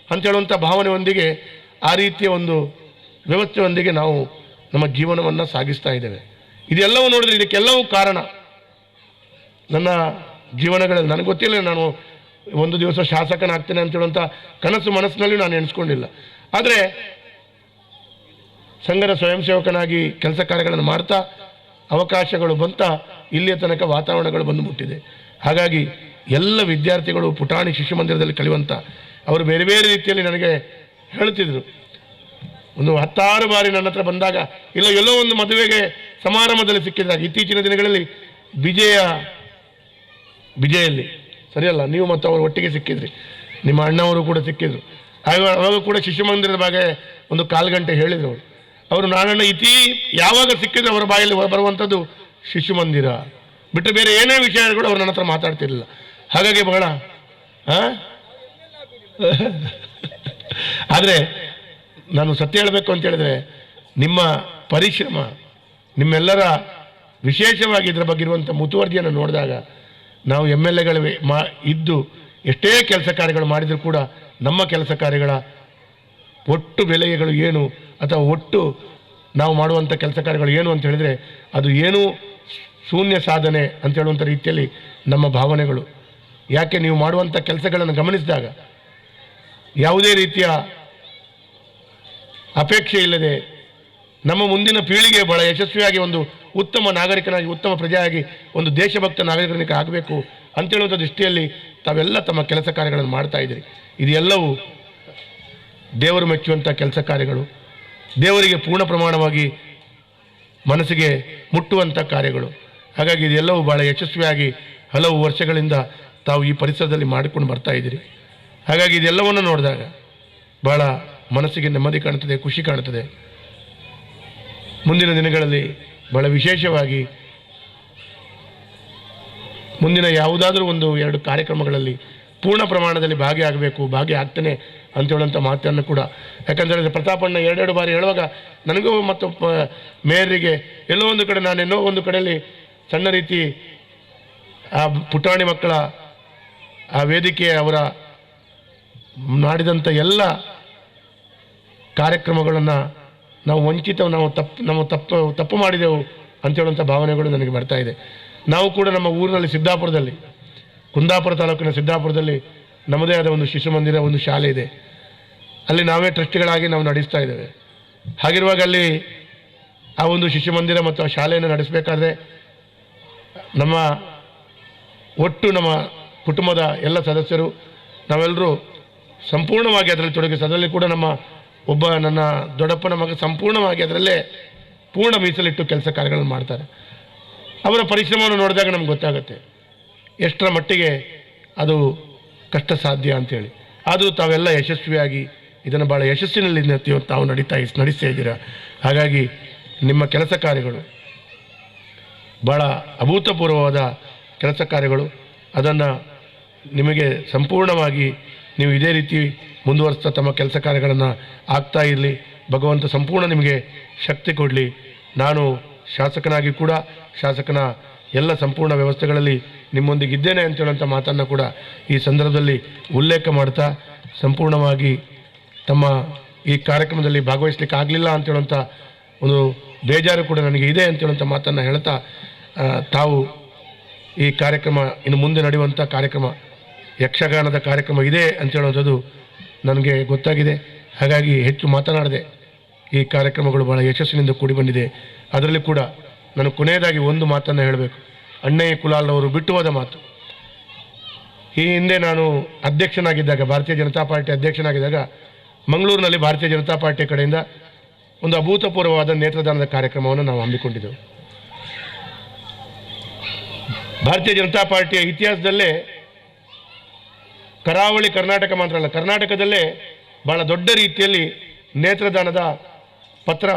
ಅಂತ ಹೇಳುವಂಥ ಭಾವನೆಯೊಂದಿಗೆ, ಆ ರೀತಿಯ ಒಂದು ವ್ಯವಸ್ಥೆಯೊಂದಿಗೆ ನಾವು ನಮ್ಮ ಜೀವನವನ್ನು ಸಾಗಿಸ್ತಾ ಇದ್ದೇವೆ. ಇದೆಲ್ಲವೂ ನೋಡಿದ್ರೆ ಇದಕ್ಕೆಲ್ಲವೂ ಕಾರಣ ನನ್ನ ಜೀವನಗಳಲ್ಲಿ. ನನಗೆ ಗೊತ್ತಿಲ್ಲ ನಾನು ಒಂದು ದಿವಸ ಶಾಸಕನಾಗ್ತೇನೆ ಅಂತ ಹೇಳುವಂಥ ಕನಸು ಮನಸ್ಸಿನಲ್ಲಿ ನಾನು ಎಣಿಸ್ಕೊಂಡಿಲ್ಲ. ಆದರೆ ಸಂಘದ ಸ್ವಯಂ ಸೇವಕನಾಗಿ ಕೆಲಸ ಕಾರ್ಯಗಳನ್ನು ಮಾಡ್ತಾ ಅವಕಾಶಗಳು ಬಂತ ಇಲ್ಲಿಯ ತನಕ ವಾತಾವರಣಗಳು ಬಂದು ಮುಟ್ಟಿದೆ. ಹಾಗಾಗಿ ಎಲ್ಲ ವಿದ್ಯಾರ್ಥಿಗಳು ಪುಟಾಣಿ ಶಿಶು ಮಂದಿರದಲ್ಲಿ ಕಲಿಯುವಂಥ ಅವರು ಬೇರೆ ಬೇರೆ ರೀತಿಯಲ್ಲಿ ನನಗೆ ಹೇಳ್ತಿದ್ರು. ಒಂದು 10 ಬಾರಿ ನನ್ನ ಹತ್ರ ಬಂದಾಗ, ಎಲ್ಲೋ ಒಂದು ಮದುವೆಗೆ ಸಮಾರಂಭದಲ್ಲಿ ಸಿಕ್ಕಿದಾಗ, ಇತ್ತೀಚಿನ ದಿನಗಳಲ್ಲಿ ವಿಜಯಲ್ಲಿ ಸರಿಯಲ್ಲ, ನೀವು ಮತ್ತು ಅವರು ಒಟ್ಟಿಗೆ ಸಿಕ್ಕಿದ್ರಿ, ನಿಮ್ಮ ಅಣ್ಣವರು ಕೂಡ ಸಿಕ್ಕಿದ್ರು. ಅವಾಗ ಕೂಡ ಶಿಶು ಮಂದಿರದ ಬಗ್ಗೆ ಒಂದು 1/4 ಗಂಟೆ ಹೇಳಿದರು ಅವರು. ನಾನಣ್ಣ ಯಾವಾಗ ಸಿಕ್ಕಿದ್ರೆ ಅವರ ಬಾಯಲ್ಲಿ ಬರುವಂಥದ್ದು ಶಿಶು ಮಂದಿರ ಬಿಟ್ಟು ಬೇರೆ ಏನೇ ವಿಷಯಗಳು ಅವರು ನನ್ನ ಹತ್ರ ಮಾತಾಡ್ತಿರಲಿಲ್ಲ. ಹಾಗಾಗಿ ಬಹಳ ಆದರೆ ನಾನು ಸತ್ಯ ಹೇಳಬೇಕು ಅಂತ ಹೇಳಿದ್ರೆ, ನಿಮ್ಮ ಪರಿಶ್ರಮ, ನಿಮ್ಮೆಲ್ಲರ ವಿಶೇಷವಾಗಿ ಇದರ ಬಗ್ಗೆ ಇರುವಂಥ ಮುತುವರ್ಜಿಯನ್ನು ನೋಡಿದಾಗ, ನಾವು MLAಗಳು ಇದ್ದು ಎಷ್ಟೇ ಕೆಲಸ ಕಾರ್ಯಗಳು ಮಾಡಿದರೂ ಕೂಡ ನಮ್ಮ ಕೆಲಸ ಕಾರ್ಯಗಳ ಒಟ್ಟು ಬೆಲೆಗಳು ಏನು, ಅಥವಾ ಒಟ್ಟು ನಾವು ಮಾಡುವಂಥ ಕೆಲಸ ಕಾರ್ಯಗಳು ಏನು ಅಂತ ಹೇಳಿದರೆ ಅದು ಏನೂ ಶೂನ್ಯ ಸಾಧನೆ ಅಂತ ಹೇಳುವಂಥ ರೀತಿಯಲ್ಲಿ ನಮ್ಮ ಭಾವನೆಗಳು. ಯಾಕೆ ನೀವು ಮಾಡುವಂಥ ಕೆಲಸಗಳನ್ನು ಗಮನಿಸಿದಾಗ ಯಾವುದೇ ರೀತಿಯ ಅಪೇಕ್ಷೆ ಇಲ್ಲದೆ ನಮ್ಮ ಮುಂದಿನ ಪೀಳಿಗೆ ಬಹಳ ಯಶಸ್ವಿಯಾಗಿ ಒಂದು ಉತ್ತಮ ನಾಗರಿಕನಾಗಿ, ಉತ್ತಮ ಪ್ರಜೆಯಾಗಿ, ಒಂದು ದೇಶಭಕ್ತ ನಾಗರಿಕನಿಗೆ ಆಗಬೇಕು ಅಂತೇಳುವಂಥ ದೃಷ್ಟಿಯಲ್ಲಿ ತಾವೆಲ್ಲ ತಮ್ಮ ಕೆಲಸ ಕಾರ್ಯಗಳನ್ನು ಮಾಡ್ತಾ ಇದ್ದೀರಿ. ಇದೆಲ್ಲವೂ ದೇವರು ಮೆಚ್ಚುವಂಥ ಕೆಲಸ ಕಾರ್ಯಗಳು, ದೇವರಿಗೆ ಪೂರ್ಣ ಪ್ರಮಾಣವಾಗಿ ಮನಸ್ಸಿಗೆ ಮುಟ್ಟುವಂಥ ಕಾರ್ಯಗಳು. ಹಾಗಾಗಿ ಇದೆಲ್ಲವೂ ಭಾಳ ಯಶಸ್ವಿಯಾಗಿ ಹಲವು ವರ್ಷಗಳಿಂದ ತಾವು ಈ ಪರಿಸರದಲ್ಲಿ ಮಾಡಿಕೊಂಡು ಬರ್ತಾ ಇದ್ದೀರಿ. ಹಾಗಾಗಿ ಇದೆಲ್ಲವನ್ನು ನೋಡಿದಾಗ ಭಾಳ ಮನಸ್ಸಿಗೆ ನೆಮ್ಮದಿ ಕಾಣುತ್ತದೆ, ಖುಷಿ ಕಾಣುತ್ತದೆ. ಮುಂದಿನ ದಿನಗಳಲ್ಲಿ ಭಾಳ ವಿಶೇಷವಾಗಿ ಮುಂದಿನ ಯಾವುದಾದ್ರೂ 1-2 ಕಾರ್ಯಕ್ರಮಗಳಲ್ಲಿ ಪೂರ್ಣ ಪ್ರಮಾಣದಲ್ಲಿ ಭಾಗಿಯಾಗ್ತೇನೆ ಅಂತ ಹೇಳುವಂಥ ಮಾತನ್ನು ಕೂಡ, ಯಾಕಂದರೆ ಪ್ರತಾಪಣ್ಣ 2 ಬಾರಿ ಹೇಳುವಾಗ ನನಗೂ ಮತ್ತು ಮೇಯರಿಗೆ ಎಲ್ಲೋ ಒಂದು ಕಡೆ ನಾನೆಲ್ಲೋ ಒಂದು ಕಡೆಯಲ್ಲಿ ಸಣ್ಣ ರೀತಿ ಆ ಪುಟಾಣಿ ಮಕ್ಕಳ ಆ ವೇದಿಕೆ ಅವರ ಮಾಡಿದಂಥ ಎಲ್ಲ ಕಾರ್ಯಕ್ರಮಗಳನ್ನು ನಾವು ತಪ್ಪು ಮಾಡಿದೆವು ಅಂತ ಹೇಳುವಂಥ ಭಾವನೆಗಳು ನನಗೆ ಬರ್ತಾ ಇದೆ. ನಾವು ಕೂಡ ನಮ್ಮ ಊರಿನಲ್ಲಿ ಸಿದ್ದಾಪುರದಲ್ಲಿ, ಕುಂದಾಪುರ ತಾಲೂಕಿನ ಸಿದ್ದಾಪುರದಲ್ಲಿ ನಮ್ಮದೇ ಆದ ಒಂದು ಶಿಶು ಮಂದಿರ, ಒಂದು ಶಾಲೆ ಇದೆ. ಅಲ್ಲಿ ನಾವೇ ಟ್ರಸ್ಟಿಗಳಾಗಿ ನಾವು ನಡೆಸ್ತಾ ಇದ್ದೇವೆ. ಹಾಗಿರುವಾಗ ಅಲ್ಲಿ ಆ ಒಂದು ಶಿಶು ಮಂದಿರ ಮತ್ತು ಆ ಶಾಲೆಯನ್ನು ನಡೆಸಬೇಕಾದ್ರೆ ನಮ್ಮ ಕುಟುಂಬದ ಎಲ್ಲ ಸದಸ್ಯರು ನಾವೆಲ್ಲರೂ ಸಂಪೂರ್ಣವಾಗಿ ಅದರಲ್ಲಿ ತೊಡಗಿಸಿ, ಅದರಲ್ಲಿ ಕೂಡ ನನ್ನ ದೊಡ್ಡಪ್ಪನ ಮಗ ಸಂಪೂರ್ಣವಾಗಿ ಅದರಲ್ಲೇ ಪೂರ್ಣ ಮೀಸಲಿಟ್ಟು ಕೆಲಸ ಕಾರ್ಯಗಳನ್ನು ಮಾಡ್ತಾರೆ. ಅವರ ಪರಿಶ್ರಮವನ್ನು ನೋಡಿದಾಗ ನಮ್ಗೆ ಗೊತ್ತಾಗುತ್ತೆ ಎಷ್ಟರ ಮಟ್ಟಿಗೆ ಅದು ಕಷ್ಟ ಸಾಧ್ಯ ಅಂಥೇಳಿ. ಆದರೂ ತಾವೆಲ್ಲ ಯಶಸ್ವಿಯಾಗಿ ಇದನ್ನು ಭಾಳ ಯಶಸ್ಸಿನಲ್ಲಿ ತಾವು ನಡೆಸ್ತಾ ಇದ್ದೀರಾ. ಹಾಗಾಗಿ ನಿಮ್ಮ ಕೆಲಸ ಕಾರ್ಯಗಳು ಭಾಳ ಅಭೂತಪೂರ್ವವಾದ ಕೆಲಸ ಕಾರ್ಯಗಳು. ಅದನ್ನು ನಿಮಗೆ ಸಂಪೂರ್ಣವಾಗಿ ನೀವು ಇದೇ ರೀತಿ ಮುಂದುವರಿಸ್ತಾ ತಮ್ಮ ಕೆಲಸ ಕಾರ್ಯಗಳನ್ನು ಆಗ್ತಾ ಇರಲಿ. ಭಗವಂತ ಸಂಪೂರ್ಣ ನಿಮಗೆ ಶಕ್ತಿ ಕೊಡಲಿ. ನಾನು ಶಾಸಕನಾಗಿ ಕೂಡ ಶಾಸಕನ ಎಲ್ಲ ಸಂಪೂರ್ಣ ವ್ಯವಸ್ಥೆಗಳಲ್ಲಿ ನಿಮ್ಮೊಂದಿಗೆ ಇದ್ದೇನೆ ಅಂತ ಹೇಳುವಂಥ ಮಾತನ್ನು ಕೂಡ ಈ ಸಂದರ್ಭದಲ್ಲಿ ಉಲ್ಲೇಖ ಮಾಡ್ತಾ, ಸಂಪೂರ್ಣವಾಗಿ ತಮ್ಮ ಈ ಕಾರ್ಯಕ್ರಮದಲ್ಲಿ ಭಾಗವಹಿಸಲಿಕ್ಕೆ ಆಗಲಿಲ್ಲ ಅಂತ ಹೇಳುವಂಥ ಒಂದು ಬೇಜಾರು ಕೂಡ ನನಗೆ ಇದೆ ಅಂತ ಹೇಳುವಂಥ ಮಾತನ್ನು ಹೇಳ್ತಾ, ತಾವು ಈ ಕಾರ್ಯಕ್ರಮ ಇನ್ನು ಮುಂದೆ ನಡೆಯುವಂಥ ಕಾರ್ಯಕ್ರಮ ಯಕ್ಷಗಾನದ ಕಾರ್ಯಕ್ರಮ ಇದೆ ಅಂತ ಹೇಳೋದು ನನಗೆ ಗೊತ್ತಾಗಿದೆ. ಹಾಗಾಗಿ ಹೆಚ್ಚು ಮಾತನಾಡದೆ ಈ ಕಾರ್ಯಕ್ರಮಗಳು ಬಹಳ ಯಶಸ್ಸಿನಿಂದ ಕೂಡಿ ಬಂದಿದೆ. ಅದರಲ್ಲಿ ಕೂಡ ನಾನು ಕೊನೆಯದಾಗಿ ಒಂದು ಮಾತನ್ನು ಹೇಳಬೇಕು. ಅಣ್ಣಯ್ಯ ಕುಲಾಲ್ರವರು ಬಿಟ್ಟು ಹೋದ ಮಾತು. ಈ ಹಿಂದೆ ನಾನು ಅಧ್ಯಕ್ಷನಾಗಿದ್ದಾಗ, ಭಾರತೀಯ ಜನತಾ ಪಾರ್ಟಿ ಅಧ್ಯಕ್ಷನಾಗಿದ್ದಾಗ, ಮಂಗಳೂರಿನಲ್ಲಿ ಭಾರತೀಯ ಜನತಾ ಪಾರ್ಟಿಯ ಕಡೆಯಿಂದ ಒಂದು ಅಭೂತಪೂರ್ವವಾದ ನೇತ್ರದಾನದ ಕಾರ್ಯಕ್ರಮವನ್ನು ನಾವು ಹಮ್ಮಿಕೊಂಡಿದ್ದೆವು. ಭಾರತೀಯ ಜನತಾ ಪಾರ್ಟಿಯ ಇತಿಹಾಸದಲ್ಲೇ ಕರಾವಳಿ ಕರ್ನಾಟಕ ಮಾತ್ರ ಅಲ್ಲ, ಕರ್ನಾಟಕದಲ್ಲೇ ಭಾಳ ದೊಡ್ಡ ರೀತಿಯಲ್ಲಿ ನೇತ್ರದಾನದ ಪತ್ರ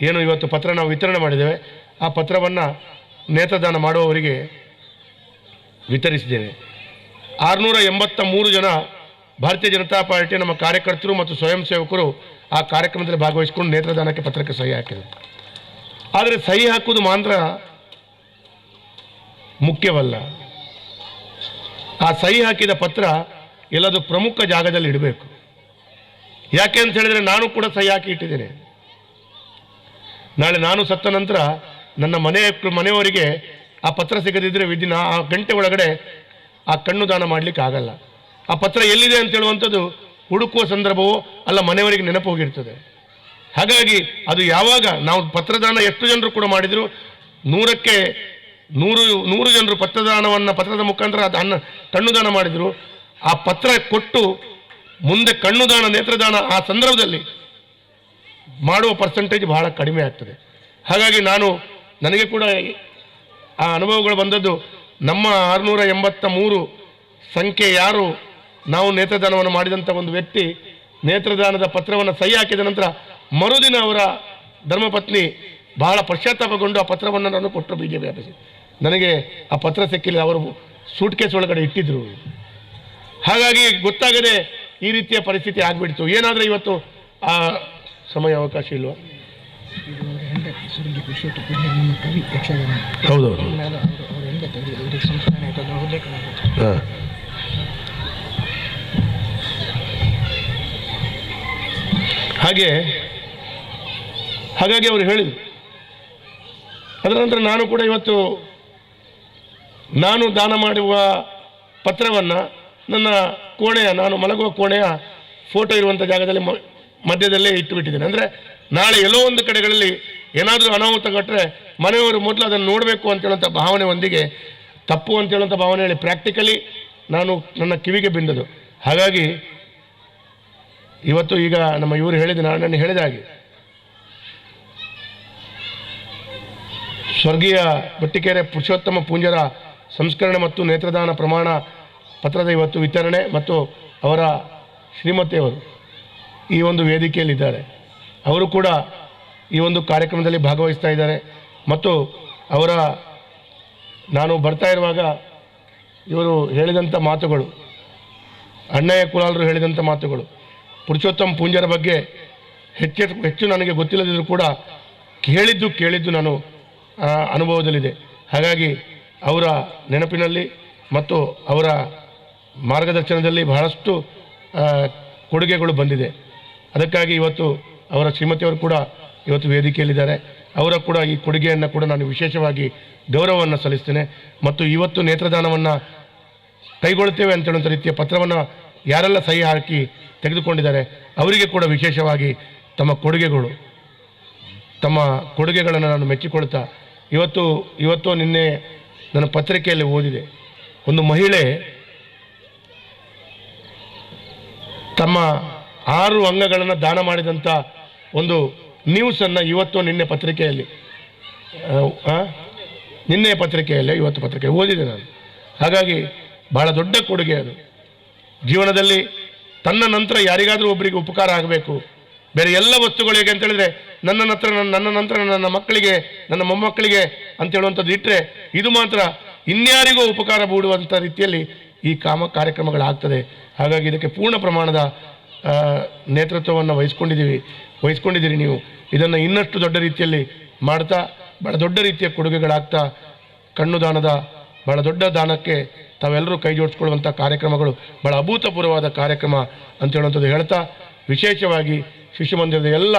ಏನು ಇವತ್ತು ಪತ್ರ ನಾವು ವಿತರಣೆ ಮಾಡಿದ್ದೇವೆ, ಆ ಪತ್ರವನ್ನು ನೇತ್ರದಾನ ಮಾಡುವವರಿಗೆ ವಿತರಿಸಿದ್ದೇವೆ. 683 ಜನ ಭಾರತೀಯ ಜನತಾ ಪಾರ್ಟಿಯ ನಮ್ಮ ಕಾರ್ಯಕರ್ತರು ಮತ್ತು ಸ್ವಯಂ ಸೇವಕರು ಆ ಕಾರ್ಯಕ್ರಮದಲ್ಲಿ ಭಾಗವಹಿಸಿಕೊಂಡು ನೇತ್ರದಾನಕ್ಕೆ ಪತ್ರಕ್ಕೆ ಸಹಿ ಹಾಕಿದರು. ಆದರೆ ಸಹಿ ಹಾಕುವುದು ಮಾತ್ರ ಮುಖ್ಯವಲ್ಲ, ಆ ಸಹಿ ಹಾಕಿದ ಪತ್ರ ಎಲ್ಲದು ಪ್ರಮುಖ ಜಾಗದಲ್ಲಿ ಇಡಬೇಕು. ಯಾಕೆ ಅಂತ ಹೇಳಿದರೆ, ನಾನು ಕೂಡ ಸಹಿ ಹಾಕಿ ಇಟ್ಟಿದ್ದೇನೆ. ನಾಳೆ ನಾನು ಸತ್ತ ನಂತರ ನನ್ನ ಮನೆಯವರಿಗೆ ಆ ಪತ್ರ ಸಿಗದಿದ್ದರೆ ವಿದಿನ ಆ ಗಂಟೆ ಒಳಗಡೆ ಆ ಕಣ್ಣು ದಾನ ಮಾಡಲಿಕ್ಕೆ ಆಗಲ್ಲ. ಆ ಪತ್ರ ಎಲ್ಲಿದೆ ಅಂತ ಹೇಳುವಂಥದ್ದು ಹುಡುಕುವ ಸಂದರ್ಭವೋ ಅಲ್ಲ, ಮನೆಯವರಿಗೆ ನೆನಪು ಹೋಗಿರ್ತದೆ. ಹಾಗಾಗಿ ಅದು ಯಾವಾಗ ನಾವು ಪತ್ರದಾನ ಎಷ್ಟು ಜನರು ಕೂಡ ಮಾಡಿದ್ರು, 100ಕ್ಕೆ 100 ಜನರು ಪತ್ರದ ಮುಖಾಂತರ ಅದು ಕಣ್ಣು ದಾನ ಮಾಡಿದರು. ಆ ಪತ್ರ ಕೊಟ್ಟು ಮುಂದೆ ಕಣ್ಣು ದಾನ ನೇತ್ರದಾನ ಆ ಸಂದರ್ಭದಲ್ಲಿ ಮಾಡುವ ಪರ್ಸೆಂಟೇಜ್ ಬಹಳ ಕಡಿಮೆ ಆಗ್ತದೆ. ಹಾಗಾಗಿ ನನಗೆ ಕೂಡ ಆ ಅನುಭವಗಳು ಬಂದದ್ದು. ನಮ್ಮ 683 ಸಂಖ್ಯೆ ಯಾರು ನಾವು ನೇತ್ರದಾನವನ್ನು ಮಾಡಿದಂಥ ಒಂದು ವ್ಯಕ್ತಿ ನೇತ್ರದಾನದ ಪತ್ರವನ್ನು ಸಹಿ ಹಾಕಿದ ನಂತರ ಮರುದಿನ ಅವರ ಧರ್ಮಪತ್ನಿ ಬಹಳ ಪಶ್ಚಾತ್ತಾಪಗೊಂಡು ಆ ಪತ್ರವನ್ನು ನಾನು ಕೊಟ್ಟರು BJP ಆಫೀಸಿಗೆ. ನನಗೆ ಆ ಪತ್ರ ಸಿಕ್ಕಿಲ್ಲ, ಅವರು ಸೂಟ್ಕೇಸ್ ಒಳಗಡೆ ಇಟ್ಟಿದ್ರು. ಹಾಗಾಗಿ ಗೊತ್ತಾಗದೆ ಈ ರೀತಿಯ ಪರಿಸ್ಥಿತಿ ಆಗಿಬಿಡ್ತು. ಏನಾದರೂ ಇವತ್ತು ಆ ಸಮಯ ಅವಕಾಶ ಇಲ್ವಾ? ಹೌದೌದು. ಹಾಗಾಗಿ ಅವರು ಹೇಳಿದರು. ಅದರ ನಂತರ ನಾನು ಕೂಡ ಇವತ್ತು ನಾನು ದಾನ ಮಾಡುವ ಪತ್ರವನ್ನು ನನ್ನ ನಾನು ಮಲಗುವ ಕೋಣೆಯ ಫೋಟೋ ಇರುವಂಥ ಜಾಗದಲ್ಲಿ ಮಧ್ಯದಲ್ಲೇ ಇಟ್ಟುಬಿಟ್ಟಿದ್ದೇನೆ. ಅಂದರೆ ನಾಳೆ ಎಲ್ಲೋ ಒಂದು ಕಡೆಗಳಲ್ಲಿ ಏನಾದರೂ ಅನಾಹುತ ಕೊಟ್ಟರೆ ಮನೆಯವರು ಮೊದಲು ಅದನ್ನು ನೋಡಬೇಕು ಅಂತೇಳುವಂಥ ಭಾವನೆ ಒಂದಿಗೆ ತಪ್ಪು ಅಂತೇಳುವಂಥ ಭಾವನೆ ಹೇಳಿ ಪ್ರಾಕ್ಟಿಕಲಿ ನನ್ನ ಕಿವಿಗೆ ಬಿಂದದು. ಹಾಗಾಗಿ ಇವತ್ತು ಈಗ ನಮ್ಮ ಇವರು ನಾನು ಹೇಳಿದ ಹಾಗೆ ಸ್ವರ್ಗೀಯ ಬಟ್ಟಿಕೆರೆ ಪುರುಷೋತ್ತಮ ಪೂಂಜರ ಸಂಸ್ಕರಣೆ ಮತ್ತು ನೇತ್ರದಾನ ಪ್ರಮಾಣ ಪತ್ರದ ಇವತ್ತು ವಿತರಣೆ ಮತ್ತು ಅವರ ಶ್ರೀಮತಿಯವರು ಈ ಒಂದು ವೇದಿಕೆಯಲ್ಲಿದ್ದಾರೆ. ಅವರು ಕೂಡ ಈ ಒಂದು ಕಾರ್ಯಕ್ರಮದಲ್ಲಿ ಭಾಗವಹಿಸ್ತಾ ಇದ್ದಾರೆ. ಮತ್ತು ನಾನು ಬರ್ತಾ ಇರುವಾಗ ಇವರು ಹೇಳಿದಂಥ ಮಾತುಗಳು, ಅಣ್ಣಯ್ಯ ಕುಲಾಲ್ರು ಹೇಳಿದಂಥ ಮಾತುಗಳು, ಪುರುಷೋತ್ತಮ ಪೂಂಜರ ಬಗ್ಗೆ ಹೆಚ್ಚು ನನಗೆ ಗೊತ್ತಿಲ್ಲದಿದ್ದರೂ ಕೂಡ ಕೇಳಿದ್ದು ನಾನು ಅನುಭವದಲ್ಲಿದೆ. ಹಾಗಾಗಿ ಅವರ ನೆನಪಿನಲ್ಲಿ ಮತ್ತು ಅವರ ಮಾರ್ಗದರ್ಶನದಲ್ಲಿ ಬಹಳಷ್ಟು ಕೊಡುಗೆಗಳು ಬಂದಿದೆ. ಅದಕ್ಕಾಗಿ ಇವತ್ತು ಅವರ ಶ್ರೀಮತಿಯವರು ಕೂಡ ಇವತ್ತು ವೇದಿಕೆಯಲ್ಲಿದ್ದಾರೆ. ಅವರ ಕೂಡ ಈ ಕೊಡುಗೆಯನ್ನು ಕೂಡ ನಾನು ವಿಶೇಷವಾಗಿ ಗೌರವವನ್ನು ಸಲ್ಲಿಸ್ತೇನೆ. ಮತ್ತು ಇವತ್ತು ನೇತ್ರದಾನವನ್ನು ಕೈಗೊಳ್ಳುತ್ತೇವೆ ಅಂತೇಳುವಂಥ ರೀತಿಯ ಪತ್ರವನ್ನು ಯಾರೆಲ್ಲ ಸಹಿ ಹಾಕಿ ತೆಗೆದುಕೊಂಡಿದ್ದಾರೆ ಅವರಿಗೆ ಕೂಡ ವಿಶೇಷವಾಗಿ ತಮ್ಮ ಕೊಡುಗೆಗಳನ್ನು ನಾನು ಮೆಚ್ಚಿಕೊಳ್ತಾ ಇವತ್ತು ನಿನ್ನೆ ನನ್ನ ಪತ್ರಿಕೆಯಲ್ಲಿ ಓದಿದೆ, ಒಂದು ಮಹಿಳೆ ತಮ್ಮ 6 ಅಂಗಗಳನ್ನು ದಾನ ಮಾಡಿದಂಥ ಒಂದು ನ್ಯೂಸನ್ನು ನಿನ್ನೆ ಪತ್ರಿಕೆಯಲ್ಲಿ ಇವತ್ತು ಪತ್ರಿಕೆ ಓದಿದೆ ನಾನು. ಹಾಗಾಗಿ ಬಹಳ ದೊಡ್ಡ ಕೊಡುಗೆ ಅದು. ಜೀವನದಲ್ಲಿ ತನ್ನ ನಂತರ ಯಾರಿಗಾದರೂ ಒಬ್ಬರಿಗೆ ಉಪಕಾರ ಆಗಬೇಕು. ಬೇರೆ ಎಲ್ಲ ವಸ್ತುಗಳು ಹೇಗೆ ಅಂತ ಹೇಳಿದ್ರೆ ನನ್ನ ನಂತರ ನನ್ನ ಮಕ್ಕಳಿಗೆ, ನನ್ನ ಮೊಮ್ಮಕ್ಕಳಿಗೆ ಅಂತ ಹೇಳುವಂಥದ್ದು ಇಟ್ಟರೆ, ಇದು ಮಾತ್ರ ಇನ್ಯಾರಿಗೂ ಉಪಕಾರ ಬೀಳುವಂಥ ರೀತಿಯಲ್ಲಿ ಈ ಕಾರ್ಯಕ್ರಮಗಳಾಗ್ತದೆ. ಹಾಗಾಗಿ ಇದಕ್ಕೆ ಪೂರ್ಣ ಪ್ರಮಾಣದ ನೇತೃತ್ವವನ್ನು ವಹಿಸ್ಕೊಂಡಿದ್ದೀರಿ ನೀವು. ಇದನ್ನು ಇನ್ನಷ್ಟು ದೊಡ್ಡ ರೀತಿಯಲ್ಲಿ ಮಾಡ್ತಾ ಬಹಳ ದೊಡ್ಡ ರೀತಿಯ ಕೊಡುಗೆಗಳಾಗ್ತಾ ಕಣ್ಣು ದಾನದ ಬಹಳ ದೊಡ್ಡ ದಾನಕ್ಕೆ ತಾವೆಲ್ಲರೂ ಕೈ ಜೋಡಿಸ್ಕೊಳ್ಳುವಂಥ ಕಾರ್ಯಕ್ರಮಗಳು ಬಹಳ ಅಭೂತಪೂರ್ವವಾದ ಕಾರ್ಯಕ್ರಮ ಅಂತ ಹೇಳುವಂಥದ್ದು ಹೇಳ್ತಾ, ವಿಶೇಷವಾಗಿ ಶಿಶು ಮಂದಿರದ ಎಲ್ಲ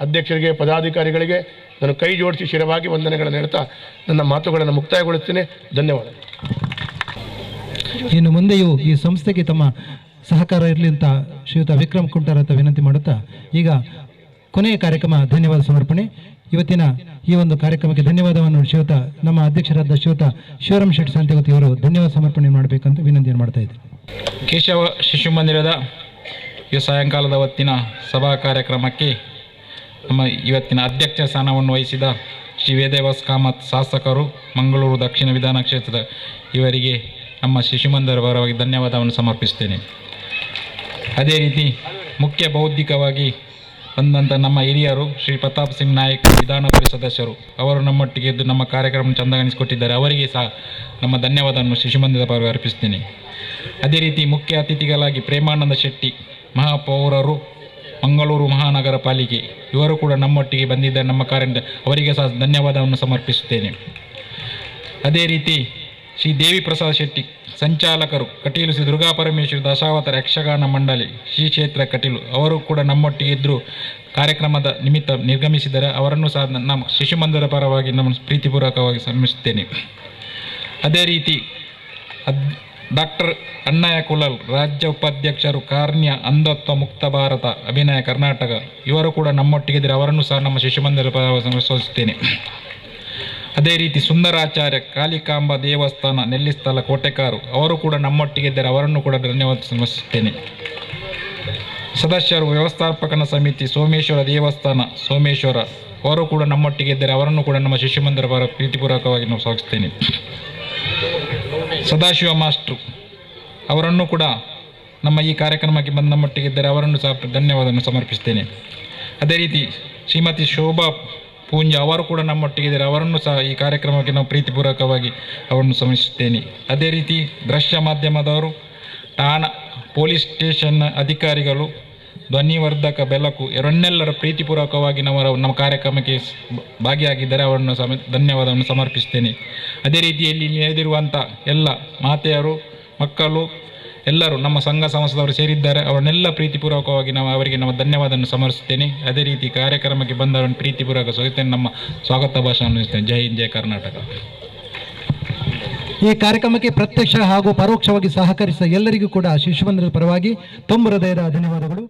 ಅಧ್ಯಕ್ಷರಿಗೆ, ಪದಾಧಿಕಾರಿಗಳಿಗೆ ನಾನು ಕೈ ಜೋಡಿಸಿ ಶಿರವಾಗಿ ವಂದನೆಗಳನ್ನು ಹೇಳ್ತಾ ನನ್ನ ಮಾತುಗಳನ್ನು ಮುಕ್ತಾಯಗೊಳಿಸ್ತೇನೆ. ಧನ್ಯವಾದ. ಇನ್ನು ಮುಂದೆಯೂ ಈ ಸಂಸ್ಥೆಗೆ ತಮ್ಮ ಸಹಕಾರ ಇರಲಿ ಅಂತ ಶ್ರೀಯುತ ವಿಕ್ರಮ್ ಕುಂಟಾರ್ ಅಂತ ವಿನಂತಿ ಮಾಡುತ್ತಾ, ಈಗ ಕೊನೆಯ ಕಾರ್ಯಕ್ರಮ ಧನ್ಯವಾದ ಸಮರ್ಪಣೆ. ಇವತ್ತಿನ ಈ ಒಂದು ಕಾರ್ಯಕ್ರಮಕ್ಕೆ ಧನ್ಯವಾದವನ್ನು ಶ್ರೀಯುತ ನಮ್ಮ ಅಧ್ಯಕ್ಷರಾದ ಶ್ರೀಯುತ ಶಿವರಾಮ್ ಶೆಟ್ಟಿ ಸಂತೆಗುತ್ತಿ ಅವರು ಧನ್ಯವಾದ ಸಮರ್ಪಣೆ ಮಾಡಬೇಕಂತ ವಿನಂತಿಯನ್ನು ಮಾಡ್ತಾ ಇದ್ದಾರೆ. ಕೇಶವ ಶಿಶು ಮಂದಿರದ ಈ ಸಾಯಂಕಾಲದ ಹೊತ್ತಿನ ಸಭಾ ಕಾರ್ಯಕ್ರಮಕ್ಕೆ ನಮ್ಮ ಇವತ್ತಿನ ಅಧ್ಯಕ್ಷ ಸ್ಥಾನವನ್ನು ವಹಿಸಿದ ಶ್ರೀ ವೇದವ್ಯಾಸ್ ಕಾಮತ್ ಶಾಸಕರು, ಮಂಗಳೂರು ದಕ್ಷಿಣ ವಿಧಾನ ಕ್ಷೇತ್ರದ ಇವರಿಗೆ ನಮ್ಮ ಶಿಶು ಮಂದಿರ ಪರವಾಗಿ ಧನ್ಯವಾದವನ್ನು ಸಮರ್ಪಿಸ್ತೇನೆ. ಅದೇ ರೀತಿ ಮುಖ್ಯ ಬೌದ್ಧಿಕವಾಗಿ ಬಂದಂಥ ನಮ್ಮ ಹಿರಿಯರು ಶ್ರೀ ಪ್ರತಾಪ್ ಸಿಂಗ್ ನಾಯಕ್ ವಿಧಾನ ಪರಿಷತ್ ಸದಸ್ಯರು, ಅವರು ನಮ್ಮೊಟ್ಟಿಗೆ ಇದ್ದು ನಮ್ಮ ಕಾರ್ಯಕ್ರಮ ಚಂದಗಾಣಿಸಿಕೊಟ್ಟಿದ್ದಾರೆ. ಅವರಿಗೆ ಸಹ ನಮ್ಮ ಧನ್ಯವಾದವನ್ನು ಶಿಶು ಮಂದಿರದ ಪರವಾಗಿ ಅರ್ಪಿಸ್ತೇನೆ. ಅದೇ ರೀತಿ ಮುಖ್ಯ ಅತಿಥಿಗಳಾಗಿ ಪ್ರೇಮಾನಂದ ಶೆಟ್ಟಿ ಮಹಾಪೌರರು, ಮಂಗಳೂರು ಮಹಾನಗರ ಪಾಲಿಕೆ, ಇವರು ಕೂಡ ನಮ್ಮೊಟ್ಟಿಗೆ ಬಂದಿದ್ದಾರೆ. ನಮ್ಮ ಕಾರ್ಯ ಅವರಿಗೆ ಸಹ ಧನ್ಯವಾದವನ್ನು ಸಮರ್ಪಿಸುತ್ತೇನೆ. ಅದೇ ರೀತಿ ಶ್ರೀ ದೇವಿ ಪ್ರಸಾದ್ ಶೆಟ್ಟಿ ಸಂಚಾಲಕರು, ಕಟೀಲು ಶ್ರೀ ದುರ್ಗಾಪರಮೇಶ್ವರಿ ದಶಾವತಾರ ಯಕ್ಷಗಾನ ಮಂಡಳಿ ಶ್ರೀ ಕ್ಷೇತ್ರ ಕಟೀಲು, ಅವರು ಕೂಡ ನಮ್ಮೊಟ್ಟಿಗೆ ಇದ್ದರೂ ಕಾರ್ಯಕ್ರಮದ ನಿಮಿತ್ತ ನಿರ್ಗಮಿಸಿದ್ದಾರೆ. ಅವರನ್ನು ಸಹ ನಮ್ಮ ಶಿಶು ಮಂದಿರ ಪರವಾಗಿ ನಮ್ಮ ಪ್ರೀತಿಪೂರ್ವಕವಾಗಿ ಸನ್ಮಾನಿಸುತ್ತೇನೆ. ಅದೇ ರೀತಿ ಡಾಕ್ಟರ್ ಅಣ್ಣಯ್ಯ ಕುಲಾಲ್, ರಾಜ್ಯ ಉಪಾಧ್ಯಕ್ಷರು, ಕಾರ್ಯ ಅಂಧತ್ವ ಮುಕ್ತ ಭಾರತ ಅಭಿನಯ ಕರ್ನಾಟಕ, ಇವರು ಕೂಡ ನಮ್ಮೊಟ್ಟಿಗಿದ್ದರೆ ಅವರನ್ನು ಸಹ ನಮ್ಮ ಶಿಶು ಮಂದಿರ ಪರವಾಗಿ ಸ್ಮರಿಸುತ್ತೇನೆ. ಅದೇ ರೀತಿ ಸುಂದರಾಚಾರ್ಯ, ಕಾಳಿಕಾಂಬ ದೇವಸ್ಥಾನ ನೆಲ್ಲಿಸ್ಥಳ ಕೋಟೆಕಾರು, ಅವರು ಕೂಡ ನಮ್ಮೊಟ್ಟಿಗಿದ್ದರೆ ಅವರನ್ನು ಕೂಡ ಧನ್ಯವಾದ ಸಮರ್ಪಿಸುತ್ತೇನೆ. ಸದಸ್ಯರು ವ್ಯವಸ್ಥಾಪಕನ ಸಮಿತಿ ಸೋಮೇಶ್ವರ ದೇವಸ್ಥಾನ ಸೋಮೇಶ್ವರ, ಅವರು ಕೂಡ ನಮ್ಮೊಟ್ಟಿಗಿದ್ದರೆ ಅವರನ್ನು ಕೂಡ ನಮ್ಮ ಶಿಶು ಮಂದಿರ ಪರ ಪ್ರೀತಿಪೂರ್ವಕವಾಗಿ ನಾವು ಸ್ವಾಗತಿಸ್ತೇನೆ. ಸದಾಶಿವ ಮಾಸ್ಟ್ರು, ಅವರನ್ನು ಕೂಡ ನಮ್ಮ ಈ ಕಾರ್ಯಕ್ರಮಕ್ಕೆ ಬಂದ ನಮ್ಮೊಟ್ಟಿಗಿದ್ದರೆ ಅವರನ್ನು ಸಹ ಧನ್ಯವಾದವನ್ನು ಸಮರ್ಪಿಸ್ತೇನೆ. ಅದೇ ರೀತಿ ಶ್ರೀಮತಿ ಶೋಭಾ ಪೂಂಜ, ಅವರು ಕೂಡ ನಮ್ಮೊಟ್ಟಿಗಿದ್ದಾರೆ. ಅವರನ್ನು ಸಹ ಈ ಕಾರ್ಯಕ್ರಮಕ್ಕೆ ನಾವು ಪ್ರೀತಿಪೂರ್ವಕವಾಗಿ ಅವರನ್ನು ಶ್ರಮಿಸುತ್ತೇನೆ. ಅದೇ ರೀತಿ ದೃಶ್ಯ ಮಾಧ್ಯಮದವರು, ಠಾಣಾ ಪೊಲೀಸ್ ಸ್ಟೇಷನ್ನ ಅಧಿಕಾರಿಗಳು, ಧ್ವನಿವರ್ಧಕ ಬೆಳಕು, ಇವರನ್ನೆಲ್ಲರ ಪ್ರೀತಿಪೂರ್ವಕವಾಗಿ ನಮ್ಮ ಕಾರ್ಯಕ್ರಮಕ್ಕೆ ಭಾಗಿಯಾಗಿದ್ದಾರೆ. ಅವರನ್ನು ಧನ್ಯವಾದವನ್ನು ಸಮರ್ಪಿಸ್ತೇನೆ. ಅದೇ ರೀತಿಯಲ್ಲಿ ನಡೆದಿರುವಂಥ ಎಲ್ಲ ಮಾತೆಯರು, ಮಕ್ಕಳು ಎಲ್ಲರೂ ನಮ್ಮ ಸಂಘ ಸಂಸ್ಥೆದವರು ಸೇರಿದ್ದಾರೆ. ಅವರನ್ನೆಲ್ಲ ಪ್ರೀತಿಪೂರ್ವಕವಾಗಿ ಅವರಿಗೆ ನಮ್ಮ ಧನ್ಯವಾದವನ್ನು ಸಮರ್ಪಿಸುತ್ತೇನೆ. ಅದೇ ರೀತಿ ಕಾರ್ಯಕ್ರಮಕ್ಕೆ ಬಂದವರನ್ನು ಪ್ರೀತಿಪೂರ್ವಕ ಸ್ವಾಗತ ನಮ್ಮ ಸ್ವಾಗತ ಭಾಷಣ ಅನ್ನಿಸ್ತೇನೆ. ಜೈ ಹಿಂದ್, ಜೈ ಕರ್ನಾಟಕ. ಈ ಕಾರ್ಯಕ್ರಮಕ್ಕೆ ಪ್ರತ್ಯಕ್ಷ ಹಾಗೂ ಪರೋಕ್ಷವಾಗಿ ಸಹಕರಿಸಿದ ಎಲ್ಲರಿಗೂ ಕೂಡ ಶಿಶು ಮಂದಿರದ ಪರವಾಗಿ ತುಂಬ ಹೃದಯದ ಧನ್ಯವಾದಗಳು.